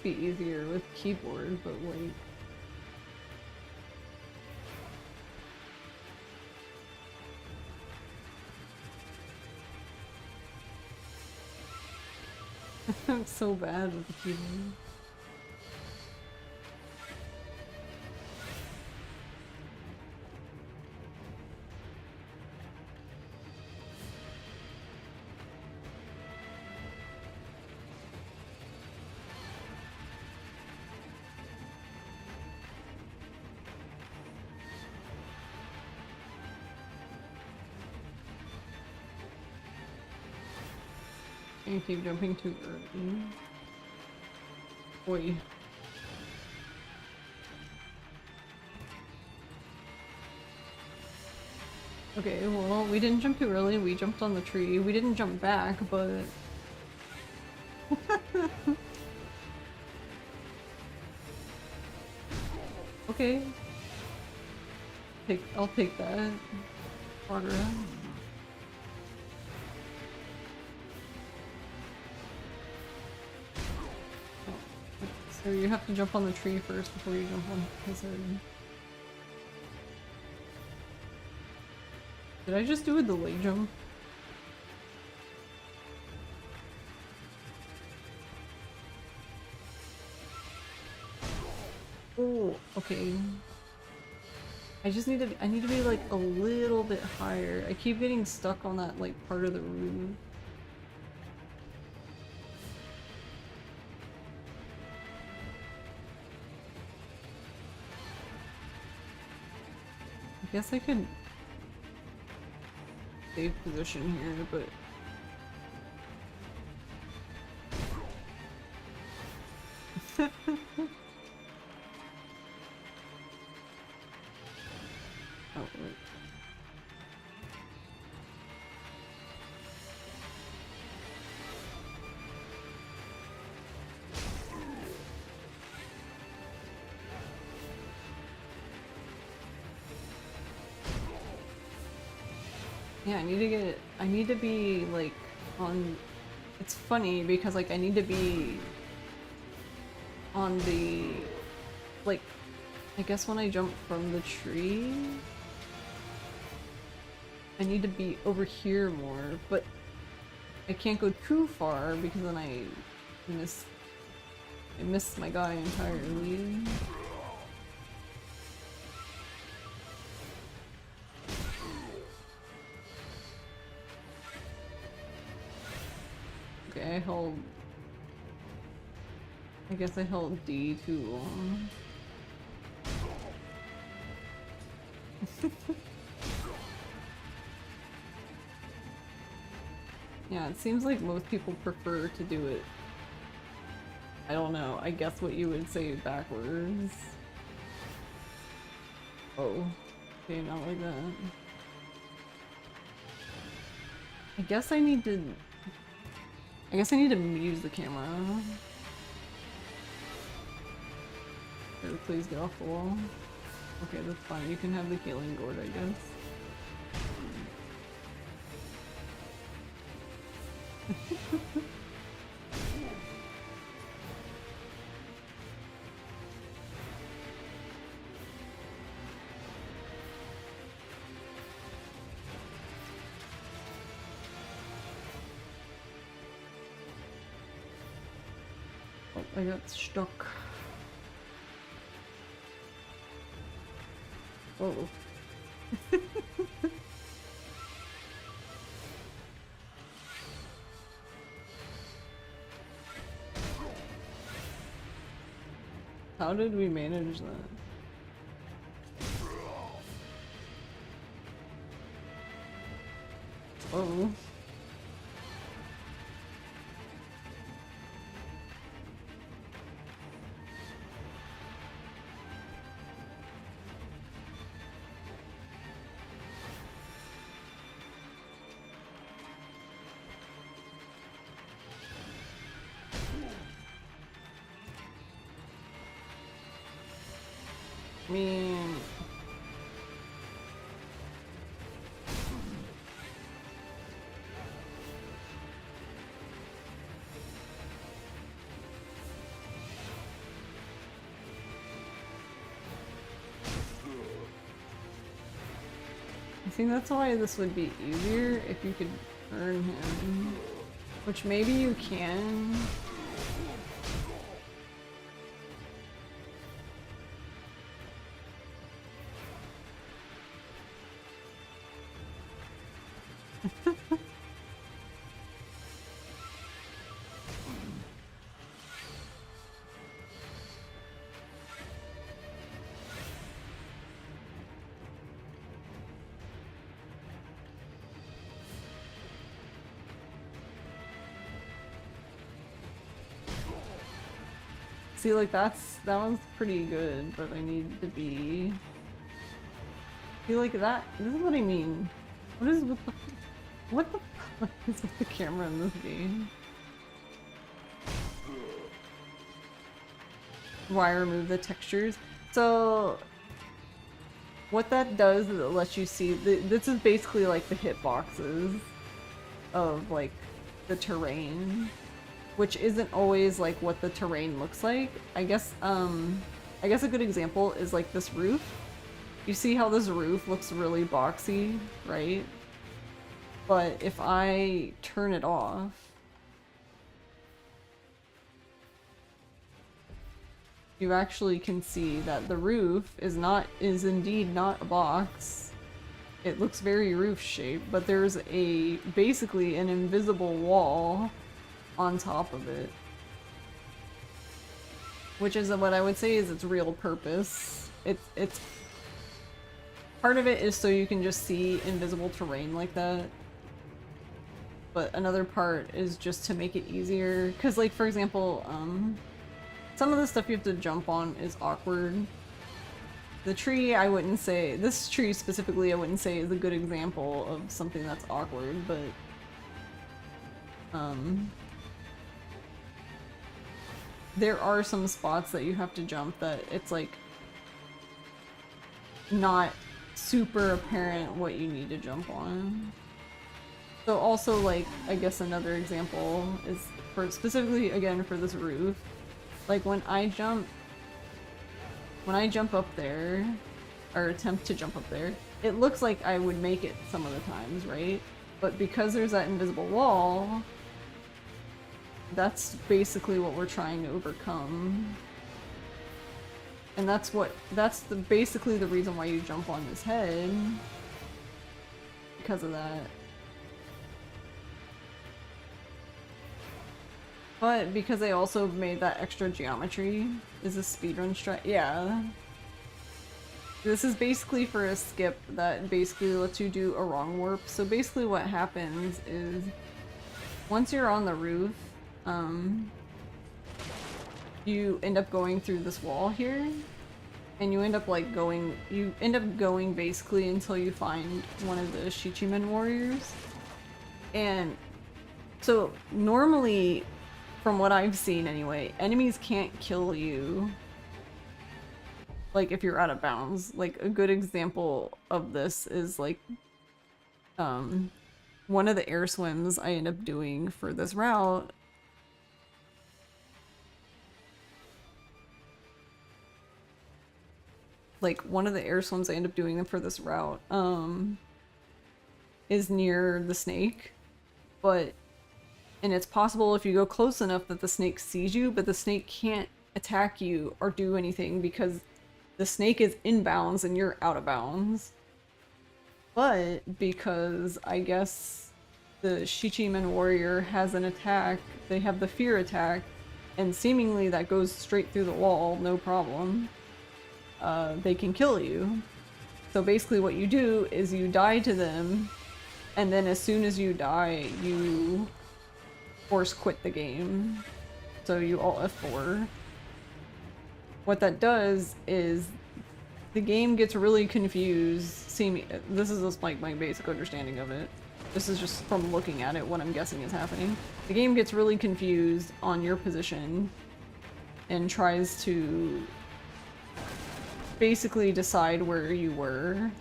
easier with keyboard, but like I'm so bad with the keyboard. You keep jumping too early. Oi. Okay, well, we didn't jump too early, we jumped on the tree. We didn't jump back, but... Okay. I'll take that. Progress. So you have to jump on the tree first before you jump on his head. Did I just do a delay jump? Oh, okay. I need to be like a little bit higher. I keep getting stuck on that like part of the roof. I guess I could save position here, but oh, wait. Yeah, I need to be like on, it's funny because like I need to be on the, like, I guess when I jump from the tree, I need to be over here more, but I can't go too far because then I miss my guy entirely. Okay, I guess I held D too long. Yeah, it seems like most people prefer to do it. I don't know, I guess what you would say backwards. Oh, okay, not like that. I guess I need to mute the camera. Okay, please get off the wall. Okay, that's fine. You can have the healing gourd, I guess. Oh, I got stuck. Oh. How did we manage that? Oh. I mean... I think that's why this would be easier if you could earn him. Which maybe you can. See, like, that one's pretty good, but I need to be... See, like, that... This is what I mean. What is with the... What the fuck is with the camera in this game? Why remove the textures? So... What that does is it lets you see... This is basically, like, the hitboxes of, like, the terrain. Which isn't always like what the terrain looks like. I guess a good example is like this roof. You see how this roof looks really boxy, right? But if I turn it off, you actually can see that the roof is indeed not a box. It looks very roof shaped, but there's basically an invisible wall on top of it, which is what I would say is its real purpose. It's part of it is so you can just see invisible terrain like that, but another part is just to make it easier, because like for example some of the stuff you have to jump on is awkward. The tree, I wouldn't say, this tree specifically I wouldn't say is a good example of something that's awkward, but there are some spots that you have to jump that it's like not super apparent what you need to jump on. So also, like, I guess another example is for specifically again for this roof, like when I jump up there or attempt to jump up there, it looks like I would make it some of the times, right? But because there's that invisible wall, that's basically what we're trying to overcome. And that's basically the reason why you jump on his head. Because of that. But because they also made that extra geometry, is a speedrun strat? Yeah. This is basically for a skip that basically lets you do a wrong warp. So basically what happens is, once you're on the roof, you end up going through this wall here, and you end up going basically until you find one of the Shichimen warriors. And so normally, from what I've seen anyway, enemies can't kill you like if you're out of bounds. Like a good example of this is like one of the air swims I end up doing for this route. Like one of the air swims I end up doing for this route is near the snake, and it's possible if you go close enough that the snake sees you, but the snake can't attack you or do anything because the snake is in bounds and you're out of bounds. But because I guess the Shichimen warrior has an attack, they have the fear attack, and seemingly that goes straight through the wall, no problem. They can kill you. So basically what you do is you die to them, and then as soon as you die, you force quit the game. So you alt F4. What that does is the game gets really confused. This is just like my basic understanding of it. This is just from looking at it, what I'm guessing is happening. The game gets really confused on your position and tries to basically decide where you were.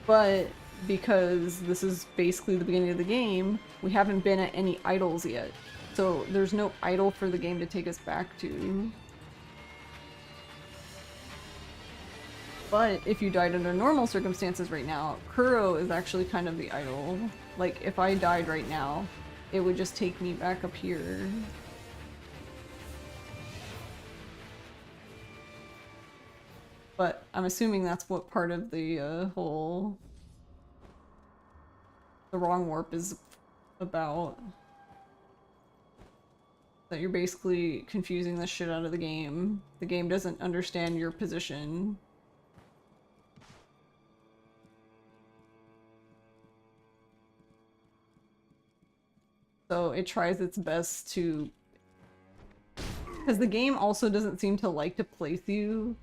But because this is basically the beginning of the game, we haven't been at any idols yet. So there's no idol for the game to take us back to. But if you died under normal circumstances right now, Kuro is actually kind of the idol. Like, if I died right now, it would just take me back up here. But I'm assuming that's what part of the the wrong warp is about. That you're basically confusing the shit out of the game. The game doesn't understand your position. So it tries its best to Because the game also doesn't seem to like to place you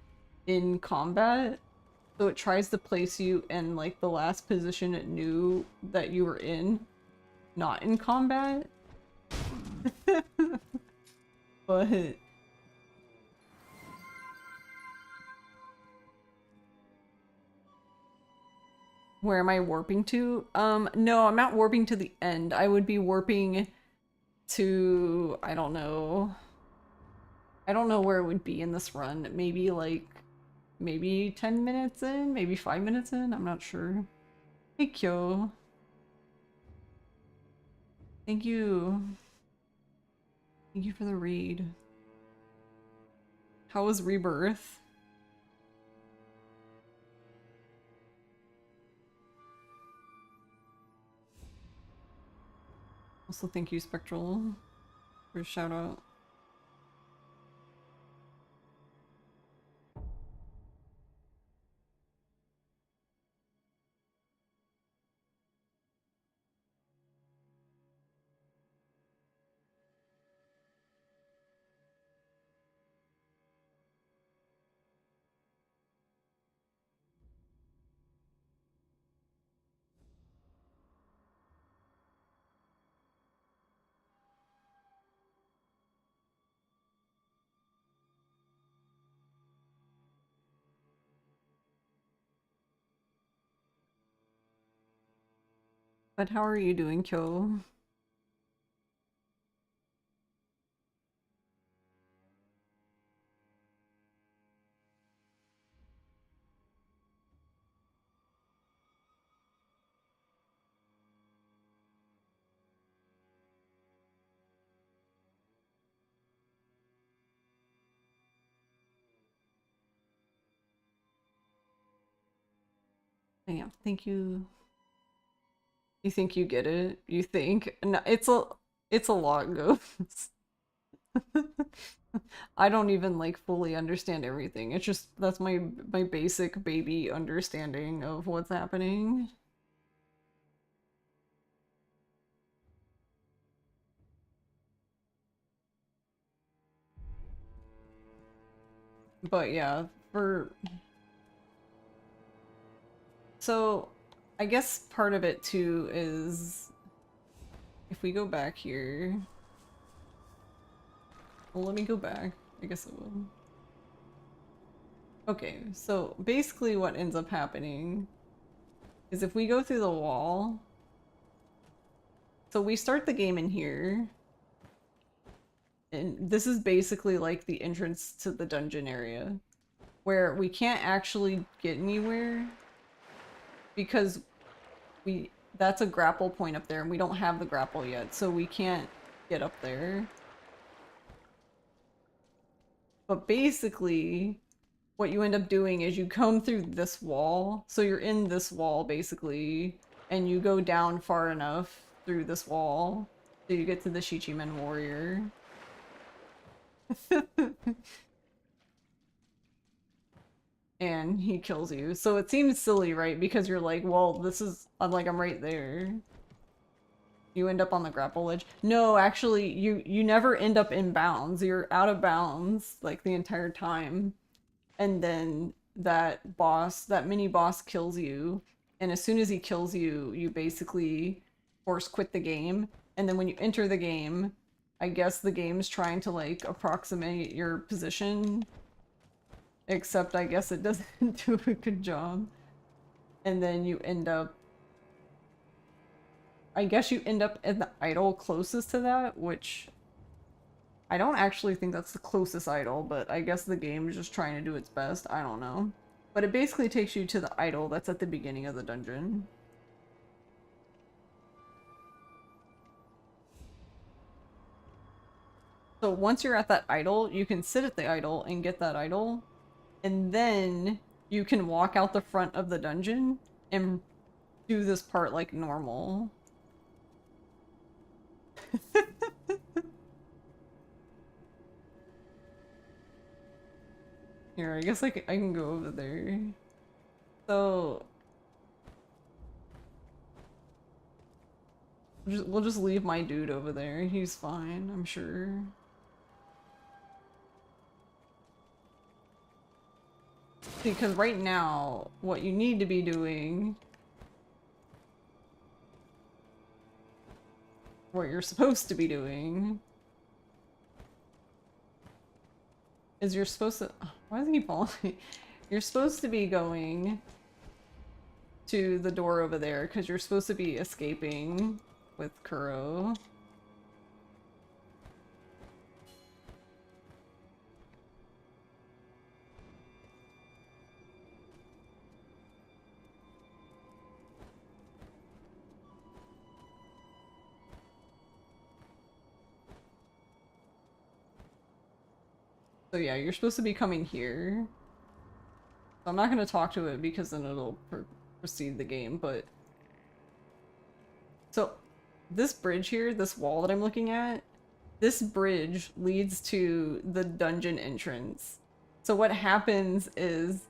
in combat. So it tries to place you in like the last position it knew that you were in, not in combat. But where am I warping to? No, I'm not warping to the end. I would be warping to, I don't know. I don't know where it would be in this run. Maybe like, maybe 10 minutes in? Maybe 5 minutes in? I'm not sure. Hey, Kyo. Thank you. Thank you for the read. How was Rebirth? Also, thank you, Spectral, for a shout out. But how are you doing, Kyo? Yeah, thank you. You think you get it? You think? No, it's a lot, Ghosts. I don't even like fully understand everything. It's just that's my basic baby understanding of what's happening. But yeah, so I guess part of it too is if we go back here. Well, let me go back. I guess it will. Okay, so basically what ends up happening is if we go through the wall, so we start the game in here, and this is basically like the entrance to the dungeon area, where we can't actually get anywhere because that's a grapple point up there, and we don't have the grapple yet, so we can't get up there. But basically, what you end up doing is you come through this wall, so you're in this wall basically, and you go down far enough through this wall so you get to the Shichimen warrior. And he kills you. So it seems silly, right? Because you're like, well, this is, I'm right there. You end up on the grapple edge. No, actually, you never end up in bounds. You're out of bounds, like, the entire time. And then that mini boss kills you. And as soon as he kills you, you basically force quit the game. And then when you enter the game, I guess the game's trying to, like, approximate your position. Except I guess it doesn't do a good job. And then you end up... I guess you end up in the idol closest to that, which... I don't actually think that's the closest idol, but I guess the game is just trying to do its best. I don't know. But it basically takes you to the idol that's at the beginning of the dungeon. So once you're at that idol, you can sit at the idol and get that idol. And then you can walk out the front of the dungeon and do this part like normal. Here, I guess I can go over there. So... we'll just leave my dude over there. He's fine, I'm sure. Because right now, what you need to be doing, what you're supposed to be doing, is you're supposed to. Why does he keep following me? You're supposed to be going to the door over there because you're supposed to be escaping with Kuro. So yeah, you're supposed to be coming here. So I'm not going to talk to it because then it'll proceed the game, but... So, this bridge here, this wall that I'm looking at, this bridge leads to the dungeon entrance. So what happens is,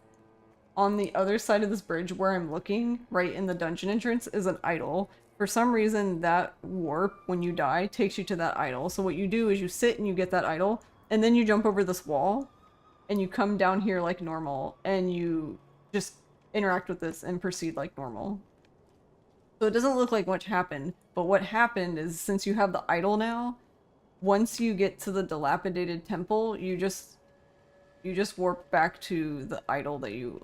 on the other side of this bridge where I'm looking, right in the dungeon entrance, is an idol. For some reason, that warp, when you die, takes you to that idol. So what you do is you sit and you get that idol, and then you jump over this wall, and you come down here like normal, and you just interact with this and proceed like normal. So it doesn't look like much happened, but what happened is, since you have the idol now, once you get to the dilapidated temple, you just warp back to the idol that you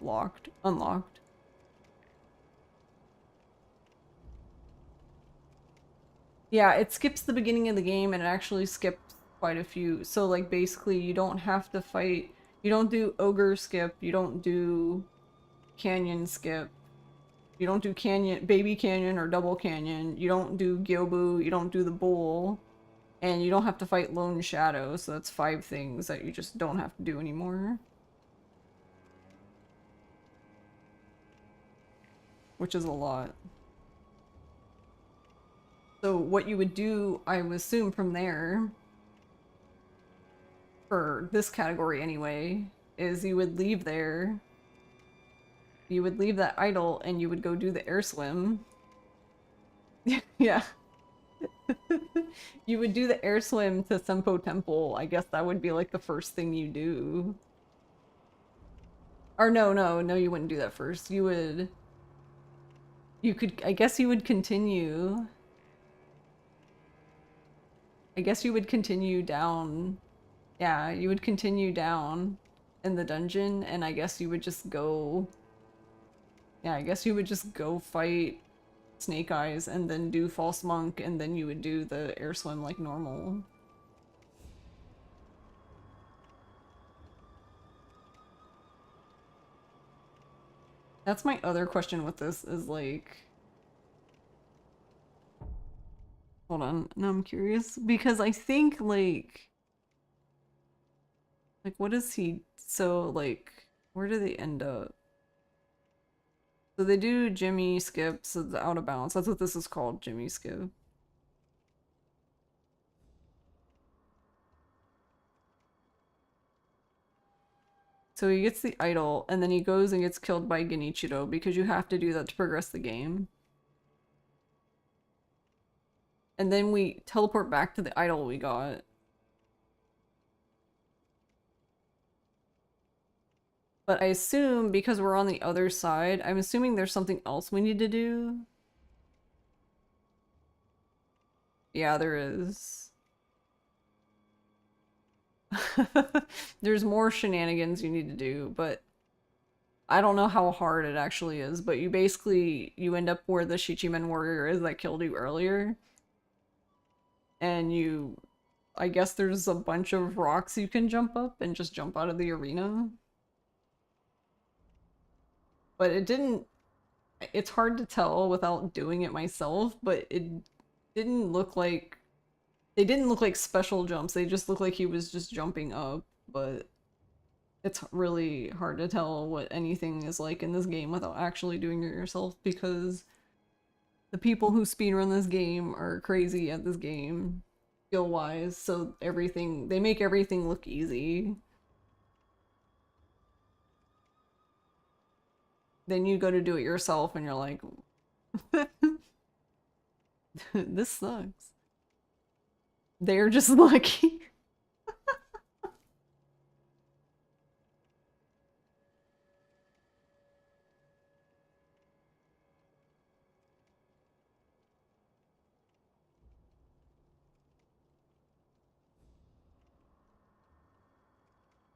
unlocked. Yeah, it skips the beginning of the game and it actually skips quite a few. So like basically you don't have to fight, you don't do ogre skip, you don't do canyon skip, you don't do baby canyon or double canyon, you don't do Gyobu, you don't do the bull, and you don't have to fight Lone Shadow, so that's 5 things that you just don't have to do anymore. Which is a lot. So what you would do, I would assume from there, for this category anyway, is you would leave there, you would leave that idol, and you would go do the air swim. Yeah. You would do the air swim to Senpo Temple. I guess that would be like the first thing you do. Or no, you wouldn't do that first. I guess you would continue. I guess you would continue down. Yeah, you would continue down in the dungeon, and I guess you would just go... Yeah, I guess you would just go fight Snake Eyes and then do False Monk, and then you would do the air swim like normal. That's my other question with this, is like... Hold on, now I'm curious, because I think like what is he, so like where do they end up? So they do Jimmy skip, so the out of bounds, that's what this is called, Jimmy skip. So he gets the idol, and then he goes and gets killed by Genichiro, because you have to do that to progress the game. And then we teleport back to the idol we got. But I assume, because we're on the other side, I'm assuming there's something else we need to do. Yeah, there is. There's more shenanigans you need to do, but I don't know how hard it actually is, but you end up where the Shichimen warrior is that killed you earlier. And I guess there's a bunch of rocks you can jump up and just jump out of the arena. But it's hard to tell without doing it myself, but it didn't look like, they didn't look like special jumps, they just looked like he was just jumping up, but it's really hard to tell what anything is like in this game without actually doing it yourself, because the people who speedrun this game are crazy at this game, skill-wise, so they make everything look easy. Then you go to do it yourself and you're like, this sucks. They're just lucky.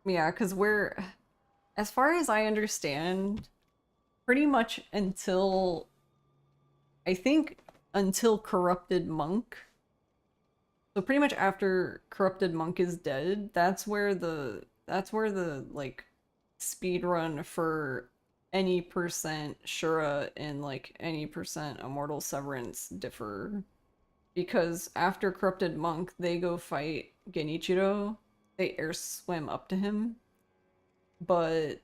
Yeah, because we're, as far as I understand, pretty much until, I think until Corrupted Monk. So pretty much after Corrupted Monk is dead, that's where the like speed run for any percent Shura and like any percent Immortal Severance differ. Because after Corrupted Monk, they go fight Genichiro. They air swim up to him. But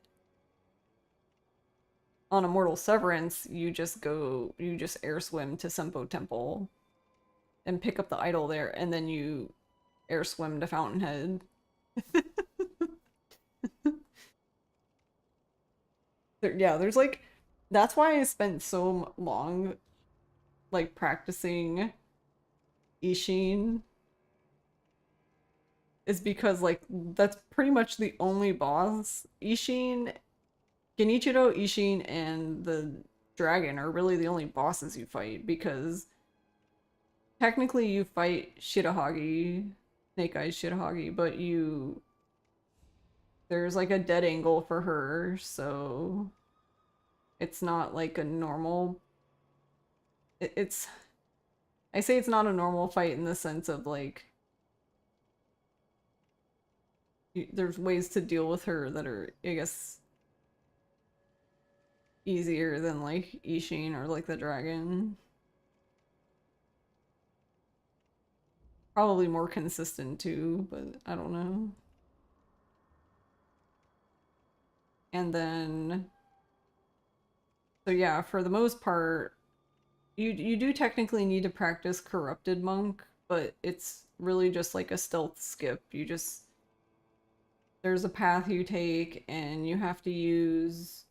on Immortal Severance, you just air swim to Senpo Temple and pick up the idol there, and then you air swim to Fountainhead. Yeah, there's like, that's why I spent so long like practicing Isshin, is because like that's pretty much the only boss. Isshin, Genichiro, Isshin, and the dragon are really the only bosses you fight, because technically you fight Shirahagi, Snake Eyes Shirahagi, but there's like a dead angle for her, so it's not like a normal, it's, I say it's not a normal fight in the sense of like, there's ways to deal with her that are, I guess, easier than like Isshin or like the dragon. Probably more consistent too, but I don't know. And then, so yeah, for the most part, you do technically need to practice Corrupted Monk, but it's really just like a stealth skip. There's a path you take, and you have to use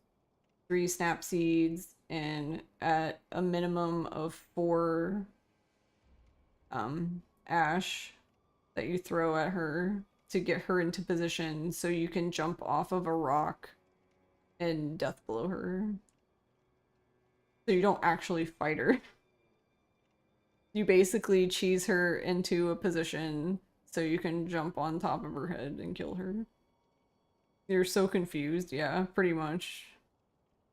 3 snap seeds and at a minimum of 4 ash that you throw at her to get her into position so you can jump off of a rock and death blow her. So you don't actually fight her. You basically cheese her into a position so you can jump on top of her head and kill her. You're so confused, yeah, pretty much.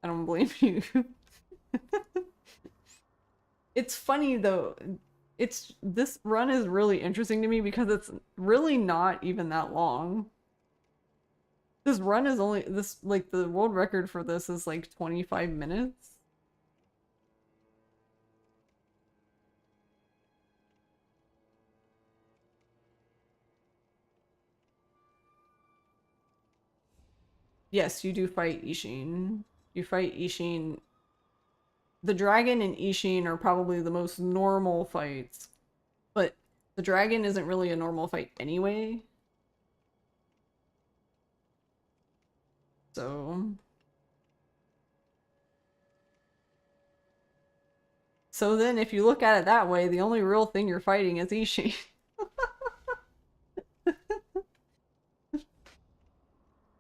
I don't blame you. It's funny though. This run is really interesting to me because it's really not even that long. This run is only like the world record for this is like 25 minutes. Yes, you do fight Isshin. You fight Isshin. The dragon and Isshin are probably the most normal fights, but the dragon isn't really a normal fight anyway. So then if you look at it that way, the only real thing you're fighting is Isshin.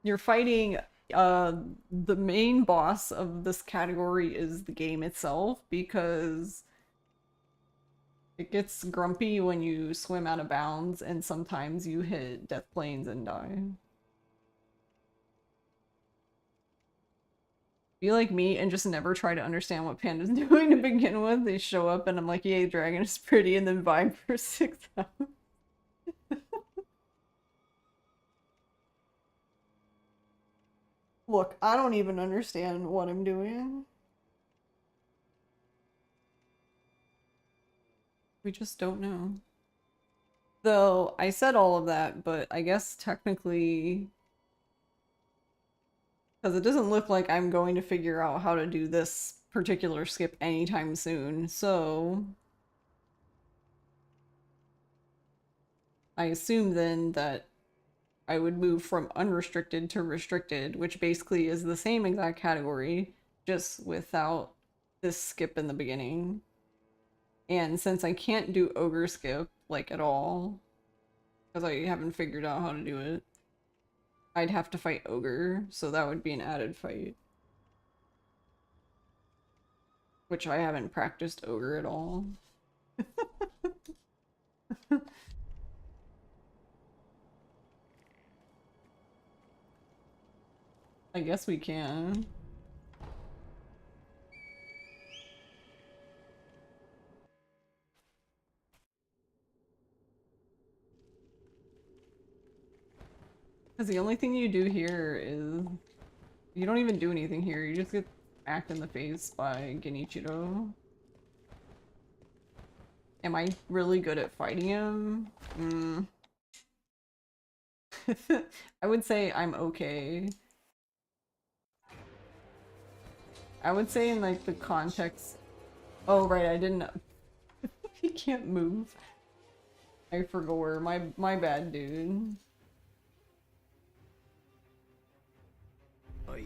You're fighting the main boss of this category is the game itself, because it gets grumpy when you swim out of bounds and sometimes you hit death planes and die. Be like me and just never try to understand what Panda's doing to begin with. They show up and I'm like, yay, dragon is pretty, and then vibe for 6 hours. Look, I don't even understand what I'm doing. We just don't know. Though, I said all of that, but I guess technically, because it doesn't look like I'm going to figure out how to do this particular skip anytime soon, so I assume then that I would move from unrestricted to restricted, which basically is the same exact category, just without this skip in the beginning. And since I can't do ogre skip, like, at all, because I haven't figured out how to do it, I'd have to fight ogre, so that would be an added fight. Which I haven't practiced ogre at all. I guess we can. Because the only thing you do here is... You don't even do anything here, you just get smacked in the face by Genichiro. Am I really good at fighting him? I would say I'm okay. I would say in like the context... Oh right, I didn't know. He can't move. I forgot. My bad, dude. Oi.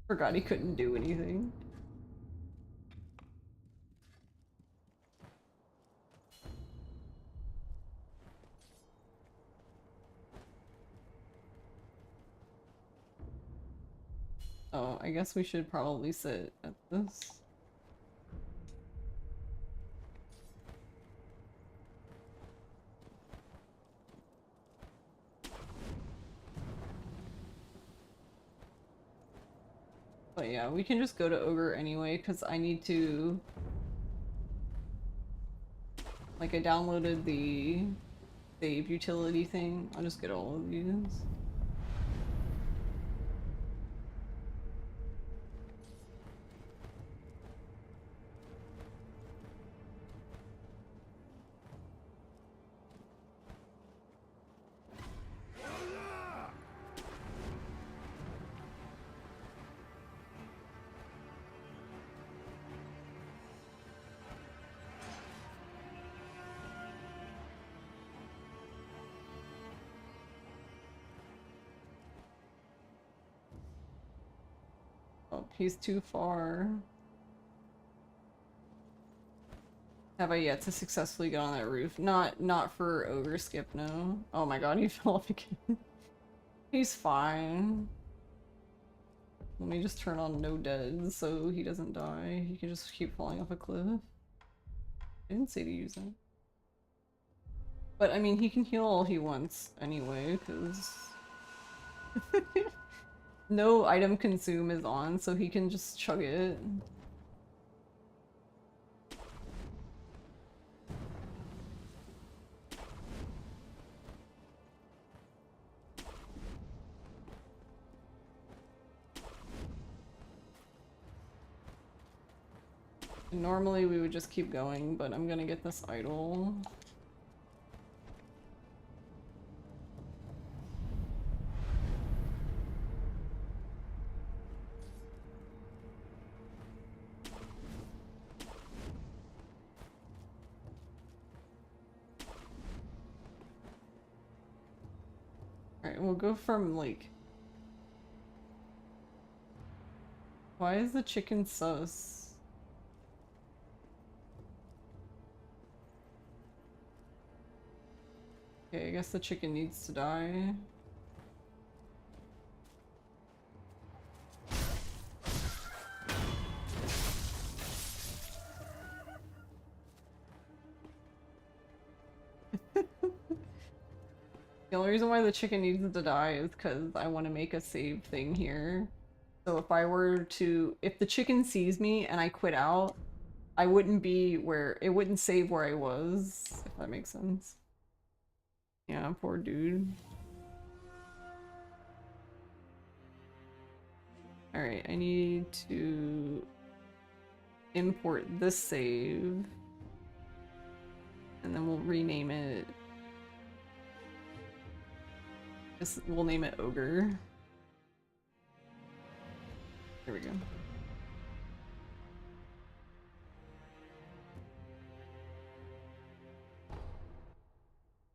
Forgot he couldn't do anything. Oh, I guess we should probably sit at this. But yeah, we can just go to Ogre anyway, because I need to... Like, I downloaded the save utility thing. I'll just get all of these. Oh, he's too far. Have I yet to successfully get on that roof? Not for Ogre Skip, no. Oh my god, he fell off again. He's fine. Let me just turn on no dead so he doesn't die. He can just keep falling off a cliff. I didn't say to use it. But I mean, he can heal all he wants anyway, because... No item consume is on, so he can just chug it. Normally we would just keep going, but I'm gonna get this idol. Alright, we'll go from like... Why is the chicken sus? Okay, I guess the chicken needs to die. The only reason why the chicken needs to die is because I want to make a save thing here. So if I were to... If the chicken sees me and I quit out, I wouldn't be where... It wouldn't save where I was, if that makes sense. Yeah, poor dude. Alright, I need to import this save. And then we'll rename it. We'll name it Ogre. There we go.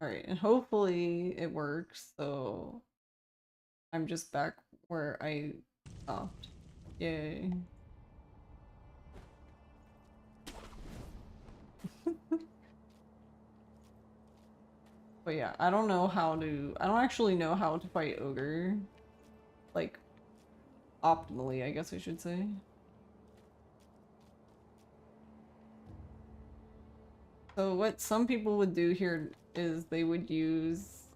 Alright, and hopefully it works, so I'm just back where I Stopped. Yay. But yeah, I don't actually know how to fight Ogre. Like, optimally, I guess I should say. So what some people would do here is they would use,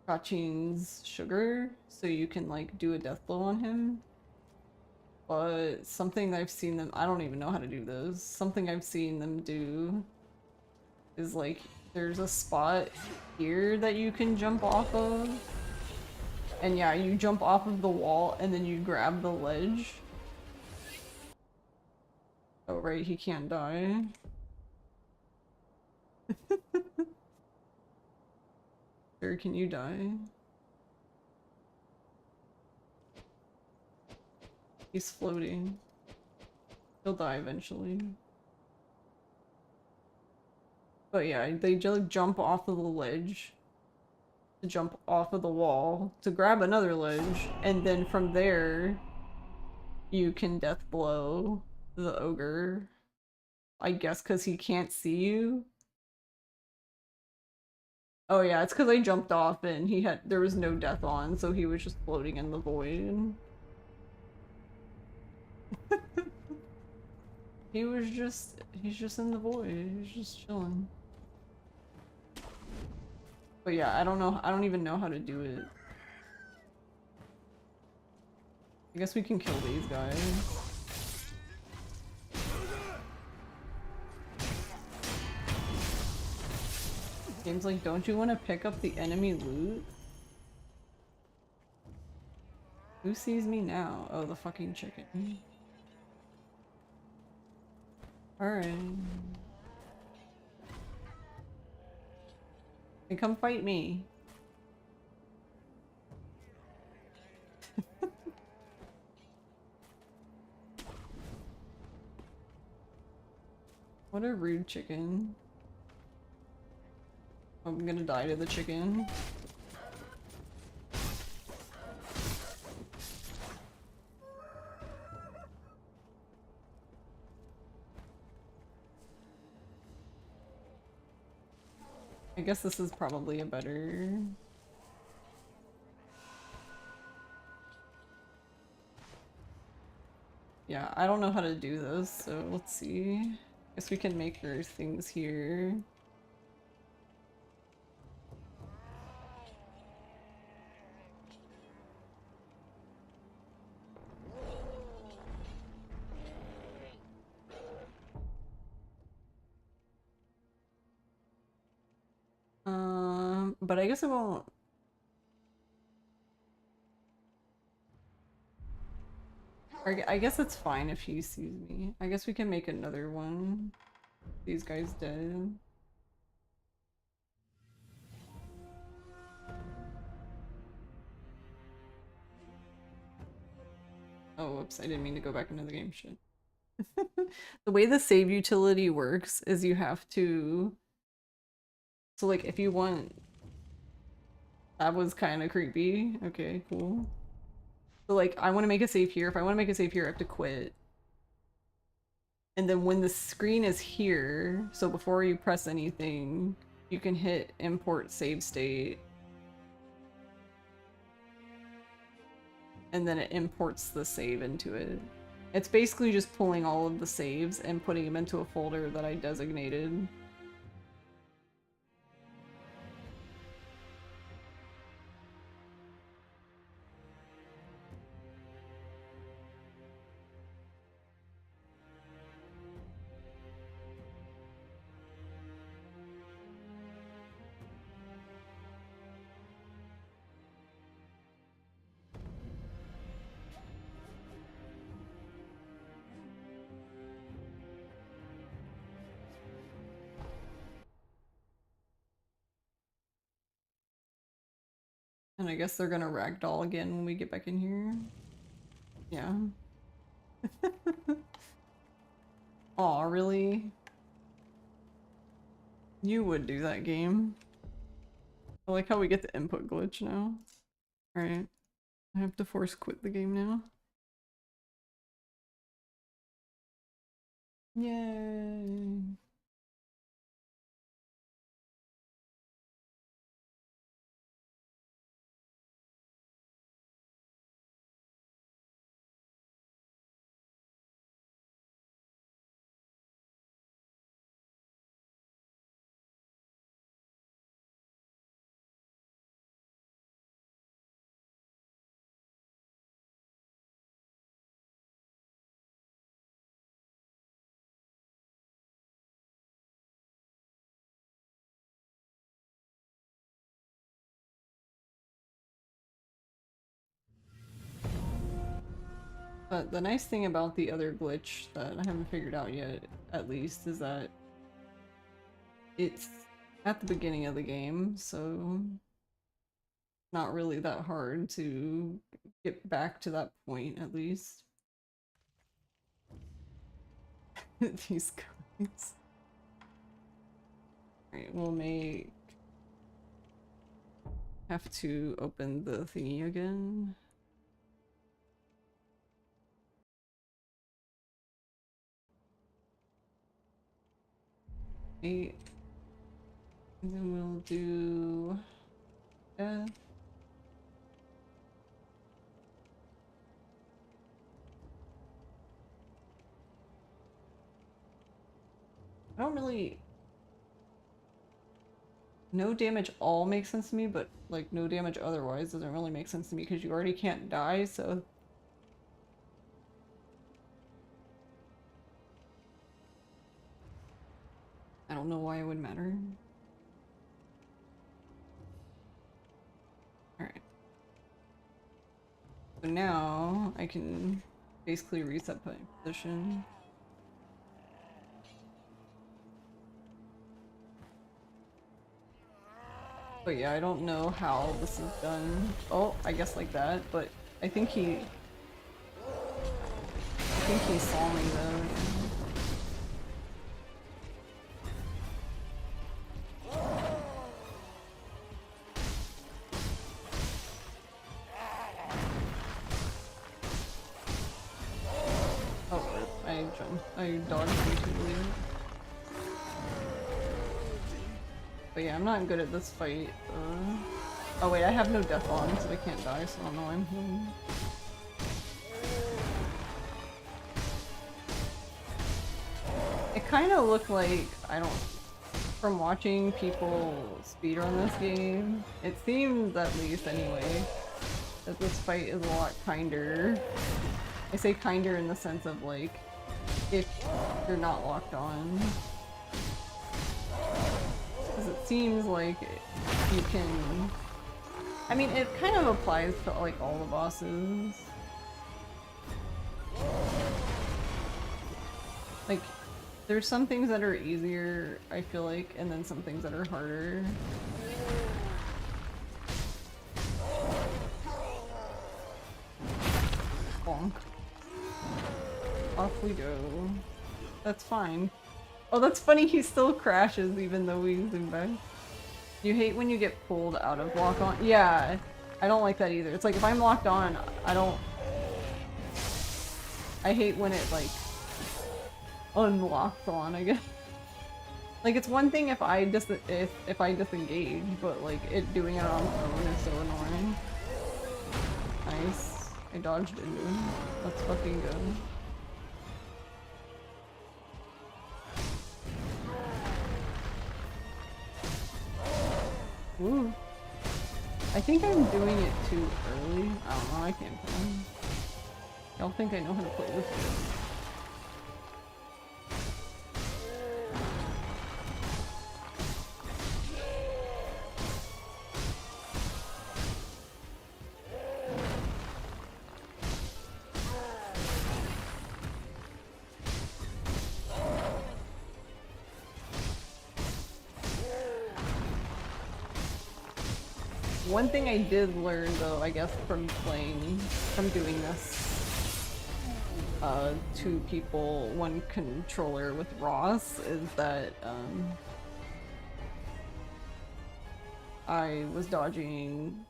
Kachin's sugar, so you can, like, do a death blow on him. But something I've seen them- I don't even know how to do those. Something I've seen them do is, like, there's a spot here that you can jump off of. And yeah, you jump off of the wall and then you grab the ledge. Oh right, he can't die. Sir, can you die? He's floating. He'll die eventually. But yeah, they just jump off of the ledge to jump off of the wall to grab another ledge, and then from there you can death blow the ogre. I guess because he can't see you. Oh yeah, it's because I jumped off and there was no death on, so he was just floating in the void. He's just in the void. He's just chilling. But yeah, I don't even know how to do it. I guess we can kill these guys. Game's like, don't you want to pick up the enemy loot? Who sees me now? Oh, the fucking chicken. Alright. Hey, come fight me. What a rude chicken. I'm gonna die to the chicken. I guess this is probably a better... Yeah, I don't know how to do this, so let's see. Guess we can make our things here. But I guess it won't. I guess it's fine if he sees me. I guess we can make another one. These guys dead. Oh, whoops, I didn't mean to go back into the game. Shit. The way the save utility works is you have to... So, like, if you want... That was kind of creepy. Okay, cool. So, like, I want to make a save here. If I want to make a save here, I have to quit. And then when the screen is here, so before you press anything, you can hit import save state. And then it imports the save into it. It's basically just pulling all of the saves and putting them into a folder that I designated. And I guess they're gonna ragdoll again when we get back in here. Yeah. Aw, really? You would do that, game. I like how we get the input glitch now. Alright. I have to force quit the game now. Yay. But the nice thing about the other glitch that I haven't figured out yet, at least, is that it's at the beginning of the game, so not really that hard to get back to that point, at least. These guys. Alright, we'll have to open the thingy again. And then we'll do death. I don't really... No damage all makes sense to me, but like no damage otherwise doesn't really make sense to me because you already can't die, so... I don't know why it would matter. Alright. So now I can basically reset my position. But yeah, I don't know how this is done. Oh, I guess like that, but I think he saw me though. I dodged completely. But yeah, I'm not good at this fight. Oh wait, I have no death on, so I can't die, so I don't know why I'm healing. It kind of looked like, from watching people speedrun this game, it seems, at least anyway, that this fight is a lot kinder. I say kinder in the sense of like, if you're not locked on. Because it seems like you can... I mean, it kind of applies to like all the bosses. Like, there's some things that are easier, I feel like, and then some things that are harder. Bonk. Off we go. That's fine. Oh, that's funny, he still crashes even though we zoom back. You hate when you get pulled out of lock on? Yeah, I don't like that either. It's like, if I'm locked on, I hate when it, like, unlocks on, I guess. Like, it's one thing if I disengage, but, like, it doing it on its own is so annoying. Nice. I dodged into him. Let's fucking go. Ooh. I think I'm doing it too early. I don't know, I can't play. I don't think I know how to play this game. One thing I did learn though, I guess, from doing this, 2 people, 1 controller with Ross, is that, I was dodging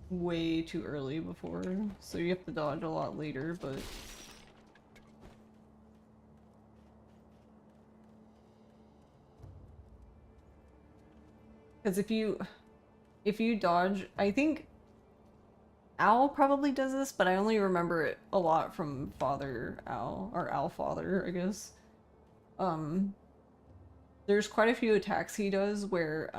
way too early before, so you have to dodge a lot later, but... Because if you dodge, I think Owl probably does this, but I only remember it a lot from Father Owl, or Owl Father, I guess. There's quite a few attacks he does where,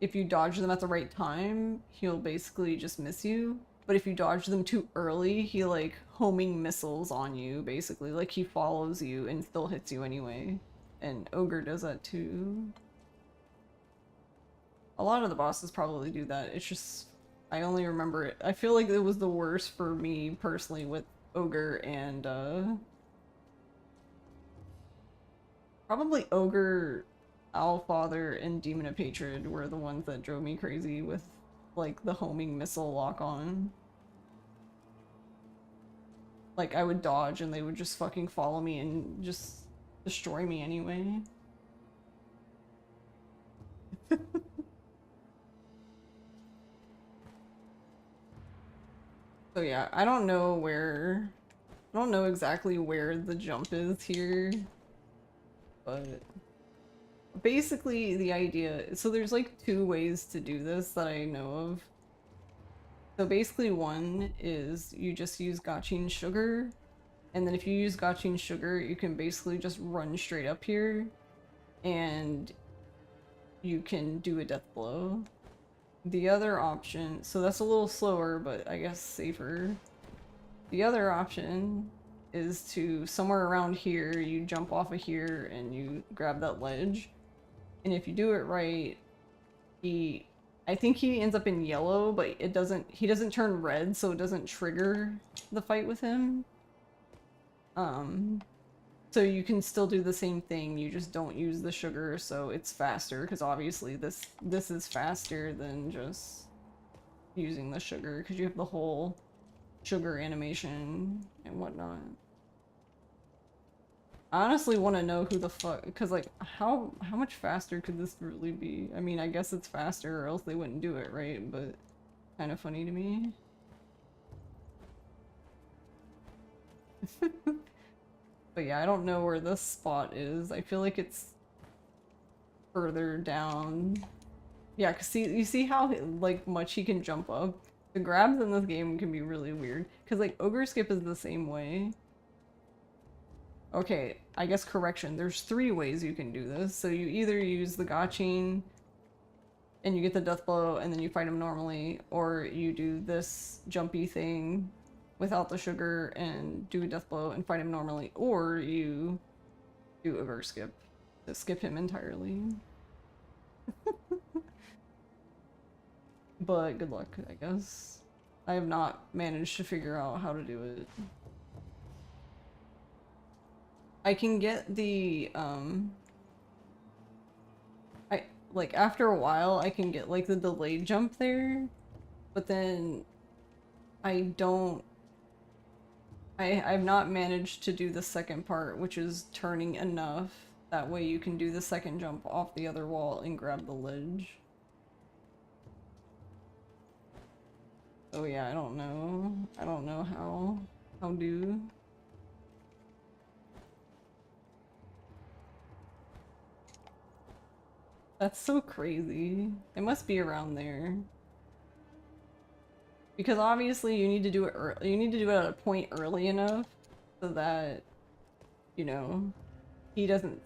if you dodge them at the right time, he'll basically just miss you. But if you dodge them too early, he like homing missiles on you, basically. Like he follows you and still hits you anyway. And Ogre does that too. A lot of the bosses probably do that. It's just, I only remember it. I feel like it was the worst for me personally with Ogre and probably Ogre, Owlfather, and Demon of Hatred were the ones that drove me crazy with like the homing missile lock on. Like I would dodge and they would just fucking follow me and just destroy me anyway. So yeah, I don't know exactly where the jump is here, but basically the idea, so there's like two ways to do this that I know of. So basically one is you just use Gachin Sugar, and then if you use Gachin Sugar, you can basically just run straight up here, and you can do a death blow. The other option, so that's a little slower, but I guess safer. The other option is to, somewhere around here, you jump off of here and you grab that ledge. And if you do it right, I think he ends up in yellow, but he doesn't turn red, so it doesn't trigger the fight with him. So you can still do the same thing, you just don't use the sugar, so it's faster, because obviously this is faster than just using the sugar, because you have the whole sugar animation and whatnot. I honestly want to know who the fuck, because like, how much faster could this really be? I mean, I guess it's faster or else they wouldn't do it, right? But kind of funny to me. But yeah, I don't know where this spot is. I feel like it's further down. Yeah, cause you see how like much he can jump up? The grabs in this game can be really weird. Cause like Ogre Skip is the same way. Okay, I guess correction. There's 3 ways you can do this. So you either use the Gachin and you get the death blow and then you fight him normally, or you do this jumpy thing without the sugar and do a death blow and fight him normally, or you do Ogre Skip to skip him entirely. But good luck, I guess. I have not managed to figure out how to do it. I can get the, like, after a while, I can get, like, the delayed jump there, but then I've not managed to do the second part, which is turning enough. That way you can do the second jump off the other wall and grab the ledge. Oh yeah, I don't know how do. That's so crazy. It must be around there. Because obviously you need to do it at a point early enough so that, you know, he doesn't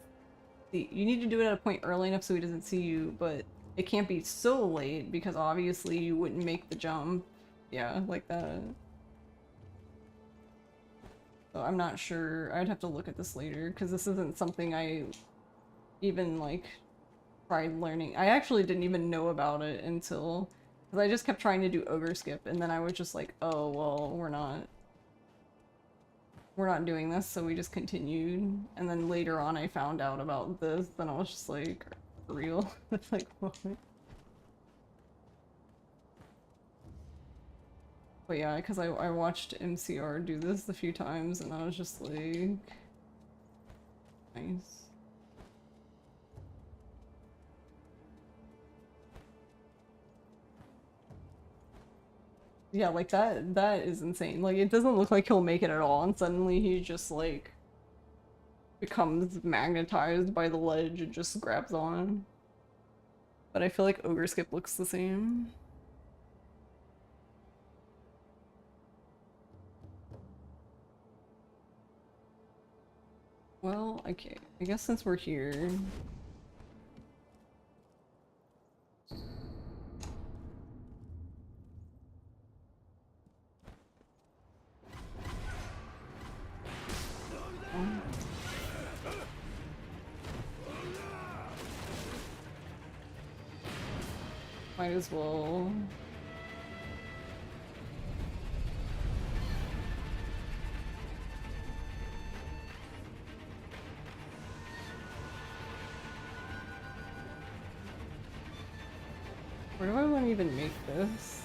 see. You need to do it at a point early enough so he doesn't see you, but it can't be so late because obviously you wouldn't make the jump. Yeah, like that. So I'm not sure. I'd have to look at this later because this isn't something I even like tried learning. I actually didn't even know about it until, because I just kept trying to do Ogre Skip and then I was just like, oh well, we're not doing this, so we just continued. And then later on I found out about this, then I was just like, for real? It's like, what? But yeah, because I watched MCR do this a few times and I was just like, nice. Yeah, like that is insane. Like it doesn't look like he'll make it at all, and suddenly he just like becomes magnetized by the ledge and just grabs on. But I feel like Ogre Skip looks the same. Well, okay. I guess since we're here. Might as well. Where do I want to even make this?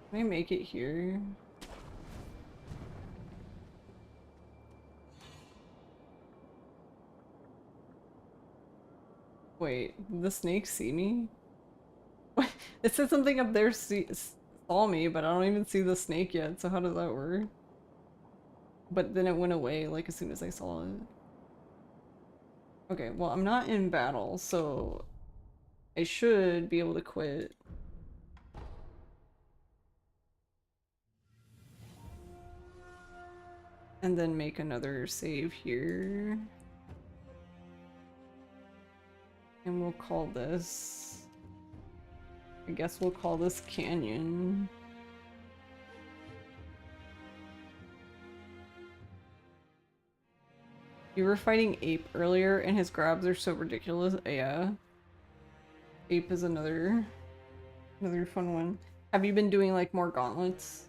Can I make it here? Wait, did the snake see me? What? It said something up there saw me, but I don't even see the snake yet, so how does that work? But then it went away, like, as soon as I saw it. Okay, well, I'm not in battle, so I should be able to quit. And then make another save here. And we'll call this... I guess we'll call this Canyon. You were fighting Ape earlier and his grabs are so ridiculous. Yeah. Ape is another fun one. Have you been doing like more gauntlets?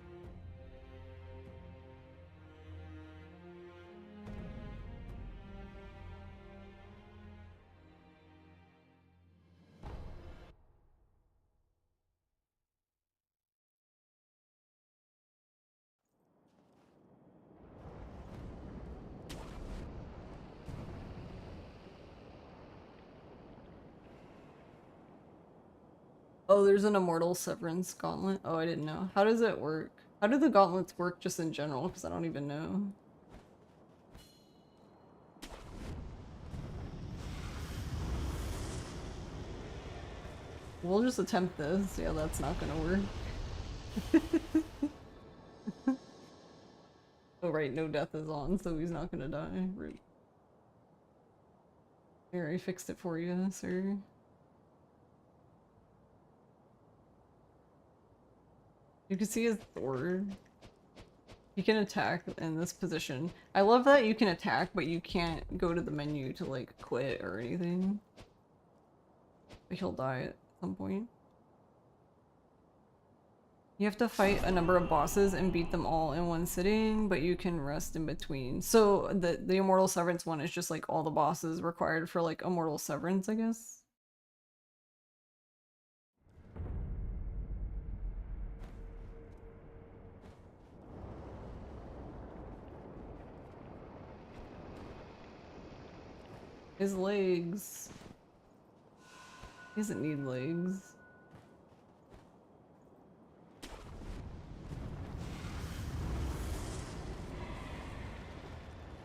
Oh, there's an Immortal Severance gauntlet. Oh, I didn't know. How does it work? How do the gauntlets work just in general? Because I don't even know. We'll just attempt this. Yeah, that's not gonna work. Oh right, no death is on, so he's not gonna die. Right. Here, I fixed it for you, sir. You can see his sword. He can attack in this position. I love that you can attack, but you can't go to the menu to like quit or anything. But he'll die at some point. You have to fight a number of bosses and beat them all in one sitting, but you can rest in between. So the Immortal Severance one is just like all the bosses required for like Immortal Severance, I guess. His legs. He doesn't need legs.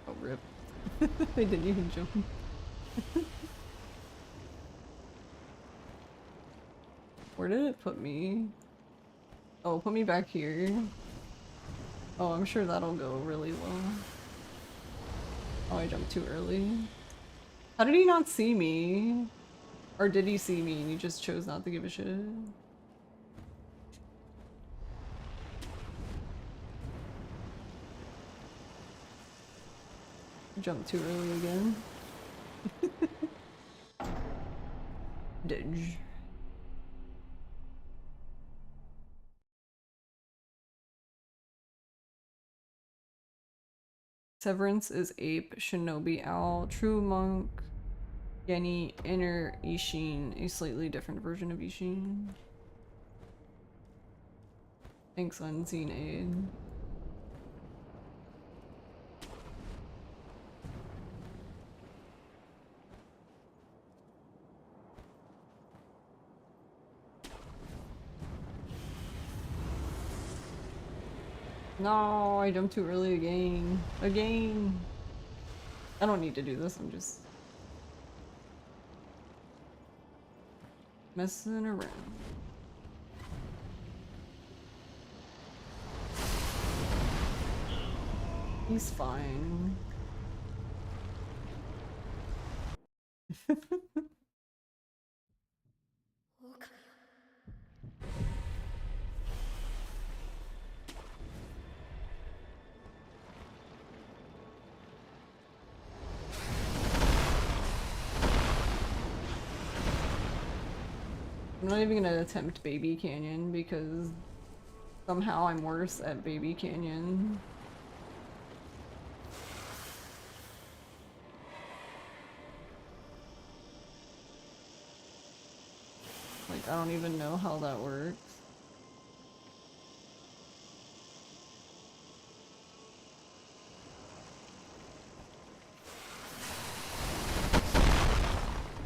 Oh, rip. I didn't even jump. Where did it put me? Oh, put me back here. Oh, I'm sure that'll go really well. Oh, I jumped too early. How did he not see me? Or did he see me and he just chose not to give a shit? Jumped too early again. Didge. Severance is Ape, Shinobi Owl, True Monk, Yenny, Inner, Isshin, a slightly different version of Isshin. Thanks, Unseen Aid. No, I jumped too early again. Again. I don't need to do this, I'm just messing around. He's fine. I'm not even gonna attempt Baby Canyon because somehow I'm worse at Baby Canyon. Like, I don't even know how that works.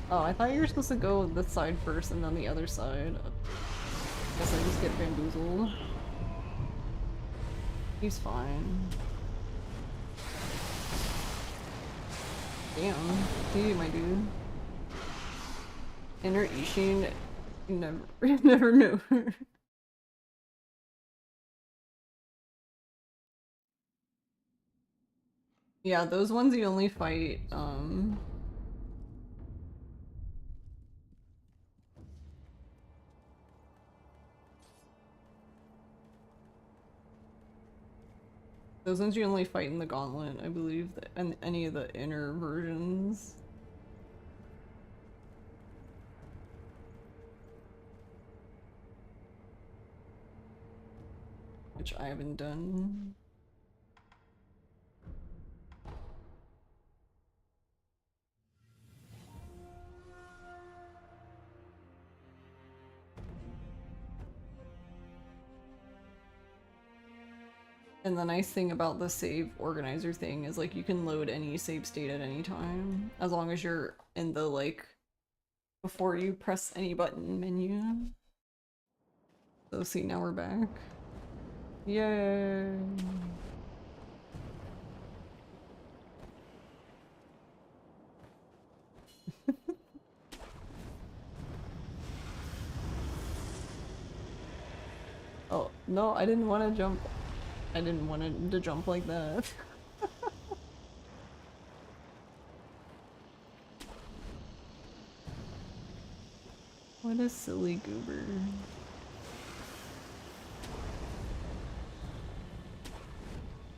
Oh, I thought you were supposed to go this side first and then the other side. Guess I just get bamboozled. He's fine. Damn. See, my dude. Inner Isshin, you never, never knew. Yeah, those ones you only fight, those ones you only fight in the gauntlet, I believe, and any of the inner versions. Which I haven't done. And the nice thing about the save organizer thing is like you can load any save state at any time, as long as you're in the like before you press any button menu. So see, now we're back. Yay! Oh, no, I didn't want to jump. I didn't want it to jump like that. What a silly goober.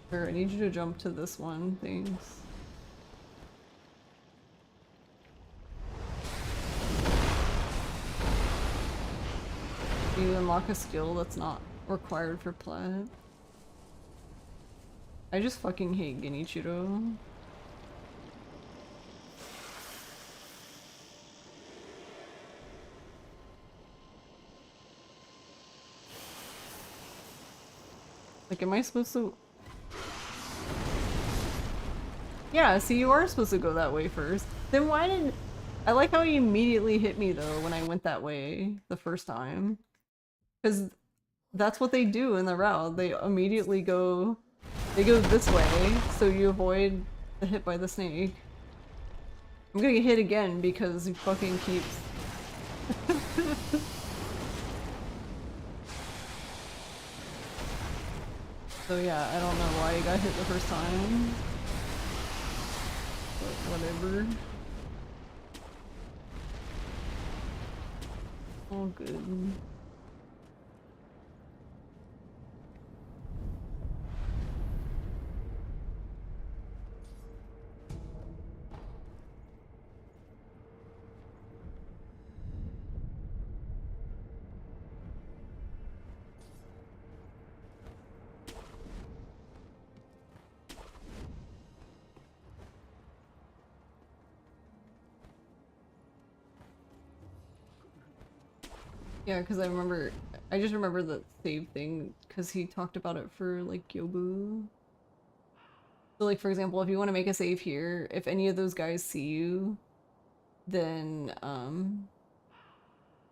Sure, I need you to jump to this one, thanks. You unlock a skill that's not required for plat. I just fucking hate Genichiro. Like, am I supposed to? Yeah, see, you are supposed to go that way first. Then why did... I like how he immediately hit me, though, when I went that way the first time. Because that's what they do in the route. They immediately go... They go this way, so you avoid the hit by the snake. I'm gonna get hit again because he fucking keeps... So yeah, I don't know why he got hit the first time. But whatever. All good. Yeah, because I just remember the save thing, because he talked about it for, like, Yobu. So, like, for example, if you want to make a save here, if any of those guys see you, then,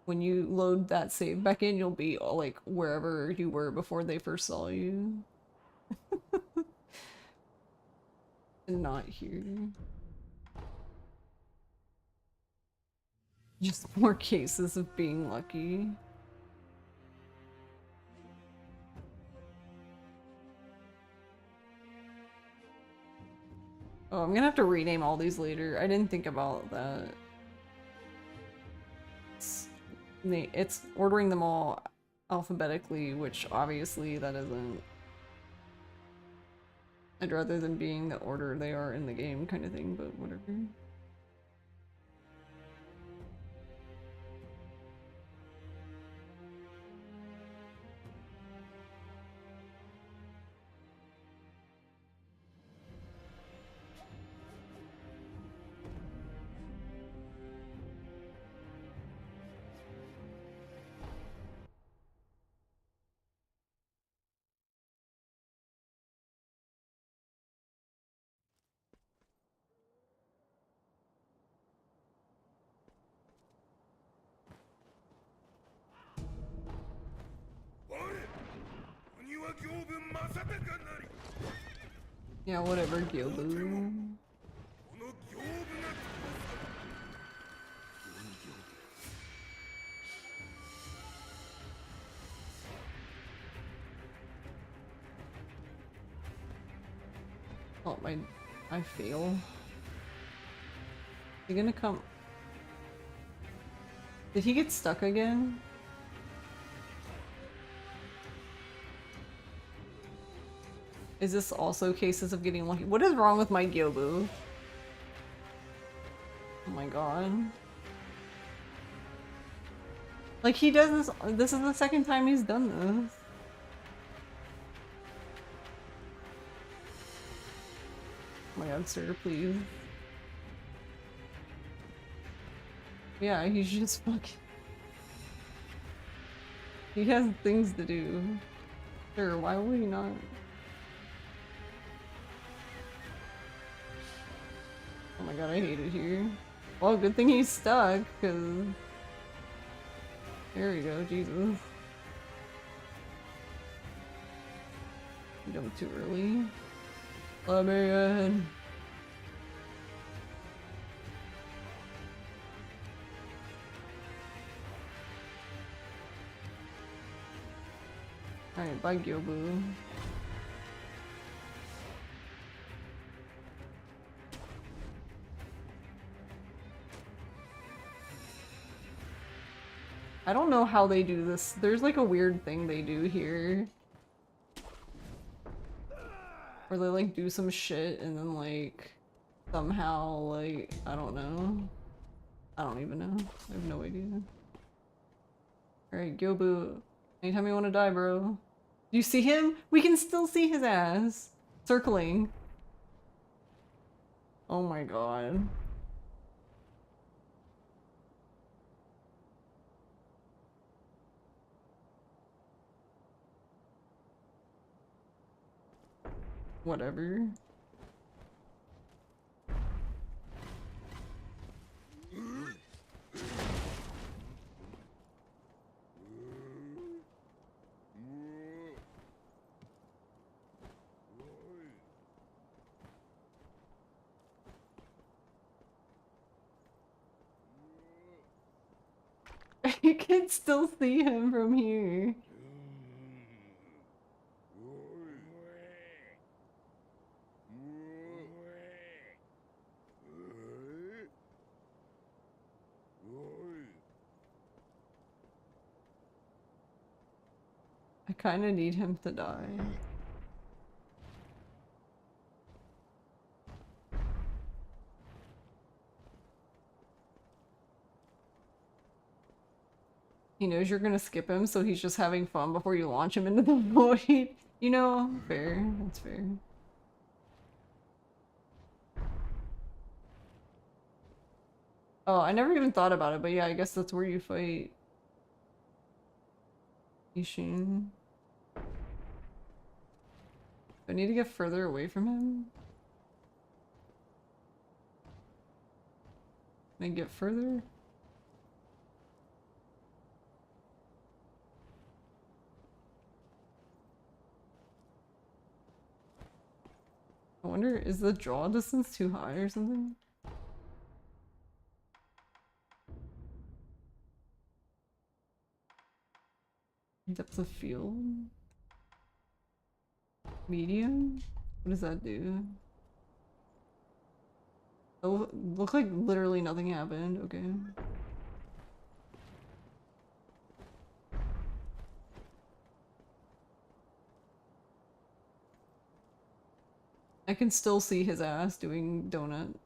when you load that save back in, you'll be, like, wherever you were before they first saw you. And not here. Just more cases of being lucky. Oh, I'm gonna have to rename all these later. I didn't think about that. It's ordering them all alphabetically, which obviously that isn't. I'd rather than being the order they are in the game kind of thing, but whatever. Yeah, whatever, Gyobu. Oh, I fail. Is he gonna come? Did he get stuck again? Is this also cases of getting lucky? What is wrong with my Gyobu? Oh my god. Like, he does this is the second time he's done this. Oh my god, sir, please. Yeah, he's just fucking... He has things to do. Sure, why would he not? Oh my god, I hate it here. Well, good thing he's stuck, cause... There we go, Jesus. I jumped too early. Let me in. Alright, bye Gyobu. I don't know how they do this. There's like a weird thing they do here. Where they like do some shit and then like somehow like, I don't know. I don't even know. I have no idea. Alright, Gyobu. Anytime you want to die, bro. Do you see him? We can still see his ass. Circling. Oh my god. Whatever. You can still see him from here. I kind of need him to die. He knows you're gonna skip him, so he's just having fun before you launch him into the void. You know, fair. That's fair. Oh, I never even thought about it, but yeah, I guess that's where you fight Isshin. Do I need to get further away from him? Can I get further? wonder, is the draw distance too high or something? Depth of field? Medium? What does that do? Oh, look like literally nothing happened. Okay. I can still see his ass doing donuts.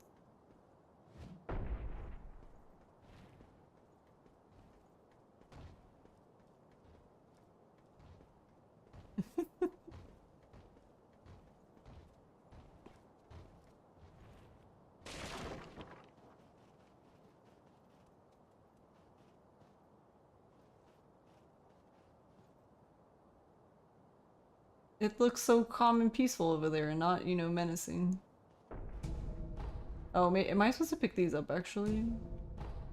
It looks so calm and peaceful over there and not, you know, menacing. Oh, am I supposed to pick these up actually?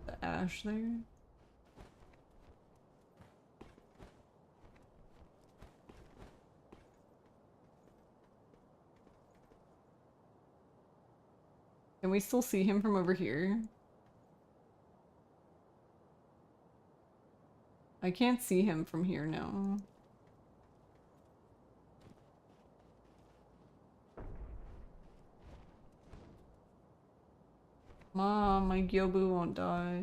The ash there? Can we still see him from over here? I can't see him from here now. Mom, my Gyobu won't die.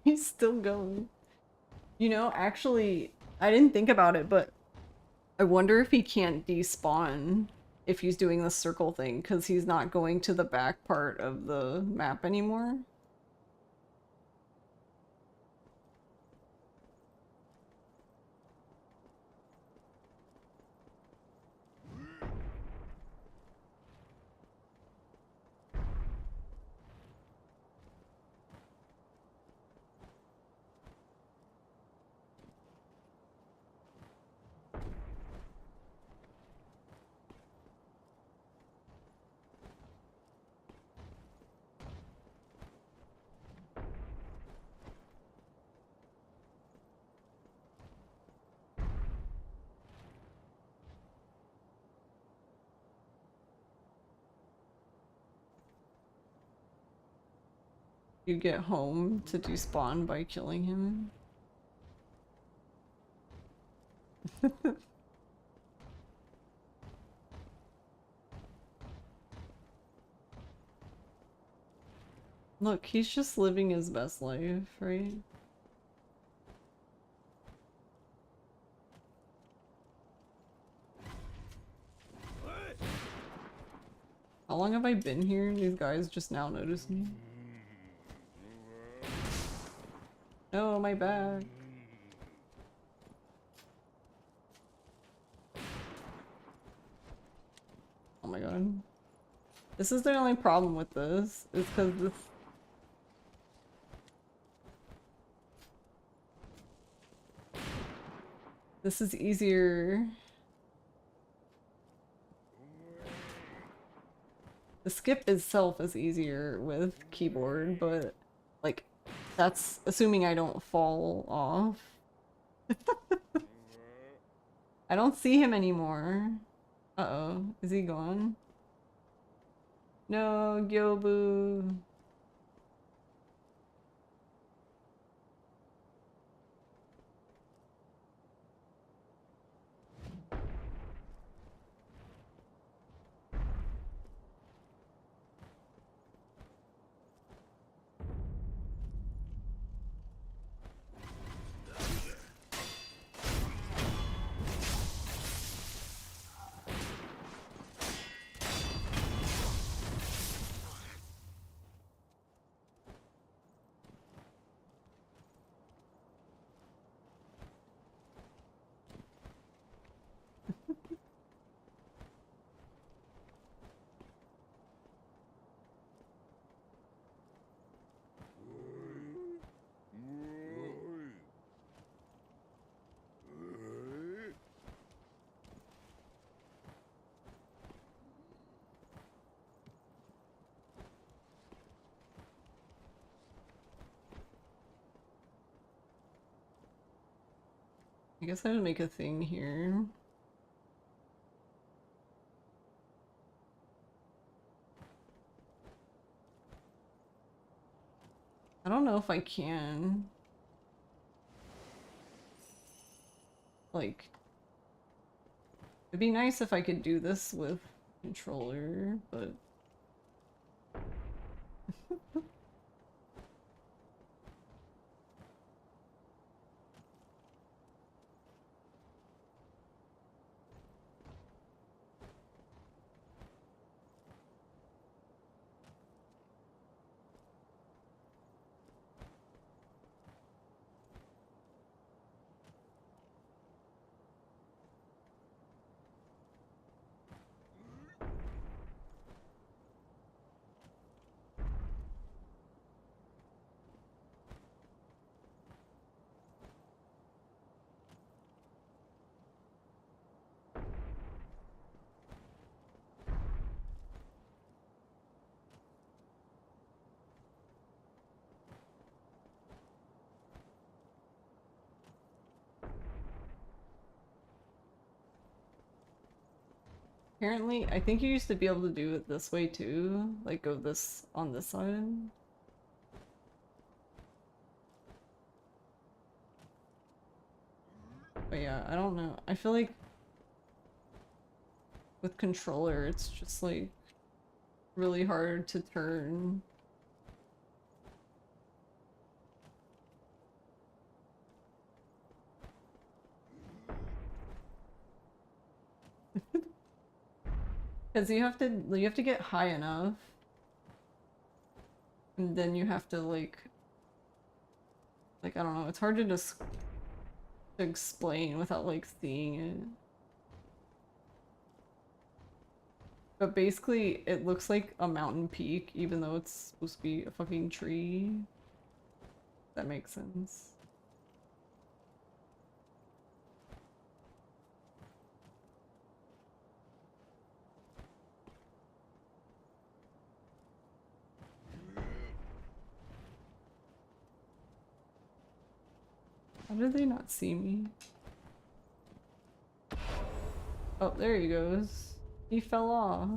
He's still going. You know, actually, I didn't think about it, but I wonder if he can't despawn if he's doing the circle thing, because he's not going to the back part of the map anymore. You get home to despawn by killing him. Look, he's just living his best life, right? How long have I been here? These guys just now noticed me. No, my back. Oh my god. This is the only problem with this, is because this is easier. The skip itself is easier with keyboard, but like that's assuming I don't fall off. I don't see him anymore. Uh-oh, is he gone? No, Gyobu. guess I would make a thing here. I don't know if I can. Like, it'd be nice if I could do this with controller, but apparently, I think you used to be able to do it this way too, like go this on this side. But yeah, I don't know. I feel like with controller, it's just like really hard to turn. Because you have to get high enough, and then you have to like I don't know, it's hard to just to explain without like seeing it. But basically it looks like a mountain peak even though it's supposed to be a fucking tree. That makes sense. How did they not see me? Oh, there he goes. He fell off.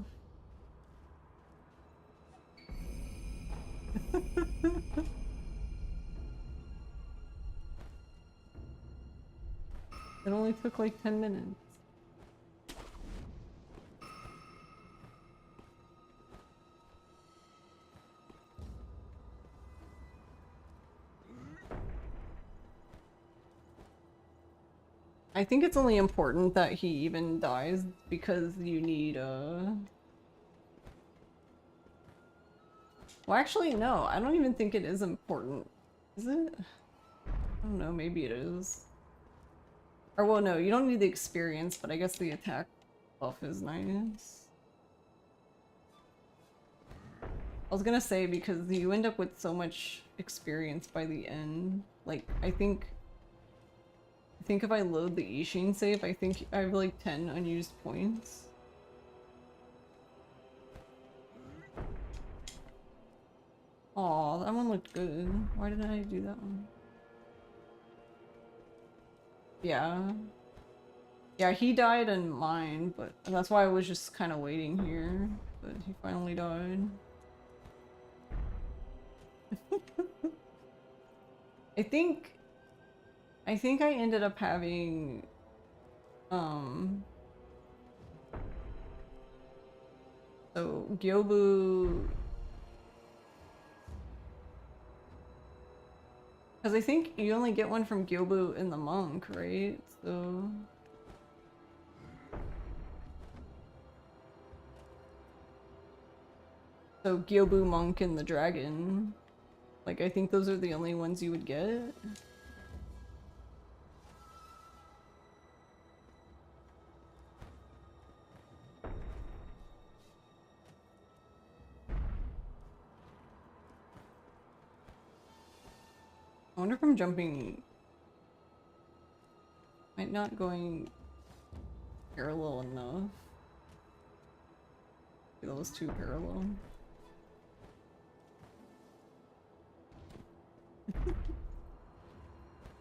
It only took like 10 minutes. I think it's only important that he even dies because you need well, actually no, I don't even think it is important. Is it? I don't know, maybe it is. Or well no, you don't need the experience, but I guess the attack buff is nice. I was gonna say because you end up with so much experience by the end. Like I think if I load the Isshin save, I think I have like 10 unused points. Aw, that one looked good. Why did I do that one? Yeah. Yeah, he died in mine, but that's why I was just kind of waiting here. But he finally died. I think I ended up having so Gyobu, because I think you only get one from Gyobu in the monk, right? So Gyobu monk and the dragon. Like I think those are the only ones you would get. I wonder if I'm jumping... Might not going parallel enough. That was too parallel.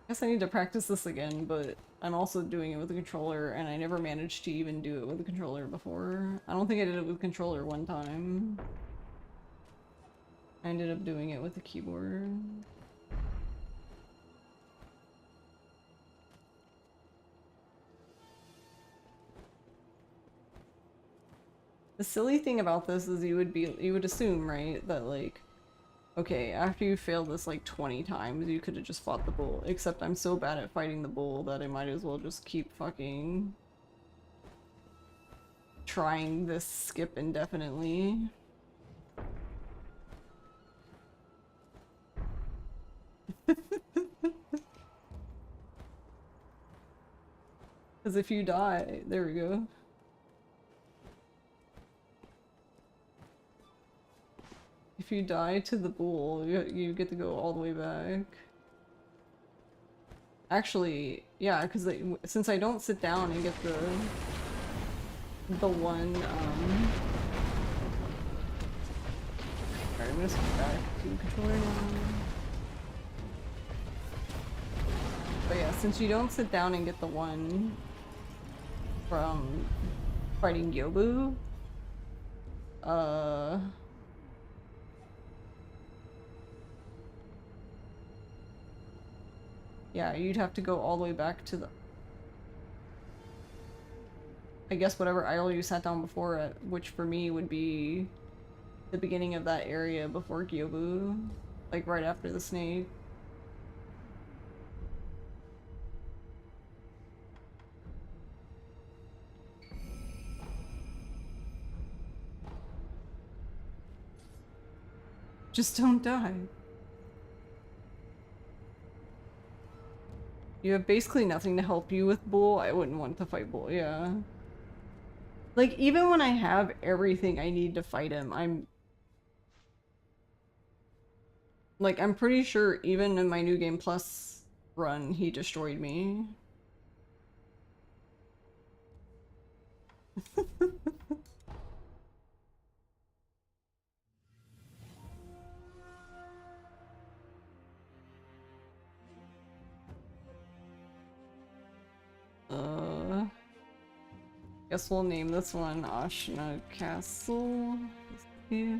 Guess I need to practice this again, but I'm also doing it with a controller, and I never managed to even do it with a controller before. I don't think I did it with a controller one time. I ended up doing it with a keyboard. The silly thing about this is you would assume, right, that like, okay, after you failed this like 20 times, you could have just fought the bull. Except I'm so bad at fighting the bull that I might as well just keep fucking trying this skip indefinitely. Because if you die, there we go. If you die to the bull, you get to go all the way back. Actually, yeah, because since I don't sit down and get the one, alright, I'm gonna switch back to controller now. But yeah, since you don't sit down and get the one from fighting Yobu, yeah, you'd have to go all the way back to the, I guess, whatever aisle you sat down before at, which for me would be the beginning of that area before Gyobu, like right after the snake. Just don't die. You have basically nothing to help you with Bull. I wouldn't want to fight Bull, yeah. Like, even when I have everything I need to fight him, I'm pretty sure even in my New Game Plus run, he destroyed me. Guess we'll name this one Ashna Castle. Yeah.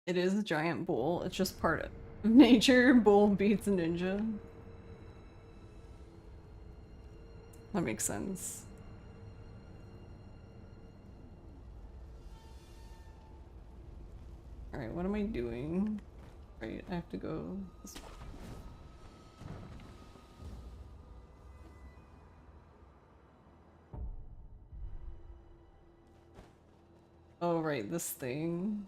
It is a giant bull. It's just part of nature. Bull beats a ninja. That makes sense. Alright, what am I doing? Right, I have to go this way. Oh, right, this thing.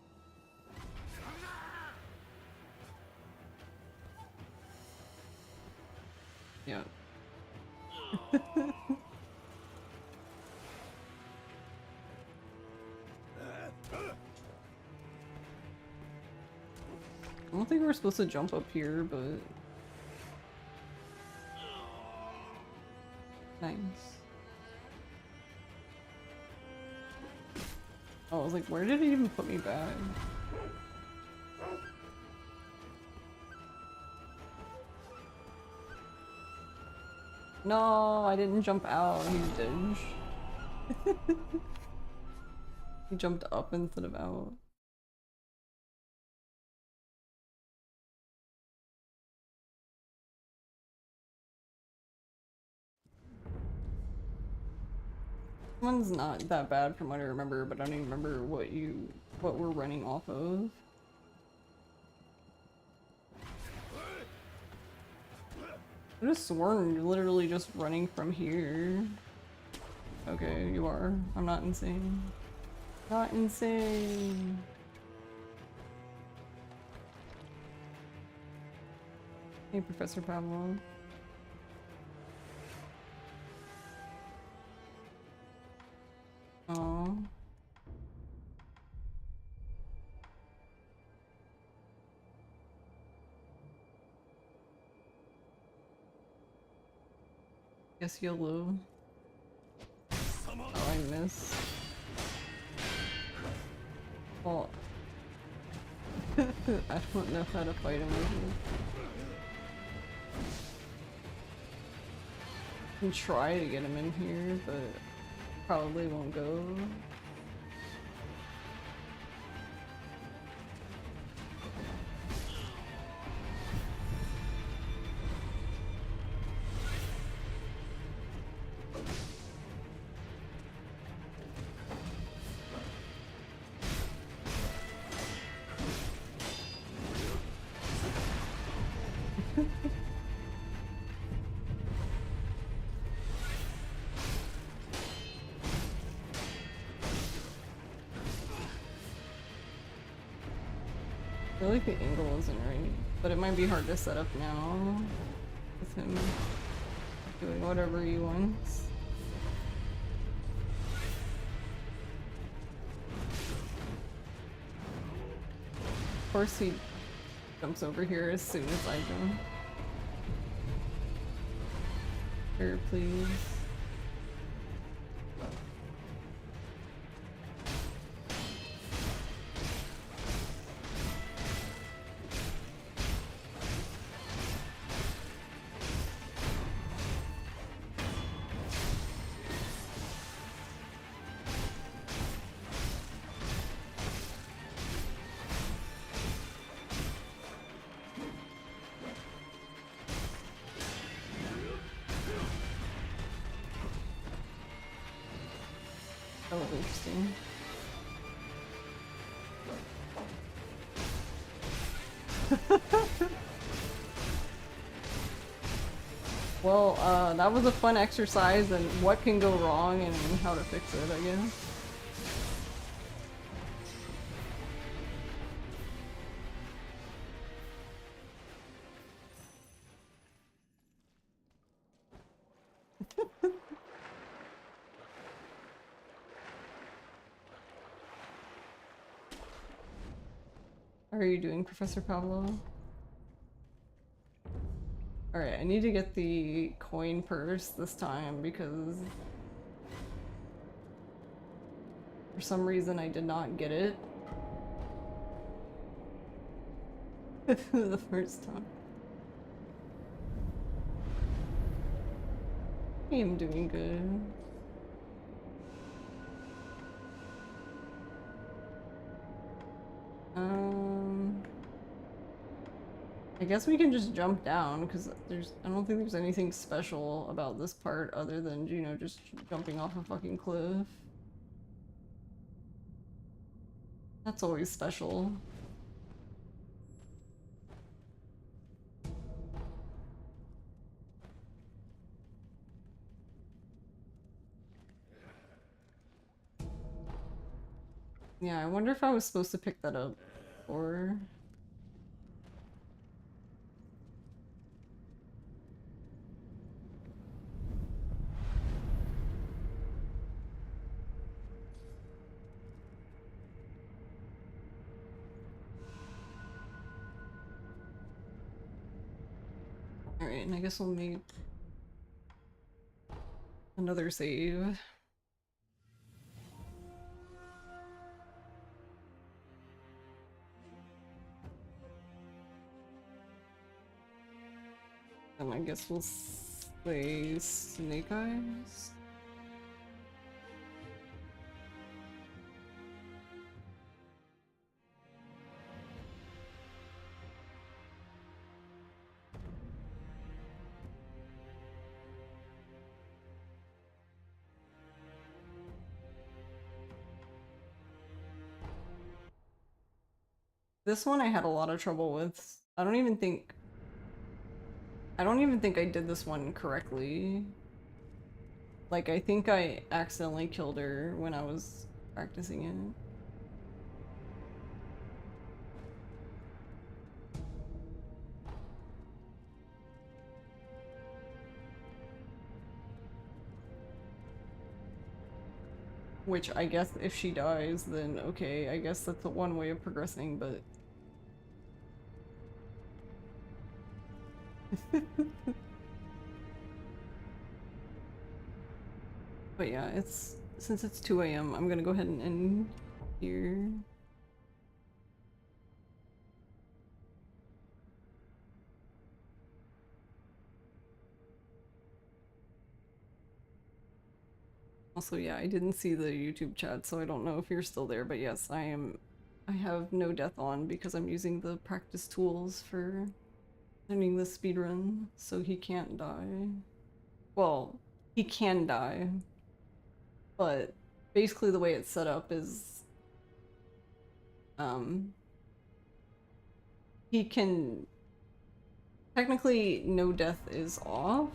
Yeah. I don't think we're supposed to jump up here, but... Nice. Oh, I was like, where did it even put me back? No, I didn't jump out. He did. He jumped up instead of out. This one's not that bad from what I remember, but I don't even remember what we're running off of. I just sworn you're literally just running from here. Okay, you are. I'm not insane. Not insane. Hey, Professor Pavlov. Oh. Guess YOLO. Oh, I missed. Well, I don't know how to fight him with it. I can try to get him in here, but probably won't go. I feel like the angle isn't right, but it might be hard to set up now with him doing whatever he wants. Of course he jumps over here as soon as I jump. Here, please. That was interesting. Well, that was a fun exercise in what can go wrong and how to fix it, I guess. How are you doing, Professor Pablo? Alright, I need to get the coin purse this time because for some reason I did not get it the first time. I am doing good. I guess we can just jump down because I don't think there's anything special about this part other than, you know, just jumping off a fucking cliff. That's always special. Yeah, I wonder if I was supposed to pick that up or... Alright, and I guess we'll make another save. And I guess we'll play Snake Eyes. This one I had a lot of trouble with. I don't even think I did this one correctly. Like, I think I accidentally killed her when I was practicing it. Which I guess if she dies, then okay, I guess that's the one way of progressing, but... But yeah, since it's 2 a.m., I'm gonna go ahead and end here. Also, yeah, I didn't see the YouTube chat, so I don't know if you're still there, but yes, I am. I have no death on because I'm using the practice tools for learning the speedrun, so he can't die. Well, he can die, but basically the way it's set up is he can technically no death is off,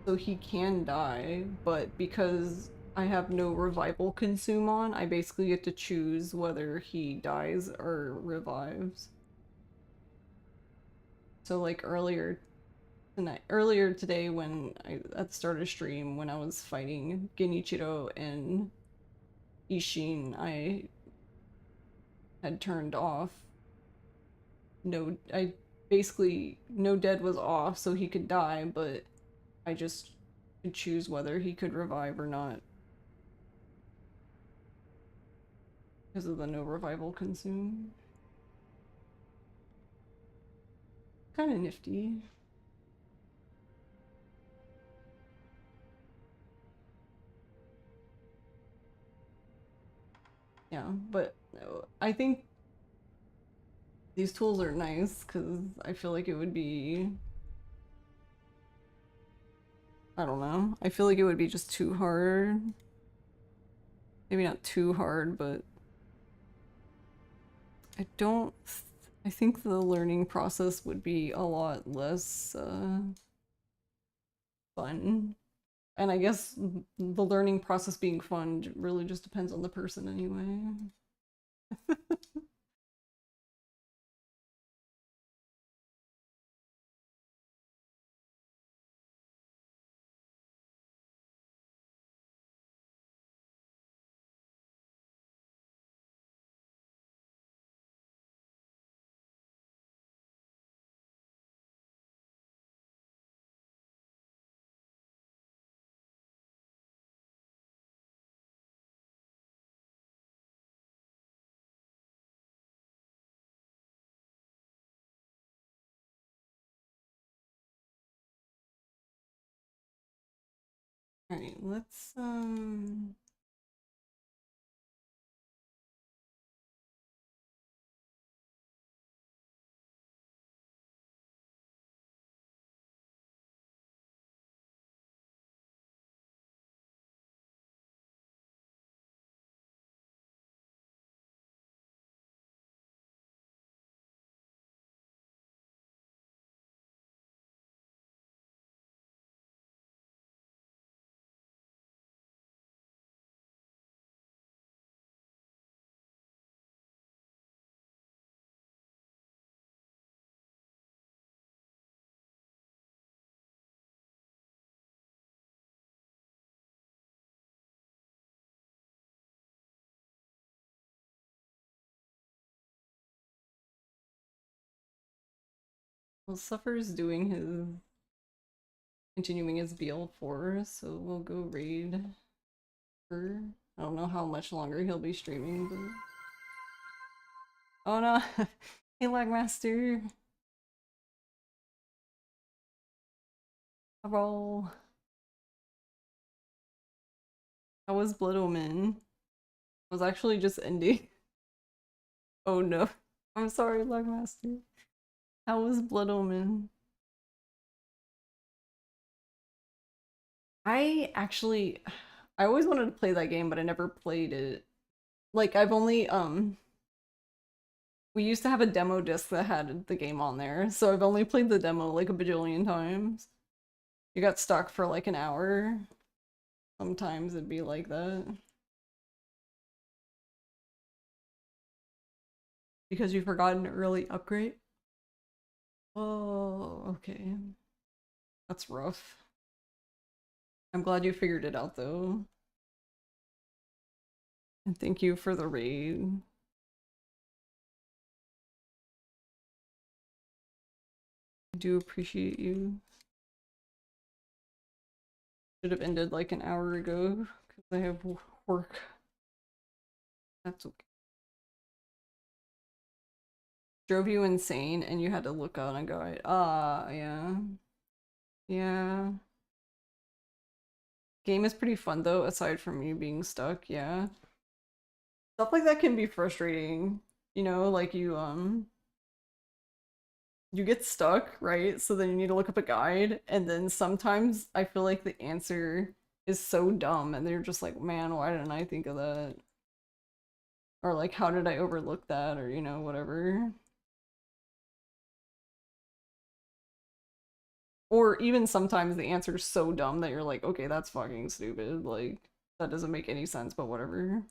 so he can die, but because I have no revival consume on, I basically get to choose whether he dies or revives. So like earlier today when at the start of stream when I was fighting Genichiro and Isshin, I had turned off basically no dead was off so he could die, but I just could choose whether he could revive or not because of the no revival consume. Kind of nifty. Yeah, but I think these tools are nice because I feel like it would be, I don't know, I feel like it would be just too hard. Maybe not too hard, but I think the learning process would be a lot less fun. And I guess the learning process being fun really just depends on the person anyway. Alright, let's well, Suffer's doing his continuing his BL4, so we'll go raid her. I don't know how much longer he'll be streaming, but oh no. Hey Lagmaster. Hello. How was Blood Omen? I was actually just ending. Oh no. I'm sorry, Lagmaster. How was Blood Omen? I always wanted to play that game, but I never played it. Like I've only we used to have a demo disc that had the game on there, so I've only played the demo like a bajillion times. You got stuck for like an hour. Sometimes it'd be like that. Because you forgot an early upgrade? Oh, okay. That's rough. I'm glad you figured it out though. And thank you for the raid. I do appreciate you. Should have ended like an hour ago because I have work. That's okay. Drove you insane and you had to look on a guide. Yeah. Yeah. Game is pretty fun though, aside from you being stuck, yeah. Stuff like that can be frustrating. You know, like you get stuck, right? So then you need to look up a guide, and then sometimes I feel like the answer is so dumb and they're just like, man, why didn't I think of that? Or like, how did I overlook that? Or, you know, whatever. Or even sometimes the answer is so dumb that you're like, okay, that's fucking stupid. Like, that doesn't make any sense, but whatever.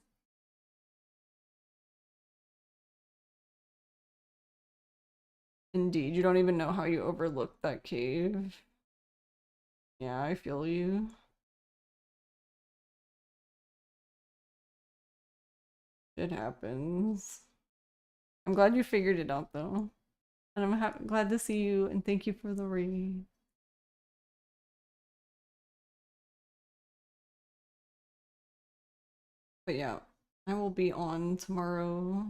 Indeed, you don't even know how you overlooked that cave. Yeah, I feel you. It happens. I'm glad you figured it out though. And I'm glad to see you, and thank you for the read. But yeah, I will be on tomorrow,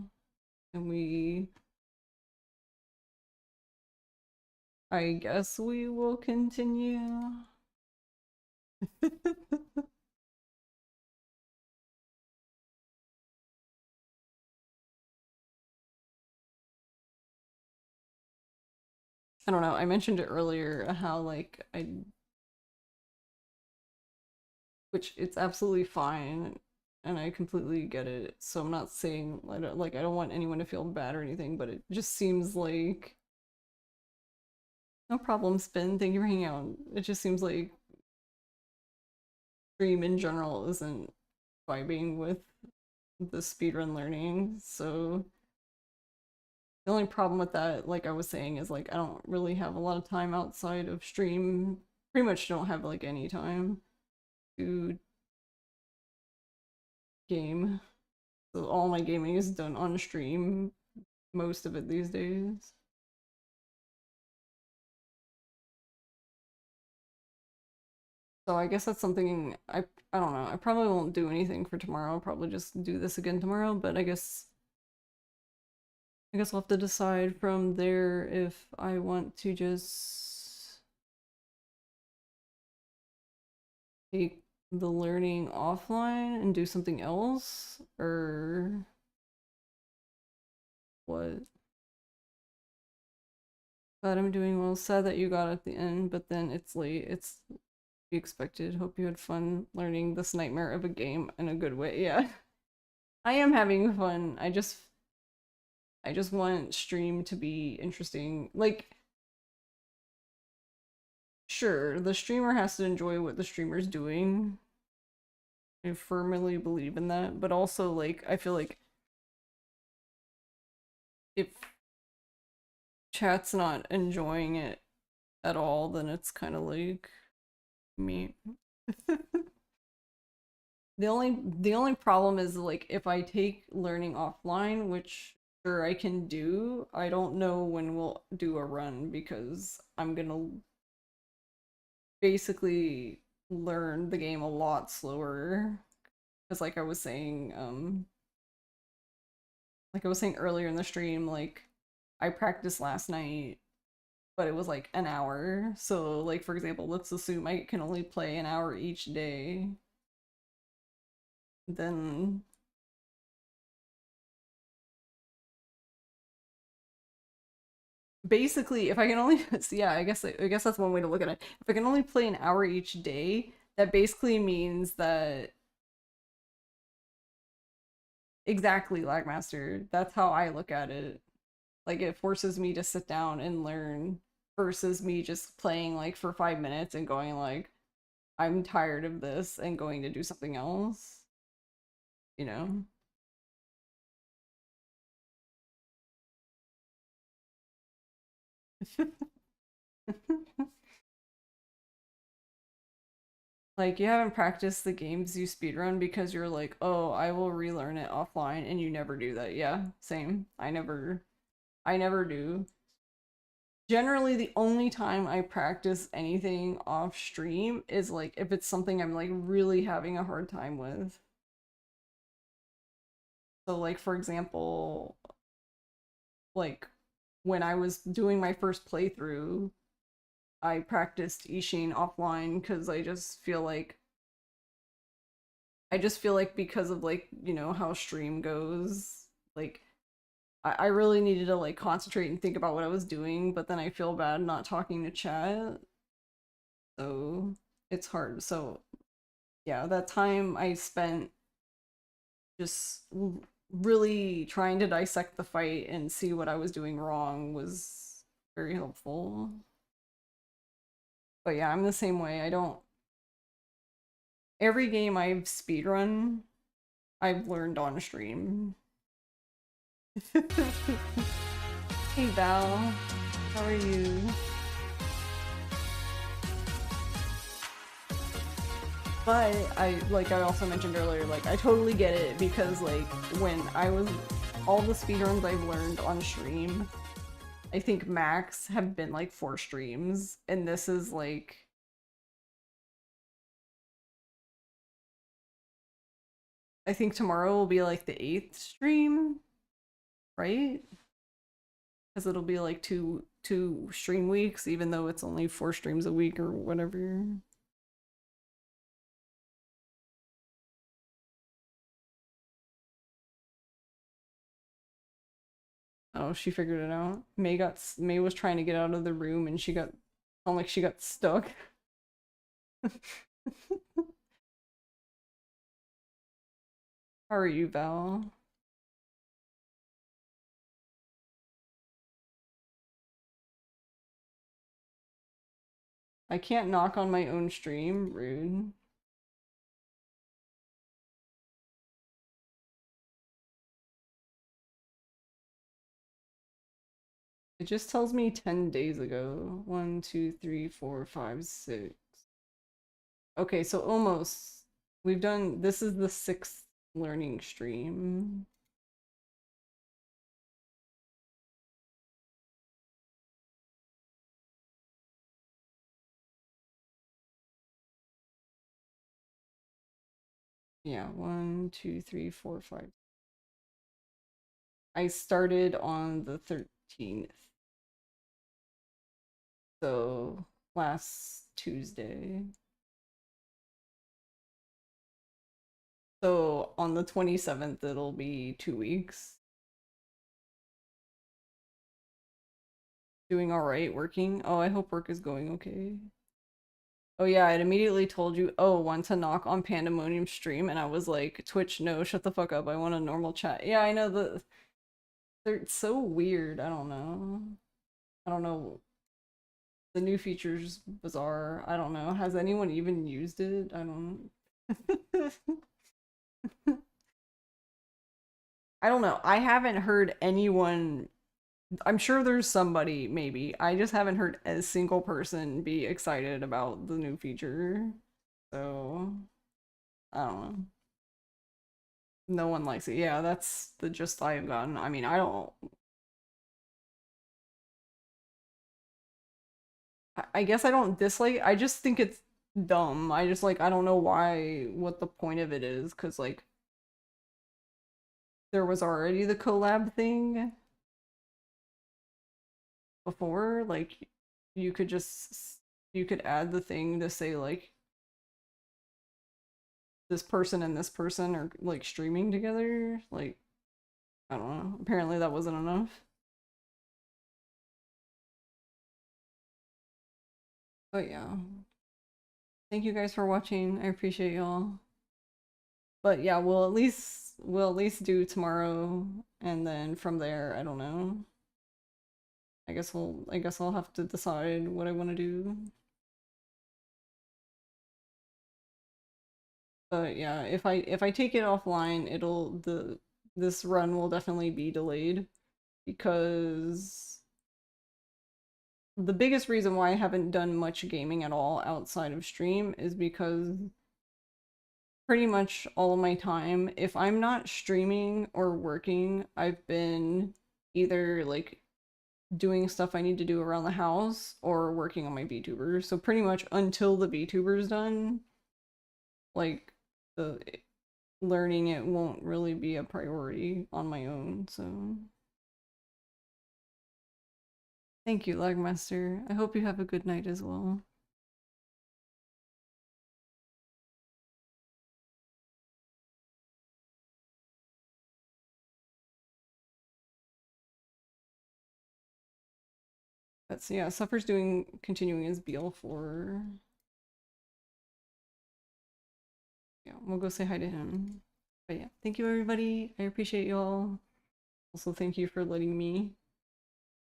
and I guess we will continue. I don't know, I mentioned it earlier how like which it's absolutely fine and I completely get it. So I'm not saying I don't want anyone to feel bad or anything, but it just seems like no problem, Spin. Thank you for hanging out. It just seems like stream in general isn't vibing with the speedrun learning. So the only problem with that, like I was saying, is like I don't really have a lot of time outside of stream. Pretty much don't have like any time to game. So all my gaming is done on stream, most of it these days. So I guess that's something I don't know. I probably won't do anything for tomorrow. I'll probably just do this again tomorrow, but I guess I'll have to decide from there if I want to just take the learning offline and do something else, or what? Glad I'm doing well. Sad that you got at the end, but then it's late. It's to be expected. Hope you had fun learning this nightmare of a game in a good way. Yeah. I am having fun. I just want stream to be interesting. Like, sure, the streamer has to enjoy what the streamer's doing. I firmly believe in that, but also like I feel like if chat's not enjoying it at all, then it's kind of like me. The only problem is like if I take learning offline, which sure I can do, I don't know when we'll do a run because I'm gonna basically learn the game a lot slower. Because like I was saying earlier in the stream, like I practiced last night, but it was like an hour. So like for example, let's assume I can only play an hour each day. Then basically if I can only yeah, I guess that's one way to look at it. If I can only play an hour each day, that basically means that exactly, Lagmaster. That's how I look at it. Like it forces me to sit down and learn versus me just playing like for 5 minutes and going like I'm tired of this and going to do something else. You know? Like you haven't practiced the games you speedrun because you're like, oh, I will relearn it offline, and you never do that. Yeah, same. I never do. generally the only time I practice anything off stream is like if it's something I'm like really having a hard time with. So like for example, like when I was doing my first playthrough, I practiced Isshin offline because I just feel like because of like, you know, how stream goes, like I really needed to like concentrate and think about what I was doing, but then I feel bad not talking to chat. So it's hard. So yeah, that time I spent just really trying to dissect the fight and see what I was doing wrong was very helpful. But yeah, I'm the same way. I don't... Every game I've speedrun, I've learned on stream. Hey Val, how are you? But I also mentioned earlier, like I totally get it because like when I was all the speedruns I've learned on stream, I think max have been like 4 streams, and this is like I think tomorrow will be like the 8th stream, right? Because it'll be like two stream weeks, even though it's only 4 streams a week or whatever. Oh, she figured it out. May was trying to get out of the room and she got stuck. How are you, Val? I can't knock on my own stream. Rude. It just tells me 10 days ago. 1, 2, 3, 4, 5, 6. Okay, so almost. We've done, this is the 6th learning stream. Yeah, 1, 2, 3, 4, 5. I started on the 13th. So last Tuesday. So on the 27th, it'll be 2 weeks. Doing all right, working. Oh, I hope work is going okay. Oh yeah, it immediately told you, oh, want to knock on Pandemonium stream, and I was like, Twitch, no, shut the fuck up. I want a normal chat. Yeah, I know they're so weird. I don't know. I don't know. The new feature's bizarre. I don't know. Has anyone even used it? I don't I don't know. I haven't heard anyone. I'm sure there's somebody, maybe. I just haven't heard a single person be excited about the new feature. So, I don't know. No one likes it. Yeah, that's the gist I've gotten. I mean, I don't... I guess I don't dislike it. I just think it's dumb. I just, like, I don't know what the point of it is, because, like, there was already the collab thing before. Like, you could add the thing to say, like, this person and this person are like streaming together. Like, I don't know. Apparently that wasn't enough. But yeah. Thank you guys for watching. I appreciate y'all. But yeah, we'll at least do tomorrow, and then from there, I don't know. I guess I'll have to decide what I want to do. But yeah, if I take it offline, this run will definitely be delayed, because the biggest reason why I haven't done much gaming at all outside of stream is because pretty much all of my time, if I'm not streaming or working, I've been either like doing stuff I need to do around the house or working on my VTuber. So pretty much until the VTuber's done, like the learning it won't really be a priority on my own. So thank you, Lagmaster. I hope you have a good night as well. But so yeah, Suffer's continuing his BL4. Yeah, we'll go say hi to him. But yeah, thank you everybody. I appreciate y'all. Also, thank you for letting me.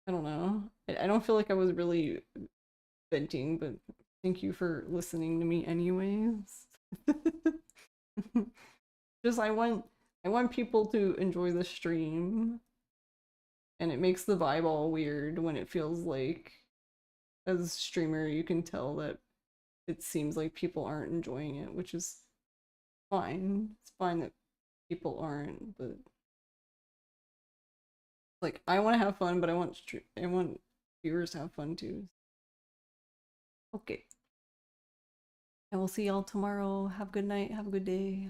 I don't know. I don't feel like I was really venting, but thank you for listening to me anyways. Just I want people to enjoy the stream. And it makes the vibe all weird when it feels like, as a streamer, you can tell that it seems like people aren't enjoying it, which is fine. It's fine that people aren't, but like I want to have fun, but I want viewers to have fun too. Okay. I will see y'all tomorrow. Have a good night. Have a good day.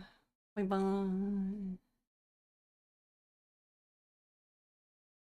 Bye bye.